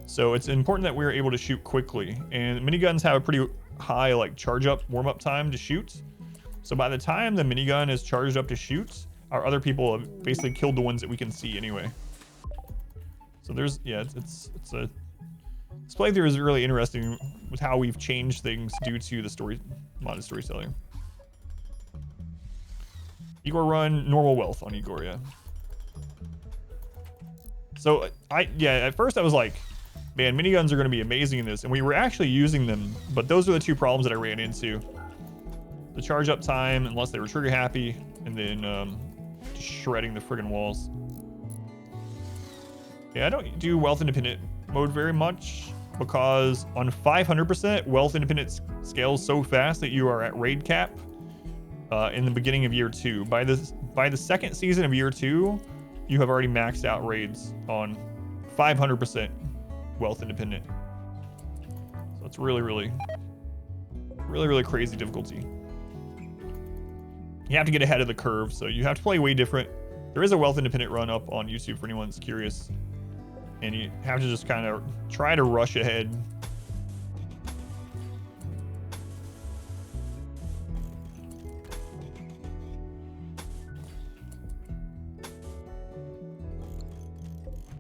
So it's important that we're able to shoot quickly, and miniguns have a pretty high like charge up warm up time to shoot. So by the time the minigun is charged up to shoot, our other people have basically killed the ones that we can see anyway. So there's, yeah, this playthrough is really interesting with how we've changed things due to the modded Storyteller. Igor run normal wealth on Igor, yeah. So at first I was like, man, miniguns are going to be amazing in this, and we were actually using them, but those are the two problems that I ran into. The charge up time, unless they were trigger happy, and then just shredding the friggin' walls. Yeah, I don't do wealth independent mode very much, because on 500%, wealth independent scales so fast that you are at raid cap in the beginning of year 2. By the second season of year 2, you have already maxed out raids on 500% wealth independent. So it's really, really, really, really crazy difficulty. You have to get ahead of the curve, so you have to play way different. There is a wealth independent run up on YouTube for anyone that's curious, and you have to just kind of try to rush ahead.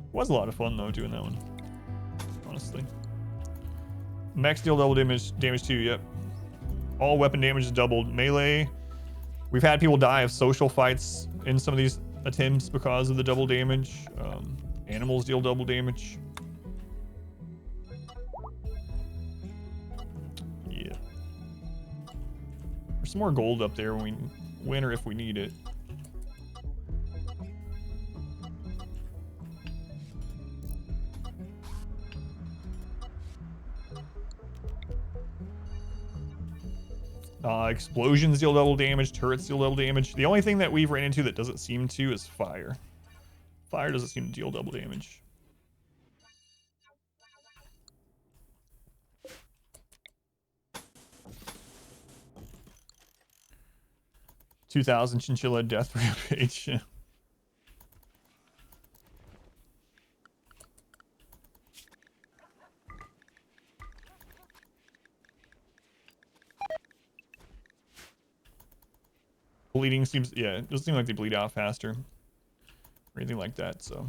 It was a lot of fun though doing that one, honestly. Max deal double damage too. Yep. All weapon damage is doubled. Melee. We've had people die of social fights in some of these attempts because of the double damage. Animals deal double damage. Yeah. There's some more gold up there when we win or if we need it. Explosions deal double damage, turrets deal double damage. The only thing that we've ran into that doesn't seem to is fire. Fire doesn't seem to deal double damage. $2,000 chinchilla death rampage. Bleeding seems, yeah, it doesn't seem like they bleed out faster or anything like that, so. All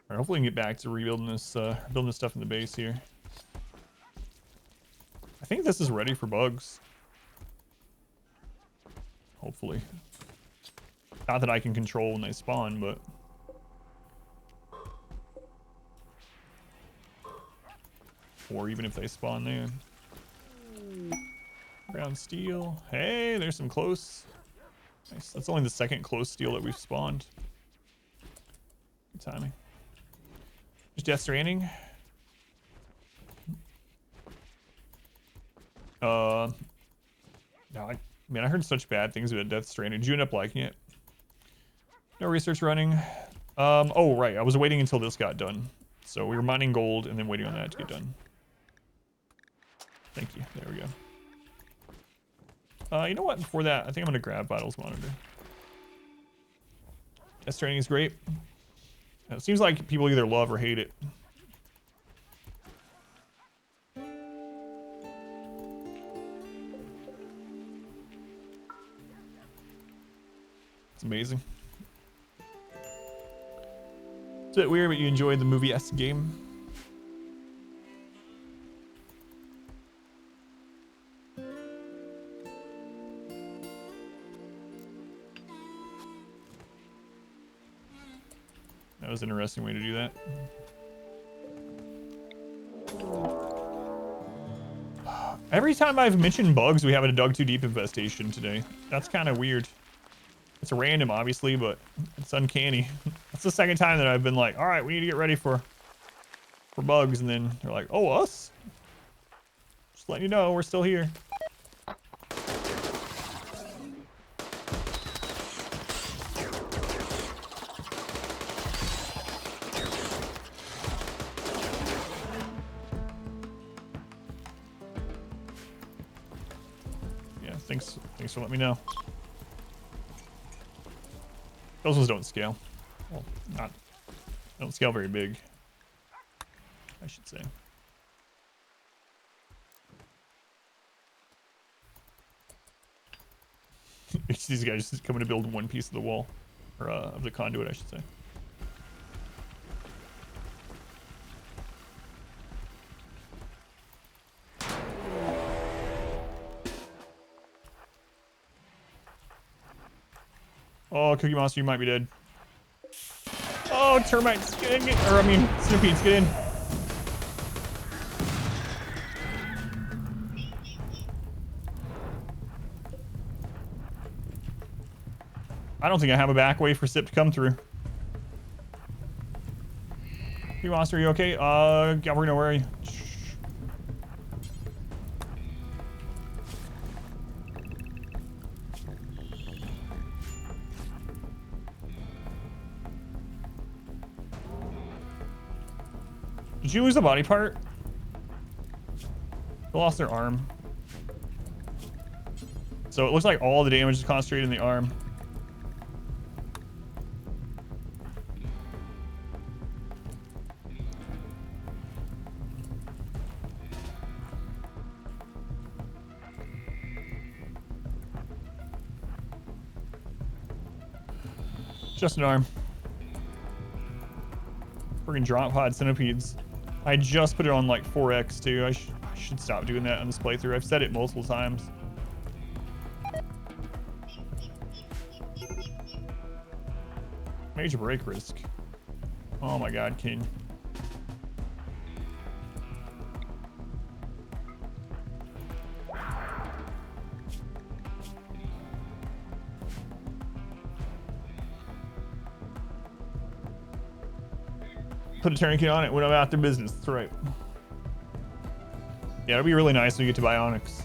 right, hopefully we can get back to rebuilding this, building this stuff in the base here. I think this is ready for bugs. Hopefully. Not that I can control when they spawn, but... Or even if they spawn there. Ground steel. Hey, there's some close. Nice. That's only the second close steel that we've spawned. Good timing. Just Death Stranding. No, I heard such bad things about Death Stranding. Did you end up liking it? No research running. Oh, right. I was waiting until this got done. So we were mining gold and then waiting on that to get done. Thank you. There we go. You know what? Before that, I think I'm going to grab Vitals Monitor. Death Stranding is great. It seems like people either love or hate it. It's amazing. It's a bit weird, but you enjoyed the movie-esque game. That was an interesting way to do that. Every time I've mentioned bugs, we have a Dug Too Deep infestation today. That's kind of weird. It's random, obviously, but it's uncanny. That's the second time that I've been like, all right, we need to get ready for bugs. And then they're like, oh, us? Just letting you know, we're still here. Yeah, thanks for letting me know. Those ones don't scale. Well, don't scale very big, I should say. These guys just coming to build one piece of the wall, or of the conduit, I should say. Oh, Cookie Monster, you might be dead. Oh, termites, get in, or I mean, centipedes, get in. I don't think I have a back way for Sip to come through. Cookie Monster, are you okay? Galvarino, where are you? Did you lose a body part? They lost their arm. So it looks like all the damage is concentrated in the arm. Just an arm. Freaking drop pod centipedes. I just put it on like 4x too. I should stop doing that on this playthrough. I've said it multiple times. Major break risk. Oh my god, King. Put a tourniquet on it when I'm out their business. That's right. Yeah, it'll be really nice when you get to Bionics.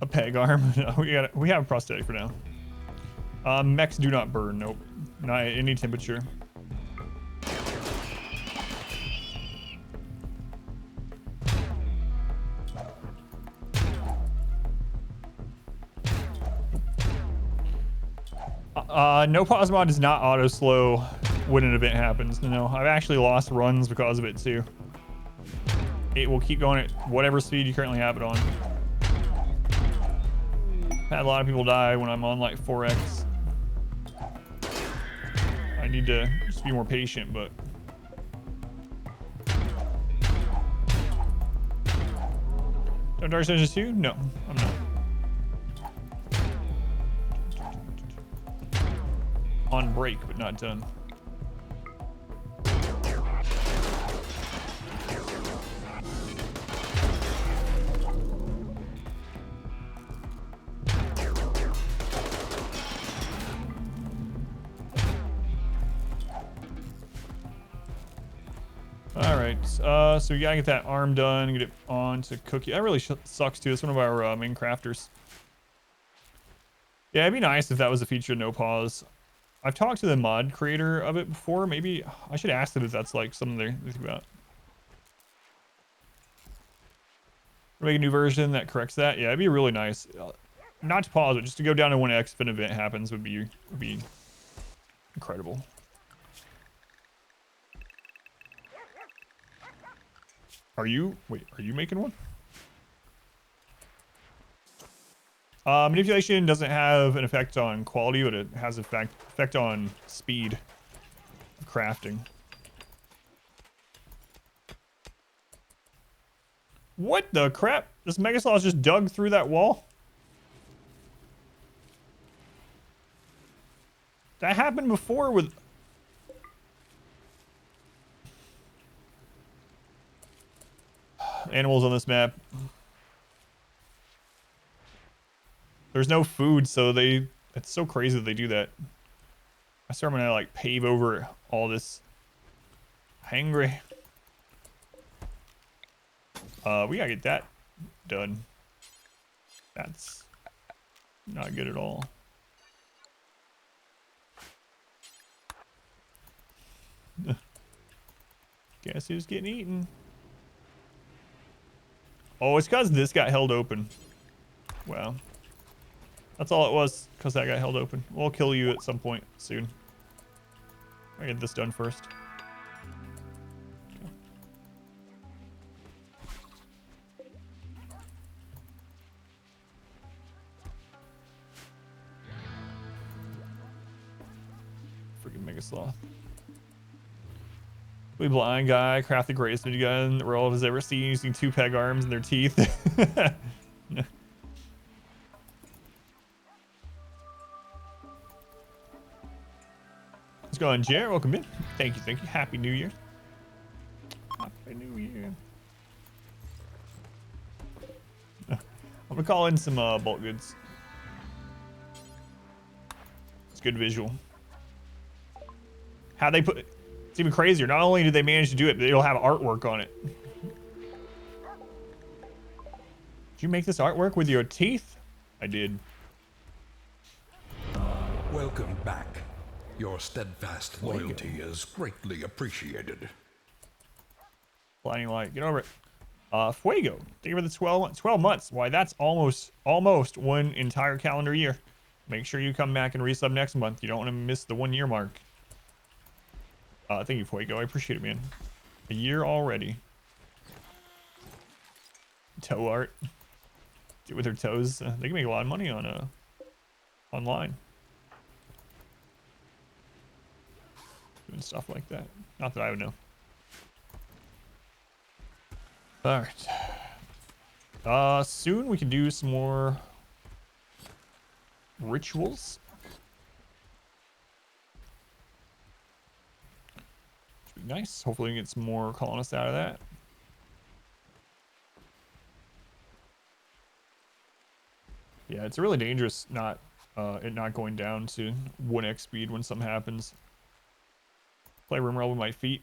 A peg arm. No, we have a prosthetic for now. Mechs do not burn. Nope. Not at any temperature. No pause mod does not auto slow when an event happens. No, I've actually lost runs because of it too. It will keep going at whatever speed you currently have it on. I've had a lot of people die when I'm on like 4x. I need to just be more patient, but. No Dark Souls 2? No, I'm not. On break, but not done. All right, so we gotta get that arm done, get it on to Cookie. That really sucks too. It's one of our main crafters. Yeah, it'd be nice if that was a feature, no pause. I've talked to the mod creator of it before. Maybe I should ask them if that's like something they think about. Make a new version that corrects that. Yeah, it'd be really nice. Not to pause, but just to go down to 1x if an event happens would be incredible. Are you making one? Manipulation doesn't have an effect on quality, but it has an effect on speed of crafting. What the crap? This Megasloth just dug through that wall? That happened before with... Animals on this map. There's no food, so it's so crazy that they do that. I start when I like pave over all this. Hangry. We gotta get that done. That's not good at all. Guess who's getting eaten? Oh, it's because this got held open. Wow. That's all it was, because that got held open. We'll kill you at some point soon. I'll get this done first. Freaking Megasloth. We blind guy, craft the greatest minigun the world has ever seen using 2 peg arms in their teeth. What's going on, Jared? Welcome in. Thank you. Happy New Year. Happy New Year. I'm gonna call in some bulk goods. It's good visual. How they put... It's even crazier. Not only did they manage to do it, but it'll have artwork on it. Did you make this artwork with your teeth? I did. Welcome back. Your steadfast loyalty is greatly appreciated. Blinding light. Get over it. Fuego. Thank you for the 12 months. Why, that's almost 1 entire calendar year. Make sure you come back and resub next month. You don't want to miss the 1 year mark. Thank you, Fuego. I appreciate it, man. A year already. Toe art. Get with their toes. They can make a lot of money on online. Doing stuff like that. Not that I would know. All right. Soon we can do some more rituals. Should be nice. Hopefully we can get some more colonists out of that. Yeah, it's really dangerous it not going down to 1x speed when something happens. Play RimWorld with my feet.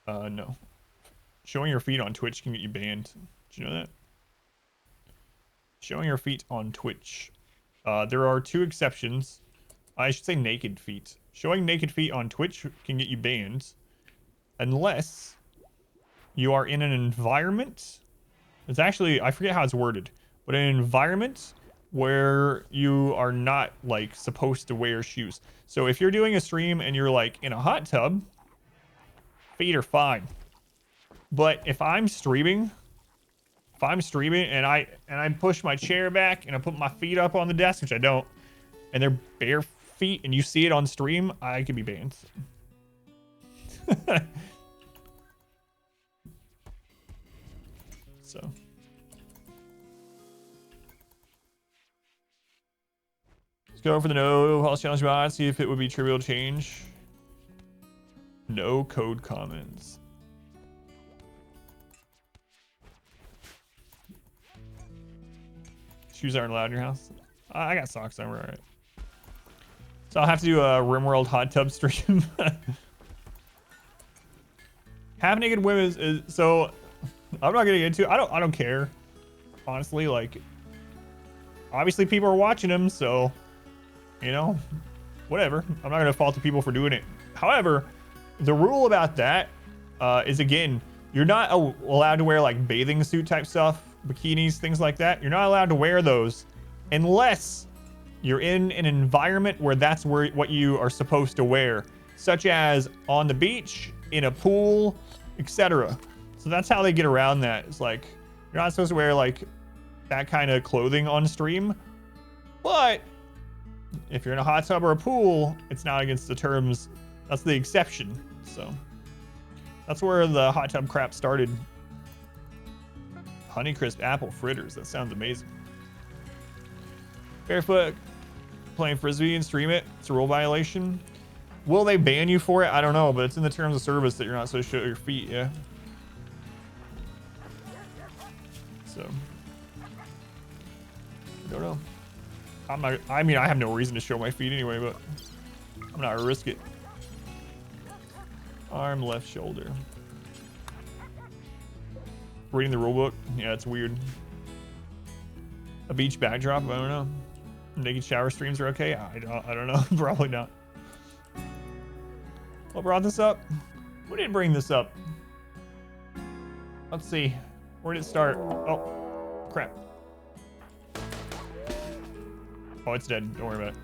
No. Showing your feet on Twitch can get you banned. Did you know that? Showing your feet on Twitch. There are 2 exceptions. I should say naked feet. Showing naked feet on Twitch can get you banned. Unless you are in an environment. It's actually, I forget how it's worded. But an environment where you are not like supposed to wear shoes. So if you're doing a stream and you're like in a hot tub, feet are fine. But if I'm streaming and I push my chair back and I put my feet up on the desk, which I don't, and they're bare feet and you see it on stream, I could be banned. So let's go for the no Pulse Challenge Run, see if it would be trivial change. No code comments. Shoes aren't allowed in your house. I got socks on, we're alright. So I'll have to do a RimWorld hot tub stream. Half naked women is so I'm not gonna get into it. I don't care. Honestly, like obviously people are watching them, so you know, whatever. I'm not gonna fault the people for doing it. However, the rule about that is, again, you're not allowed to wear like bathing suit type stuff, bikinis, things like that. You're not allowed to wear those unless you're in an environment where that's what you are supposed to wear, such as on the beach, in a pool, etc. So that's how they get around that. It's like you're not supposed to wear like that kind of clothing on stream, but if you're in a hot tub or a pool, it's not against the terms. That's the exception. So that's where the hot tub crap started. Honeycrisp apple fritters. That sounds amazing. Barefoot playing frisbee and stream it. It's a rule violation. Will they ban you for it? I don't know, but it's in the terms of service that you're not supposed to show your feet. Yeah. So I don't know. I'm not. I mean, I have no reason to show my feet anyway, but I'm not gonna risk it. Arm, left shoulder. Reading the rulebook. Yeah, it's weird. A beach backdrop. I don't know. Naked shower streams are okay. I don't know. Probably not. What brought this up? Who didn't bring this up? Let's see. Where did it start? Oh, crap. Oh, it's dead. Don't worry about it.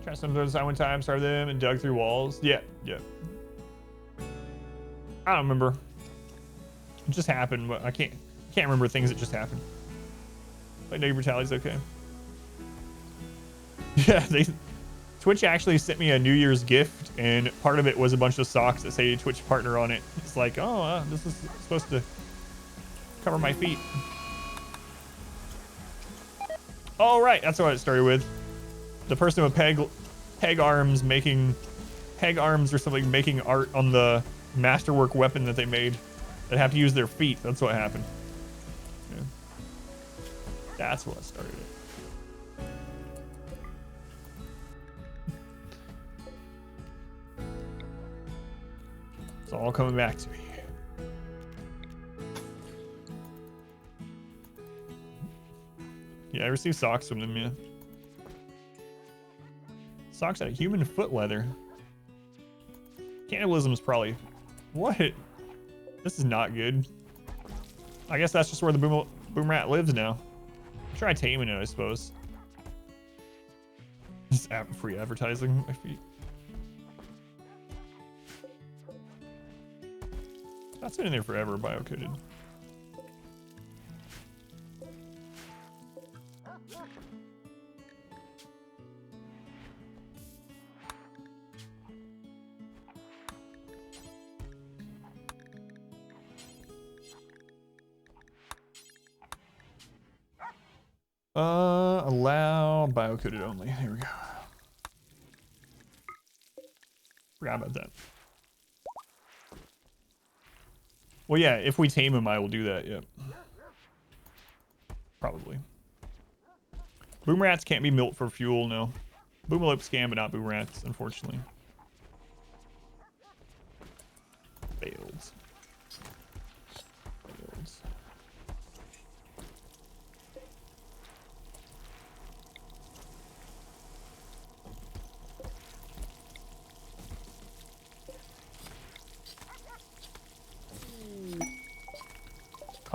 Tried some of those one time, started them, and dug through walls. Yeah. I don't remember. It just happened, but I can't remember things that just happened. Like no brutality's okay. Yeah, Twitch actually sent me a New Year's gift, and part of it was a bunch of socks that say Twitch partner on it. It's like, oh, this is supposed to cover my feet. Oh, right, that's what it started with. The person with peg arms or something, making art on the masterwork weapon that they made that have to use their feet. That's what happened. Yeah. That's what started it. It's all coming back to me. Yeah, I received socks from them, yeah. Socks out of human foot leather. Cannibalism is probably... What? This is not good. I guess that's just where the boom rat lives now. Try taming it, I suppose. Just free advertising my feet. That's been in there forever, bio-coded. Allow bio-coded only. Here we go. Forgot about that. Well, yeah, if we tame him, I will do that, yep. Probably. Boom rats can't be milked for fuel, no. Boomalopes can, but not boom rats, unfortunately. Failed.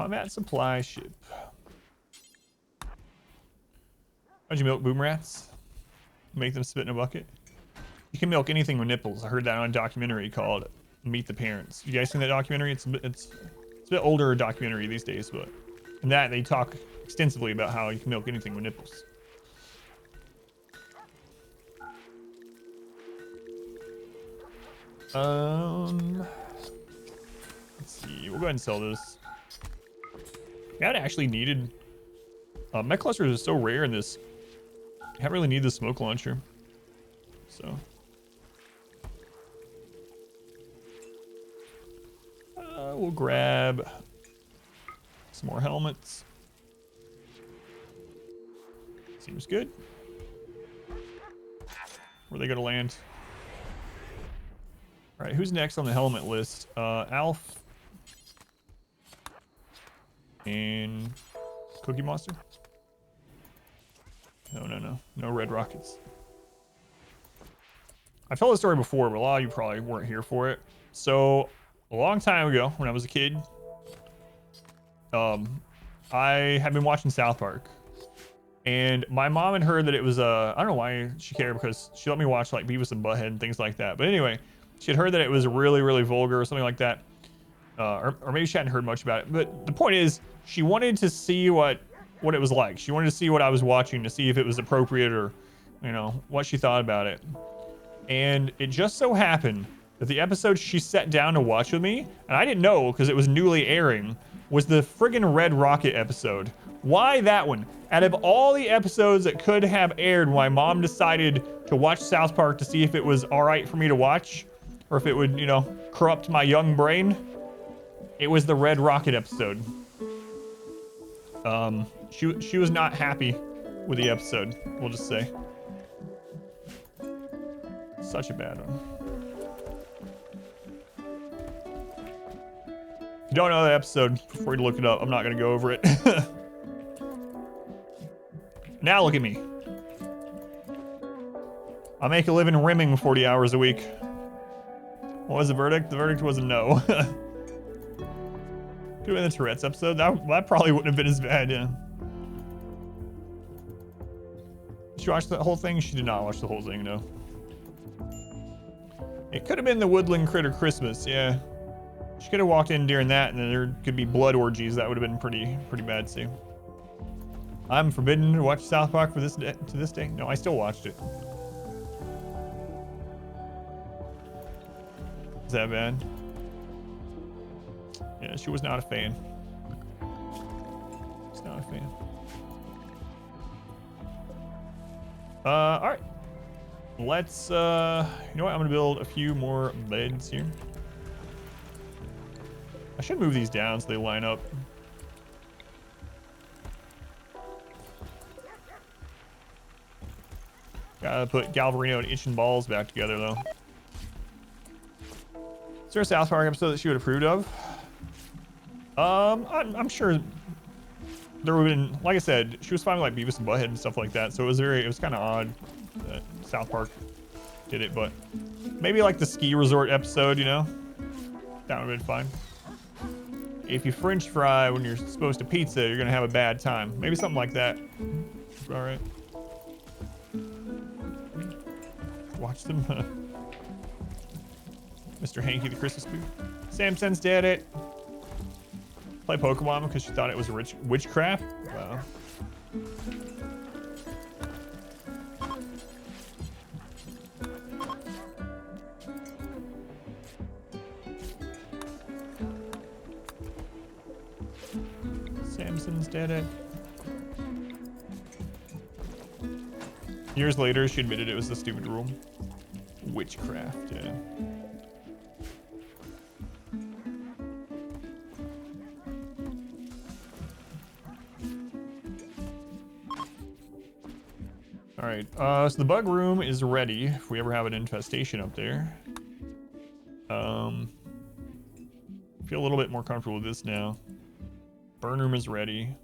Combat supply ship. How'd you milk boom rats? Make them spit in a bucket? You can milk anything with nipples. I heard that on a documentary called Meet the Parents. You guys seen that documentary? It's a bit older documentary these days, but in that they talk extensively about how you can milk anything with nipples. Let's see. We'll go ahead and sell this. Yeah, it actually needed. Mech clusters are so rare in this. You haven't really need the smoke launcher. So. We'll grab some more helmets. Seems good. Where are they gonna land? All right, who's next on the helmet list? Alf and Cookie Monster. No red rockets. I've told this story before, but a lot of you probably weren't here for it. So a long time ago, when I was a kid, I had been watching South Park, and my mom had heard that it was I don't know why she cared, because she let me watch like Beavis and Butthead and things like that. But anyway, she had heard that it was really, really vulgar or something like that, or maybe she hadn't heard much about it. But the point is, she wanted to see what it was like. She wanted to see what I was watching to see if it was appropriate, or what she thought about it. And it just so happened that the episode she sat down to watch with me, and I didn't know because it was newly airing, was the friggin' Red Rocket episode. Why that one? Out of all the episodes that could have aired, my mom decided to watch South Park to see if it was all right for me to watch, or if it would, corrupt my young brain. It was the Red Rocket episode. She was not happy with the episode, we'll just say. Such a bad one. If you don't know that episode, feel free to look it up. I'm not gonna go over it. Now look at me. I make a living rimming 40 hours a week. What was the verdict? The verdict was a no. Could have been the Tourette's episode. That probably wouldn't have been as bad, yeah. Did she watch the whole thing? She did not watch the whole thing, no. It could have been the Woodland Critter Christmas, yeah. She could have walked in during that, and then there could be blood orgies. That would have been pretty bad too. I'm forbidden to watch South Park to this day. No, I still watched it. Is that bad? Yeah, she was not a fan. She's not a fan. All right. Let's, you know what? I'm gonna build a few more beds here. I should move these down so they line up. Gotta put Galvarino and Itchin' Balls back together, though. Is there a South Park episode that she would have approved of? I'm sure there would have been, like I said, she was fine with like Beavis and Butthead and stuff like that, so it was kind of odd that South Park did it, but maybe like the ski resort episode, that would have been fine. If you French fry when you're supposed to pizza, you're gonna have a bad time. Maybe something like that. All right. Watch them. Mr. Hanky the Christmas Spook. Samson's did it. Play Pokemon because she thought it was witchcraft. Wow. Samson's did it. Years later, she admitted it was the stupid rule. Witchcraft, yeah. All right, so the bug room is ready if we ever have an infestation up there. Feel a little bit more comfortable with this now. Burn room is ready.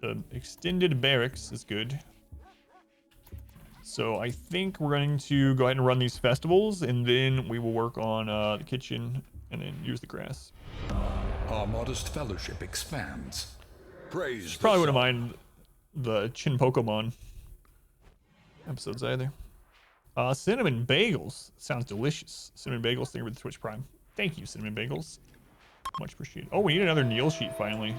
The extended barracks is good. So I think we're going to go ahead and run these festivals, and then we will work on the kitchen and then use the grass. Our modest fellowship expands. Praise the Probably wouldn't sun. mind the Chin Pokemon episodes either. Cinnamon bagels. Sounds delicious. Cinnamon bagels, thank you for the Twitch Prime. Thank you, Cinnamon bagels. Much appreciated. Oh, we need another Neil sheet finally.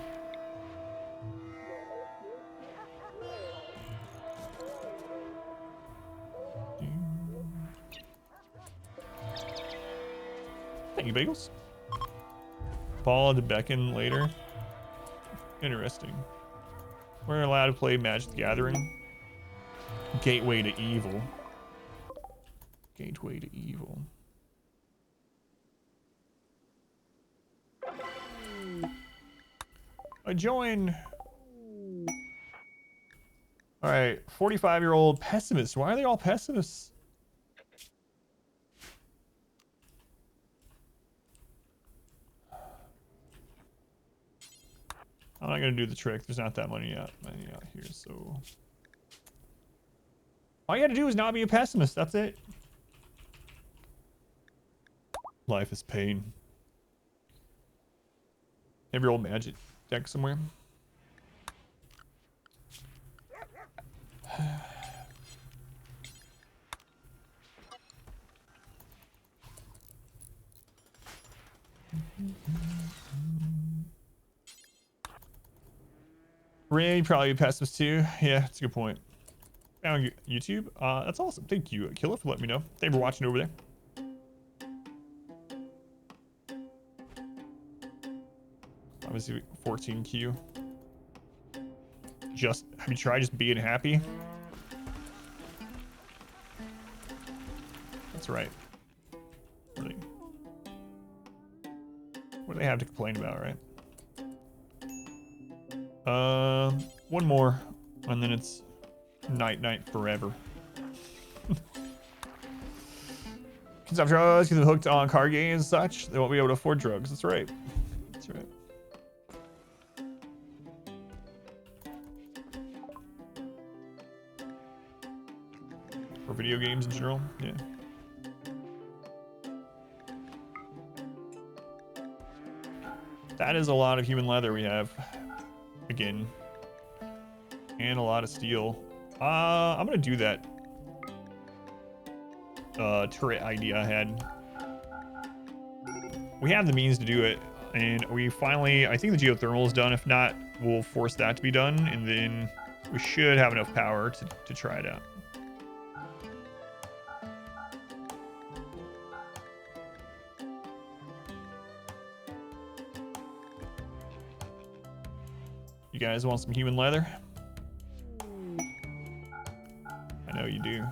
Thank you, bagels. Ball to beckon later. Interesting. We're allowed to play Magic the Gathering. Gateway to evil. Gateway to evil. A join. All right, 45-year-old pessimist. Why are they all pessimists? I'm not gonna do the trick. There's not that many out here, so all you gotta do is not be a pessimist. That's it. Life is pain. Have your old magic deck somewhere? Ray, probably a pessimist too. Yeah, that's a good point. On YouTube? That's awesome. Thank you, Killa, for letting me know. Thanks for watching over there. Obviously, 14Q. Have you tried just being happy? That's right. Really. What do they have to complain about, right? One more, and then it's night forever. Can stop drugs, get hooked on card games and such. They won't be able to afford drugs. That's right. That's right. Or video games in general, yeah. That is a lot of human leather we have. Again. And a lot of steel. I'm gonna do that turret idea I had. We have the means to do it, and we finally, I think the geothermal is done. If not, we'll force that to be done, and then we should have enough power to try it out. You guys want some human leather? I know you do.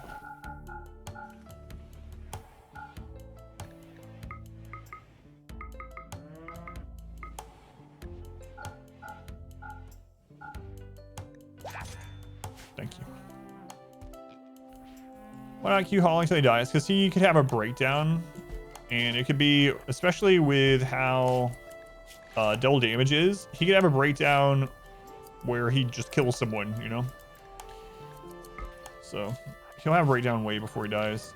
Thank you. Why not queue hauling until he dies? Because he could have a breakdown, and it could be, especially with how double damage is, he could have a breakdown where he just kills someone, you know? So he'll have a breakdown way before he dies.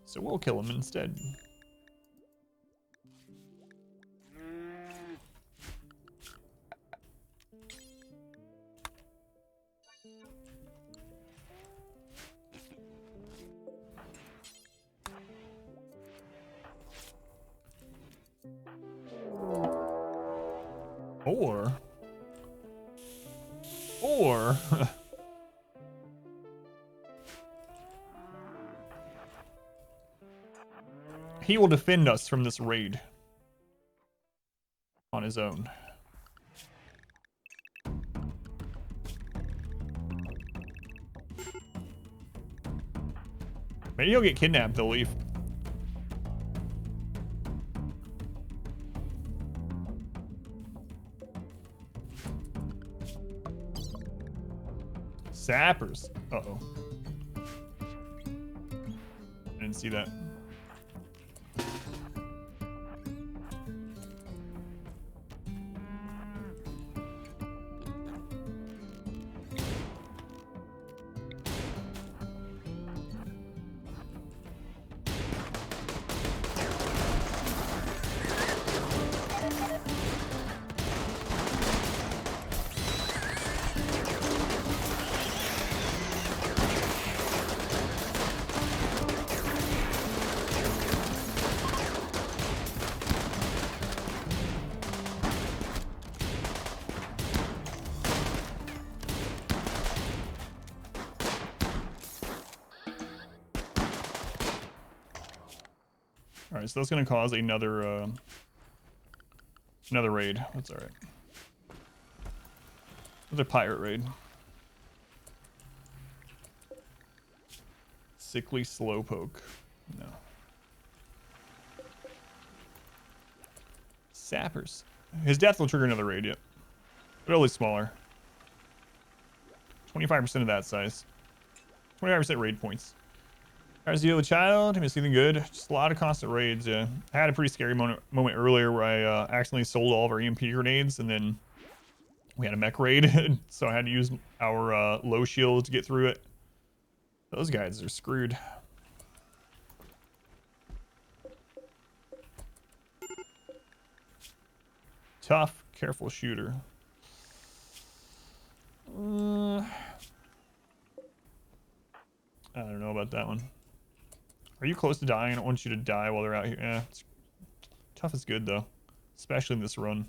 So we'll kill him instead. Or he will defend us from this raid on his own. Maybe he'll get kidnapped, they'll leave. Sappers. Uh-oh. I didn't see that. All right, so that's gonna cause another another raid. That's all right. Another pirate raid. Sickly slowpoke. No. Sappers. His death will trigger another raid, yep. But only smaller. 25% of that size. 25% raid points. Tries to deal with a child. Miss anything good? Just a lot of constant raids, yeah. I had a pretty scary moment earlier where I accidentally sold all of our EMP grenades, and then we had a mech raid, so I had to use our low shield to get through it. Those guys are screwed. Tough, careful shooter. I don't know about that one. Are you close to dying? I don't want you to die while they're out here. Yeah, tough is good though, especially in this run.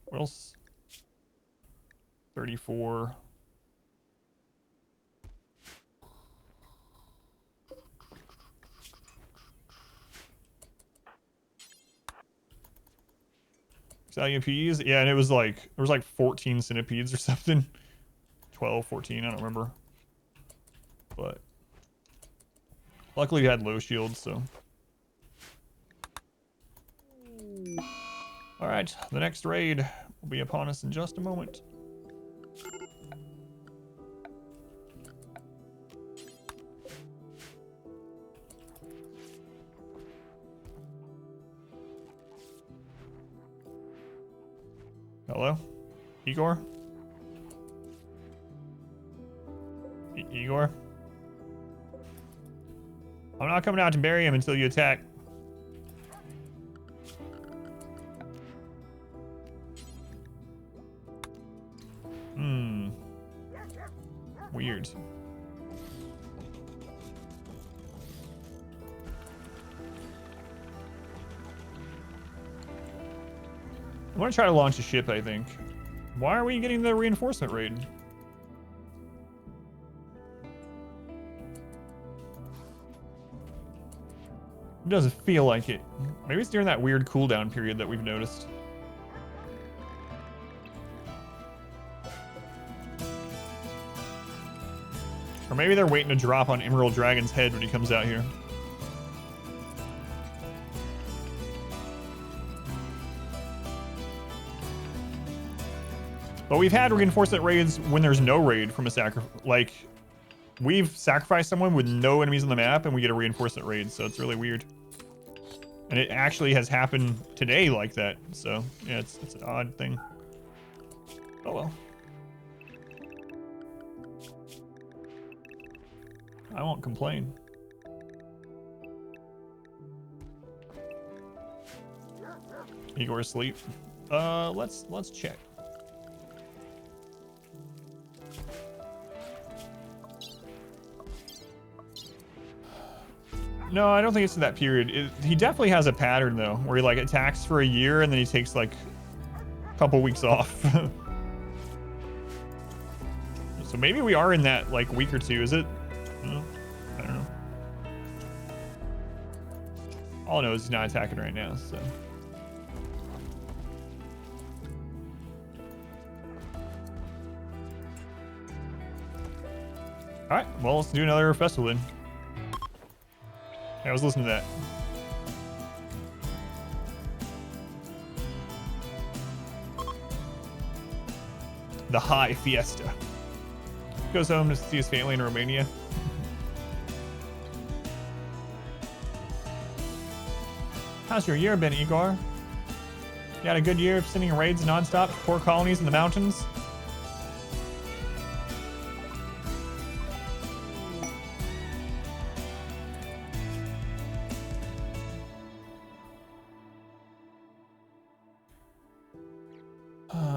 What else? 34. EMPs? Yeah, and it was like, there was like 14 centipedes or something. 12, 14, I don't remember. But luckily we had low shields, so. Alright, the next raid will be upon us in just a moment. Hello? Igor? Igor? I'm not coming out to bury him until you attack. Weird. I want to try to launch a ship, I think. Why are we getting the reinforcement raid? It doesn't feel like it. Maybe it's during that weird cooldown period that we've noticed. Or maybe they're waiting to drop on Emerald Dragon's head when he comes out here. But we've had reinforcement raids when there's no raid from a sacrifice. Like, we've sacrificed someone with no enemies on the map and we get a reinforcement raid, so it's really weird. And it actually has happened today like that, so yeah, it's an odd thing. Oh well. I won't complain. Igor asleep. Let's check. No, I don't think it's in that period. He definitely has a pattern though, where he like attacks for a year and then he takes like a couple weeks off. So maybe we are in that like week or two, is it? I don't know. All I know is he's not attacking right now, so. All right, well, let's do another festival then. Yeah, I was listening to that. The High Fiesta. Goes home to see his family in Romania. How's your year been, Igor? You had a good year of sending raids nonstop to poor colonies in the mountains?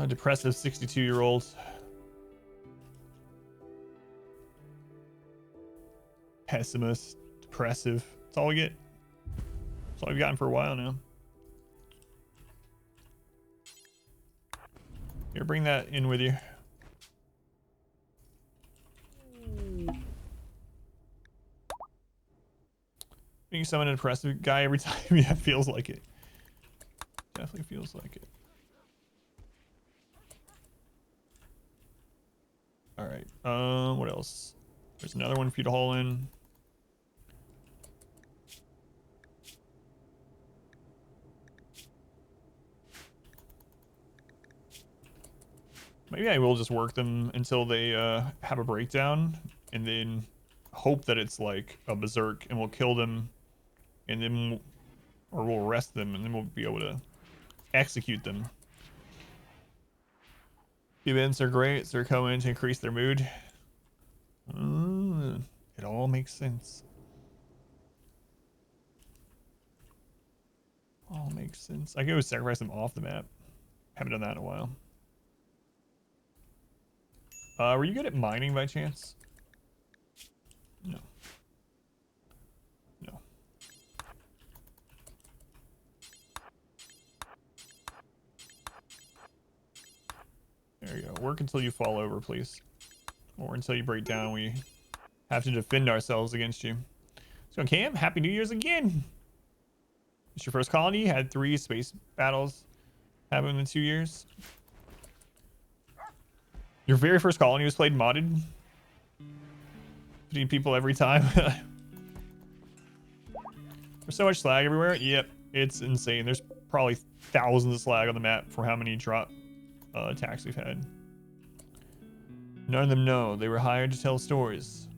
Depressive 62-year-old. Pessimist, depressive. That's all we get. That's all we've gotten for a while now. Here, bring that in with you. Being you summon an oppressive guy every time? Yeah, it feels like it. Definitely feels like it. All right. What else? There's another one for you to haul in. Maybe I will just work them until they have a breakdown, and then hope that it's like a berserk, and we'll kill them, and then we'll arrest them, and then we'll be able to execute them. Events are great, so they're coming to increase their mood. It all makes sense. All makes sense. I could go sacrifice them off the map. Haven't done that in a while. Were you good at mining by chance? No. No. There you go. Work until you fall over, please. Or until you break down. We have to defend ourselves against you. So, Cam, Happy New Year's again. It's your first colony. You had 3 space battles happen in 2 years. Your very first colony was played modded. 15 people every time. There's so much slag everywhere. Yep, it's insane. There's probably thousands of slag on the map for how many drop attacks we've had. None of them know. They were hired to tell stories.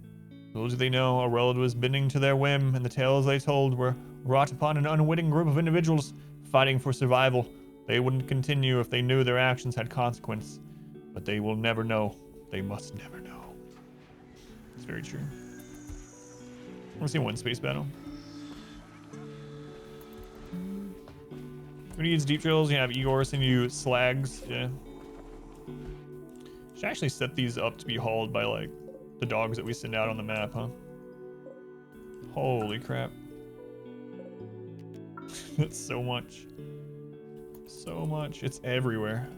Little do they know, a relative was bending to their whim, and the tales they told were wrought upon an unwitting group of individuals fighting for survival. They wouldn't continue if they knew their actions had consequence. But they will never know. They must never know. It's very true. I want to see one space battle. When you use deep drills, you have Igor send you slags. Yeah. Should actually set these up to be hauled by like the dogs that we send out on the map, huh? Holy crap. That's so much. So much. It's everywhere.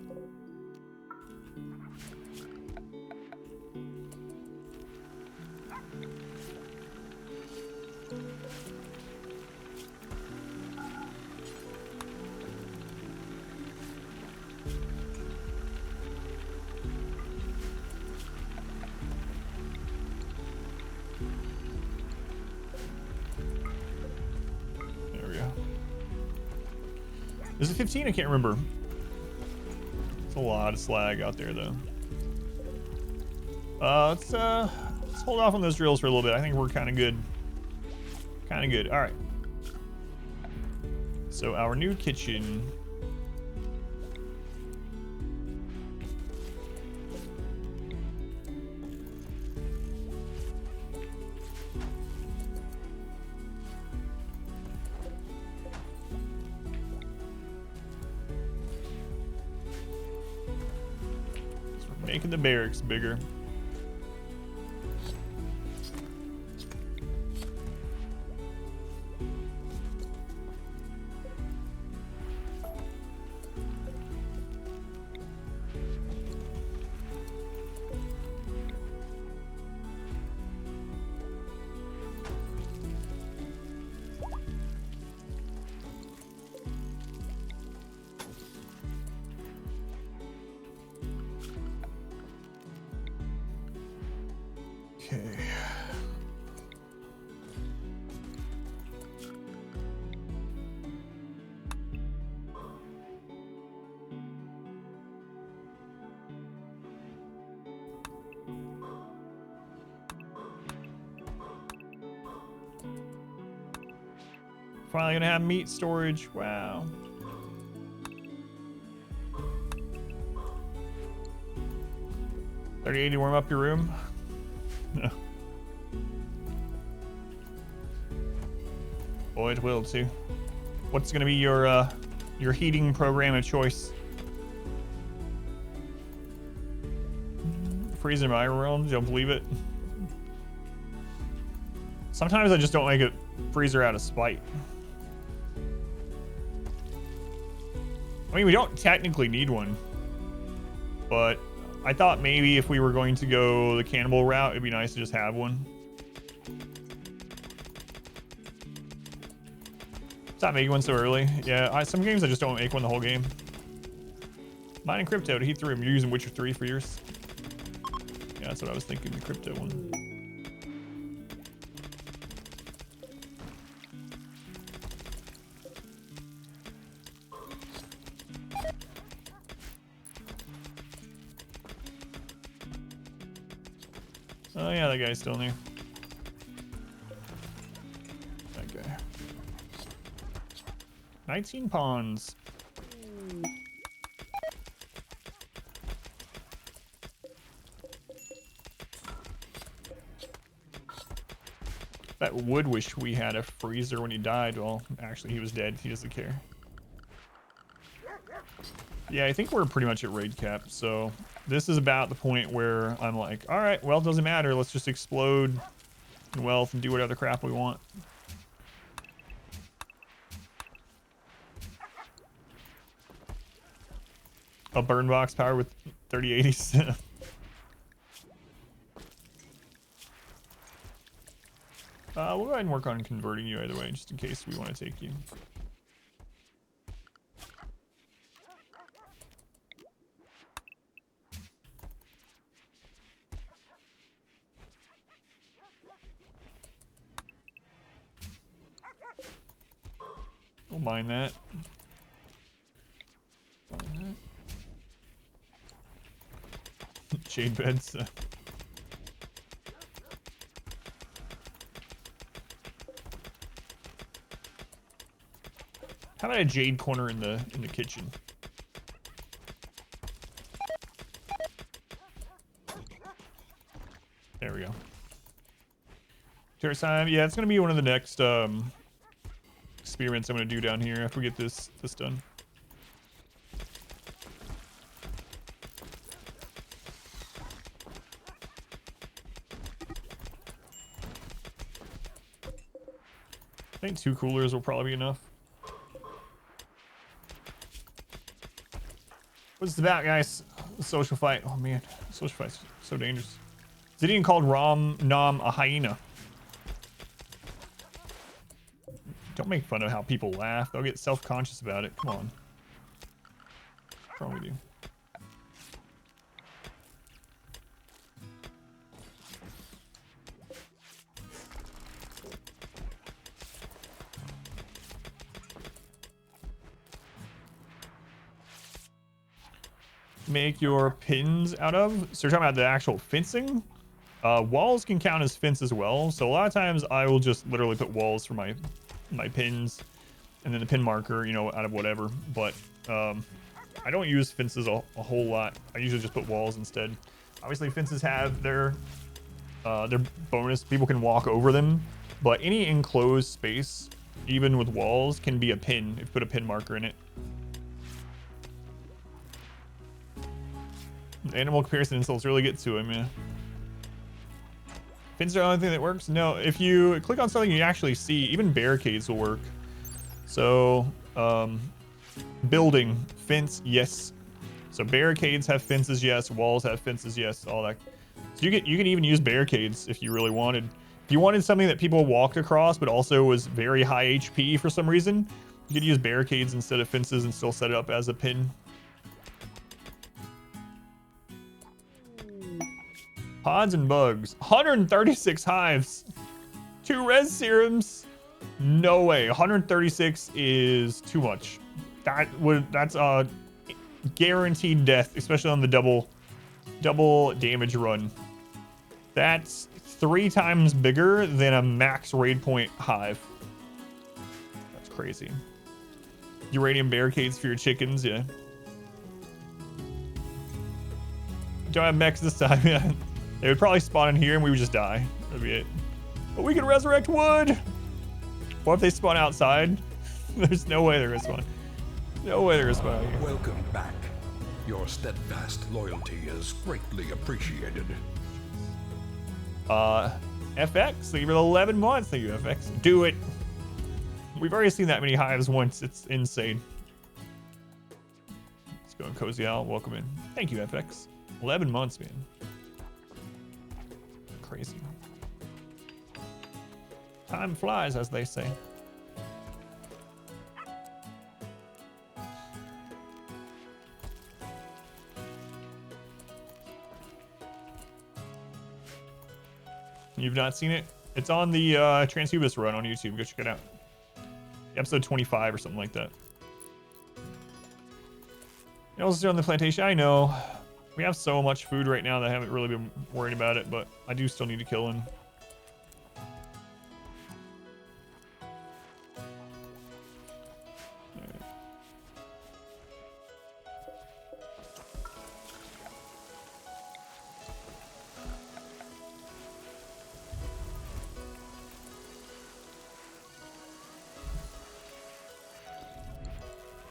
Is it 15? I can't remember. It's a lot of slag out there, though. Let's hold off on those drills for a little bit. I think we're kind of good. Kind of good. All right. So our new kitchen. Making the barracks bigger. Okay. Finally gonna have meat storage. Wow. $30.80 to warm up your room. No. Boy, it will too. What's gonna be your heating program of choice? Freezer in my world, don't believe it. Sometimes I just don't make a freezer out of spite. I mean, we don't technically need one, but I thought maybe if we were going to go the cannibal route, it'd be nice to just have one. Stop making one so early. Yeah, some games I just don't make one the whole game. Mine and crypto to heat through them. You're using Witcher 3 for yours. Yeah, that's what I was thinking, the crypto one. Oh yeah, that guy's still in there. That guy. 19 pawns. That would wish we had a freezer when he died. Well, actually, he was dead. He doesn't care. Yeah, I think we're pretty much at raid cap. So this is about the point where I'm like, all right, well, it doesn't matter. Let's just explode in wealth and do what other crap we want. A burn box power with 3080s. We'll go ahead and work on converting you either way, just in case we want to take you. We'll mine that. Shade beds. How about a jade corner in the kitchen? There we go. Terrace time. Yeah, it's gonna be one of the next experiments I'm gonna do down here after we get this done. I think 2 coolers will probably be enough. What's the about, guys? Social fight. Oh man, social fight's so dangerous. Zidian called Rom Nom a hyena. Don't make fun of how people laugh. They'll get self-conscious about it. Come on. What's wrong with you? Make your pins out of? So you're talking about the actual fencing? Walls can count as fence as well. So a lot of times I will just literally put walls for my pins, and then the pin marker, you know, out of whatever. But I don't use fences a whole lot. I usually just put walls instead. Obviously fences have their bonus. People can walk over them, but any enclosed space, even with walls, can be a pin if you put a pin marker in it. Animal comparison insults really get to him, yeah. Fins are the only thing that works? No, if you click on something you actually see, even barricades will work. So, building, fence, yes. So barricades have fences, yes. Walls have fences, yes. All that. So you can even use barricades if you really wanted. If you wanted something that people walked across but also was very high HP for some reason, you could use barricades instead of fences and still set it up as a pin. Pods and bugs. 136 hives. 2 res serums. No way. 136 is too much. That's a guaranteed death, especially on the double damage run. That's 3 times bigger than a max raid point hive. That's crazy. Uranium barricades for your chickens, yeah. Don't have mechs this time, yeah. They would probably spawn in here and we would just die. That'd be it. But we can resurrect wood! What if they spawn outside? There's no way they're gonna spawn. No way they're gonna spawn out here. Welcome back. Your steadfast loyalty is greatly appreciated. FX, thank you for the 11 months. Thank you, FX. Do it. We've already seen that many hives once. It's insane. Let's go and Cozy Owl. Welcome in. Thank you, FX. 11 months, man. Crazy. Time flies, as they say. You've not seen it? It's on the Transhumous run on YouTube. Go check it out. Episode 25 or something like that. You also on the plantation. I know. We have so much food right now that I haven't really been worried about it, but I do still need to kill him.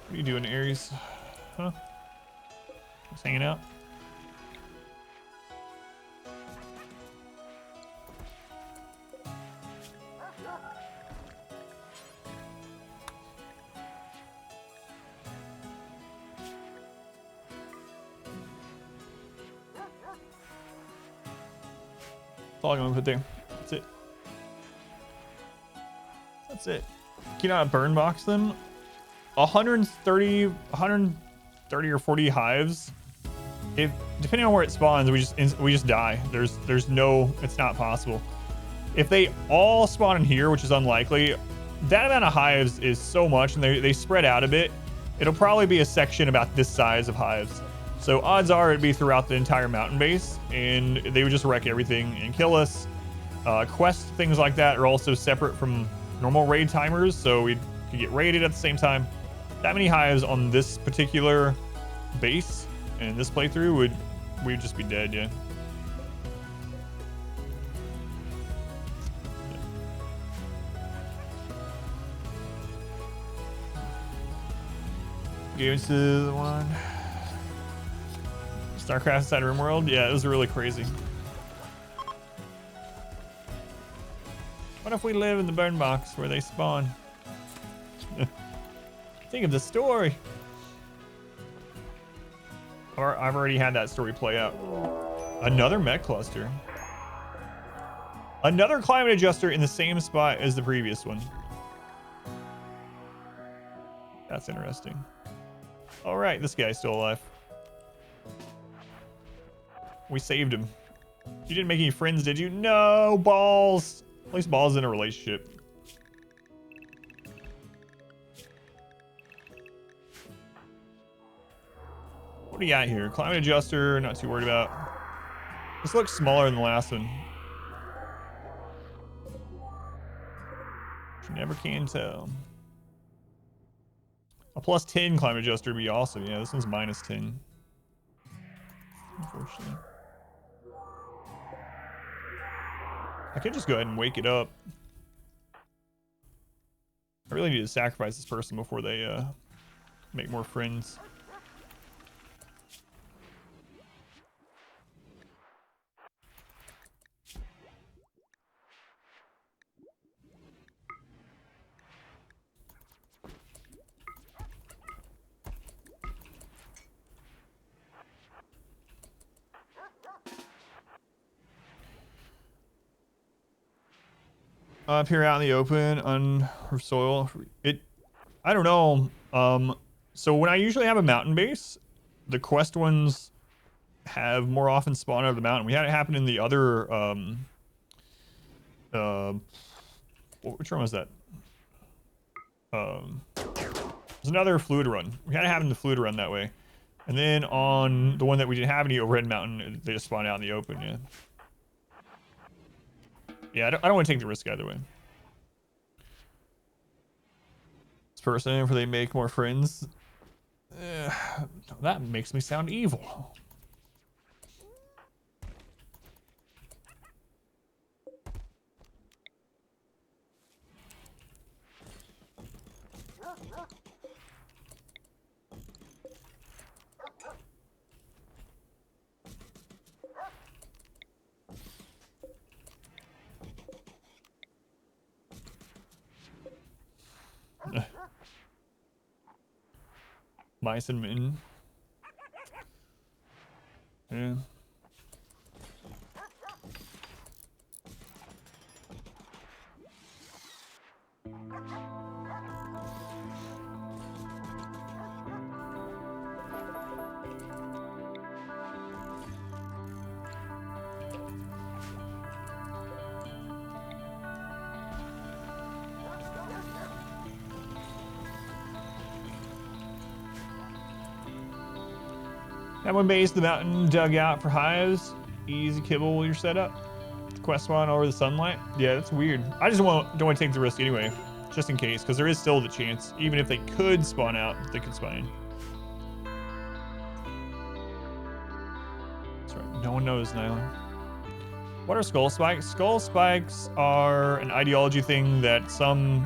What are you doing, Ares? Huh? Just hanging out. That's all I'm gonna put there. That's it. That's it. Can you not burn box them? 130 or 40 hives. If depending on where it spawns, we just die. There's no, it's not possible. If they all spawn in here, which is unlikely, that amount of hives is so much, and they spread out a bit. It'll probably be a section about this size of hives. So odds are it'd be throughout the entire mountain base, and they would just wreck everything and kill us. Quest things like that are also separate from normal raid timers, so we could get raided at the same time. That many hives on this particular base and this playthrough we'd just be dead, yeah. Go into the one. StarCraft inside RimWorld? Yeah, it was really crazy. What if we live in the burn box where they spawn? Think of the story. I've already had that story play out. Another mech cluster. Another climate adjuster in the same spot as the previous one. That's interesting. All right, this guy's still alive. We saved him. You didn't make any friends, did you? No, Balls. At least Balls is in a relationship. What do you got here? Climate adjuster, not too worried about. This looks smaller than the last one. You never can tell. A plus 10 climate adjuster would be awesome. Yeah, this one's minus 10. Unfortunately. I could just go ahead and wake it up. I really need to sacrifice this person before they make more friends. Up here out in the open on soil, I don't know. So when I usually have a mountain base, the quest ones have more often spawned out of the mountain. We had it happen in the other, which one was that? There's another fluid run. We had it happen in the fluid run that way. And then on the one that we didn't have any overhead mountain, they just spawned out in the open, yeah. Yeah, I don't want to take the risk either way. This person, if they make more friends, that makes me sound evil. Mice and mitten. Yeah. That one base, the mountain dugout for hives. Easy kibble your setup. Quest spawn over the sunlight. Yeah, that's weird. I just don't want to take the risk anyway, just in case, because there is still the chance, even if they could spawn out, they could spawn in. That's right. No one knows, Nylan. What are skull spikes? Skull spikes are an ideology thing that some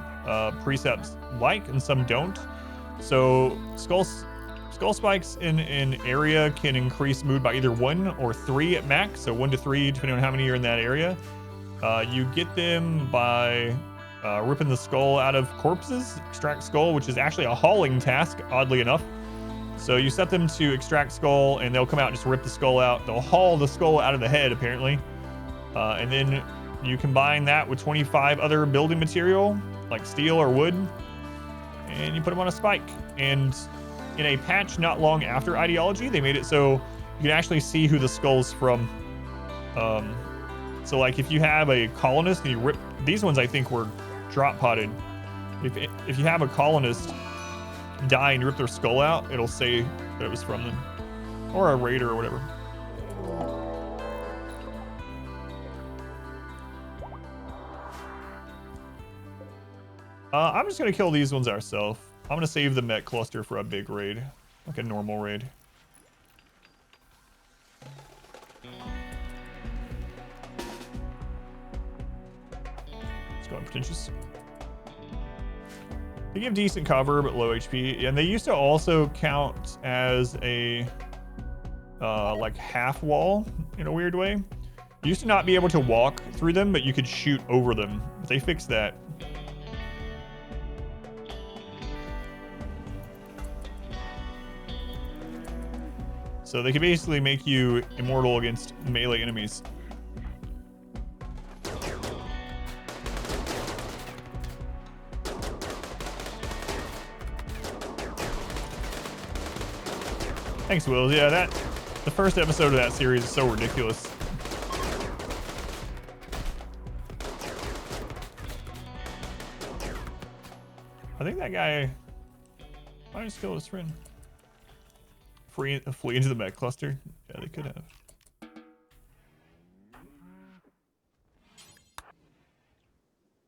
precepts like and some don't. So skull spikes in an area can increase mood by either 1 or 3 at max. So 1 to 3, depending on how many are in that area. You get them by ripping the skull out of corpses. Extract skull, which is actually a hauling task, oddly enough. So you set them to extract skull, and they'll come out and just rip the skull out. They'll haul the skull out of the head, apparently. And then you combine that with 25 other building material, like steel or wood, and you put them on a spike. And in a patch not long after ideology, they made it so you can actually see who the skull's from. So like if you have a colonist and you rip, these ones I think were drop potted. If you have a colonist die and you rip their skull out, it'll say that it was from them, or a raider or whatever. I'm just gonna kill these ones ourselves. I'm gonna save the mech cluster for a big raid, like a normal raid. Let's go on pretentious. They give decent cover but low HP, and they used to also count as a like half wall in a weird way. You used to not be able to walk through them, but you could shoot over them. They fixed that. So they can basically make you immortal against melee enemies. Thanks, Will. Yeah, the first episode of that series is so ridiculous. I think that guy might just kill his friend. Flee into the mech cluster. Yeah, they could have.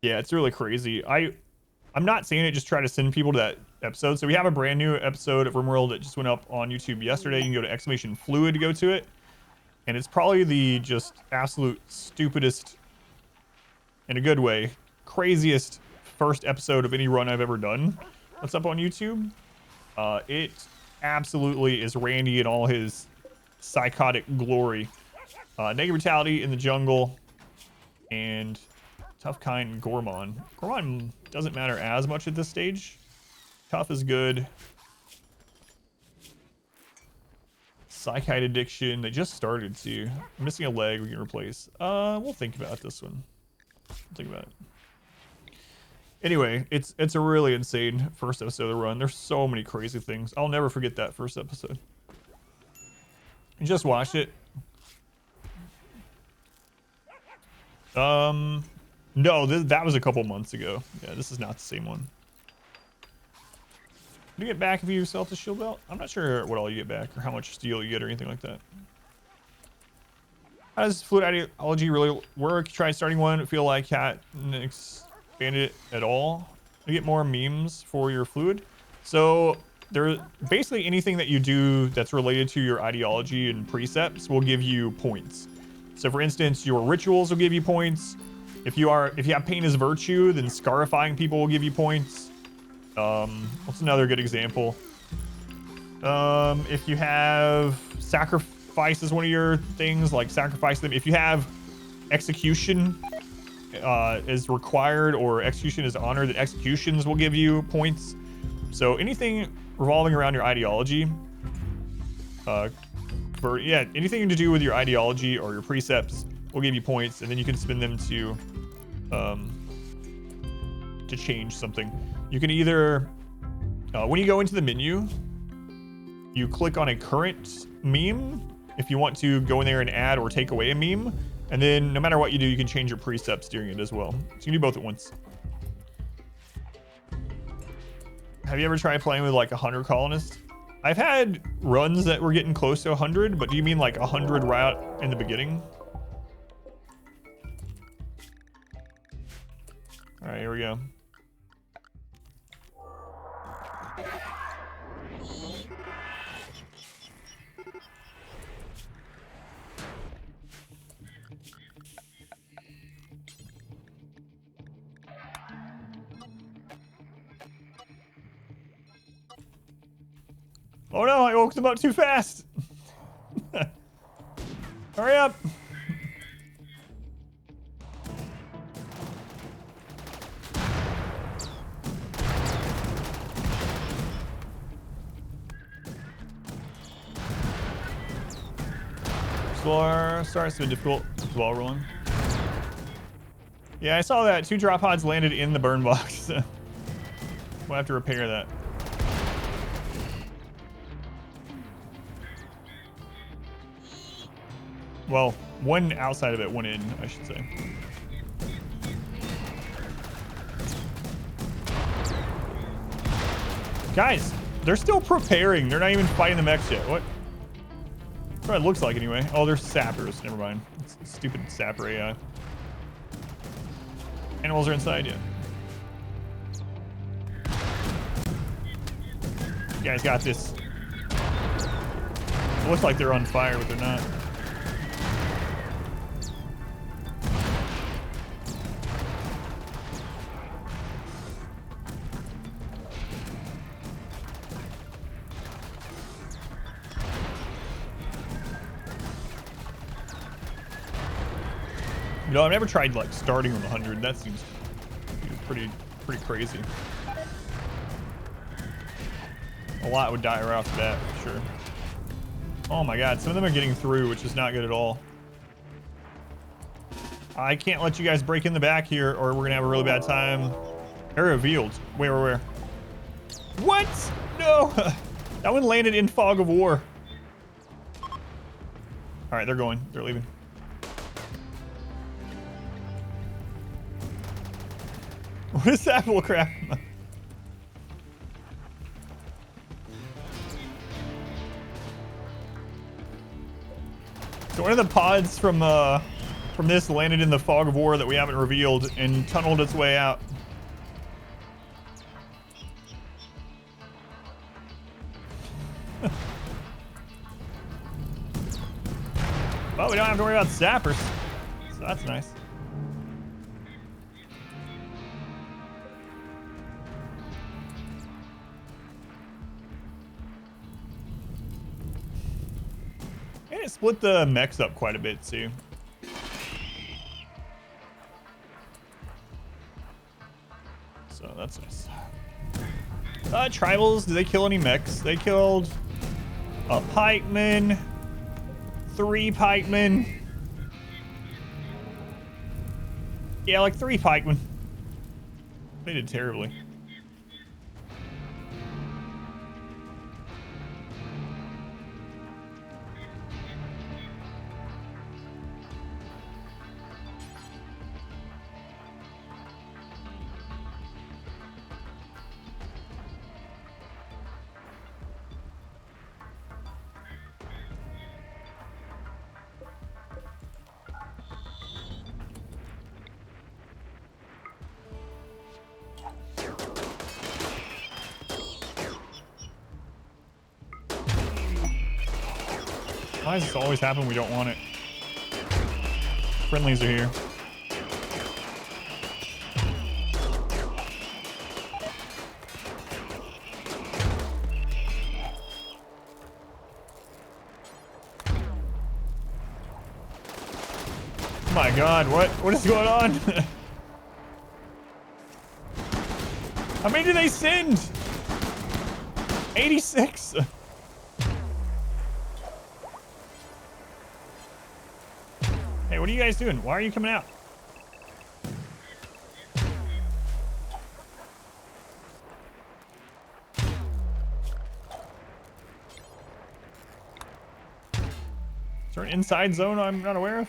Yeah, it's really crazy. I'm not saying it just try to send people to that episode. So we have a brand new episode of RimWorld that just went up on YouTube yesterday. You can go to !fluid to go to it. And it's probably the just absolute stupidest, in a good way, craziest first episode of any run I've ever done. What's up on YouTube? It absolutely is Randy in all his psychotic glory. Negative Brutality in the jungle, and Tough Kind Gormon. Gormon doesn't matter as much at this stage. Tough is good. Psychite Addiction, they just started too. Missing a leg we can replace. We'll think about this one. We'll think about it. Anyway, it's a really insane first episode of the run. There's so many crazy things. I'll never forget that first episode. You just watched it. No, that was a couple months ago. Yeah, this is not the same one. Do you get back if you sell the shield belt? I'm not sure what all you get back or how much steel you get or anything like that. How does fluid ideology really work? Try starting one. Feel like Cat expand it at all. You get more memes for your fluid. So there, basically anything that you do that's related to your ideology and precepts will give you points. So for instance, your rituals will give you points. If you have pain as virtue, then scarifying people will give you points. What's another good example? If you have sacrifice as one of your things, like sacrifice them. If you have execution is required or execution is honored, then executions will give you points. So anything revolving around your ideology, anything to do with your ideology or your precepts will give you points, and then you can spend them to change something. You can either, when you go into the menu, you click on a current meme if you want to go in there and add or take away a meme, and then no matter what you do, you can change your precepts during it as well. So you can do both at once. Have you ever tried playing with like a hunter colonist? I've had runs that were getting close to 100, but do you mean like 100 right out in the beginning? All right, here we go. Oh no, I woke them up too fast. Hurry up. Explorer starts to be difficult while rolling. Yeah, I saw that 2 drop pods landed in the burn box. We'll have to repair that. Well, one outside of it, one in, I should say. Guys, they're still preparing. They're not even fighting the mechs yet. What? That's what it looks like anyway. Oh, they're sappers. Never mind. It's stupid sapper AI. Animals are inside yet. You guys got this. It looks like they're on fire, but they're not. You know, I've never tried like starting with 100. That seems pretty crazy. A lot would die right off the bat, for sure. Oh my god, some of them are getting through, which is not good at all. I can't let you guys break in the back here, or we're gonna have a really bad time. Area revealed. Where? What? No! That one landed in fog of war. All right, they're going. They're leaving. What is that bullcrap? So one of the pods from this landed in the fog of war that we haven't revealed and tunneled its way out. Well, we don't have to worry about sappers, so that's nice. And it split the mechs up quite a bit too. So that's nice. Tribals, did they kill any mechs? They killed a pikeman, 3 pikemen. Yeah, like 3 pikemen. They did terribly. Why does this always happen? We don't want it. Friendlies are here. Oh my god, what is going on? How many did they send? 86. Hey, what are you guys doing? Why are you coming out? Is there an inside zone I'm not aware of?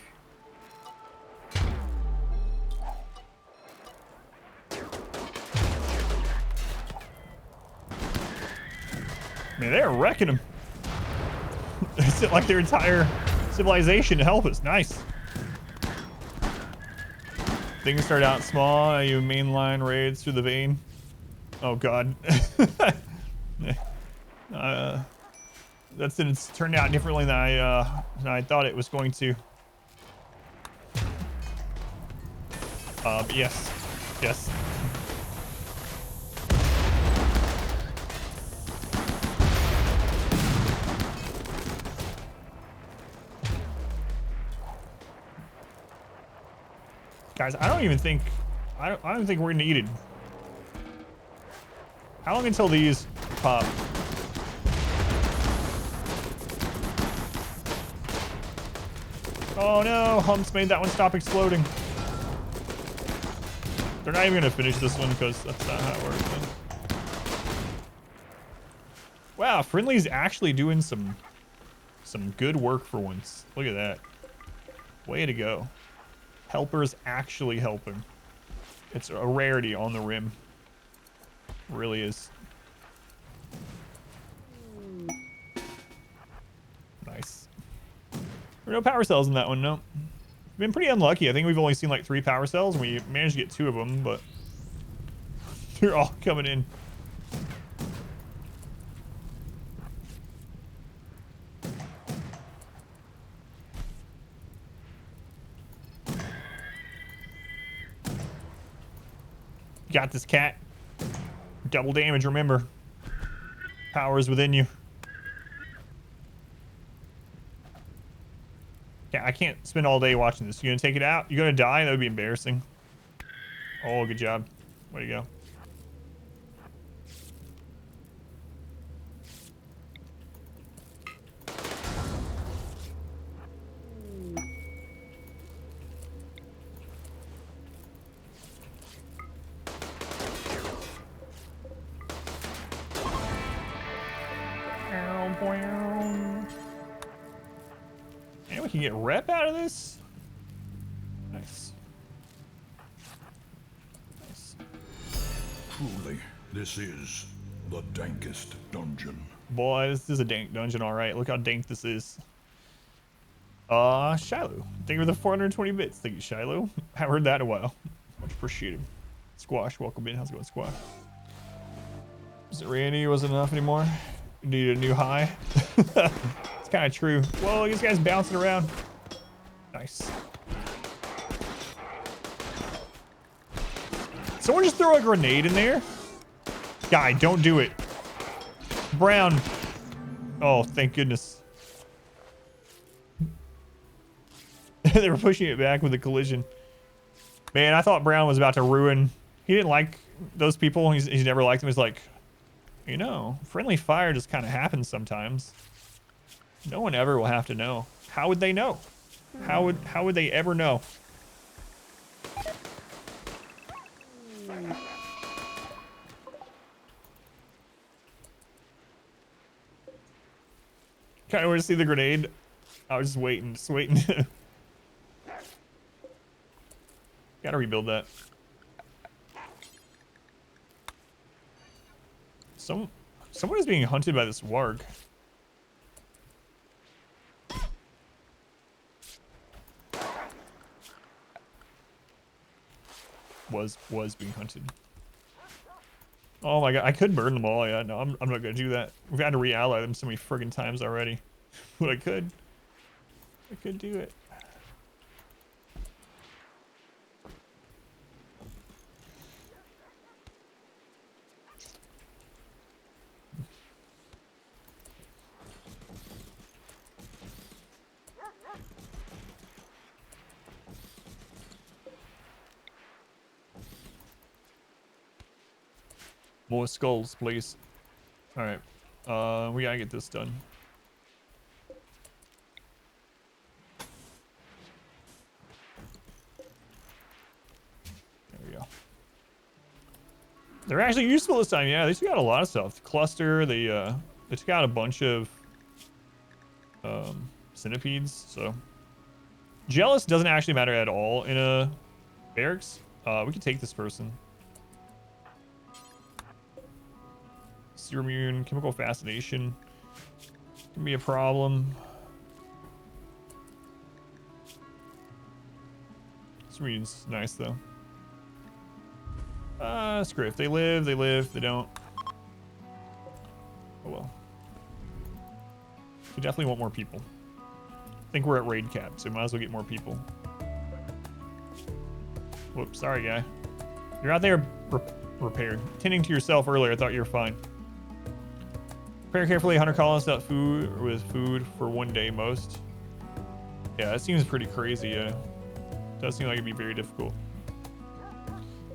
I mean, they're wrecking them. They sent like their entire civilization to help us. Nice. Things start out small. You mainline raids through the vein. Oh god. It's turned out differently than I thought it was going to. But yes. Yes. Guys, I don't even think we're needed. How long until these pop? Oh no, humps made that one stop exploding. They're not even gonna finish this one because that's not how it works. Then. Wow, friendly's actually doing some good work for once. Look at that. Way to go. Helper's actually helping. It's a rarity on the rim. It really is. Nice. There were no power cells in that one, no. Been pretty unlucky. I think we've only seen like 3 power cells, and we managed to get 2 of them, but they're all coming in. Got this, cat. Double damage, remember. Power is within you. Yeah, I can't spend all day watching this. You gonna take it out? You gonna die? That would be embarrassing. Oh, good job. Way to go. And we can get rep out of this. Nice. Nice. Truly, this is the dankest dungeon. Boy, this is a dank dungeon, all right. Look how dank this is. Shiloh. Thank you for the 420 bits. Thank you, Shiloh. Haven't heard that in a while. Much appreciated. Squash, welcome in. How's it going, Squash? Is it Randy? Wasn't enough anymore? Need a new high. It's kind of true. Whoa, this guy's bouncing around. Nice. Someone just throw a grenade in there. Guy, don't do it. Brown. Oh, thank goodness. They were pushing it back with a collision. Man, I thought Brown was about to ruin. He didn't like those people. He's never liked them. He's like, you know, friendly fire just kind of happens sometimes. No one ever will have to know. How would they know? How would they ever know? Kind of want to see the grenade. I was just waiting, Gotta rebuild that. Someone is being hunted by this warg. Was being hunted. Oh my god, I could burn them all. Yeah, no, I'm not gonna do that. We've had to re-ally them so many friggin' times already. But I could do it. More skulls, please. All right, we gotta get this done. There we go. They're actually useful this time. Yeah, they took out a lot of stuff. The cluster, they took out a bunch of centipedes. So jealous doesn't actually matter at all in a barracks. We can take this person. Sewer immune, chemical fascination can be a problem. Sewer immune's nice though. Screw it. If they live, they live. If they don't, oh well. We definitely want more people. I think we're at raid cap, so we might as well get more people. Whoops, sorry guy. You're out there repaired. Tending to yourself earlier, I thought you were fine. Prepare carefully, hunter colonists without food or with food for 1 day most. Yeah, that seems pretty crazy. Yeah, does seem like it'd be very difficult.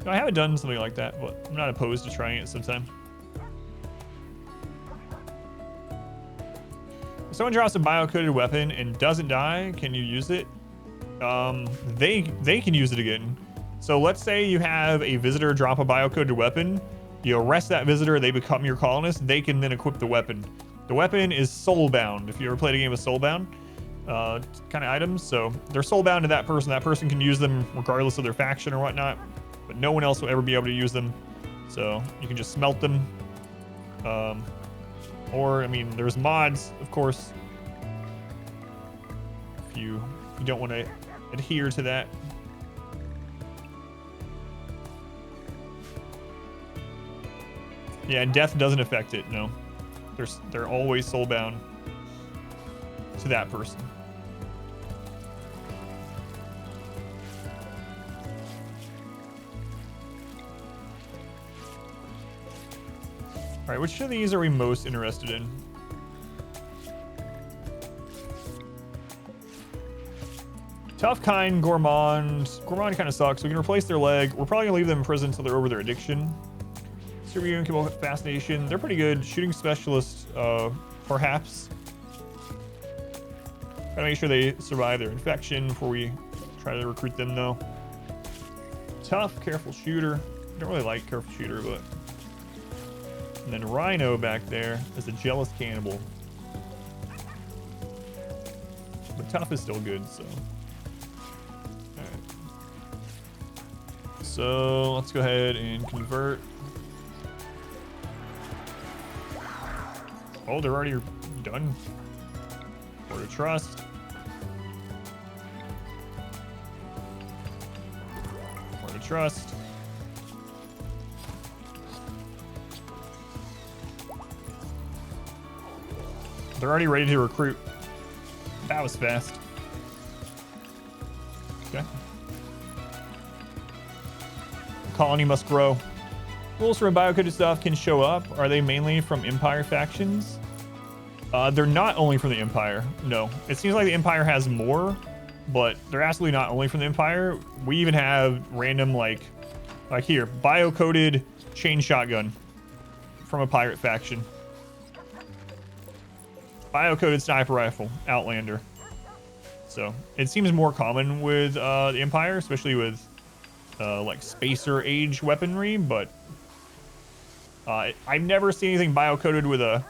No, I haven't done something like that, but I'm not opposed to trying it sometime. If someone drops a bio-coded weapon and doesn't die, can you use it? They can use it again. So let's say you have a visitor drop a bio-coded weapon. You arrest that visitor, they become your colonist. They can then equip the weapon. The weapon is soulbound. If you ever played a game with soulbound kind of items, so they're soulbound to that person. That person can use them regardless of their faction or whatnot, but no one else will ever be able to use them. So you can just smelt them. Or, I mean, there's mods, of course, if you don't want to adhere to that. Yeah, and death doesn't affect it, no. They're always soulbound to that person. All right, which of these are we most interested in? Tough, kind, gourmand. Gourmand kind of sucks. We can replace their leg. We're probably gonna leave them in prison until they're over their addiction. Superhuman, chemical fascination. They're pretty good. Shooting specialist, perhaps. Gotta make sure they survive their infection before we try to recruit them, though. Tough, careful shooter. Don't really like careful shooter, but. And then Rhino back there is a jealous cannibal. But tough is still good, so. Alright. So let's go ahead and convert. Oh, they're already done. Word of trust. Word of trust. They're already ready to recruit. That was fast. Okay. The colony must grow. Rules for bio-coded stuff can show up. Are they mainly from Empire factions? They're not only from the Empire. No. It seems like the Empire has more, but they're absolutely not only from the Empire. We even have random, like here, bio-coded chain shotgun from a pirate faction. Bio-coded sniper rifle, Outlander. So it seems more common with the Empire, especially with like spacer age weaponry, but I've never seen anything bio-coded with a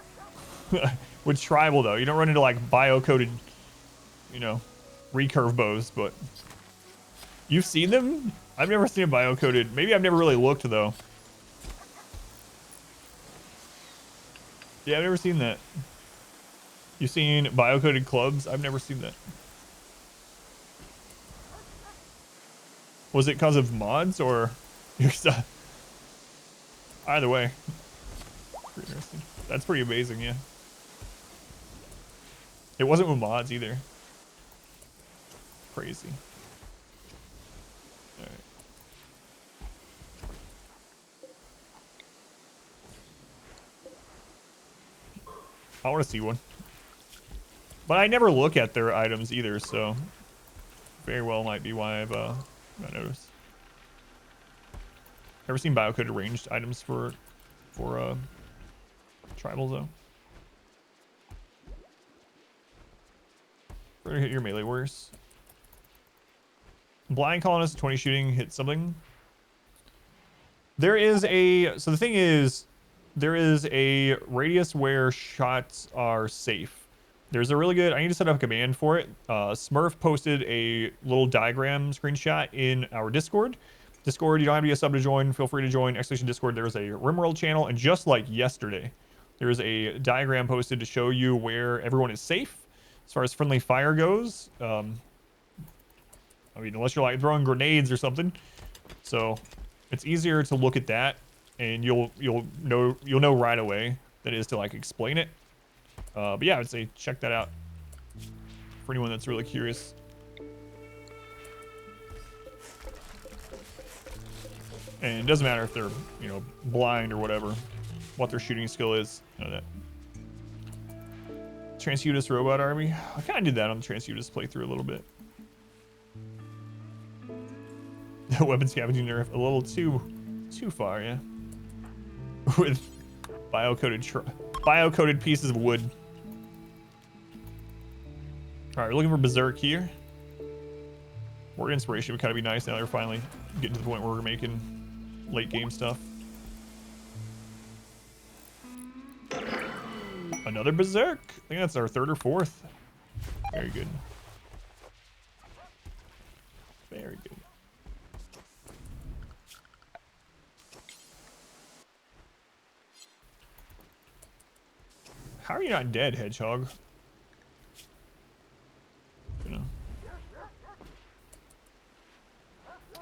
with tribal though. You don't run into like bio-coded, you know, recurve bows, but you've seen them? I've never seen a bio-coded. Maybe I've never really looked though. Yeah, I've never seen that. You've seen bio-coded clubs? I've never seen that. Was it because of mods or either way? Pretty interesting. That's pretty amazing, yeah. It wasn't with mods either. Crazy. All right. I want to see one. But I never look at their items either, so very well might be why I've not noticed. Ever seen bio-coded ranged items for tribal though? We're gonna hit your melee warriors. Blind colonist 20 shooting hit something. There is a so the thing is there is a radius where shots are safe. There's a really good, I need to set up a command for it. Smurf posted a little diagram screenshot in our Discord. Discord, you don't have to be a sub to join. Feel free to join. ! Discord, there's a RimWorld channel. And just like yesterday, There's a diagram posted to show you where everyone is safe as far as friendly fire goes. I mean, unless you're like throwing grenades or something. So it's easier to look at that, and you'll know right away than it is to like explain it. But yeah, I'd say check that out for anyone that's really curious. And it doesn't matter if they're, you know, blind or whatever, what their shooting skill is. You know that. Transhutus Robot Army. I kind of did that on the Transhutus playthrough a little bit. Weapon scavenging nerf a little too far, yeah. With bio-coated pieces of wood. All right, we're looking for Berserk here. Word inspiration would kind of be nice now. They're finally getting to the point where we're making late game stuff. Another Berserk. I think that's our third or fourth. Very good. Very good. How are you not dead, Hedgehog? You know.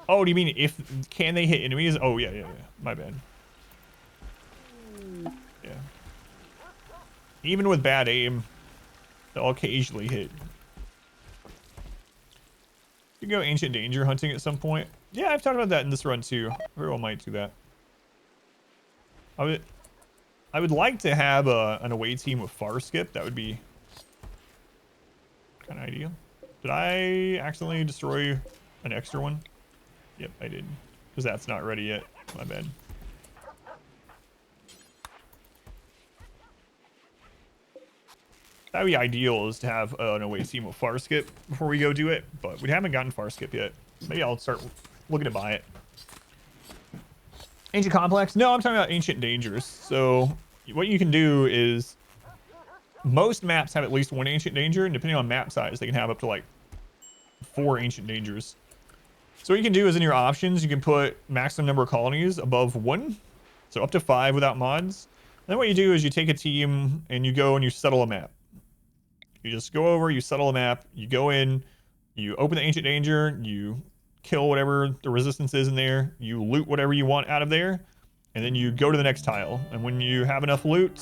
Oh, do you mean can they hit enemies? Oh, yeah. My bad. Yeah. Even with bad aim, they'll occasionally hit. You can go Ancient Danger hunting at some point. Yeah, I've talked about that in this run too. Very well might do that. I would like to have an away team with Farskip. That would be kind of ideal. Did I accidentally destroy an extra one? Yep, I did. Because that's not ready yet. My bad. That would be ideal, is to have an away team with Farskip before we go do it. But we haven't gotten Farskip yet. Maybe I'll start looking to buy it. Ancient Complex? No, I'm talking about Ancient Dangers. So what you can do is, most maps have at least one Ancient Danger, and depending on map size, they can have up to like 4 Ancient Dangers. So what you can do is, in your options, you can put maximum number of colonies above 1, so up to 5 without mods. And then what you do is you take a team and you go and you settle a map. You just go over, you settle a map, you go in, you open the Ancient Danger, you kill whatever the resistance is in there, you loot whatever you want out of there, and then you go to the next tile. And when you have enough loot,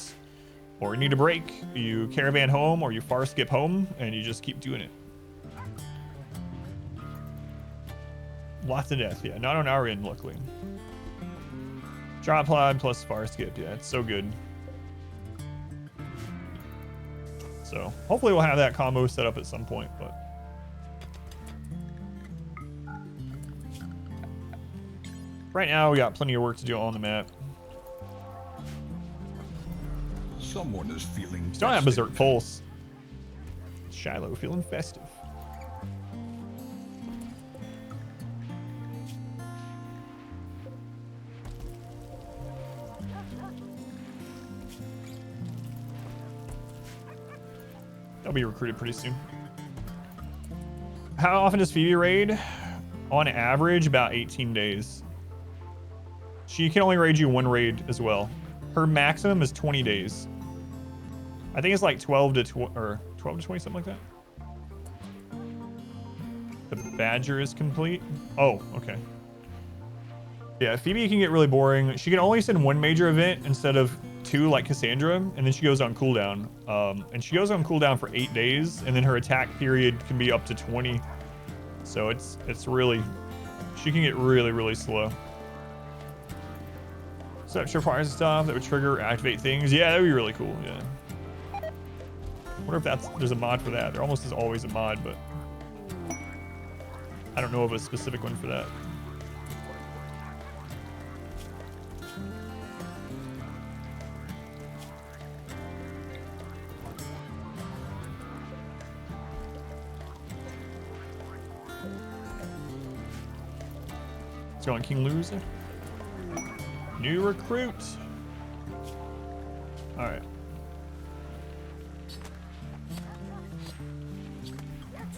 or you need a break, you caravan home or you Farskip home, and you just keep doing it. Lots of death, yeah. Not on our end, luckily. Drop pod plus Farskip, yeah, it's so good. So hopefully we'll have that combo set up at some point, but right now we got plenty of work to do on the map. Someone is feeling. Still have Berserk Pulse. Shiloh feeling festive. They'll be recruited pretty soon. How often does Phoebe raid? On average, about 18 days. She can only raid you 1 raid as well. Her maximum is 20 days. I think it's like 12 to 20, something like that. The Badger is complete. Oh, okay. Yeah, Phoebe can get really boring. She can only send 1 major event instead of 2 like Cassandra, and then she goes on cooldown. And she goes on cooldown for 8 days, and then her attack period can be up to 20. So it's really, she can get really slow. So that requires stuff that would trigger or activate things. Yeah, that would be really cool. Yeah. I wonder if there's a mod for that. There almost is always a mod, but I don't know of a specific one for that. Let's go on King Loser. New recruit. All right.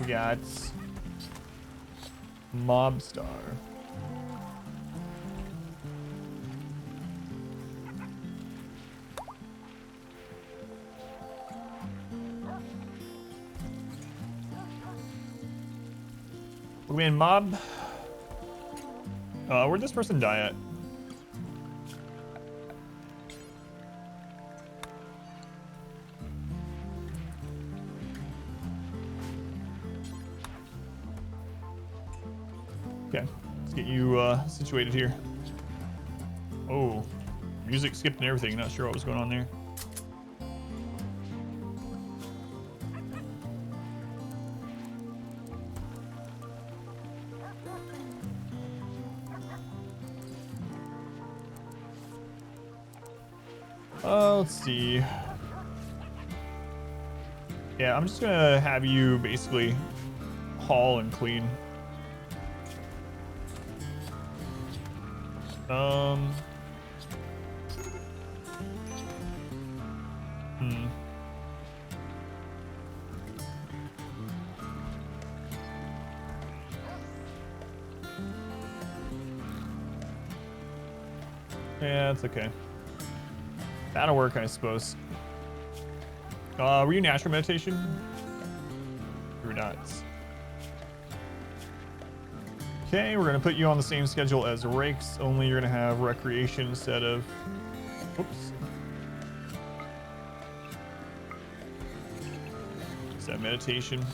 We got Mobstar. Boogeyman mob. Where'd this person die at? Okay, let's get you situated here. Oh, music skipped and everything. Not sure what was going on there. Let's see. Yeah, I'm just gonna have you basically haul and clean. Yeah, it's okay. That'll work, I suppose. Were you natural meditation? You were not. Okay, we're gonna put you on the same schedule as Raix, only you're gonna have recreation instead of... Oops. Is that meditation?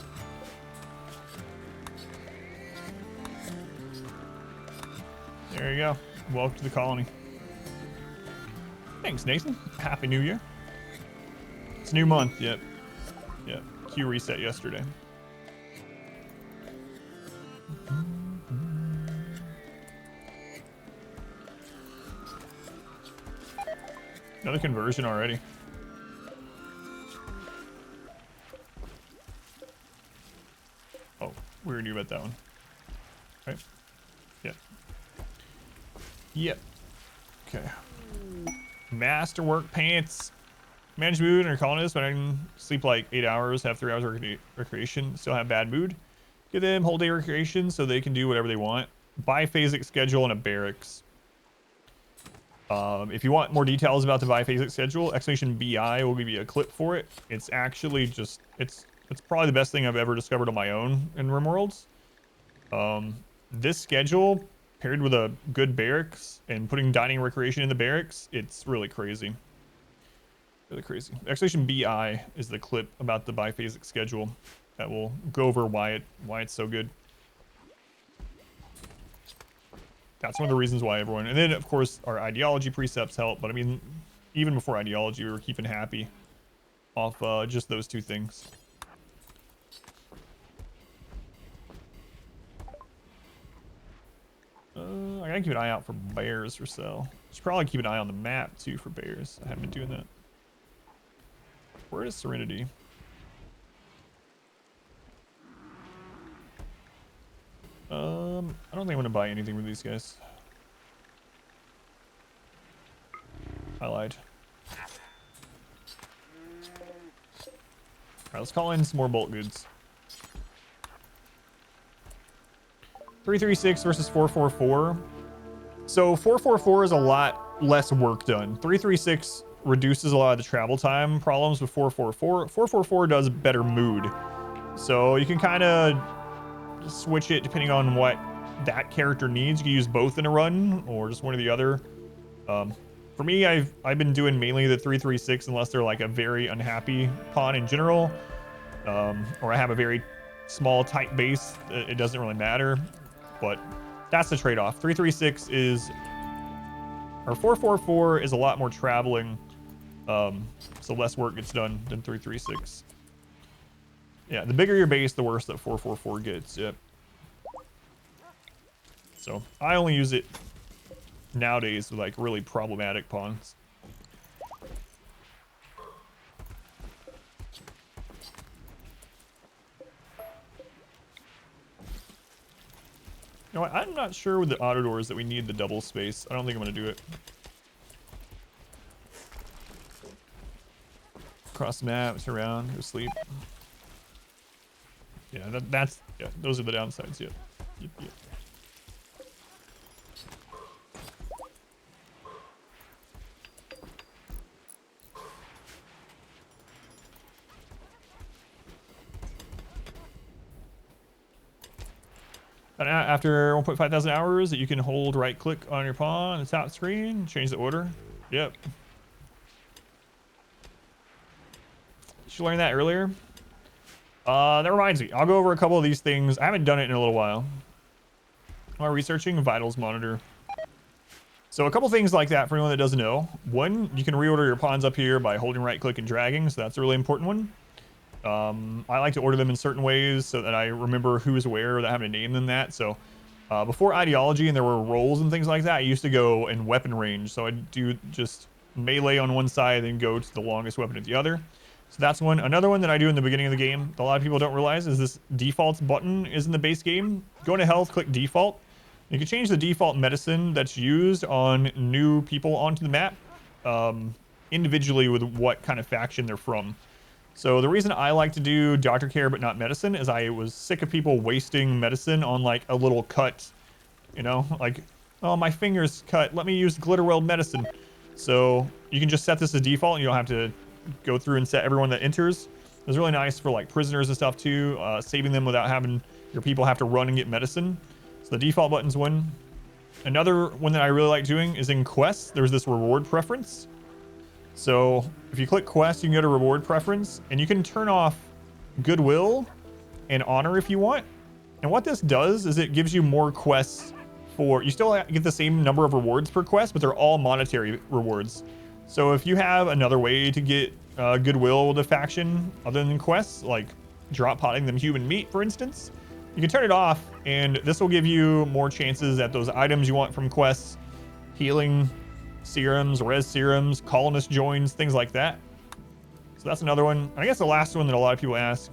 There you go. Welcome to the colony. Thanks, Nathan. Happy New Year. It's a new month. Yep. Yep. Q reset yesterday. Another conversion already. Oh, we already knew about that one. Right? Yep. Yep. Okay. Masterwork pants. Manage mood in our colonists, but I can sleep like 8 hours, have 3 hours of recreation, still have bad mood. Give them whole day recreation so they can do whatever they want. Biphasic schedule and a barracks. If you want more details about the biphasic schedule, !BI will give you a clip for it. It's actually just, it's probably the best thing I've ever discovered on my own in RimWorlds. This schedule paired with a good barracks and putting dining and recreation in the barracks, it's really crazy. Really crazy. !BI is the clip about the biphasic schedule that will go over why it's so good. That's one of the reasons why everyone, and then of course our ideology precepts help, but I mean, even before ideology, we were keeping happy off just those two things. I gotta keep an eye out for bears for sale. Should probably keep an eye on the map too for bears. I haven't been doing that. Where is Serenity? I don't think I'm gonna buy anything with these guys. I lied. Alright, let's call in some more bulk goods. 336 versus 444. So 444 is a lot less work done. 336 reduces a lot of the travel time problems with 444. 444 does better mood. So you can kind of switch it depending on what that character needs. You can use both in a run or just one or the other. For me, I've been doing mainly the 336 unless they're like a very unhappy pawn in general, or I have a very small tight base. It doesn't really matter, but that's the trade-off. 336 is, or 444 is a lot more traveling, so less work gets done than 336. Yeah, the bigger your base, the worse that 444 gets. Yep. So I only use it nowadays with like really problematic pawns. You know what? I'm not sure with the auto doors that we need the double space. I don't think I'm going to do it. Cross the map, turn around, go sleep. Yeah, that's yeah. Those are the downsides. Yep. Yep. Yep. And after 1.5 thousand hours, you can hold right click on your pawn on the top screen, change the order. Yep. Did you learn that earlier? That reminds me. I'll go over a couple of these things. I haven't done it in a little while. While researching vitals monitor. So a couple things like that for anyone that doesn't know. One, you can reorder your pawns up here by holding right click and dragging. So that's a really important one. I like to order them in certain ways so that I remember who's where without having to name them that. So before ideology and there were roles and things like that, I used to go in weapon range. So I'd do just melee on one side and go to the longest weapon at the other. So that's one. Another one that I do in the beginning of the game that a lot of people don't realize is this defaults button is in the base game. Go into health, click default. You can change the default medicine that's used on new people onto the map individually with what kind of faction they're from. So the reason I like to do doctor care but not medicine is I was sick of people wasting medicine on like a little cut, you know, like, oh, my finger's cut, let me use glitter weld medicine. So you can just set this as default and you don't have to go through and set everyone that enters. It's really nice for like prisoners and stuff too, saving them without having your people have to run and get medicine. So the default button's one. Another one that I really like doing is in quests. There's this reward preference. So if you click quest, you can go to reward preference and you can turn off goodwill and honor if you want. And what this does is it gives you more quests for, you still get the same number of rewards per quest, but they're all monetary rewards. So if you have another way to get goodwill with a faction other than quests, like drop potting them human meat, for instance, you can turn it off and this will give you more chances at those items you want from quests, healing serums, res serums, colonist joins, things like that. So that's another one. I guess the last one that a lot of people ask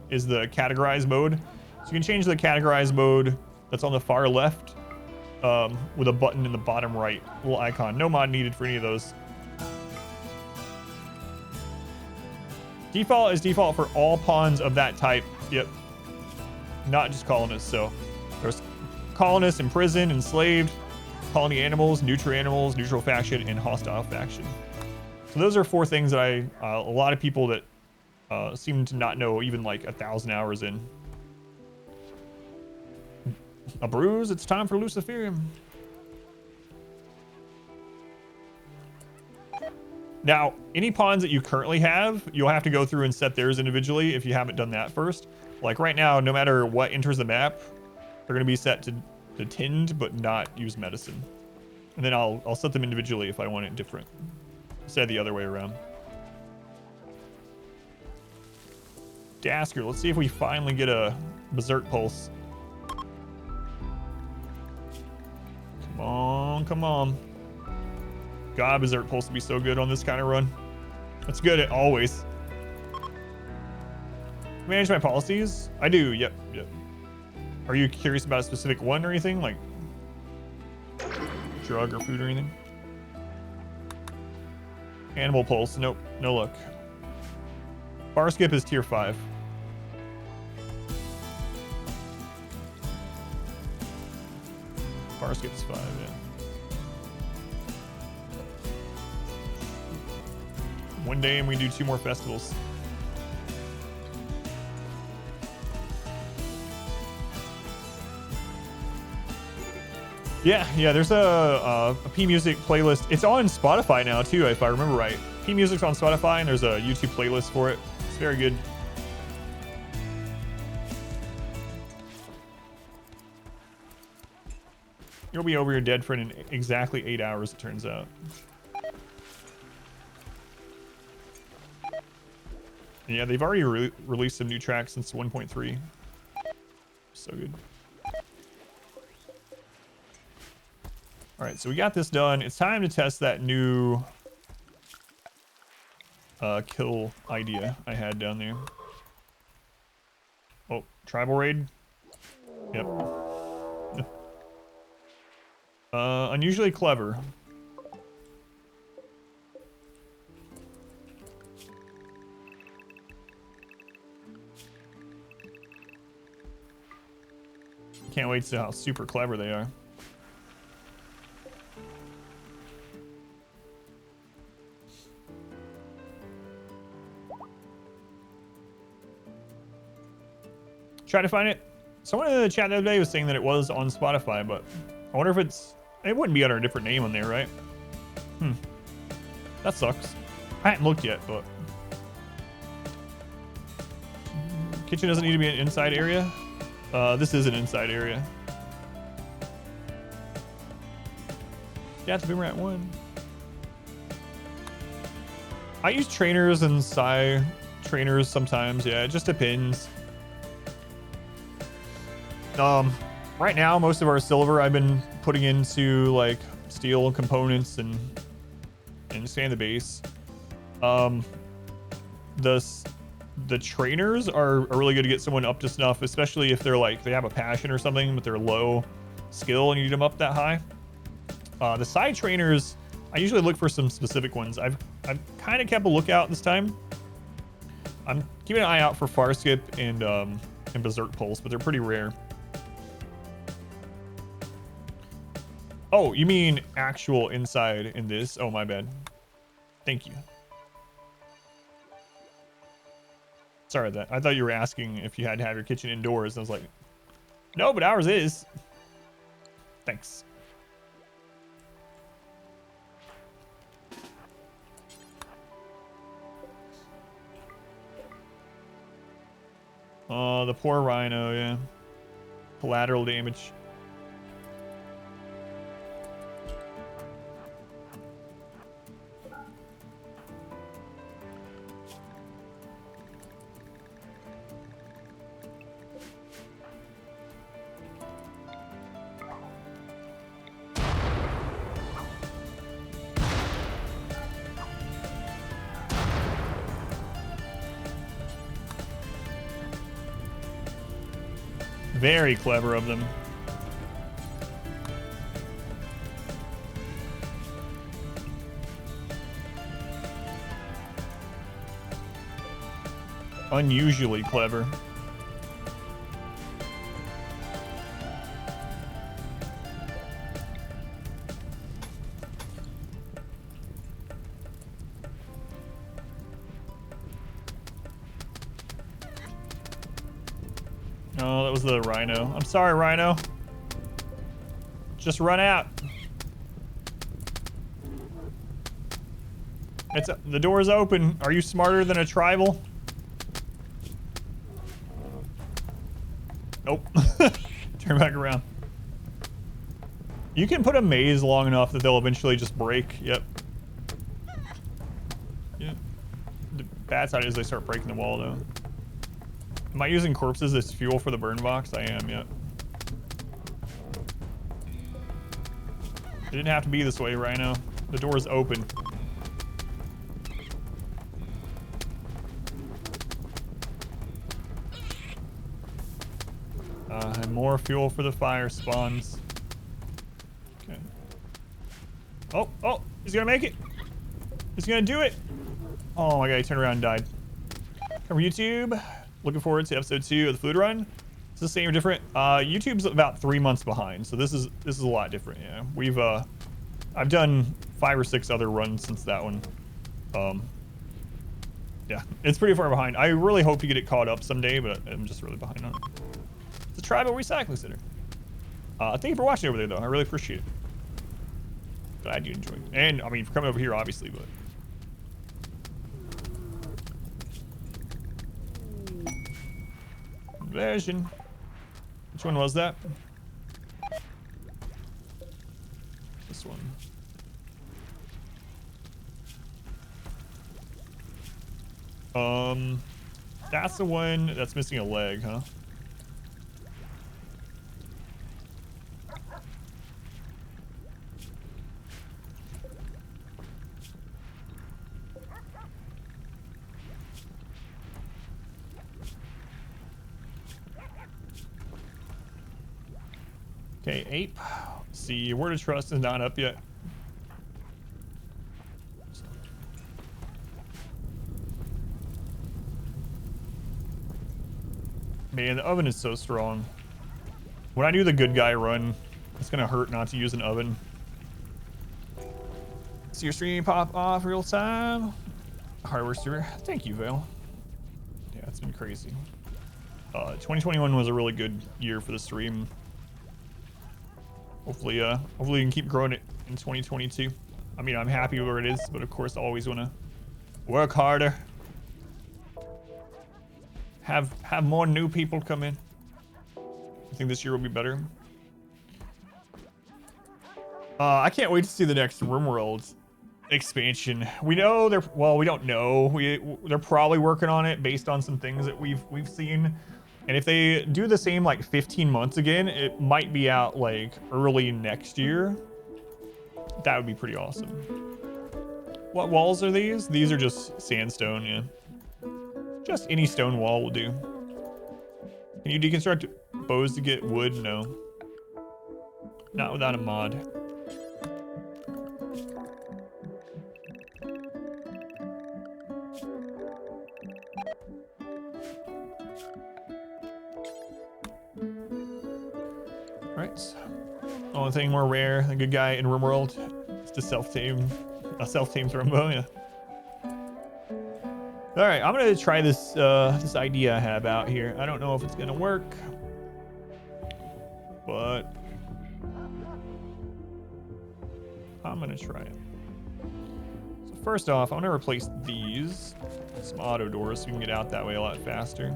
is the categorize mode. So you can change the categorize mode that's on the far left with a button in the bottom right, little icon. No mod needed for any of those. Default is default for all pawns of that type. Yep. Not just colonists. So there's colonists, imprisoned, enslaved, colony animals, neutral faction, and hostile faction. So those are 4 things that a lot of people that seem to not know even like 1,000 hours in. A bruise, it's time for Luciferium. Now, any pawns that you currently have, you'll have to go through and set theirs individually if you haven't done that first. Like right now, no matter what enters the map, they're going to be set to tend but not use medicine. And then I'll set them individually if I want it different. Instead of the other way around. Dasker, let's see if we finally get a Berserk Pulse. Come on, come on. God, Berserk Pulse would be so good on this kind of run. It's good at always. Manage my policies? I do, yep. Are you curious about a specific one or anything? Like drug or food or anything? Animal Pulse, nope, no luck. Bar Skip is tier 5. Bar Skip is 5, yeah. One day and we do 2 more festivals. Yeah, there's a P Music playlist. It's on Spotify now too, if I remember right. P Music's on Spotify and there's a YouTube playlist for it. It's very good. You'll be over your dead friend in exactly 8 hours, it turns out. Yeah, they've already released some new tracks since 1.3. So good. All right, so we got this done. It's time to test that new kill idea I had down there. Oh, tribal raid. Yep. Unusually clever. Can't wait to see how super clever they are. Try to find it. Someone in the chat the other day was saying that it was on Spotify, but I wonder if it wouldn't be under a different name on there, right? That sucks. I haven't looked yet, but kitchen doesn't need to be an inside area. This is an inside area. Yeah, it's Boomerang 1. I use trainers and psi trainers sometimes. Yeah, it just depends. Right now, most of our silver I've been putting into like steel components and sand the base. The trainers are really good to get someone up to snuff, especially if they're like they have a passion or something, but they're low skill and you need them up that high. The side trainers, I usually look for some specific ones. I've kind of kept a lookout this time. I'm keeping an eye out for Farskip and Berserk Pulse, but they're pretty rare. Oh, you mean actual inside in this? Oh, my bad. Thank you. Sorry about that. I thought you were asking if you had to have your kitchen indoors. I was like, no, but ours is. Thanks. Oh, the poor rhino, yeah. Collateral damage. Very clever of them. Unusually clever. Oh, that was the rhino. I'm sorry, rhino. Just run out. The door's open. Are you smarter than a tribal? Nope. Turn back around. You can put a maze long enough that they'll eventually just break. Yep. Yeah. The bad side is they start breaking the wall, though. Am I using corpses as fuel for the burn box? I am, yeah. It didn't have to be this way, Rhino. The door's open. And more fuel for the fire spawns. Okay. Oh, he's gonna make it. He's gonna do it. Oh my god, he turned around and died. Cover YouTube. Looking forward to episode 2 of the food run. Is this the same or different? YouTube's about 3 months behind, so this is a lot different. Yeah, we've I've done 5 or 6 other runs since that one. Yeah, it's pretty far behind. I really hope to get it caught up someday, but I'm just really behind on it. It's a tribal recycling center. Thank you for watching over there, though. I really appreciate it. Glad you enjoyed. And I mean, for coming over here, obviously, but. Version. Which one was that? This one. That's the one that's missing a leg, huh? Okay, ape. Let's see, word of trust is not up yet. Man, the oven is so strong. When I do the good guy run, it's gonna hurt not to use an oven. See your stream pop off real time. Hardware streamer. Thank you, Vale. Yeah, it's been crazy. 2021 was a really good year for the stream. Hopefully we can keep growing it in 2022. I mean, I'm happy where it is, but of course, I always want to work harder. Have more new people come in. I think this year will be better. I can't wait to see the next RimWorld expansion. We know they're, well, we don't know. They're probably working on it based on some things that we've seen. And if they do the same like 15 months again, it might be out like early next year. That would be pretty awesome. What walls are these? These are just sandstone, yeah. Just any stone wall will do. Can you deconstruct bows to get wood? No. Not without a mod. Right. Only thing more rare than good guy in RimWorld is to self-tame Thrumbo, yeah. All right, I'm gonna try this this idea I have out here. I don't know if it's gonna work, but I'm gonna try it. So first off, I'm gonna replace these some auto doors so we can get out that way a lot faster.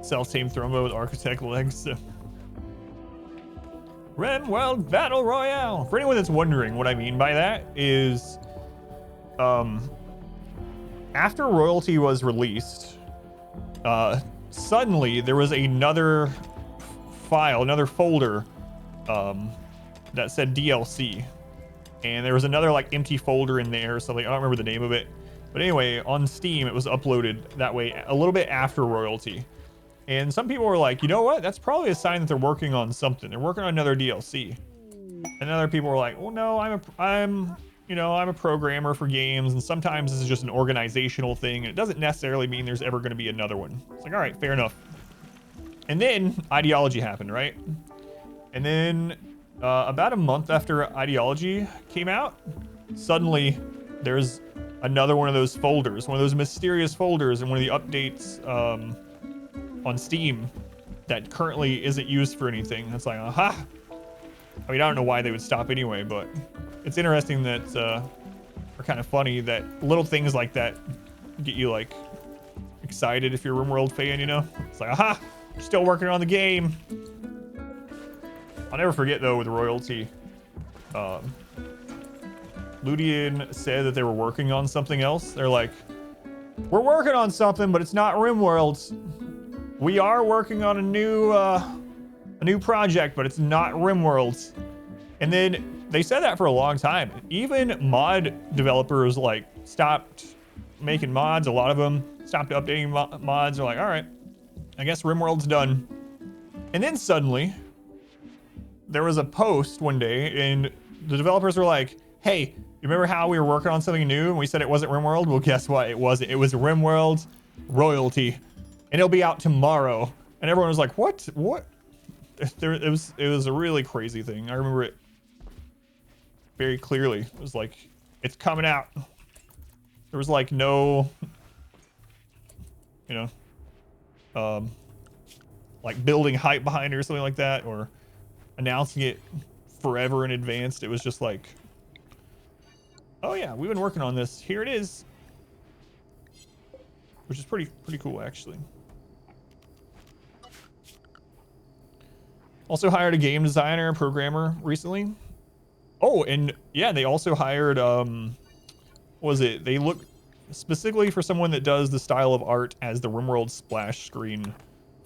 Self-tame Thrumbo with architect legs. So. RimWorld Battle Royale. For anyone that's wondering what I mean by that is, after Royalty was released, suddenly there was another file, another folder, that said DLC, and there was another like empty folder in there or something. I don't remember the name of it, but anyway, on Steam it was uploaded that way a little bit after Royalty. And some people were like, you know what? That's probably a sign that they're working on something. They're working on another DLC. And other people were like, well, no, I'm a programmer for games, and sometimes this is just an organizational thing, and it doesn't necessarily mean there's ever going to be another one. It's like, all right, fair enough. And then Ideology happened, right? And then about a month after Ideology came out, suddenly there's another one of those folders, one of those mysterious folders, and one of the updates on Steam that currently isn't used for anything. It's like, aha. I mean, I don't know why they would stop anyway, but it's interesting that, or kind of funny that little things like that get you like excited if you're a RimWorld fan, you know? It's like, aha, you're still working on the game. I'll never forget though with Royalty, Ludian said that they were working on something else. They're like, we're working on something, but it's not RimWorld's. We are working on a new project, but it's not RimWorld's. And then they said that for a long time. Even mod developers like stopped making mods. A lot of them stopped updating mods. They're like, all right, I guess RimWorld's done. And then suddenly there was a post one day and the developers were like, hey, you remember how we were working on something new and we said it wasn't RimWorld? Well, guess what? It wasn't. It was RimWorld Royalty. And it'll be out tomorrow. And everyone was like, what? It was a really crazy thing. I remember it very clearly. It was like, it's coming out. There was like no, you know, like building hype behind it or something like that, or announcing it forever in advance. It was just like, oh yeah, we've been working on this. Here it is. Which is pretty cool, actually. Also hired a game designer, programmer recently. Oh, and yeah, they also hired, what was it? They look specifically for someone that does the style of art as the RimWorld splash screen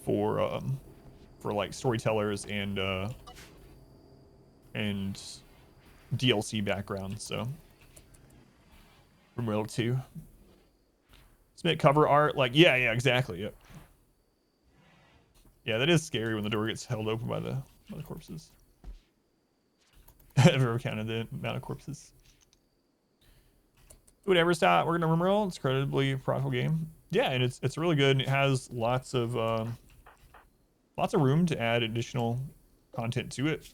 for like storytellers and DLC backgrounds. So RimWorld 2. Submit cover art, like, yeah, exactly, yep. Yeah, that is scary when the door gets held open by the corpses. I've ever counted the amount of corpses. Who would ever stop working on RimWorld? It's an incredibly profitable game. Yeah, and it's really good, and it has lots of room to add additional content to it.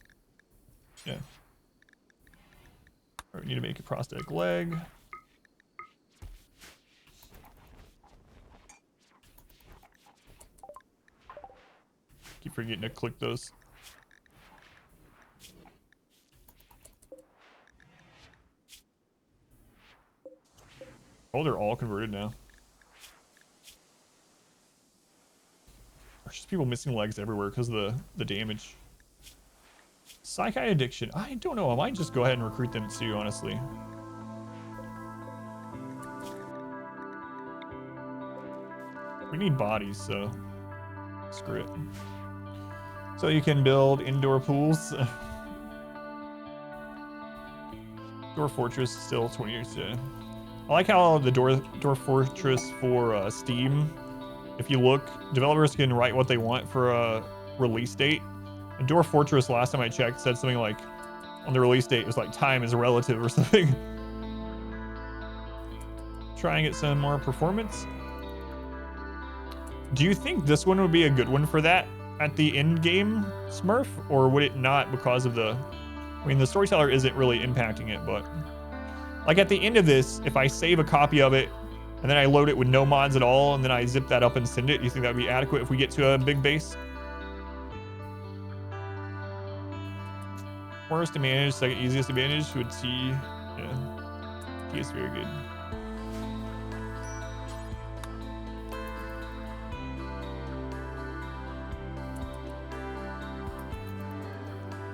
Yeah. All right, we need to make a prosthetic leg. forgetting to click those. Oh, they're all converted now. There's just people missing legs everywhere because of the damage. Psychi addiction. I don't know. I might just go ahead and recruit them too, honestly. We need bodies, so screw it. So you can build indoor pools. Door Fortress still 20 years. I like how the Door Fortress for Steam, if you look, developers can write what they want for a release date. And Door Fortress, last time I checked, said something like, on the release date, it was like time is relative or something. Try and get some more performance. Do you think this one would be a good one for that at the end game, Smurf? Or would it not because of the... I mean, the Storyteller isn't really impacting it, but... Like at the end of this, if I save a copy of it, and then I load it with no mods at all, and then I zip that up and send it, do you think that would be adequate if we get to a big base? Worst to manage, second easiest to manage with T. Yeah. T is very good.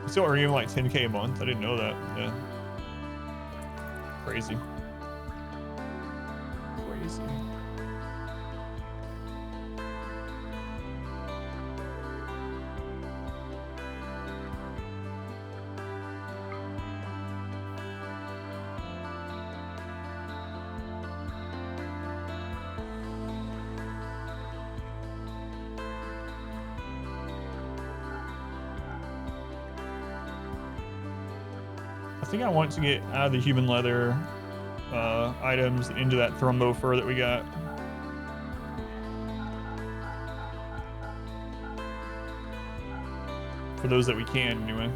Still earning like 10K a month. I didn't know that. Yeah. Crazy. Crazy. I think I want to get out of the human leather items into that Thrumbo fur that we got. For those that we can, anyway.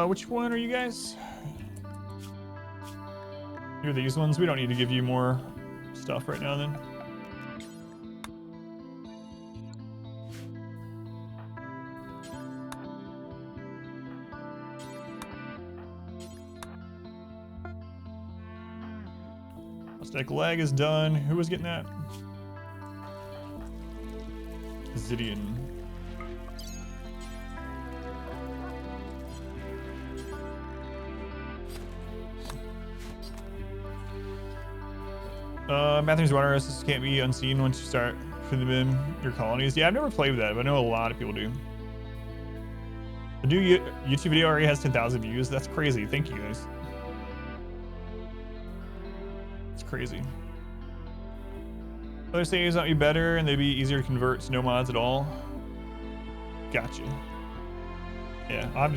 Which one are you guys? You're these ones. We don't need to give you more stuff right now then. Stack lag is done. Who was getting that? Zidian. Matthew's water resistance can't be unseen once you start filling them in your colonies. Yeah, I've never played with that, but I know a lot of people do. The new YouTube video already has 10,000 views. That's crazy. Thank you guys. It's crazy. Other saves might be better and they'd be easier to convert to no mods at all. Gotcha. Yeah, I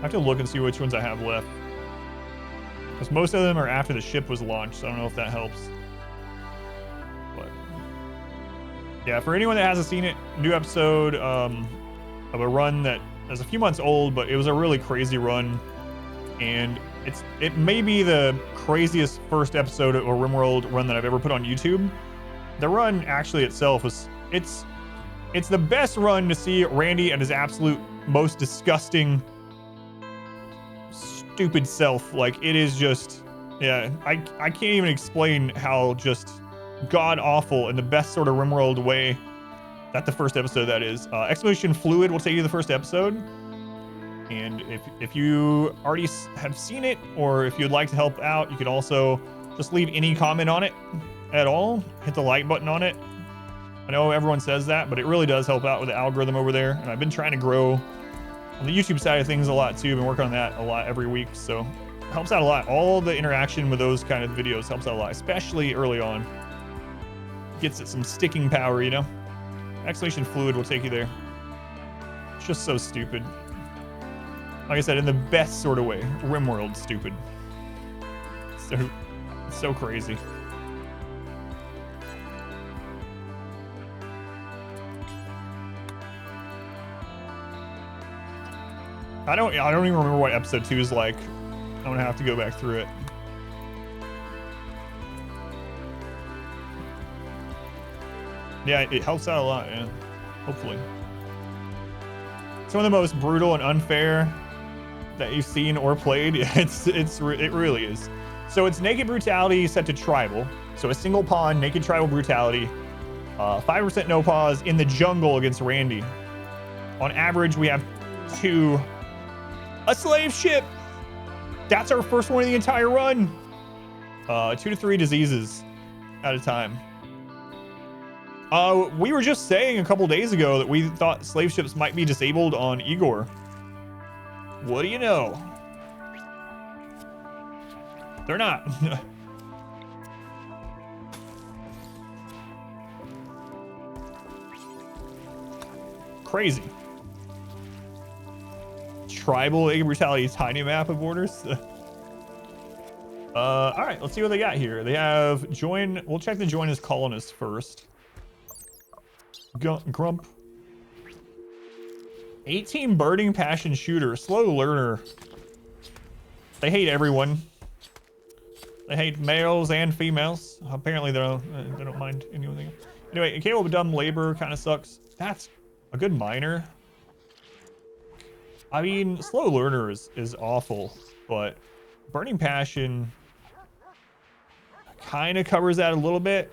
have to look and see which ones I have left. Because most of them are after the ship was launched, so I don't know if that helps. But yeah, for anyone that hasn't seen it, new episode of a run that is a few months old, but it was a really crazy run. And it may be the craziest first episode of a RimWorld run that I've ever put on YouTube. The run actually itself was, it's the best run to see Randy at his absolute most disgusting, stupid self. Like, it is just, yeah, I can't even explain how just god awful in the best sort of RimWorld way that the first episode that is. Exclamation Fluid will take you to the first episode. And if you already have seen it, or if you'd like to help out, you could also just leave any comment on it at all. Hit the like button on it. I know everyone says that, but it really does help out with the algorithm over there. And I've been trying to grow on the YouTube side of things a lot too. I've been working on that a lot every week, so it helps out a lot. All the interaction with those kind of videos helps out a lot, especially early on. Gets it some sticking power, you know? Exclamation Fluid will take you there. It's just so stupid. Like I said, in the best sort of way. RimWorld stupid. So crazy. I don't even remember what episode 2 is like. I'm gonna have to go back through it. Yeah, it helps out a lot, yeah. Hopefully. Some of the most brutal and unfair that you've seen or played. It really is. So it's naked brutality set to tribal. So a single pawn, naked tribal brutality. 5% no pause in the jungle against Randy. On average, we have 2. A slave ship. That's our first one of the entire run. 2 to 3 diseases at a time. We were just saying a couple days ago that we thought slave ships might be disabled on Igor. What do you know? They're not. Crazy. Tribal brutality, tiny map of borders. All right, let's see what they got here. They have join. We'll check the join as colonists first. Grump. 18 burning passion shooter, slow learner. They hate everyone. They hate males and females. Apparently they don't mind anything. Anyway, capable of dumb labor kind of sucks. That's a good miner. I mean, slow learner is awful, but burning passion kind of covers that a little bit.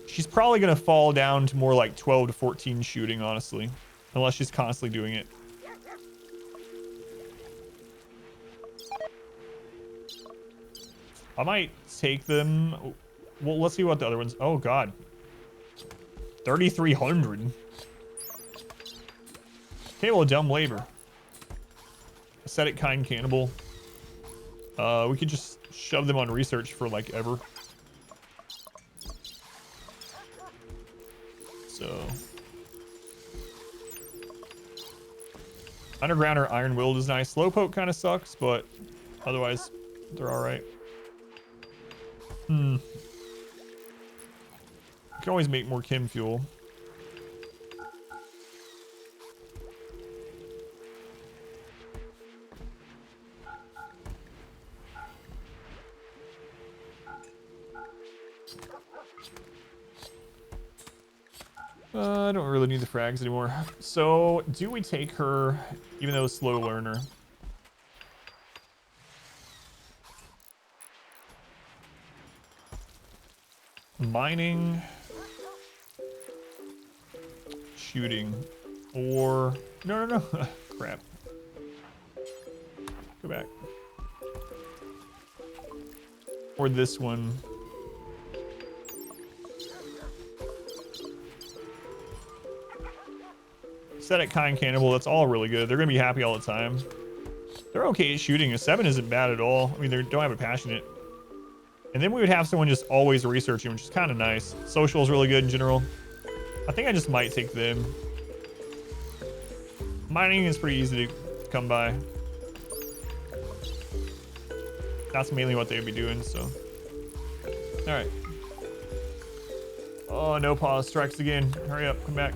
She's probably going to fall down to more like 12 to 14 shooting, honestly. Unless she's constantly doing it. I might take them. Well, let's see what the other ones. Oh, God. 3,300. Capable of dumb labor. Ascetic kind cannibal. We could just shove them on research for like ever. So underground or iron willed is nice. Slowpoke kind of sucks, but otherwise they're all right. You can always make more chem fuel. I don't really need the frags anymore. So, do we take her, even though slow learner? Mining, shooting, or no, crap. Go back. Or this one. Aesthetic kind cannibal, that's all really good. They're gonna be happy all the time. They're okay at shooting. A 7 isn't bad at all. I mean, they don't have a passionate. And then we would have someone just always researching, which is kind of nice. Social is really good in general. I think I just might take them. Mining is pretty easy to come by. That's mainly what they would be doing, so. All right. Oh, no pause strikes again. Hurry up, come back.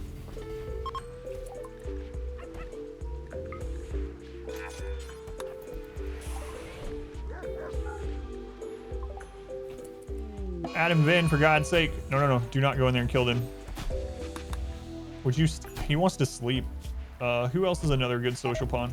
Adam Vin, for God's sake. No. Do not go in there and kill them. Would you... He wants to sleep. Who else is another good social pawn?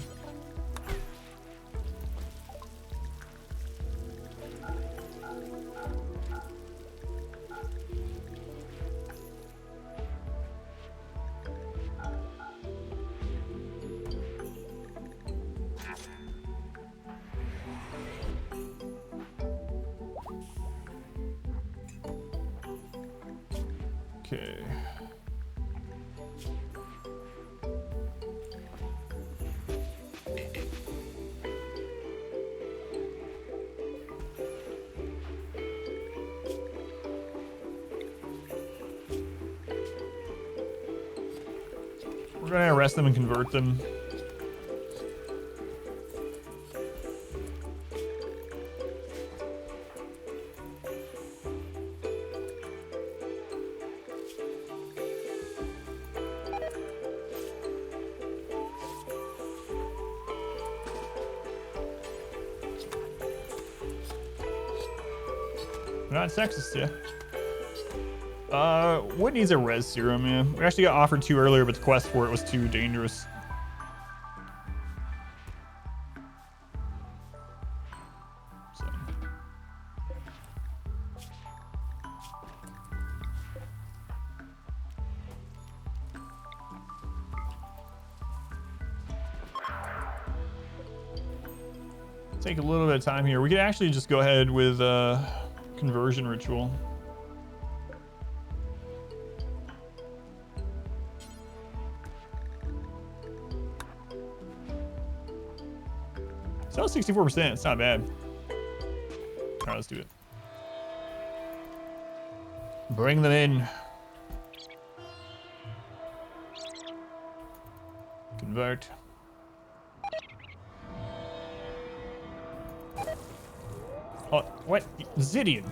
Okay. We're gonna arrest them and convert them. Not sexist, yeah. What needs a res serum, yeah? We actually got offered 2 earlier, but the quest for it was too dangerous. So. Take a little bit of time here. We could actually just go ahead with conversion ritual. Still 64%, it's not bad. All right, let's do it. Bring them in. Convert. Oh, what? Zidian.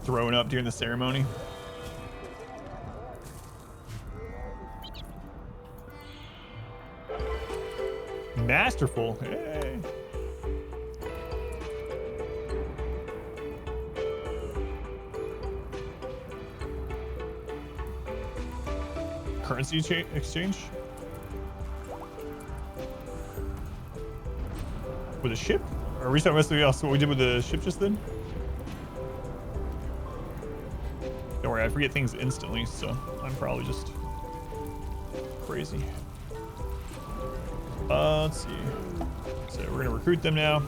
Throwing up during the ceremony. Masterful. Hey. Currency exchange? With a ship? Are we talking about something else? What we did with the ship just then? Don't worry, I forget things instantly, so I'm probably just crazy. Let's see. So we're gonna recruit them now.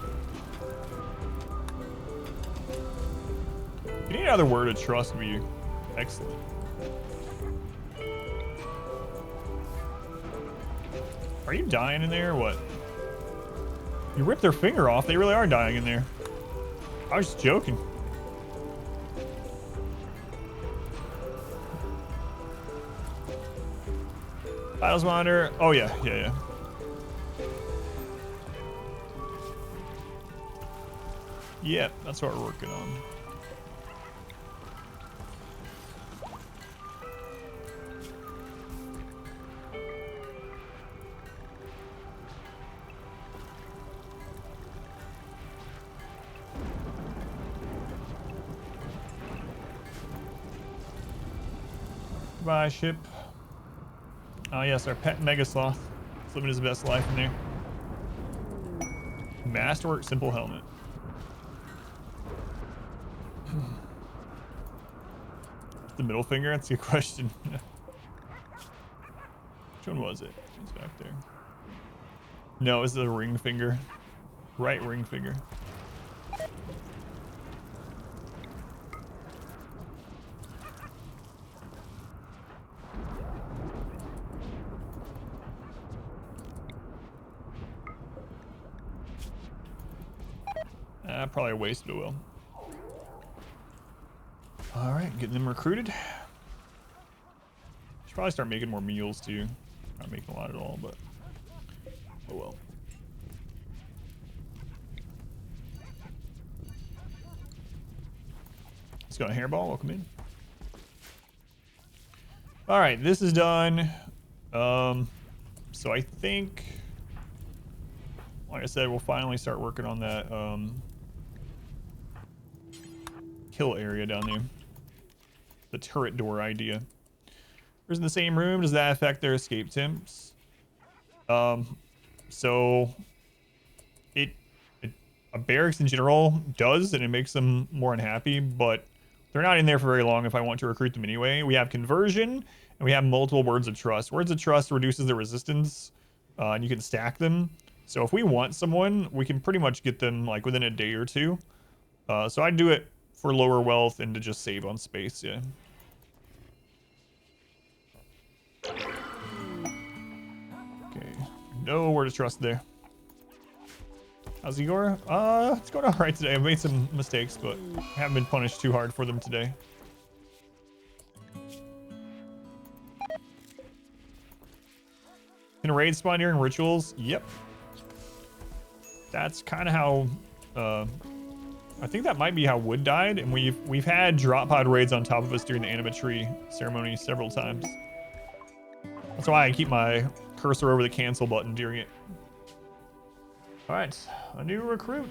If you need another word of trust, would be excellent. Are you dying in there or what? You ripped their finger off. They really are dying in there. I was just joking. Vitals monitor. Oh yeah, yeah. Yep, that's what we're working on. Goodbye, ship. Oh yes, our pet Mega Sloth. He's living his best life in there. Masterwork simple helmet. The middle finger? That's a good question. Which one was it? It's back there. No, it was the ring finger. Right ring finger. Probably a waste, but it will. All right, getting them recruited. Should probably start making more meals too. Not making a lot at all, but oh well. Let's go to Hairball. Welcome in. All right, this is done. So I think, like I said, we'll finally start working on that kill area down there. The turret door idea. Who's in the same room? Does that affect their escape temps? So a barracks in general does, and it makes them more unhappy, but they're not in there for very long if I want to recruit them anyway. We have conversion, and we have multiple words of trust. Words of trust reduces the resistance, and you can stack them. So if we want someone, we can pretty much get them like within a day or two. So I'd do it for lower wealth and to just save on space, yeah. Okay, no word of trust there. How's Igor? It's going all right today. I've made some mistakes, but I haven't been punished too hard for them today. Can raid spawn during rituals? Yep. That's kind of how, I think that might be how Wood died, and we've had drop pod raids on top of us during the animatree ceremony several times. That's why I keep my cursor over the cancel button during it. All right, a new recruit.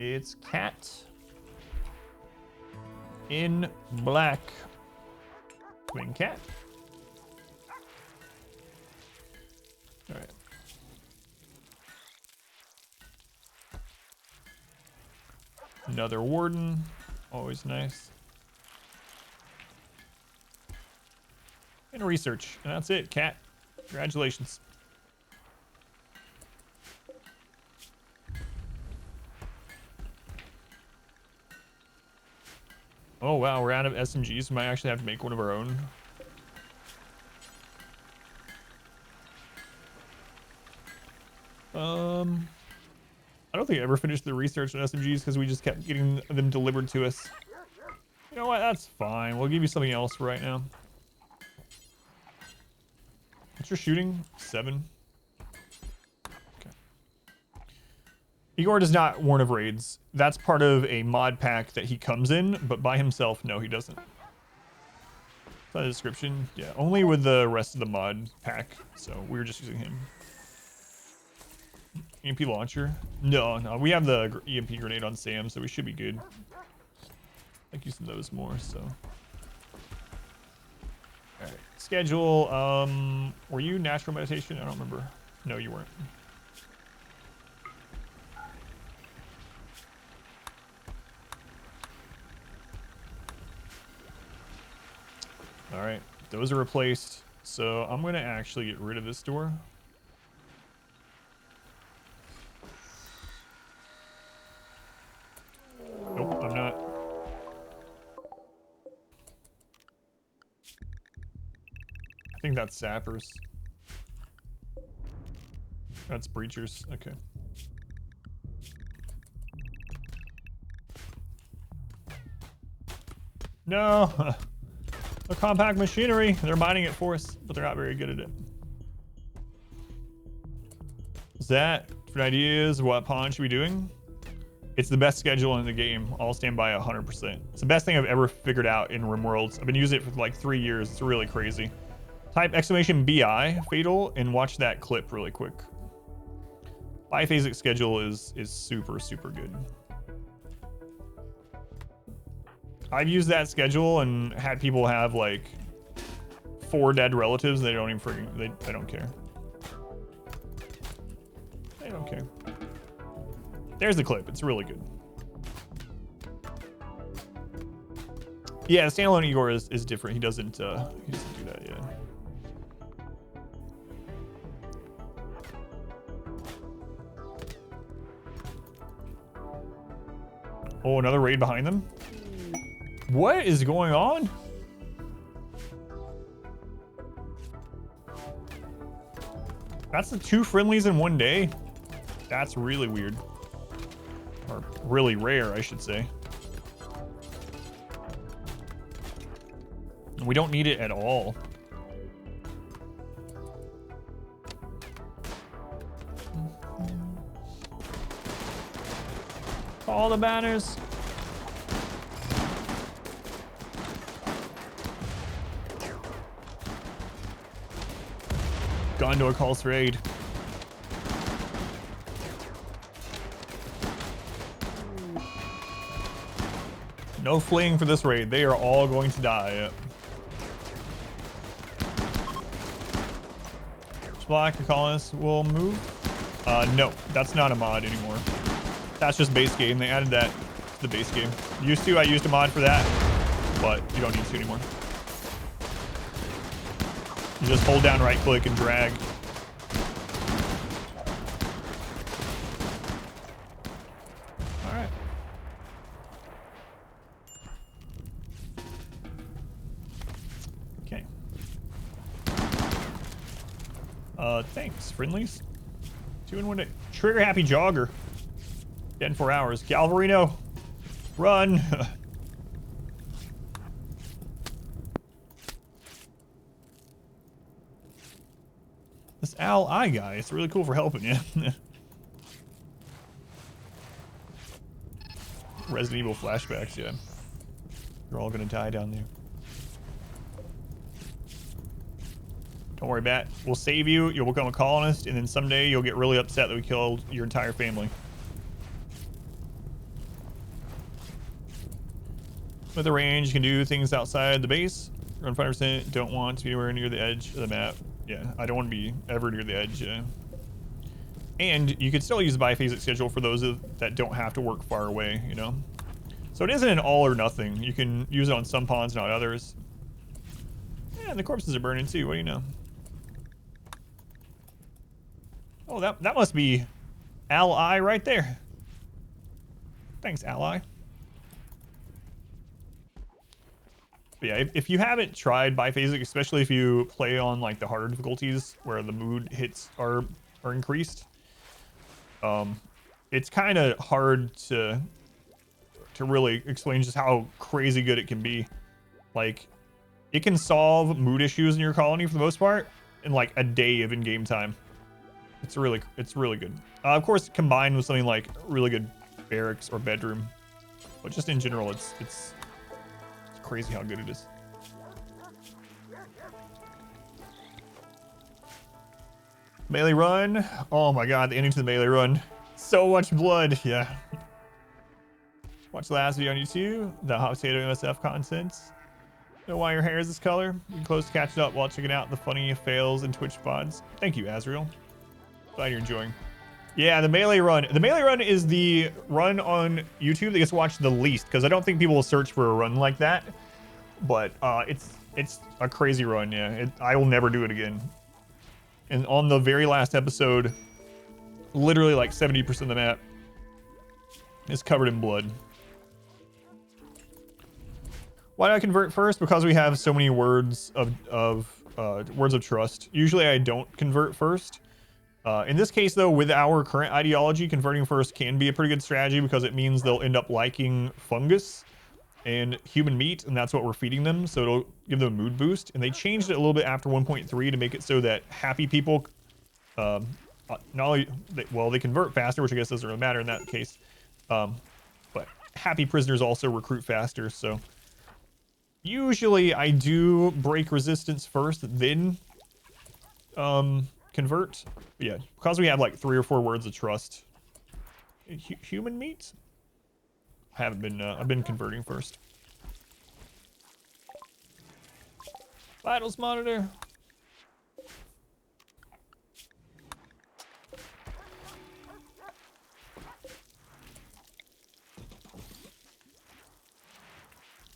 It's Cat in black. Twin cat. All right. Another warden, always nice. And research, and that's it, Cat. Congratulations. Oh wow, we're out of SMGs. We might actually have to make one of our own. I don't think I ever finished the research on SMGs because we just kept getting them delivered to us. You know what? That's fine. We'll give you something else right now. What's your shooting? 7. Okay. Igor does not warn of raids. That's part of a mod pack that he comes in, but by himself, no, he doesn't. Is that a description? Yeah, only with the rest of the mod pack. So we were just using him. EMP launcher? No, we have the EMP grenade on Sam, so we should be good. I like using those more, so. Alright, schedule. Were you natural meditation? I don't remember. No, you weren't. Alright, those are replaced. So I'm going to actually get rid of this door. Nope, I'm not. I think that's sappers. That's breachers. Okay. No! The compact machinery. They're mining it for us, but they're not very good at it. Is that for ideas? What pawn should we be doing? It's the best schedule in the game. I'll stand by 100%. It's the best thing I've ever figured out in RimWorlds. I've been using it for like 3 years. It's really crazy. Type exclamation BI fatal and watch that clip really quick. Biphasic schedule is super, super good. I've used that schedule and had people have like 4 dead relatives. They don't even freaking, they don't care. They don't care. There's the clip. It's really good. Yeah, standalone Igor is different. He doesn't do that yet. Oh, another raid behind them. What is going on? That's the 2 friendlies in 1 day. That's really weird. Or really rare, I should say. We don't need it at all. All the banners. Gondor calls for aid. No fleeing for this raid. They are all going to die. Black, your colonists will move. No, that's not a mod anymore. That's just base game. They added that to the base game. I used a mod for that, but you don't need to anymore. You just hold down right click and drag. All right. Okay. Thanks, friendlies. 2 in 1 day. Trigger happy jogger. Dead in 4 hours. Galvarino, run. This Owl Eye guy, it's really cool for helping you. Resident Evil flashbacks, yeah. You're all gonna die down there. Don't worry about it. We'll save you. You'll become a colonist, and then someday you'll get really upset that we killed your entire family. With the range, you can do things outside the base. Run 5%. Don't want to be anywhere near the edge of the map. Yeah, I don't want to be ever near the edge. And you can still use the biphasic schedule for those that don't have to work far away, you know? So it isn't an all or nothing. You can use it on some ponds, not others. Yeah, and the corpses are burning too. What do you know? Oh, that must be Ally right there. Thanks, Ally. But yeah, if you haven't tried biphasic, especially if you play on like the harder difficulties where the mood hits are increased, it's kind of hard to really explain just how crazy good it can be. Like, it can solve mood issues in your colony for the most part in like a day of in-game time. It's really good. Of course, combined with something like really good barracks or bedroom, but just in general, it's crazy how good it is. Melee run. Oh my god, the ending to the melee run. So much blood. Yeah. Watch the last video on YouTube. The hot potato MSF content. Know why your hair is this color? You're close to catching up while checking out the funny fails and Twitch spots. Thank you, Azriel. Glad you're enjoying. Yeah, the melee run. The melee run is the run on YouTube that gets watched the least, because I don't think people will search for a run like that. But it's a crazy run. Yeah, I will never do it again. And on the very last episode, literally like 70% of the map is covered in blood. Why do I convert first? Because we have so many words of trust. Usually I don't convert first. In this case, though, with our current ideology, converting first can be a pretty good strategy because it means they'll end up liking fungus and human meat, and that's what we're feeding them, so it'll give them a mood boost. And they changed it a little bit after 1.3 to make it so that happy people, not only, they convert faster, which I guess doesn't really matter in that case, but happy prisoners also recruit faster. So usually I do break resistance first, then convert. But yeah, because we have like 3 or 4 words of trust. Human meat? I haven't been, I've been converting first. Vitals monitor.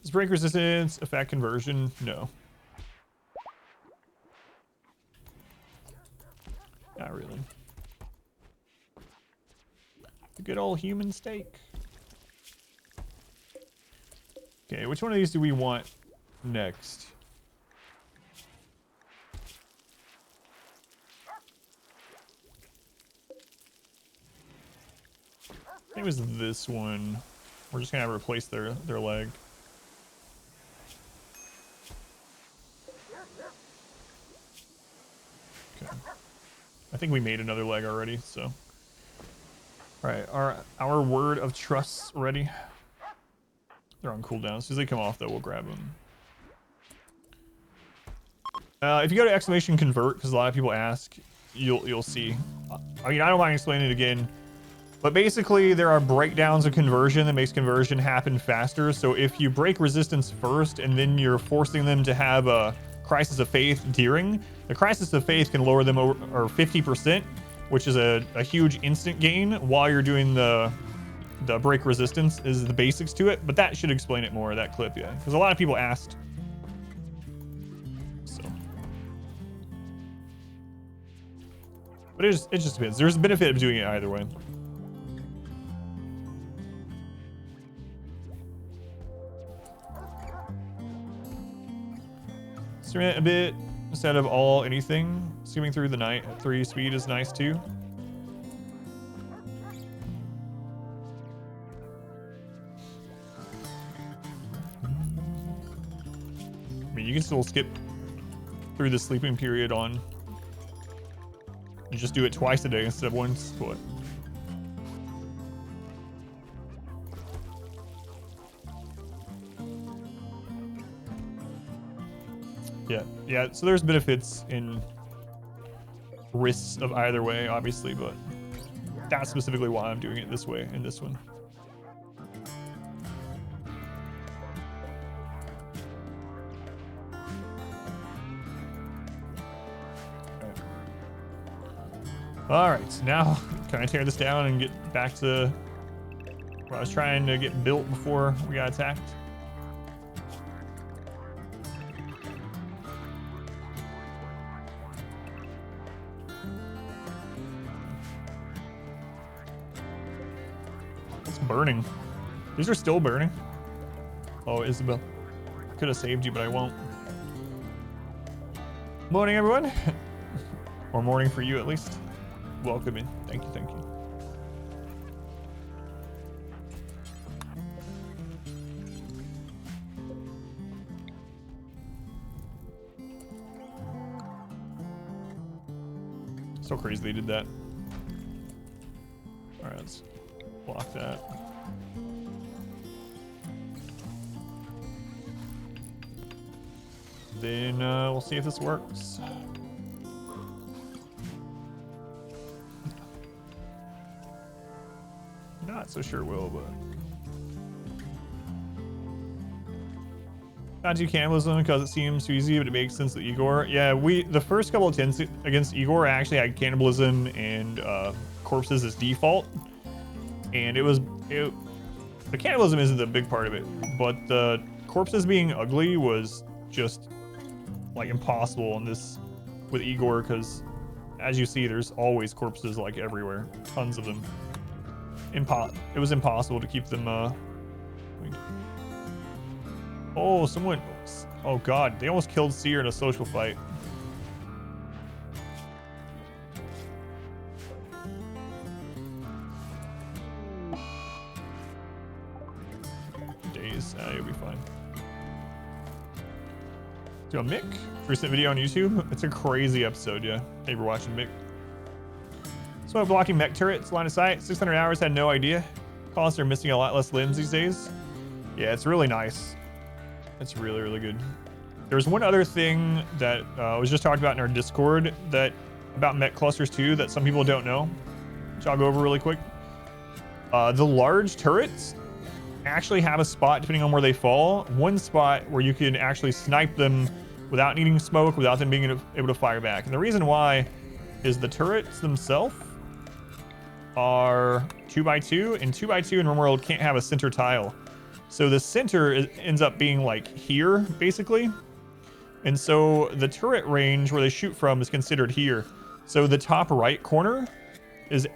Does break resistance affect conversion? No. Not really. A good old human steak. Okay, which one of these do we want next? I think it was this one. We're just gonna replace their leg. Okay. I think we made another leg already, so. All right, our word of trust's ready. They're on cooldown. As soon as they come off, though, we'll grab them. If you go to exclamation convert, because a lot of people ask, you'll see. I mean, I don't mind explaining it again, but basically there are breakdowns of conversion that makes conversion happen faster. So if you break resistance first and then you're forcing them to have a crisis of faith during, the crisis of faith can lower them over 50%, which is a huge instant gain while you're doing the break resistance is the basics to it, but that should explain it more, that clip, yeah. Because a lot of people asked. So. But it just depends. There's a benefit of doing it either way. Stream it a bit instead of all anything. Skimming through the night at 3 speed is nice too. I mean, you can still skip through the sleeping period on. You just do it twice a day instead of once. What? Yeah, so there's benefits in risks of either way, obviously, but that's specifically why I'm doing it this way in this one. All right, so now can I tear this down and get back to where I was trying to get built before we got attacked? It's burning. These are still burning. Oh, Isabel. Could have saved you, but I won't. Morning, everyone. Or morning for you, at least. Welcome in. Thank you, thank you. So crazy they did that. All right, let's block that. Then we'll see if this works. Not so sure will, but not do cannibalism because it seems too easy, but it makes sense that Igor. Yeah, the first couple of attempts against Igor actually had cannibalism and corpses as default, and the cannibalism isn't the big part of it, but the corpses being ugly was just like impossible in this with Igor, because as you see, there's always corpses like everywhere, tons of them. It was impossible to keep them. Oh, someone! Oh God, they almost killed Seer in a social fight. Days, you'll be fine. Do a Mick recent video on YouTube. It's a crazy episode, yeah. Thank you for watching, Mick. So blocking mech turrets, line of sight, 600 hours, had no idea. Costs are missing a lot less limbs these days. Yeah, it's really nice. It's really, really good. There's one other thing that was just talked about in our Discord about mech clusters too, that some people don't know, which I'll go over really quick. The large turrets actually have a spot, depending on where they fall, one spot where you can actually snipe them without needing smoke, without them being able to fire back. And the reason why is the turrets themselves are 2x2, and 2x2 in RimWorld can't have a center tile. So the center ends up being like here, basically. And so the turret range where they shoot from is considered here. So the top right corner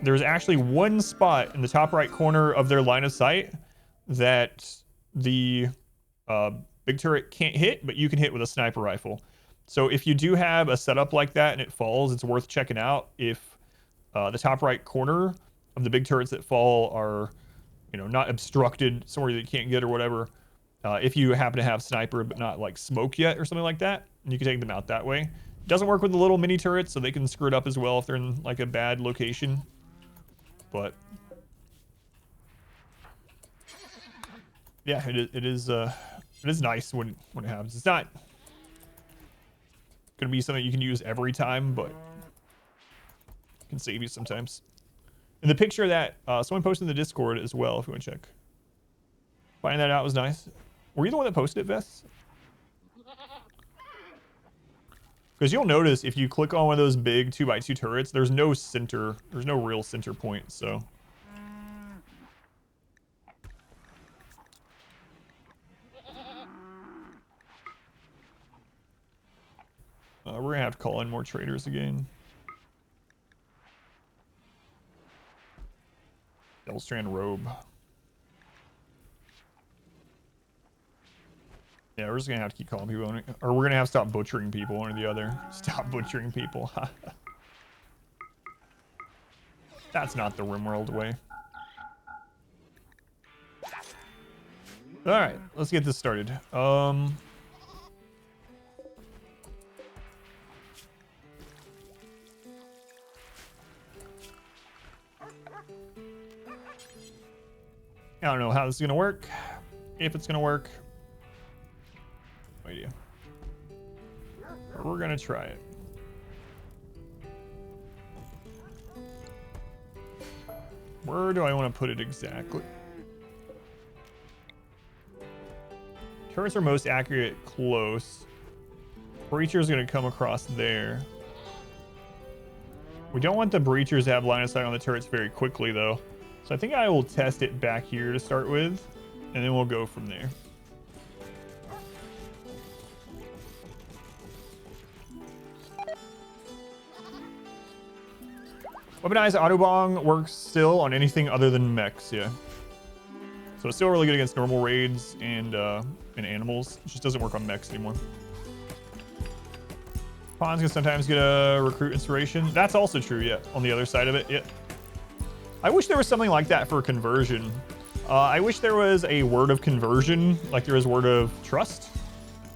there's actually one spot in the top right corner of their line of sight that the big turret can't hit, but you can hit with a sniper rifle. So if you do have a setup like that and it falls, it's worth checking out if the top right corner of the big turrets that fall are, not obstructed somewhere that you can't get or whatever. If you happen to have sniper but not like smoke yet or something like that, you can take them out that way. It doesn't work with the little mini turrets, so they can screw it up as well if they're in like a bad location. But yeah, it is nice when it happens. It's not gonna be something you can use every time, but it can save you sometimes. And the picture that someone posted in the Discord as well, if you want to check. Finding that out was nice. Were you the one that posted it, Vess? Because you'll notice if you click on one of those big 2x2 turrets, there's no real center point, so. We're gonna have to call in more traders again. Elstrand robe. Yeah, we're just gonna have to keep calling people, or we're gonna have to stop butchering people, one or the other. Stop butchering people. That's not the RimWorld way. All right, let's get this started. I don't know how this is gonna work, if it's gonna work. No idea. We're gonna try it. Where do I want to put it exactly? Turrets are most accurate close. Breacher's gonna come across there. We don't want the breachers to have line of sight on the turrets very quickly though. So I think I will test it back here to start with, and then we'll go from there. Weaponized Autobong works still on anything other than mechs, yeah. So it's still really good against normal raids and animals. It just doesn't work on mechs anymore. Pawns can sometimes get a recruit inspiration. That's also true, yeah, on the other side of it, yeah. I wish there was something like that for conversion. I wish there was a word of conversion, like there is word of trust,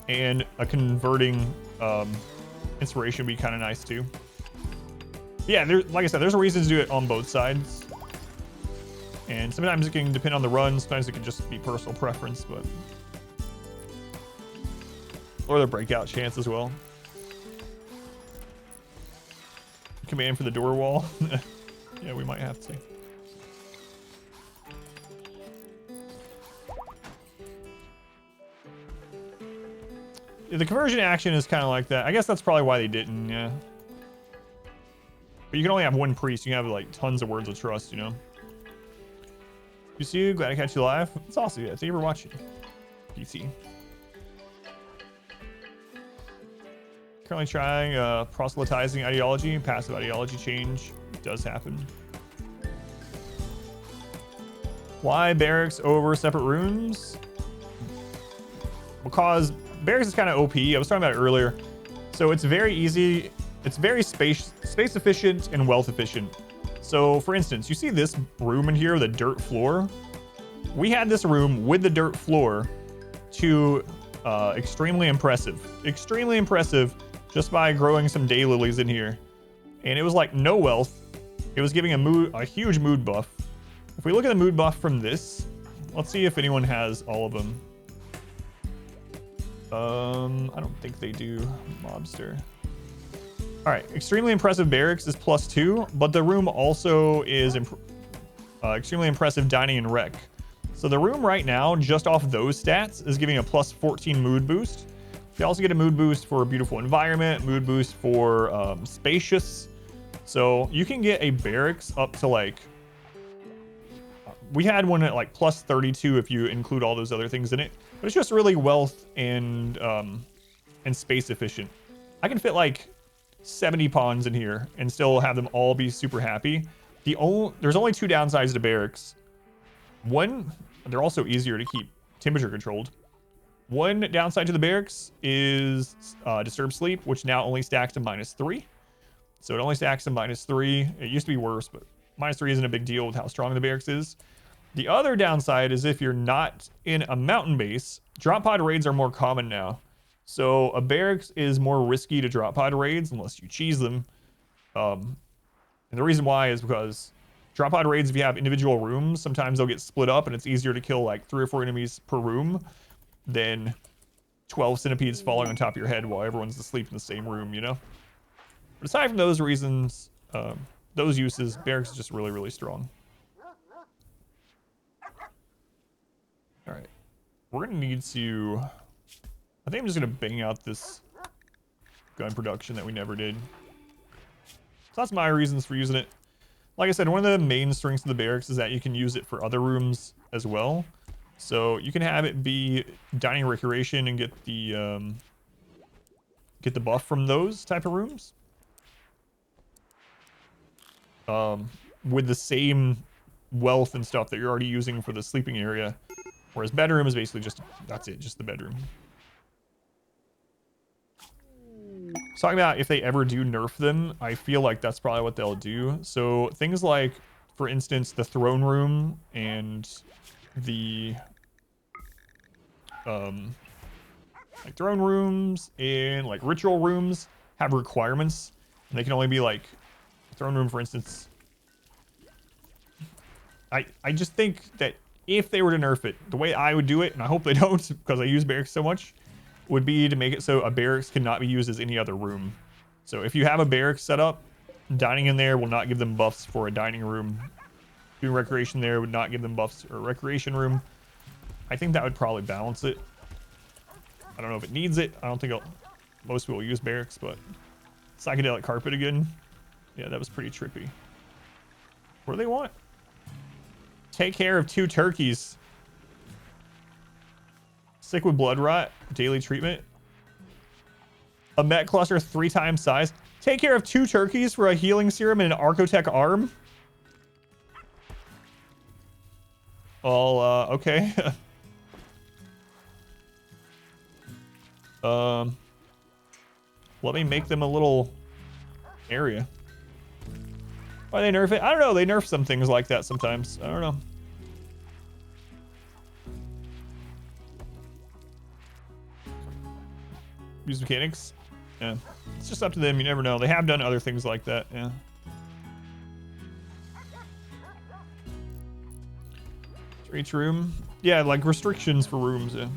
and a converting inspiration would be kind of nice too. Yeah, like I said, there's a reason to do it on both sides. And sometimes it can depend on the run. Sometimes it can just be personal preference, but... Or the breakout chance as well. Command for the door wall. Yeah, we might have to. Yeah, the conversion action is kind of like that. I guess that's probably why they didn't, yeah. But you can only have one priest. You can have like tons of words of trust, you know. You see you, glad to catch you live. It's awesome, yeah. Thank you for watching. PC. Currently trying proselytizing ideology. Passive ideology change does happen. Why barracks over separate rooms? Because barracks is kind of OP. I was talking about it earlier. So it's very easy. It's very space efficient and wealth efficient. So for instance, you see this room in here with a dirt floor? We had this room with the dirt floor to extremely impressive. Extremely impressive just by growing some daylilies in here. And it was like no wealth. It was giving a huge mood buff. If we look at the mood buff from this, let's see if anyone has all of them. I don't think they do. Mobster. All right, extremely impressive barracks is +2, but the room also is extremely impressive dining and rec. So the room right now, just off those stats, is giving a +14 mood boost. You also get a mood boost for a beautiful environment, mood boost for spacious. So you can get a barracks up to like, we had one at like +32 if you include all those other things in it. But it's just really wealth and space efficient. I can fit like 70 pawns in here and still have them all be super happy. There's only 2 downsides to barracks. One, they're also easier to keep temperature controlled. One downside to the barracks is disturbed sleep, which now only stacks to -3. So it only stacks to -3. It used to be worse, but -3 isn't a big deal with how strong the barracks is. The other downside is if you're not in a mountain base, drop pod raids are more common now. So a barracks is more risky to drop pod raids unless you cheese them. And the reason why is because drop pod raids, if you have individual rooms, sometimes they'll get split up and it's easier to kill like 3 or 4 enemies per room than 12 centipedes falling on top of your head while everyone's asleep in the same room, you know? But aside from those reasons, those uses, barracks is just really, really strong. All right, we're gonna need to, I think I'm just gonna bang out this gun production that we never did. So that's my reasons for using it. Like I said, one of the main strengths of the barracks is that you can use it for other rooms as well. So you can have it be dining recreation and get the buff from those type of rooms. With the same wealth and stuff that you're already using for the sleeping area. Whereas bedroom is basically just, that's it, just the bedroom. Talking about if they ever do nerf them, I feel like that's probably what they'll do. So things like, for instance, the throne room and the like throne rooms and like ritual rooms have requirements, and they can only be like throne room, for instance. I just think that if they were to nerf it, the way I would do it, and I hope they don't because I use barracks so much, would be to make it so a barracks cannot be used as any other room. So if you have a barracks set up, dining in there will not give them buffs for a dining room. Doing recreation there would not give them buffs for a recreation room. I think that would probably balance it. I don't know if it needs it. I don't think most people use barracks, but psychedelic carpet again. Yeah, that was pretty trippy. What do they want? Take care of 2 turkeys. Sick with blood rot. Daily treatment. A MECH cluster 3 times size. Take care of 2 turkeys for a healing serum and an Archotech arm. All, okay. Let me make them a little area. Why they nerf it? I don't know. They nerf some things like that sometimes. I don't know. Use mechanics. Yeah. It's just up to them. You never know. They have done other things like that. Yeah. For each room. Yeah, like restrictions for rooms. Yeah.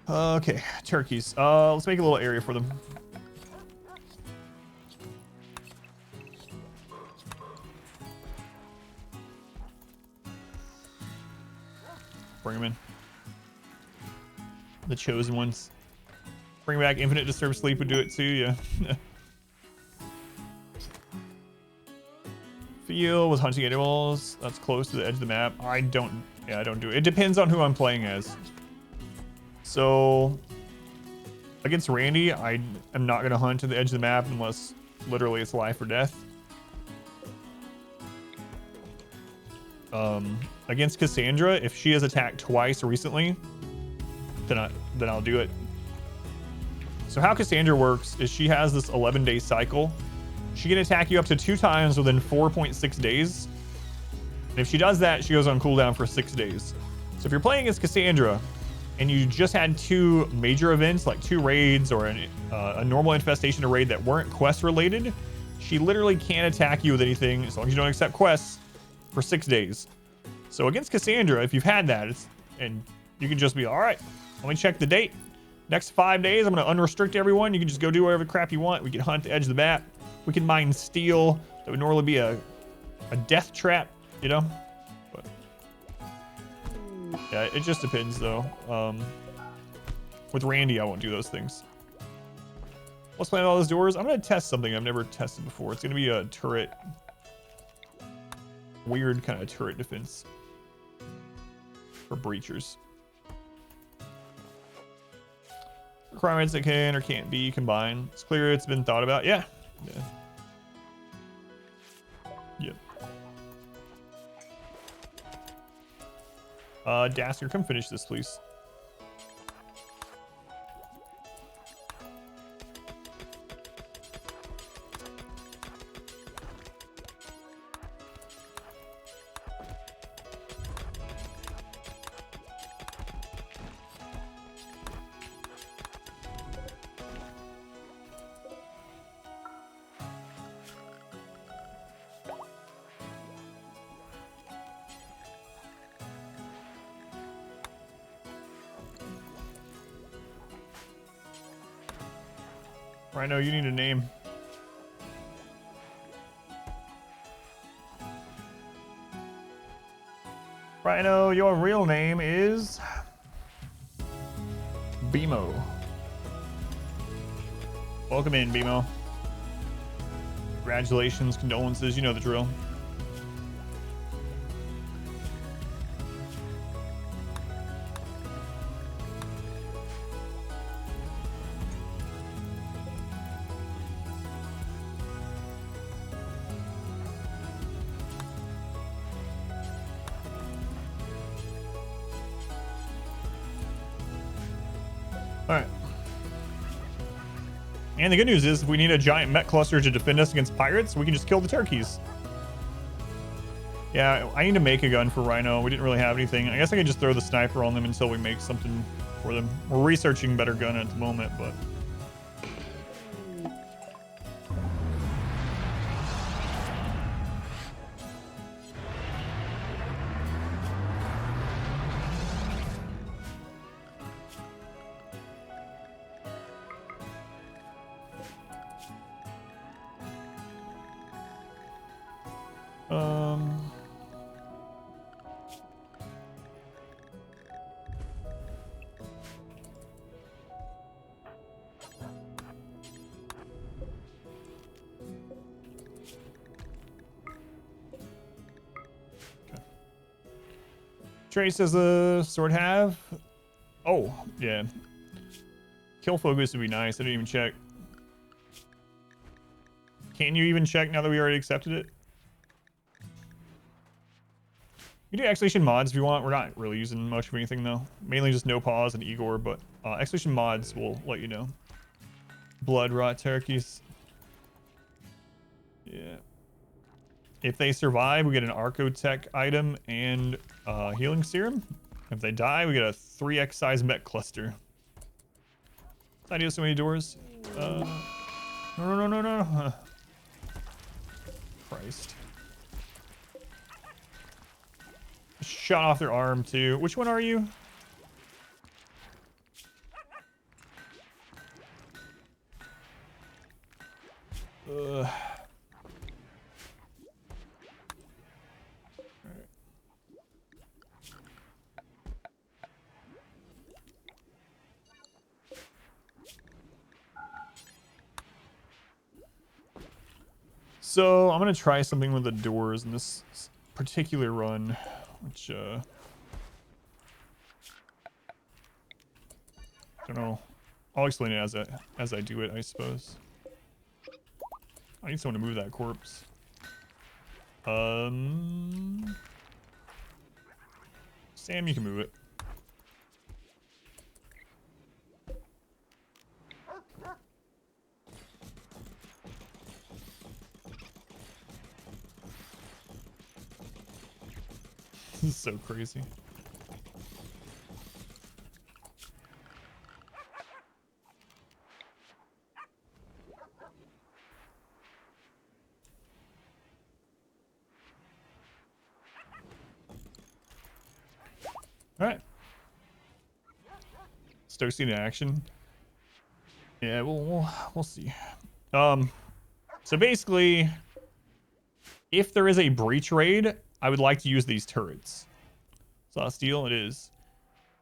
Okay, turkeys. Let's make a little area for them. Bring them in. The chosen ones. Bring back infinite disturbed sleep would do it too, yeah. Field was hunting animals. That's close to the edge of the map. I don't do it. It depends on who I'm playing as. So against Randy, I am not gonna hunt to the edge of the map unless literally it's life or death. Against Cassandra, if she has attacked twice recently, then I'll do it. So how Cassandra works is she has this 11-day cycle. She can attack you up to 2 times within 4.6 days. And if she does that, she goes on cooldown for 6 days. So if you're playing as Cassandra and you just had 2 major events, like 2 raids or a normal infestation or raid that weren't quest related, she literally can't attack you with anything as long as you don't accept quests for 6 days. So against Cassandra, if you've had that, and you can just be, all right, let me check the date. Next 5 days, I'm going to unrestrict everyone. You can just go do whatever crap you want. We can hunt the edge of the map. We can mine steel. That would normally be a death trap, you know? But yeah, it just depends, though. With Randy, I won't do those things. Let's plan all those doors. I'm going to test something I've never tested before. It's going to be a turret. Weird kind of turret defense for breachers. Requirements that can or can't be combined. It's clear it's been thought about. Yeah. Yep. Dasker, come finish this, please. Rhino, you need a name. Rhino, your real name is Bimo. Welcome in, Bimo. Congratulations, condolences, you know the drill. Alright. And the good news is, if we need a giant MECH cluster to defend us against pirates, we can just kill the turkeys. Yeah, I need to make a gun for Rhino. We didn't really have anything. I guess I could just throw the sniper on them until we make something for them. We're researching better gun at the moment, but... Trace does a sword have. Oh, yeah. Kill focus would be nice. I didn't even check. Can you even check now that we already accepted it? You do Exhalation mods if you want. We're not really using much of anything though. Mainly just No Pause and Igor, but Exhalation mods will let you know. Blood rot turkeys. Yeah. If they survive, we get an Archotech item and healing serum. If they die, we get a 3x size mech cluster. I do so many doors. No. Christ. Shot off their arm too. Which one are you? Ugh. So I'm gonna try something with the doors in this particular run, which I don't know. I'll explain it as I do it, I suppose. I need someone to move that corpse. Sam, you can move it. This is so crazy. All right. Stokes in action. Yeah, we'll see. So basically, if there is a breach raid, I would like to use these turrets. Saw steel, it is.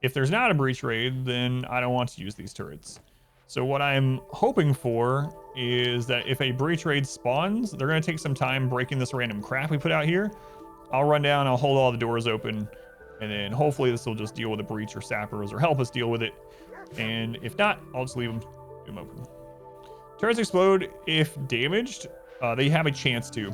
If there's not a breach raid, then I don't want to use these turrets. So what I'm hoping for is that if a breach raid spawns, they're gonna take some time breaking this random crap we put out here. I'll run down, I'll hold all the doors open, and then hopefully this will just deal with the breach or sappers or help us deal with it. And if not, I'll just leave them open. Turrets explode if damaged. They have a chance to.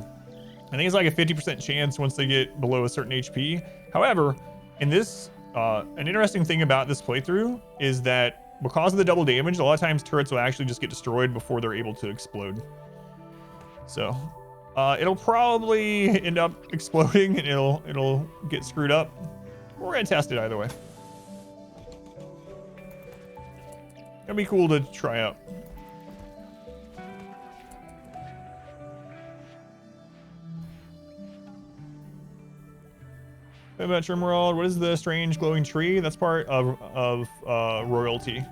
I think it's like a 50% chance once they get below a certain HP. However, in this, an interesting thing about this playthrough is that because of the double damage, a lot of times turrets will actually just get destroyed before they're able to explode. So, it'll probably end up exploding and it'll get screwed up. We're gonna test it either way. It'll be cool to try out. About RimWorld, what is the strange glowing tree? That's part of royalty.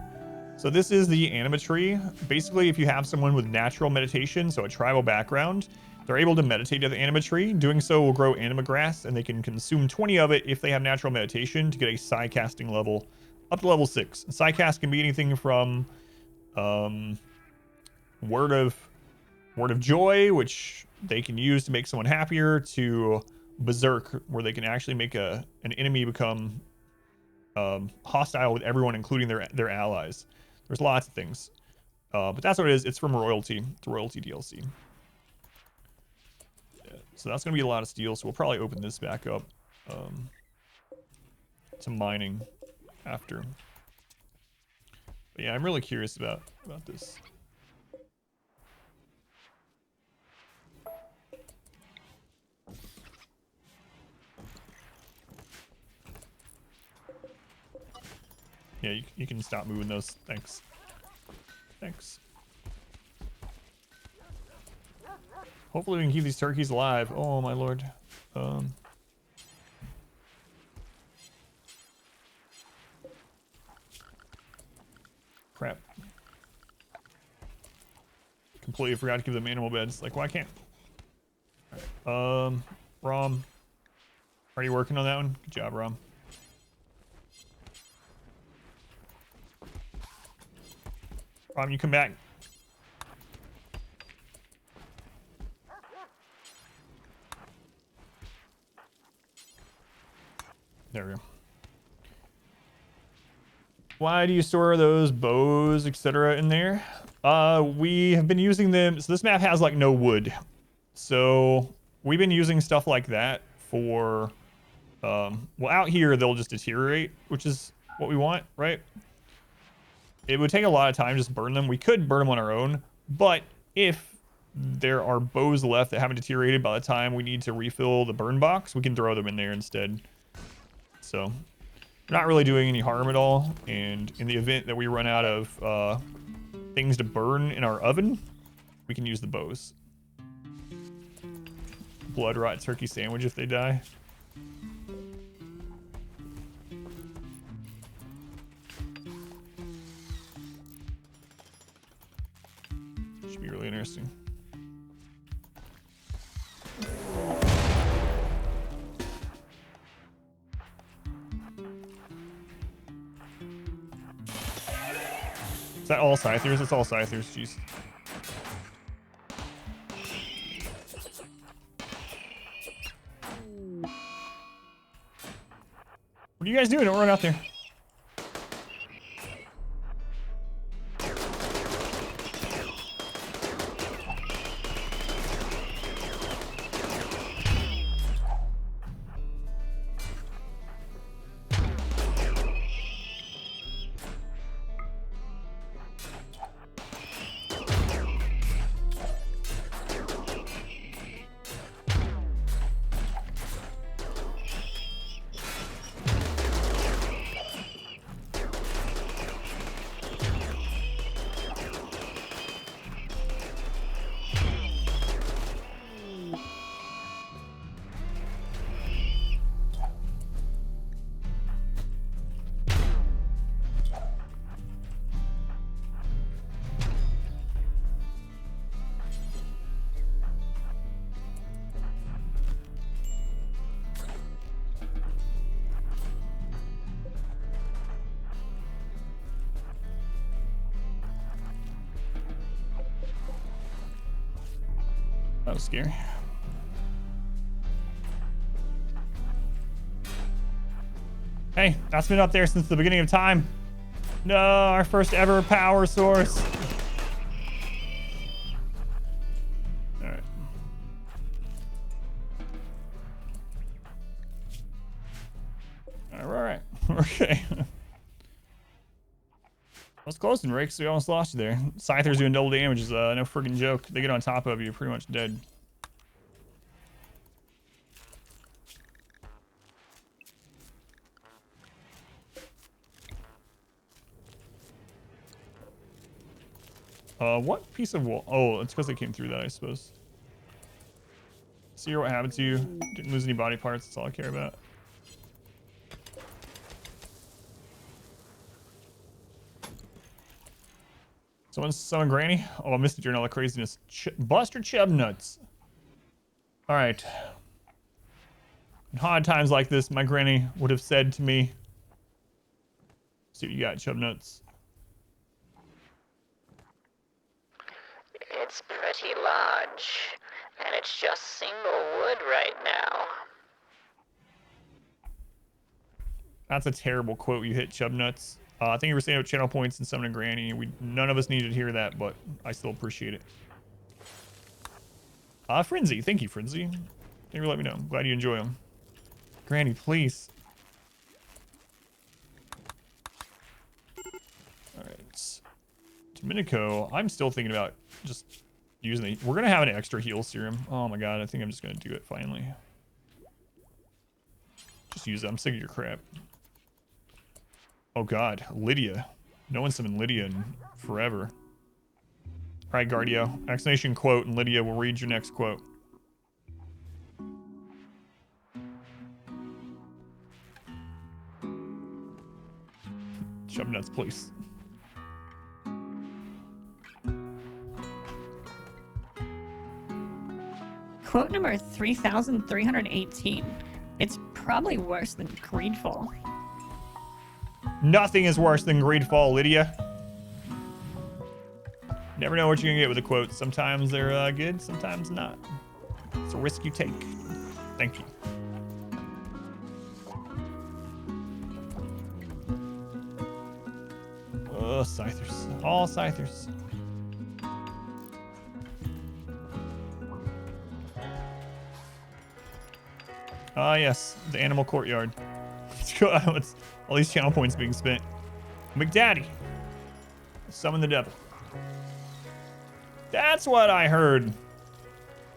So this is the anima tree. Basically, if you have someone with natural meditation, so a tribal background, they're able to meditate at the anima tree. Doing so will grow anima grass, and they can consume 20 of it if they have natural meditation to get a psi casting level up to level 6. Psi cast can be anything from word of joy, which they can use to make someone happier, to berserk, where they can actually make an enemy become hostile with everyone, including their allies. There's lots of things, but that's what it is. It's from royalty. It's royalty DLC. Yeah, so that's gonna be a lot of steel. So we'll probably open this back up to mining after. But yeah, I'm really curious about this. Yeah, you can stop moving those. Thanks. Thanks. Hopefully we can keep these turkeys alive. Oh my lord. Crap. Completely forgot to give them animal beds. Like, why can't... Right. Rom. Already working on that one? Good job, Rom. Rom, you come back. There we go. Why do you store those bows, etc. in there? We have been using them. So this map has like no wood. So we've been using stuff like that for, well, out here they'll just deteriorate, which is what we want, right? It would take a lot of time to just burn them. We could burn them on our own, but if there are bows left that haven't deteriorated by the time we need to refill the burn box, we can throw them in there instead. So not really doing any harm at all. And in the event that we run out of things to burn in our oven, we can use the bows. Blood rot turkey sandwich if they die. Should be really interesting. Is that all Scythers? It's all Scythers, jeez. What are you guys doing? Don't run out there. That was scary. Hey, that's been up there since the beginning of time. No, our first ever power source. All right. All right. Okay. I was close in Raix, we almost lost you there. Scythers doing double damage is no friggin' joke. They get on top of you, you're pretty much dead. What piece of wall? Oh, it's because they came through that, I suppose. See what happened to you. Didn't lose any body parts, that's all I care about. Someone's summon Granny? Oh, I missed it during all the craziness. Buster Chubnuts. Alright. In hard times like this, my granny would have said to me, see what you got, Chubnuts. It's pretty large, and it's just single wood right now. That's a terrible quote you hit, Chubnuts. I think you were saying about channel points and summoning Granny. None of us needed to hear that, but I still appreciate it. Frenzy. Thank you, Frenzy. Thank you for letting me know. I'm glad you enjoy them. Granny, please. Alright. Domenico, I'm still thinking about just using the... We're going to have an extra heal serum. Oh my god, I think I'm just going to do it finally. Just use it. I'm sick of your crap. Oh god, Lydia. No one's summoned Lydia in forever. Alright, Guardio. Exclamation quote, and Lydia will read your next quote. Chubnuts, please. Quote number 3,318. It's probably worse than Greedfall. Nothing is worse than Greedfall, Lydia. Never know what you're gonna get with the quotes. Sometimes they're good, sometimes not. It's a risk you take. Thank you. Oh, Scythers. All Scythers. Ah, yes. The animal courtyard. Let's go. It's all these channel points being spent. McDaddy. Summon the devil. That's what I heard.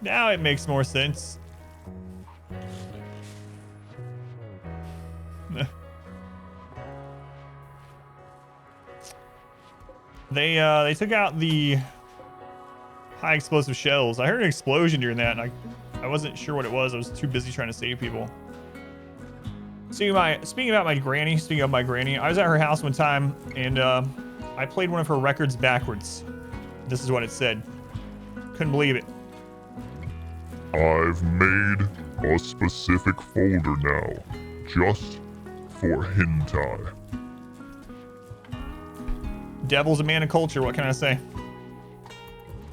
Now it makes more sense. They took out the high explosive shells. I heard an explosion during that, and I wasn't sure what it was. I was too busy trying to save people. Speaking of my granny, I was at her house one time, and I played one of her records backwards. This is what it said. Couldn't believe it. I've made a specific folder now, just for hentai. Devil's a man of culture, what can I say?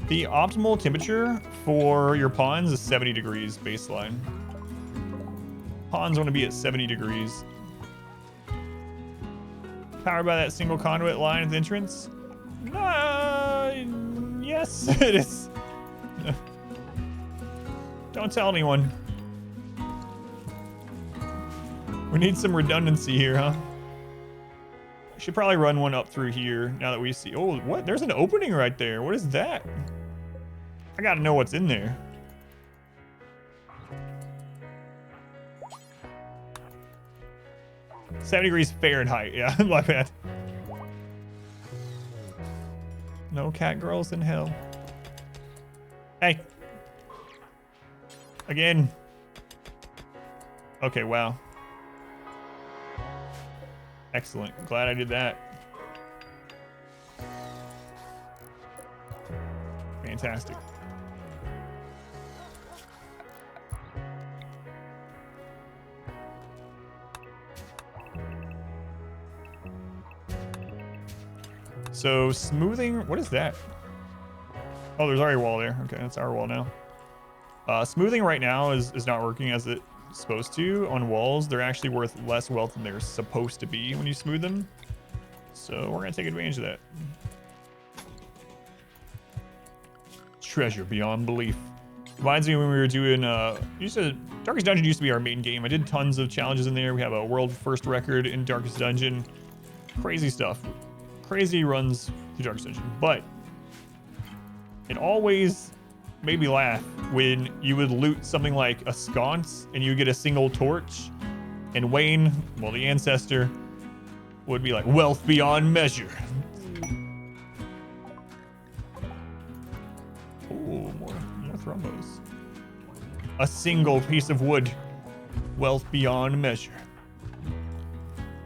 The optimal temperature for your pawns is 70 degrees baseline. Pawns want to be at 70 degrees. Powered by that single conduit line at the entrance? Yes, it is. Don't tell anyone. We need some redundancy here, huh? I should probably run one up through here now that we see. Oh, what? There's an opening right there. What is that? I gotta know what's in there. $70 degrees Fahrenheit. Yeah, my bad. No cat girls in hell. Hey. Again. Okay, wow. Excellent. Glad I did that. Fantastic. So smoothing, what is that? Oh, there's already a wall there. Okay, that's our wall now. Smoothing right now is not working as it's supposed to on walls. They're actually worth less wealth than they're supposed to be when you smooth them. So we're gonna take advantage of that. Treasure beyond belief. Reminds me when we were doing, Darkest Dungeon used to be our main game. I did tons of challenges in there. We have a world first record in Darkest Dungeon. Crazy stuff. Crazy runs through Darkest Dungeon. But it always made me laugh when you would loot something like a sconce and you get a single torch, and Wayne, well, the ancestor, would be like, wealth beyond measure. Ooh, more thrumbos. A single piece of wood, wealth beyond measure.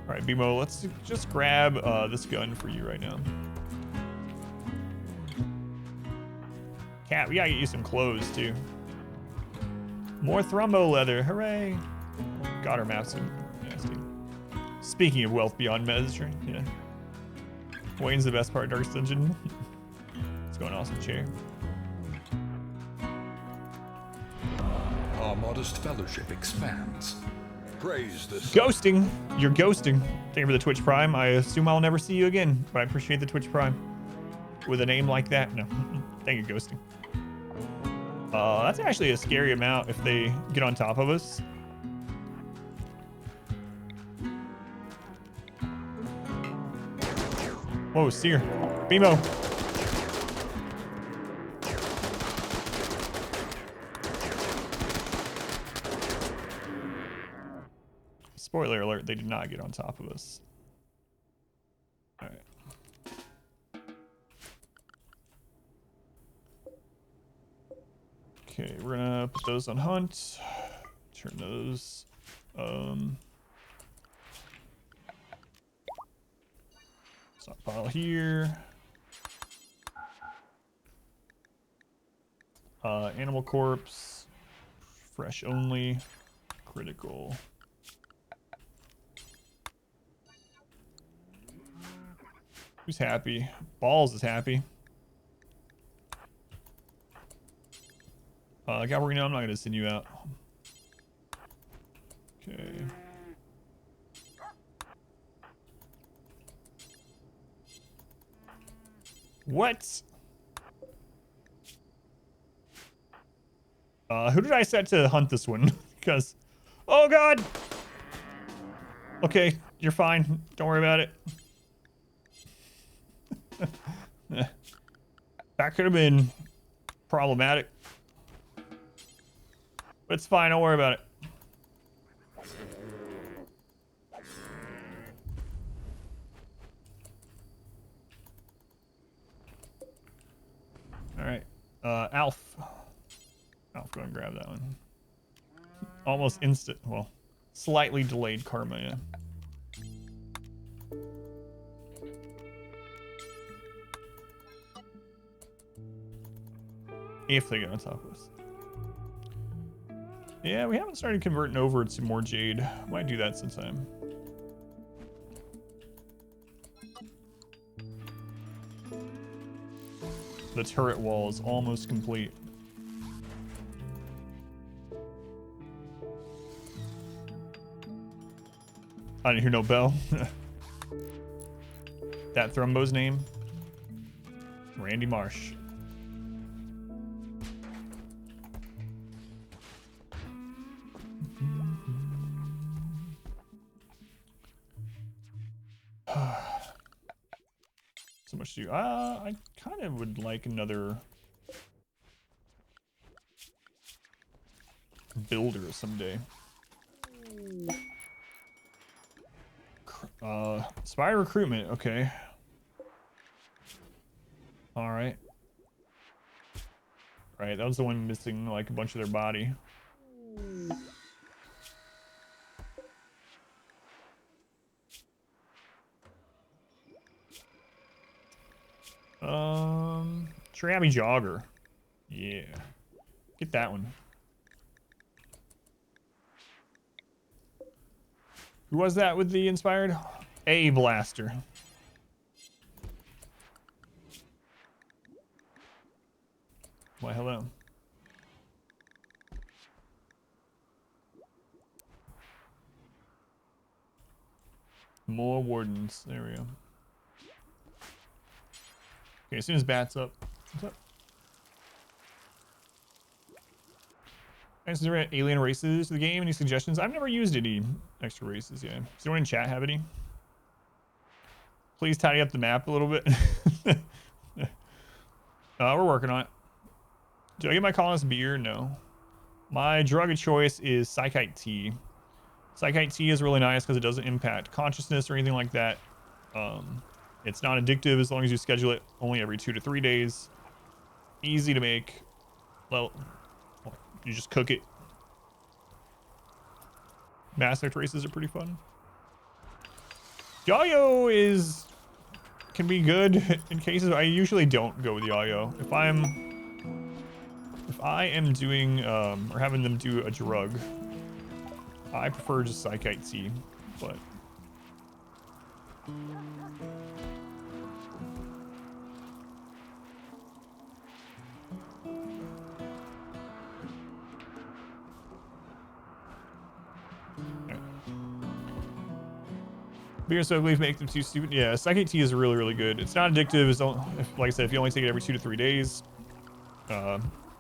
All right, Bimo, let's just grab this gun for you right now. Cat, we gotta get you some clothes too. More Thrumbo leather, hooray! God, our maps are nasty. Speaking of wealth beyond measure, yeah. Wayne's the best part of Darkest Dungeon. Let's go an awesome chair. Our modest fellowship expands. Praise the Ghosting! You're ghosting. Thank you for the Twitch Prime. I assume I'll never see you again, but I appreciate the Twitch Prime. With a name like that, no. Thank you, ghosting. That's actually a scary amount if they get on top of us. Whoa, Seer. Bimo. Spoiler alert, they did not get on top of us. All right. Okay, we're gonna put those on hunt. Turn those. Stockpile here. Animal corpse. Fresh only. Critical. Who's happy? Balls is happy. Galvarino, I'm not gonna send you out. Okay. What? Who did I set to hunt this one? Because, oh god! Okay, you're fine. Don't worry about it. That could have been problematic. But it's fine, don't worry about it. Alright. Alf. Alf, go and grab that one. Almost instant, well, slightly delayed karma, yeah. If they get on top of us. Yeah, we haven't started converting over to more jade. Might do that sometime. The turret wall is almost complete. I didn't hear no bell. That Thrumbo's name? Randy Marsh. So much to do. I kind of would like another builder someday. Spy recruitment, okay. Alright. Right, that was the one missing like a bunch of their body. Trabby Jogger. Yeah. Get that one. Who was that with the inspired? A blaster. Why, hello. More wardens. There we go. Okay, as soon as Bat's up. What's up? Is there alien races to the game? Any suggestions? I've never used any extra races yet. Does anyone in chat have any? Please tidy up the map a little bit. We're working on it. Do I get my colonist beer? No. My drug of choice is Psychite Tea. Psychite Tea is really nice because it doesn't impact consciousness or anything like that. It's not addictive as long as you schedule it only every 2 to 3 days. Easy to make. Well, you just cook it. Mass Effect races are pretty fun. Yayo can be good in cases. I usually don't go with Yayo. If I am doing or having them do a drug, I prefer just Psychite Tea, but beer soak leaf make them too stupid. Yeah, Psychic Tea is really, really good. It's not addictive. It's don't, like I said, if you only take it every 2 to 3 days,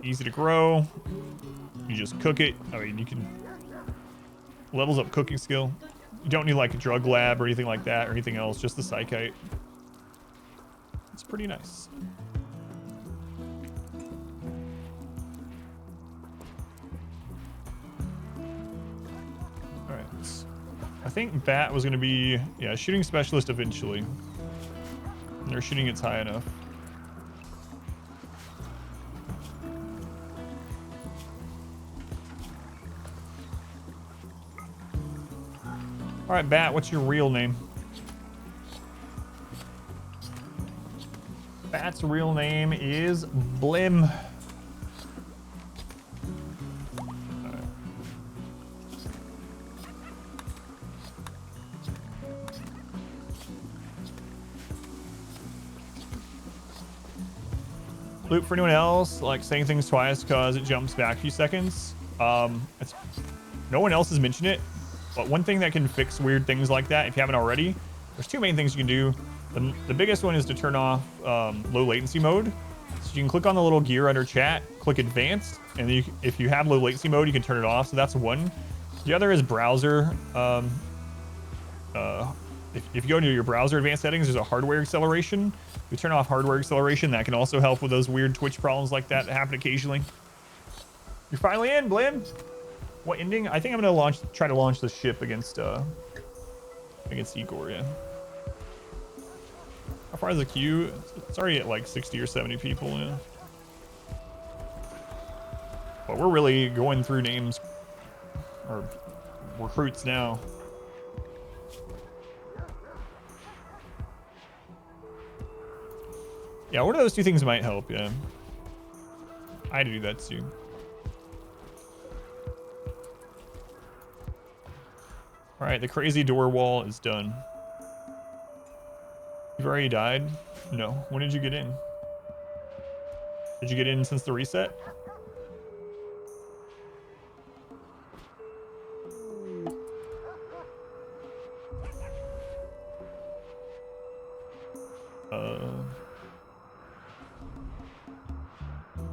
easy to grow. You just cook it. I mean, you can levels up cooking skill. You don't need like a drug lab or anything like that or anything else. Just the Psychite. It's pretty nice. All right. I think Bat was going to be, yeah, shooting specialist eventually. And they're shooting it's high enough. All right, Bat, what's your real name? Bat's real name is Blem. All right. loop for anyone else, like saying things twice because it jumps back a few seconds. It's no one else has mentioned it, but one thing that can fix weird things like that, if you haven't already, there's two main things you can do. The biggest one is to turn off low latency mode. So you can click on the little gear under chat, click advanced, and then if you have low latency mode, you can turn it off. So that's one. The other is browser. If you go into your browser advanced settings, there's a hardware acceleration. If you turn off hardware acceleration, that can also help with those weird Twitch problems like that happen occasionally. You're finally in, Blem. What ending? I think I'm gonna try to launch the ship against Igor. Yeah. How far is the queue? It's already at like 60 or 70 people. Yeah. But we're really going through names or recruits now. Yeah, one of those two things might help. Yeah. I had to do that too. All right, the crazy door wall is done. You've already died? No. When did you get in? Did you get in since the reset?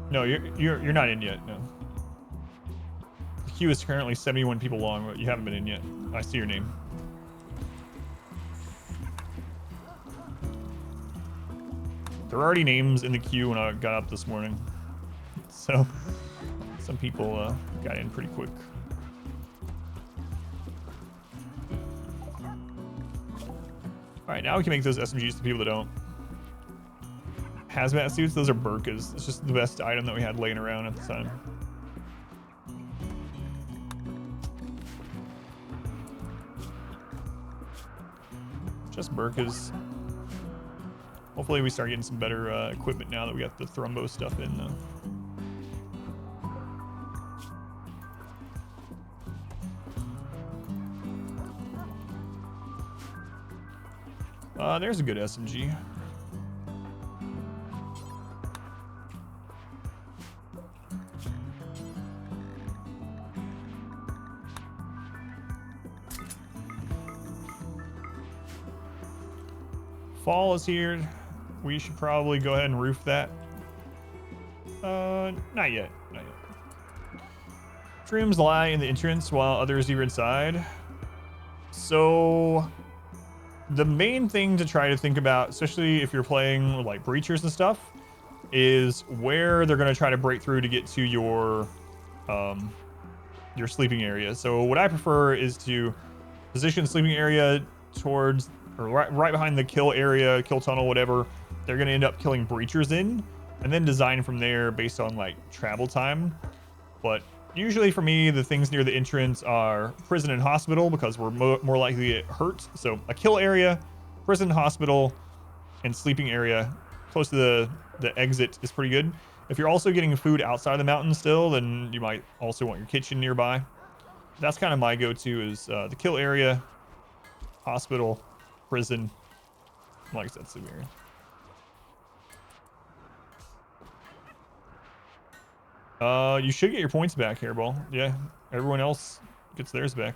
No, you're not in yet. No. The queue is currently 71 people long, but you haven't been in yet. I see your name. There were already names in the queue when I got up this morning, so some people got in pretty quick. All right, now we can make those SMGs to people that don't. Hazmat suits, those are burkas. It's just the best item that we had laying around at the time. Just burkas. Hopefully we start getting some better equipment now that we got the Thrumbo stuff in though. There's a good SMG. Fall is here. We should probably go ahead and roof that. Not yet. Not yet. Trims lie in the entrance while others are inside. So the main thing to try to think about, especially if you're playing like breachers and stuff, is where they're going to try to break through to get to your sleeping area. So what I prefer is to position the sleeping area towards or right behind the kill area, kill tunnel, whatever they're going to end up killing breachers in, and then design from there based on like travel time. But usually for me, the things near the entrance are prison and hospital because we're more likely to get hurt. So a kill area, prison, hospital, and sleeping area close to the exit is pretty good. If you're also getting food outside the mountain still, then you might also want your kitchen nearby. That's kind of my go-to is the kill area, hospital, prison, like I said, sleeping area. You should get your points back, Hairball. Yeah, everyone else gets theirs back.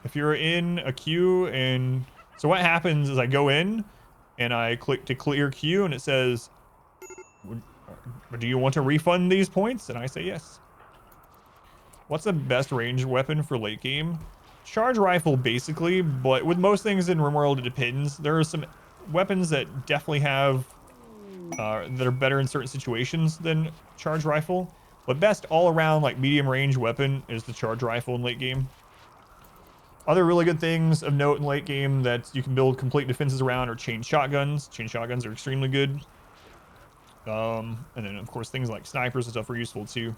If you're in a queue and... So what happens is I go in and I click to clear queue and it says, do you want to refund these points? And I say yes. What's the best ranged weapon for late game? Charge rifle, basically, but with most things in RimWorld, it depends. There are some weapons that definitely have... that are better in certain situations than charge rifle. But best all-around, like, medium-range weapon is the charge rifle in late game. Other really good things of note in late game that you can build complete defenses around are chain shotguns. Chain shotguns are extremely good. And then, of course, things like snipers and stuff are useful, too.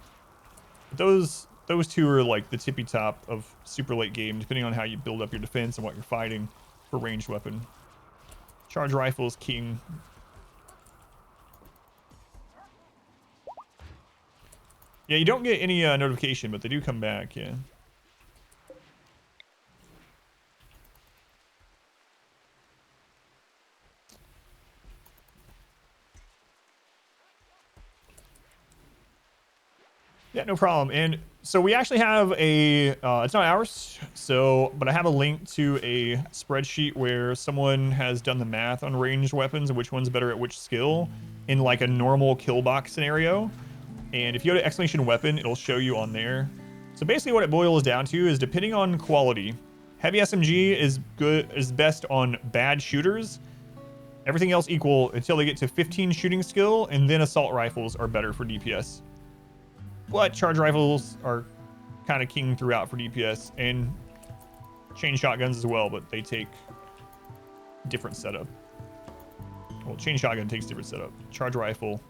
But those two are, like, the tippy top of super late game, depending on how you build up your defense and what you're fighting for ranged weapon. Charge rifle is king. Yeah, you don't get any notification, but they do come back, yeah. Yeah, no problem. And so we actually have a, it's not ours, so, but I have a link to a spreadsheet where someone has done the math on ranged weapons and which one's better at which skill in like a normal kill box scenario. And if you go to exclamation weapon, it'll show you on there. So basically what it boils down to is depending on quality, heavy SMG is best on bad shooters. Everything else equal until they get to 15 shooting skill, and then assault rifles are better for DPS. But charge rifles are kind of king throughout for DPS, and chain shotguns as well, but they take different setup. Well, chain shotgun takes different setup. Charge rifle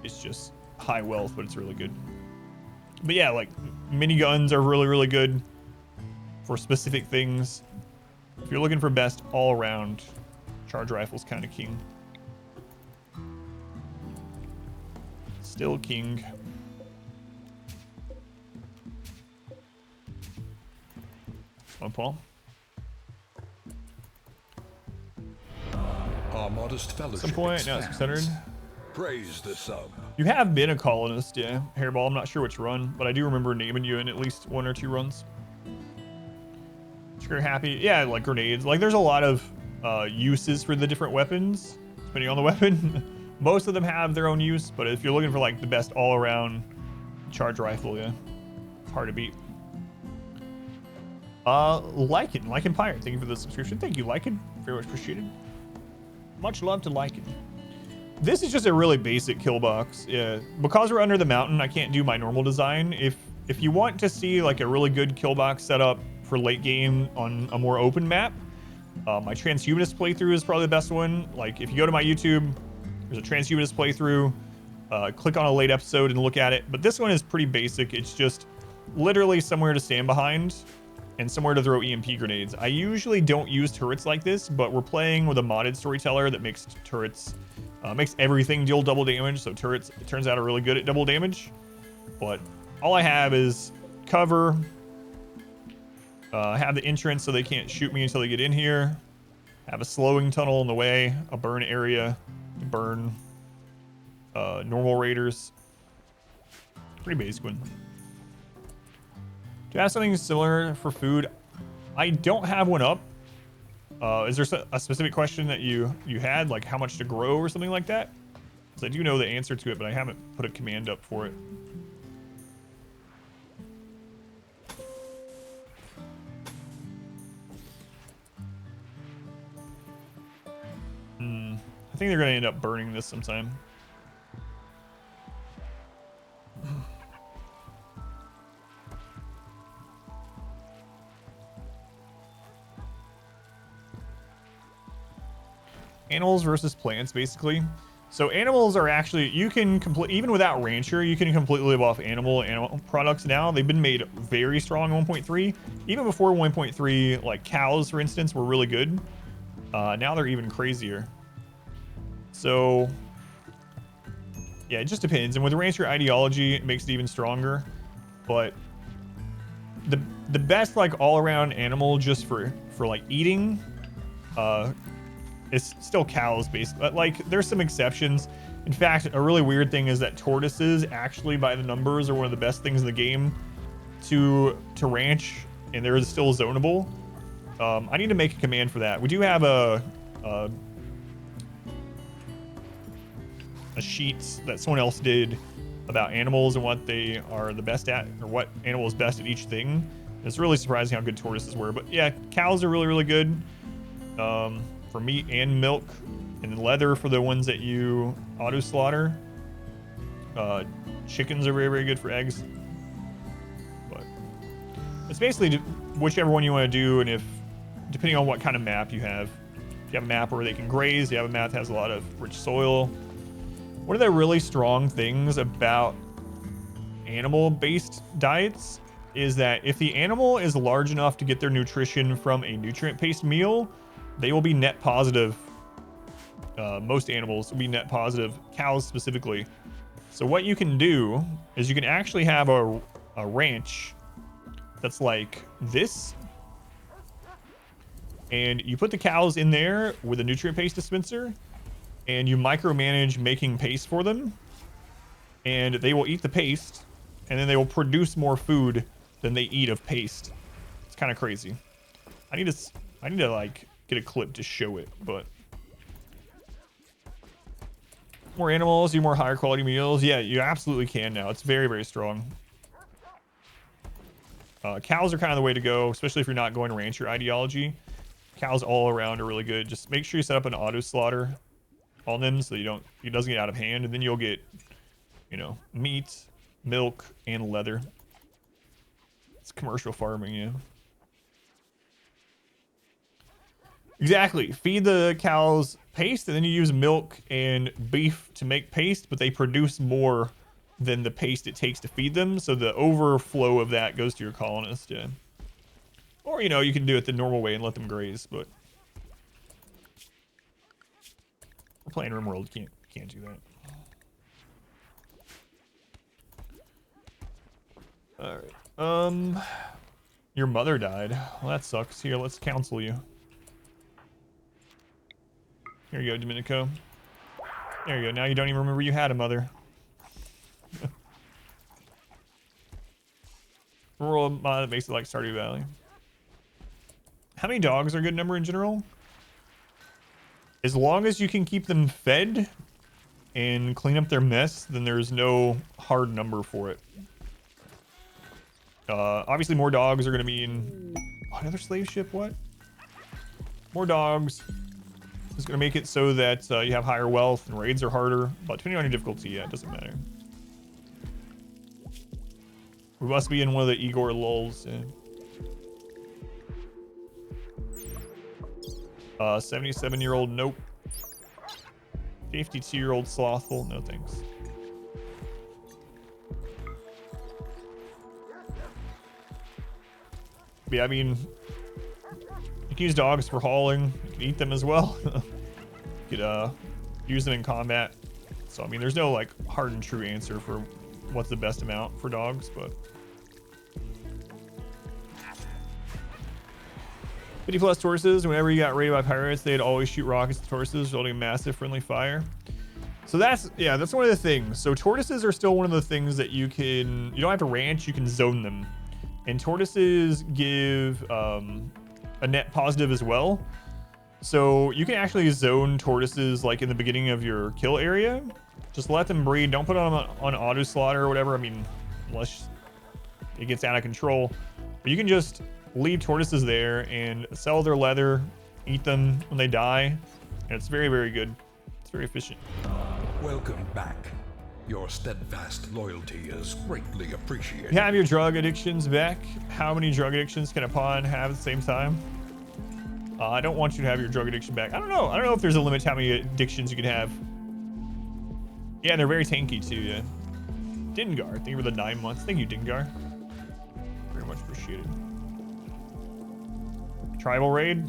is just high wealth, but it's really good. But yeah, like miniguns are really, really good for specific things. If you're looking for best all around, charge rifle's kind of king. Still king. Come on, Paul. Our modest fellowship. At some point, now it's 600. Praise the sub. You have been a colonist, yeah, Hairball. I'm not sure which run, but I do remember naming you in at least 1 or 2 runs. Trigger happy. Yeah, like grenades. Like there's a lot of uses for the different weapons, depending on the weapon. Most of them have their own use, but if you're looking for like the best all-around charge rifle, yeah, it's hard to beat. Lycan Pirate, thank you for the subscription. Thank you, Lycan. Very much appreciated. Much love to Lycan. This is just a really basic kill box. Yeah, because we're under the mountain, I can't do my normal design. If you want to see like a really good kill box setup for late game on a more open map, my transhumanist playthrough is probably the best one. Like if you go to my YouTube, there's a transhumanist playthrough. Click on a late episode and look at it. But this one is pretty basic. It's just literally somewhere to stand behind and somewhere to throw EMP grenades. I usually don't use turrets like this, but we're playing with a modded storyteller that makes turrets, makes everything deal double damage. So turrets, it turns out, are really good at double damage. But all I have is cover. I have the entrance so they can't shoot me until they get in here. Have a slowing tunnel in the way, a burn area to burn normal raiders. Pretty basic one. Do you have something similar for food? I don't have one up. Is there a specific question that you had, like how much to grow or something like that? Because I do know the answer to it, but I haven't put a command up for it. I think they're going to end up burning this sometime. Animals versus plants, basically. So animals are actually, you can complete, even without Rancher, you can completely live off animal products now. They've been made very strong in 1.3. Even before 1.3, like cows, for instance, were really good. Now they're even crazier. So, yeah, it just depends. And with Rancher ideology, it makes it even stronger. But the best, like, all-around animal just for like eating, it's still cows, basically. Like, there's some exceptions. In fact, a really weird thing is that tortoises, actually, by the numbers, are one of the best things in the game to ranch, and they're still zonable. I need to make a command for that. We do have a sheet that someone else did about animals and what they are the best at, or what animal is best at each thing. It's really surprising how good tortoises were. But yeah, cows are really, really good. For meat and milk, and leather for the ones that you auto slaughter. Chickens are very, very good for eggs. But it's basically whichever one you want to do, and if depending on what kind of map you have. If you have a map where they can graze, you have a map that has a lot of rich soil. One of the really strong things about animal-based diets is that if the animal is large enough to get their nutrition from a nutrient-based meal, they will be net positive. Most animals will be net positive, cows specifically. So what you can do is you can actually have a ranch that's like this. And you put the cows in there with a nutrient paste dispenser, and you micromanage making paste for them. And they will eat the paste, and then they will produce more food than they eat of paste. It's kind of crazy. I need to like get a clip to show it, but more animals, do more higher quality meals. Yeah, you absolutely can now. It's very, very strong. Cows are kind of the way to go, especially if you're not going rancher ideology. Cows all around are really good. Just make sure you set up an auto slaughter on them so it doesn't get out of hand, and then you'll get, you know, meat, milk, and leather. It's commercial farming, yeah. Exactly. Feed the cows paste, and then you use milk and beef to make paste, but they produce more than the paste it takes to feed them, so the overflow of that goes to your colonist, yeah. Or, you know, you can do it the normal way and let them graze, but we're playing RimWorld, can't do that. Alright. Your mother died. Well, that sucks. Here, let's counsel you. Here you go, Domenico. There you go. Now you don't even remember you had a mother. Rural mod that makes it like Stardew Valley. How many dogs are a good number in general? As long as you can keep them fed and clean up their mess, then there's no hard number for it. Obviously more dogs are going to mean... Another slave ship? What? More dogs is going to make it so that you have higher wealth and raids are harder. But depending on your difficulty, yeah, it doesn't matter. We must be in one of the Igor lulls. Yeah. 77-year-old, nope. 52-year-old slothful, no thanks. Yeah, I mean, you can use dogs for hauling. You can eat them as well. You could use them in combat. So I mean, there's no like hard and true answer for what's the best amount for dogs, but 50+ tortoises. Whenever you got raided by pirates, they'd always shoot rockets at tortoises, resulting in massive friendly fire. So that's one of the things. So tortoises are still one of the things that you don't have to ranch, you can zone them. And tortoises give a net positive as well. So you can actually zone tortoises like in the beginning of your kill area. Just let them breed. Don't put them on auto slaughter or whatever. I mean, unless it gets out of control. But you can just leave tortoises there and sell their leather, eat them when they die. And it's very, very good. It's very efficient. Welcome back. Your steadfast loyalty is greatly appreciated. You have your drug addictions back. How many drug addictions can a pawn have at the same time? I don't want you to have your drug addiction back. I don't know. I don't know if there's a limit to how many addictions you can have. Yeah, they're very tanky too, yeah. Dingar, thank you for the 9 months. Thank you, Dingar. Very much appreciated. Tribal raid.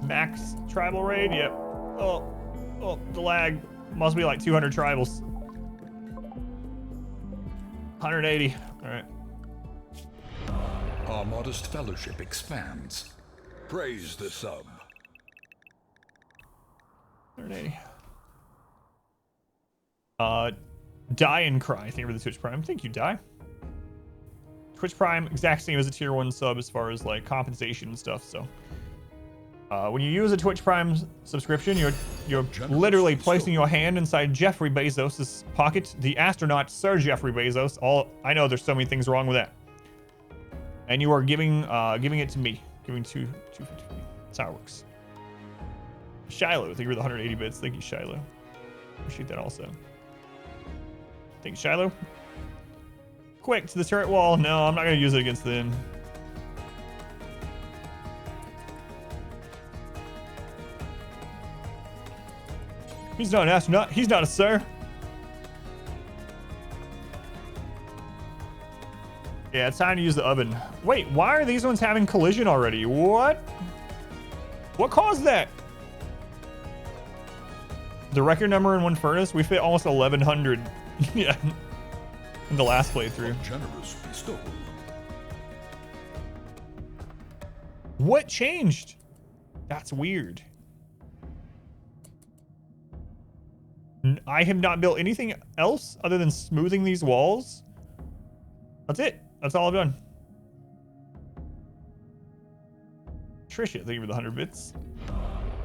Max tribal raid, yep. Oh, the lag. Must be like 200 tribals. 180. All right. Our modest fellowship expands. Praise the sub. 180. Die and Cry. Thank you for the Twitch Prime. Thank you, Die. Twitch Prime, exact same as a tier 1 sub as far as like compensation and stuff. So when you use a Twitch Prime subscription, you're literally placing your hand inside Jeffrey Bezos' pocket, the astronaut Sir Jeffrey Bezos. I know there's so many things wrong with that. And you are giving it to me. Giving 250 to me. That's how it works. Shiloh, thank you for the 180 bits. Thank you, Shiloh. Appreciate that also. Thank you, Shiloh. Quick, to the turret wall. No, I'm not going to use it against them. He's not an astronaut. He's not a sir. Yeah, it's time to use the oven. Wait, why are these ones having collision already? What? What caused that? The record number in one furnace? We fit almost 1,100. Yeah. In the last playthrough. Generous bestowal. What changed? That's weird. I have not built anything else other than smoothing these walls. That's it. That's all I've done. Trisha, thank you for the 100 bits.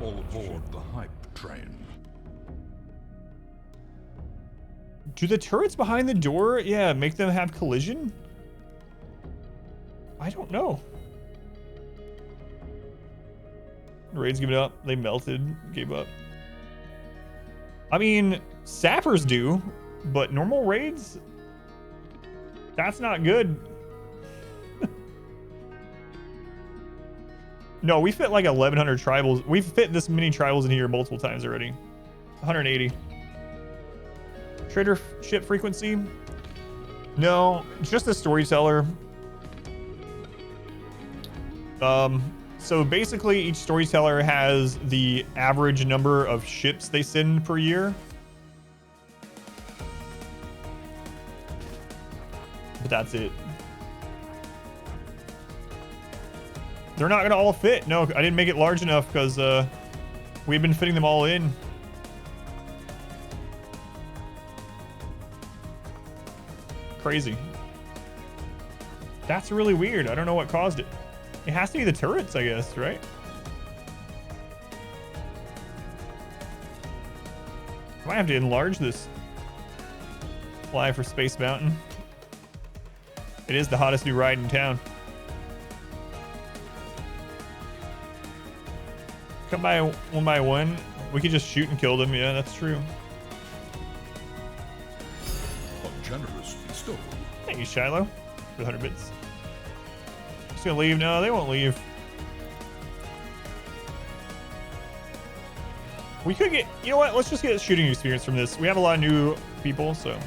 All aboard the hype train. Do the turrets behind the door, yeah, make them have collision? I don't know. Raids give it up. They melted, gave up. I mean, sappers do, but normal raids, that's not good. No, we fit like 1,100 tribals. We've fit this many tribals in here multiple times already. 180. Trader ship frequency? No, just the storyteller. So basically each storyteller has the average number of ships they send per year. But that's it. They're not gonna all fit. No, I didn't make it large enough because we've been fitting them all in. Crazy. That's really weird. I don't know what caused it. It has to be the turrets, I guess, right? I might have to enlarge this. Fly for Space Mountain. It is the hottest new ride in town. Come by one. We could just shoot and kill them. Yeah, that's true. A generous bestowal. Thank you, Shiloh, for the 100 bits. Just gonna leave? No, they won't leave. We could get, you know what? Let's just get shooting experience from this. We have a lot of new people, so.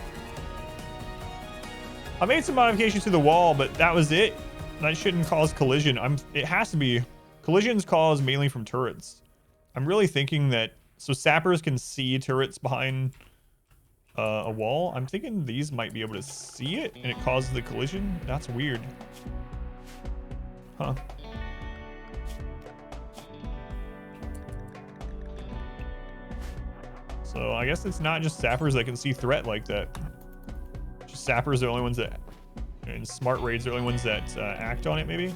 I made some modifications to the wall, but that was it. That shouldn't cause collision. It has to be. Collisions cause mainly from turrets. I'm really thinking that, so sappers can see turrets behind a wall. I'm thinking these might be able to see it and it causes the collision. That's weird. Huh. So I guess it's not just sappers that can see threat like that. Just sappers are the only ones that, and smart raids are the only ones that act on it, maybe.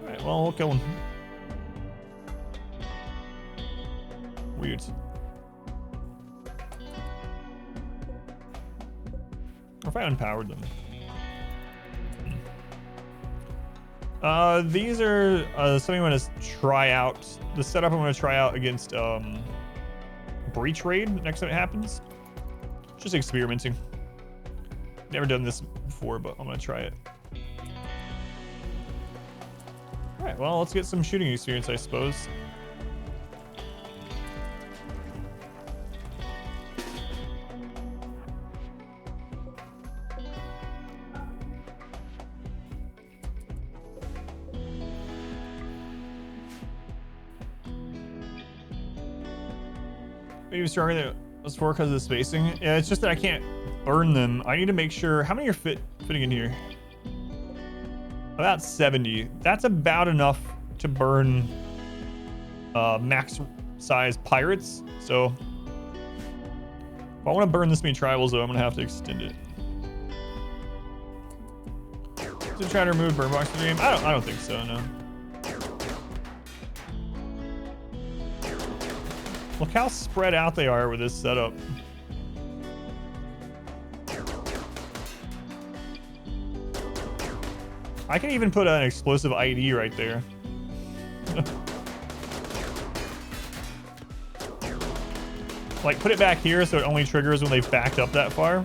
All right, well, we'll kill him. Weird. What if I unpowered them? These are something I'm going to try out. The setup I'm going to try out against Breach Raid next time it happens. Just experimenting. Never done this before, but I'm going to try it. Alright, well, let's get some shooting experience, I suppose. Maybe stronger than it was for because of the spacing. Yeah, it's just that I can't burn them. I need to make sure. How many are fitting in here? About 70. That's about enough to burn max size pirates. So if I want to burn this many tribals, though, I'm gonna have to extend it. Did you try to remove burn box from the game? I don't think so. No. Look how spread out they are with this setup. I can even put an explosive ID right there. Like, put it back here so it only triggers when they've backed up that far.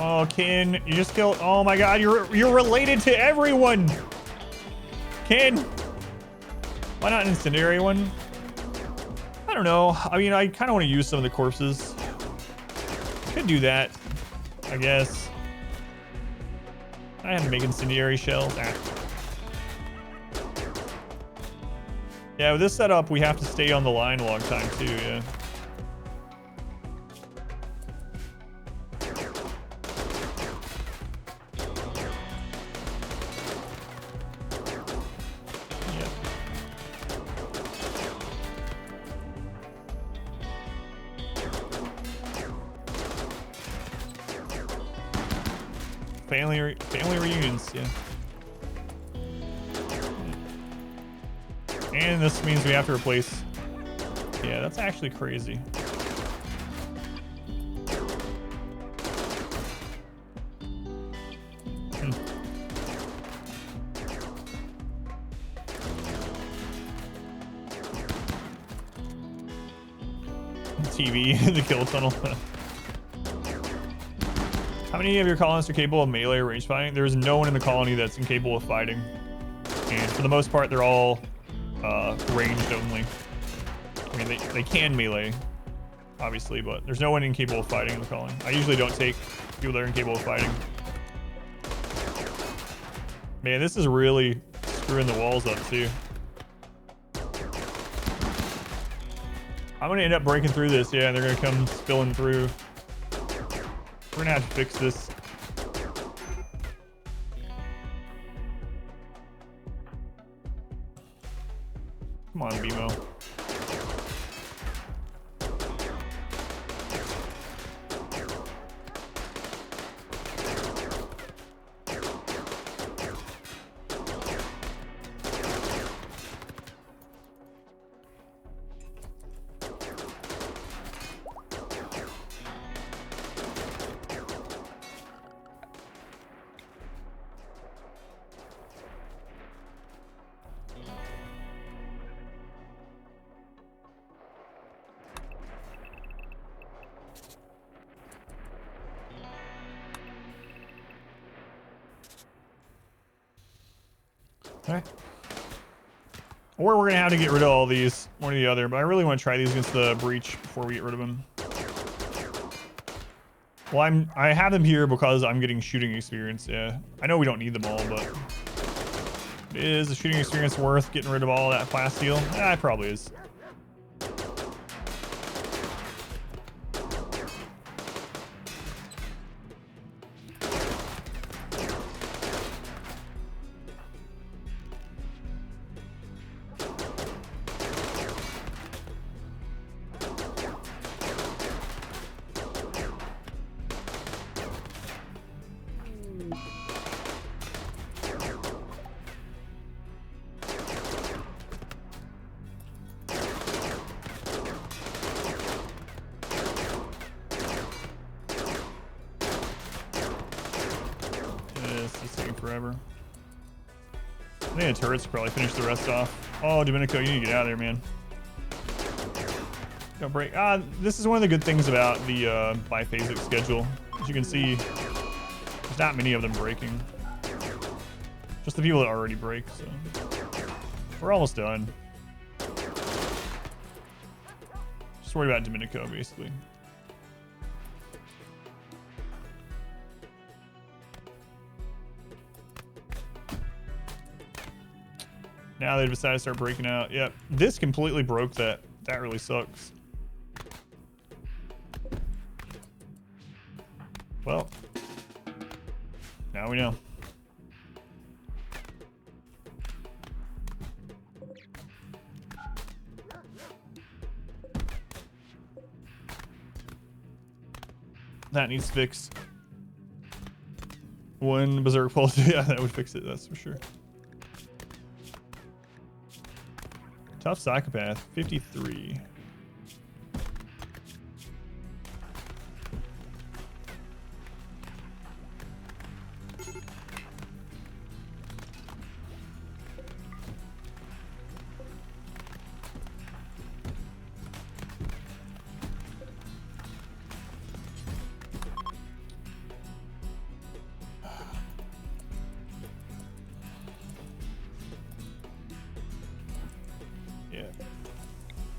Oh, Ken, you just killed. Oh my God, you're related to everyone. Ken, why not an incendiary one? I don't know. I mean, I kind of want to use some of the corpses. Could do that, I guess. I have to make incendiary shells. Ah. Yeah, with this setup, we have to stay on the line a long time too, yeah. Family reunions, yeah. And this means we have to replace. Yeah, that's actually crazy. TV in the kill tunnel. How many of your colonists are capable of melee or range fighting? There's no one in the colony that's incapable of fighting. And for the most part, they're all ranged only. I mean, they can melee, obviously, but there's no one incapable of fighting in the colony. I usually don't take people that are incapable of fighting. Man, this is really screwing the walls up, too. I'm going to end up breaking through this, yeah, and they're going to come spilling through. We're gonna have to fix this. Come on, BMO. Alright. Or we're gonna have to get rid of all these, one or the other, but I really want to try these against the breach before we get rid of them. Well, I have them here because I'm getting shooting experience, yeah. I know we don't need them all, but is the shooting experience worth getting rid of all of that flash steel? Yeah, it probably is. Forever. I think the turrets probably finish the rest off. Oh, Domenico, you need to get out of there, man. Don't break. This is one of the good things about the biphasic schedule. As you can see, there's not many of them breaking. Just the people that already break, so. We're almost done. Just worried about Domenico, basically. Now they decided to start breaking out. Yep, this completely broke that. That really sucks. Well, now we know. That needs fixed. One berserk pulse, yeah, that would fix it, that's for sure. Tough psychopath, 53.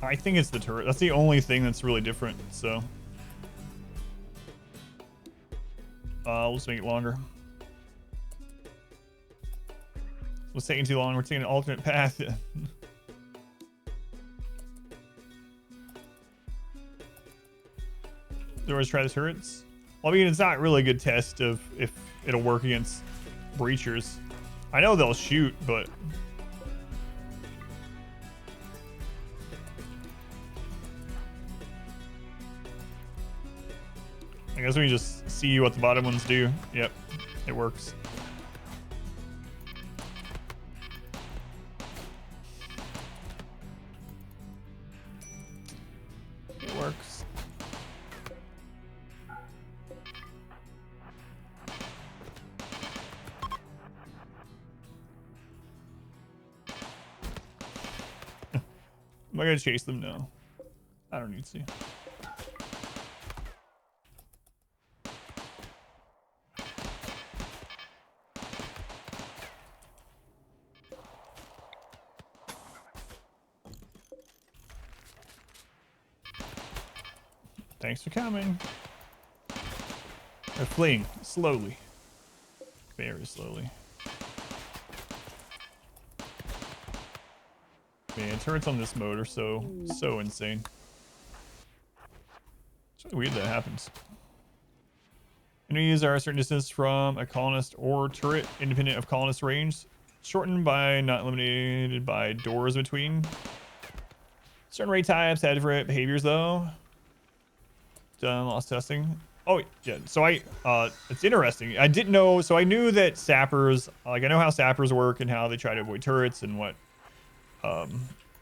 I think it's the turret. That's the only thing that's really different. So we'll just make it longer. It's taking too long. We're taking an alternate path. Do always try the turrets? Well, I mean, it's not really a good test of if it'll work against breachers. I know they'll shoot, but I guess we just see what the bottom ones do. Yep, it works. It works. Am I gonna chase them? No. I don't need to. Thanks for coming. They're fleeing slowly. Very slowly. Man, turrets on this mode are so insane. It's really weird that happens. Enemies are a certain distance from a colonist or turret, independent of colonist range. Shortened by, not eliminated by doors between. Certain raid types have different behaviors though. Done lost testing. Oh yeah, so it's interesting. I didn't know, so I knew that sappers, like I know how sappers work and how they try to avoid turrets and what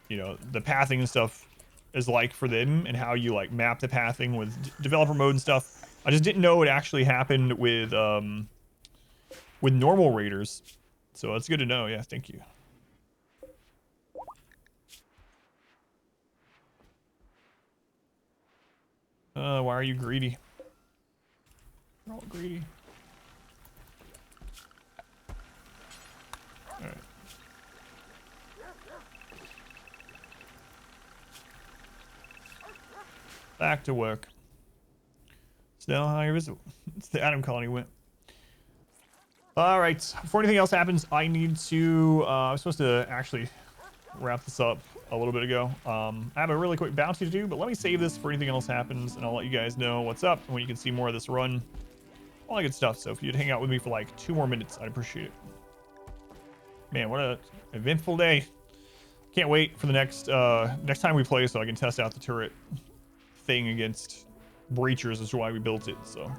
you know, the pathing and stuff is like for them and how you like map the pathing with developer mode and stuff. I just didn't know it actually happened with normal raiders. So that's good to know. Yeah, thank you. Why are you greedy? We're all greedy. All right. Back to work. Still higher visible. It's the atom colony went. All right. Before anything else happens, I need to. I'm supposed to actually wrap this up a little bit ago. I have a really quick bounty to do, but let me save this for anything else happens, and I'll let you guys know what's up and when you can see more of this run. All that good stuff. So if you'd hang out with me for like 2 more minutes, I'd appreciate it. Man, what a eventful day. Can't wait for the next time we play so I can test out the turret thing against breachers. Is why we built it. So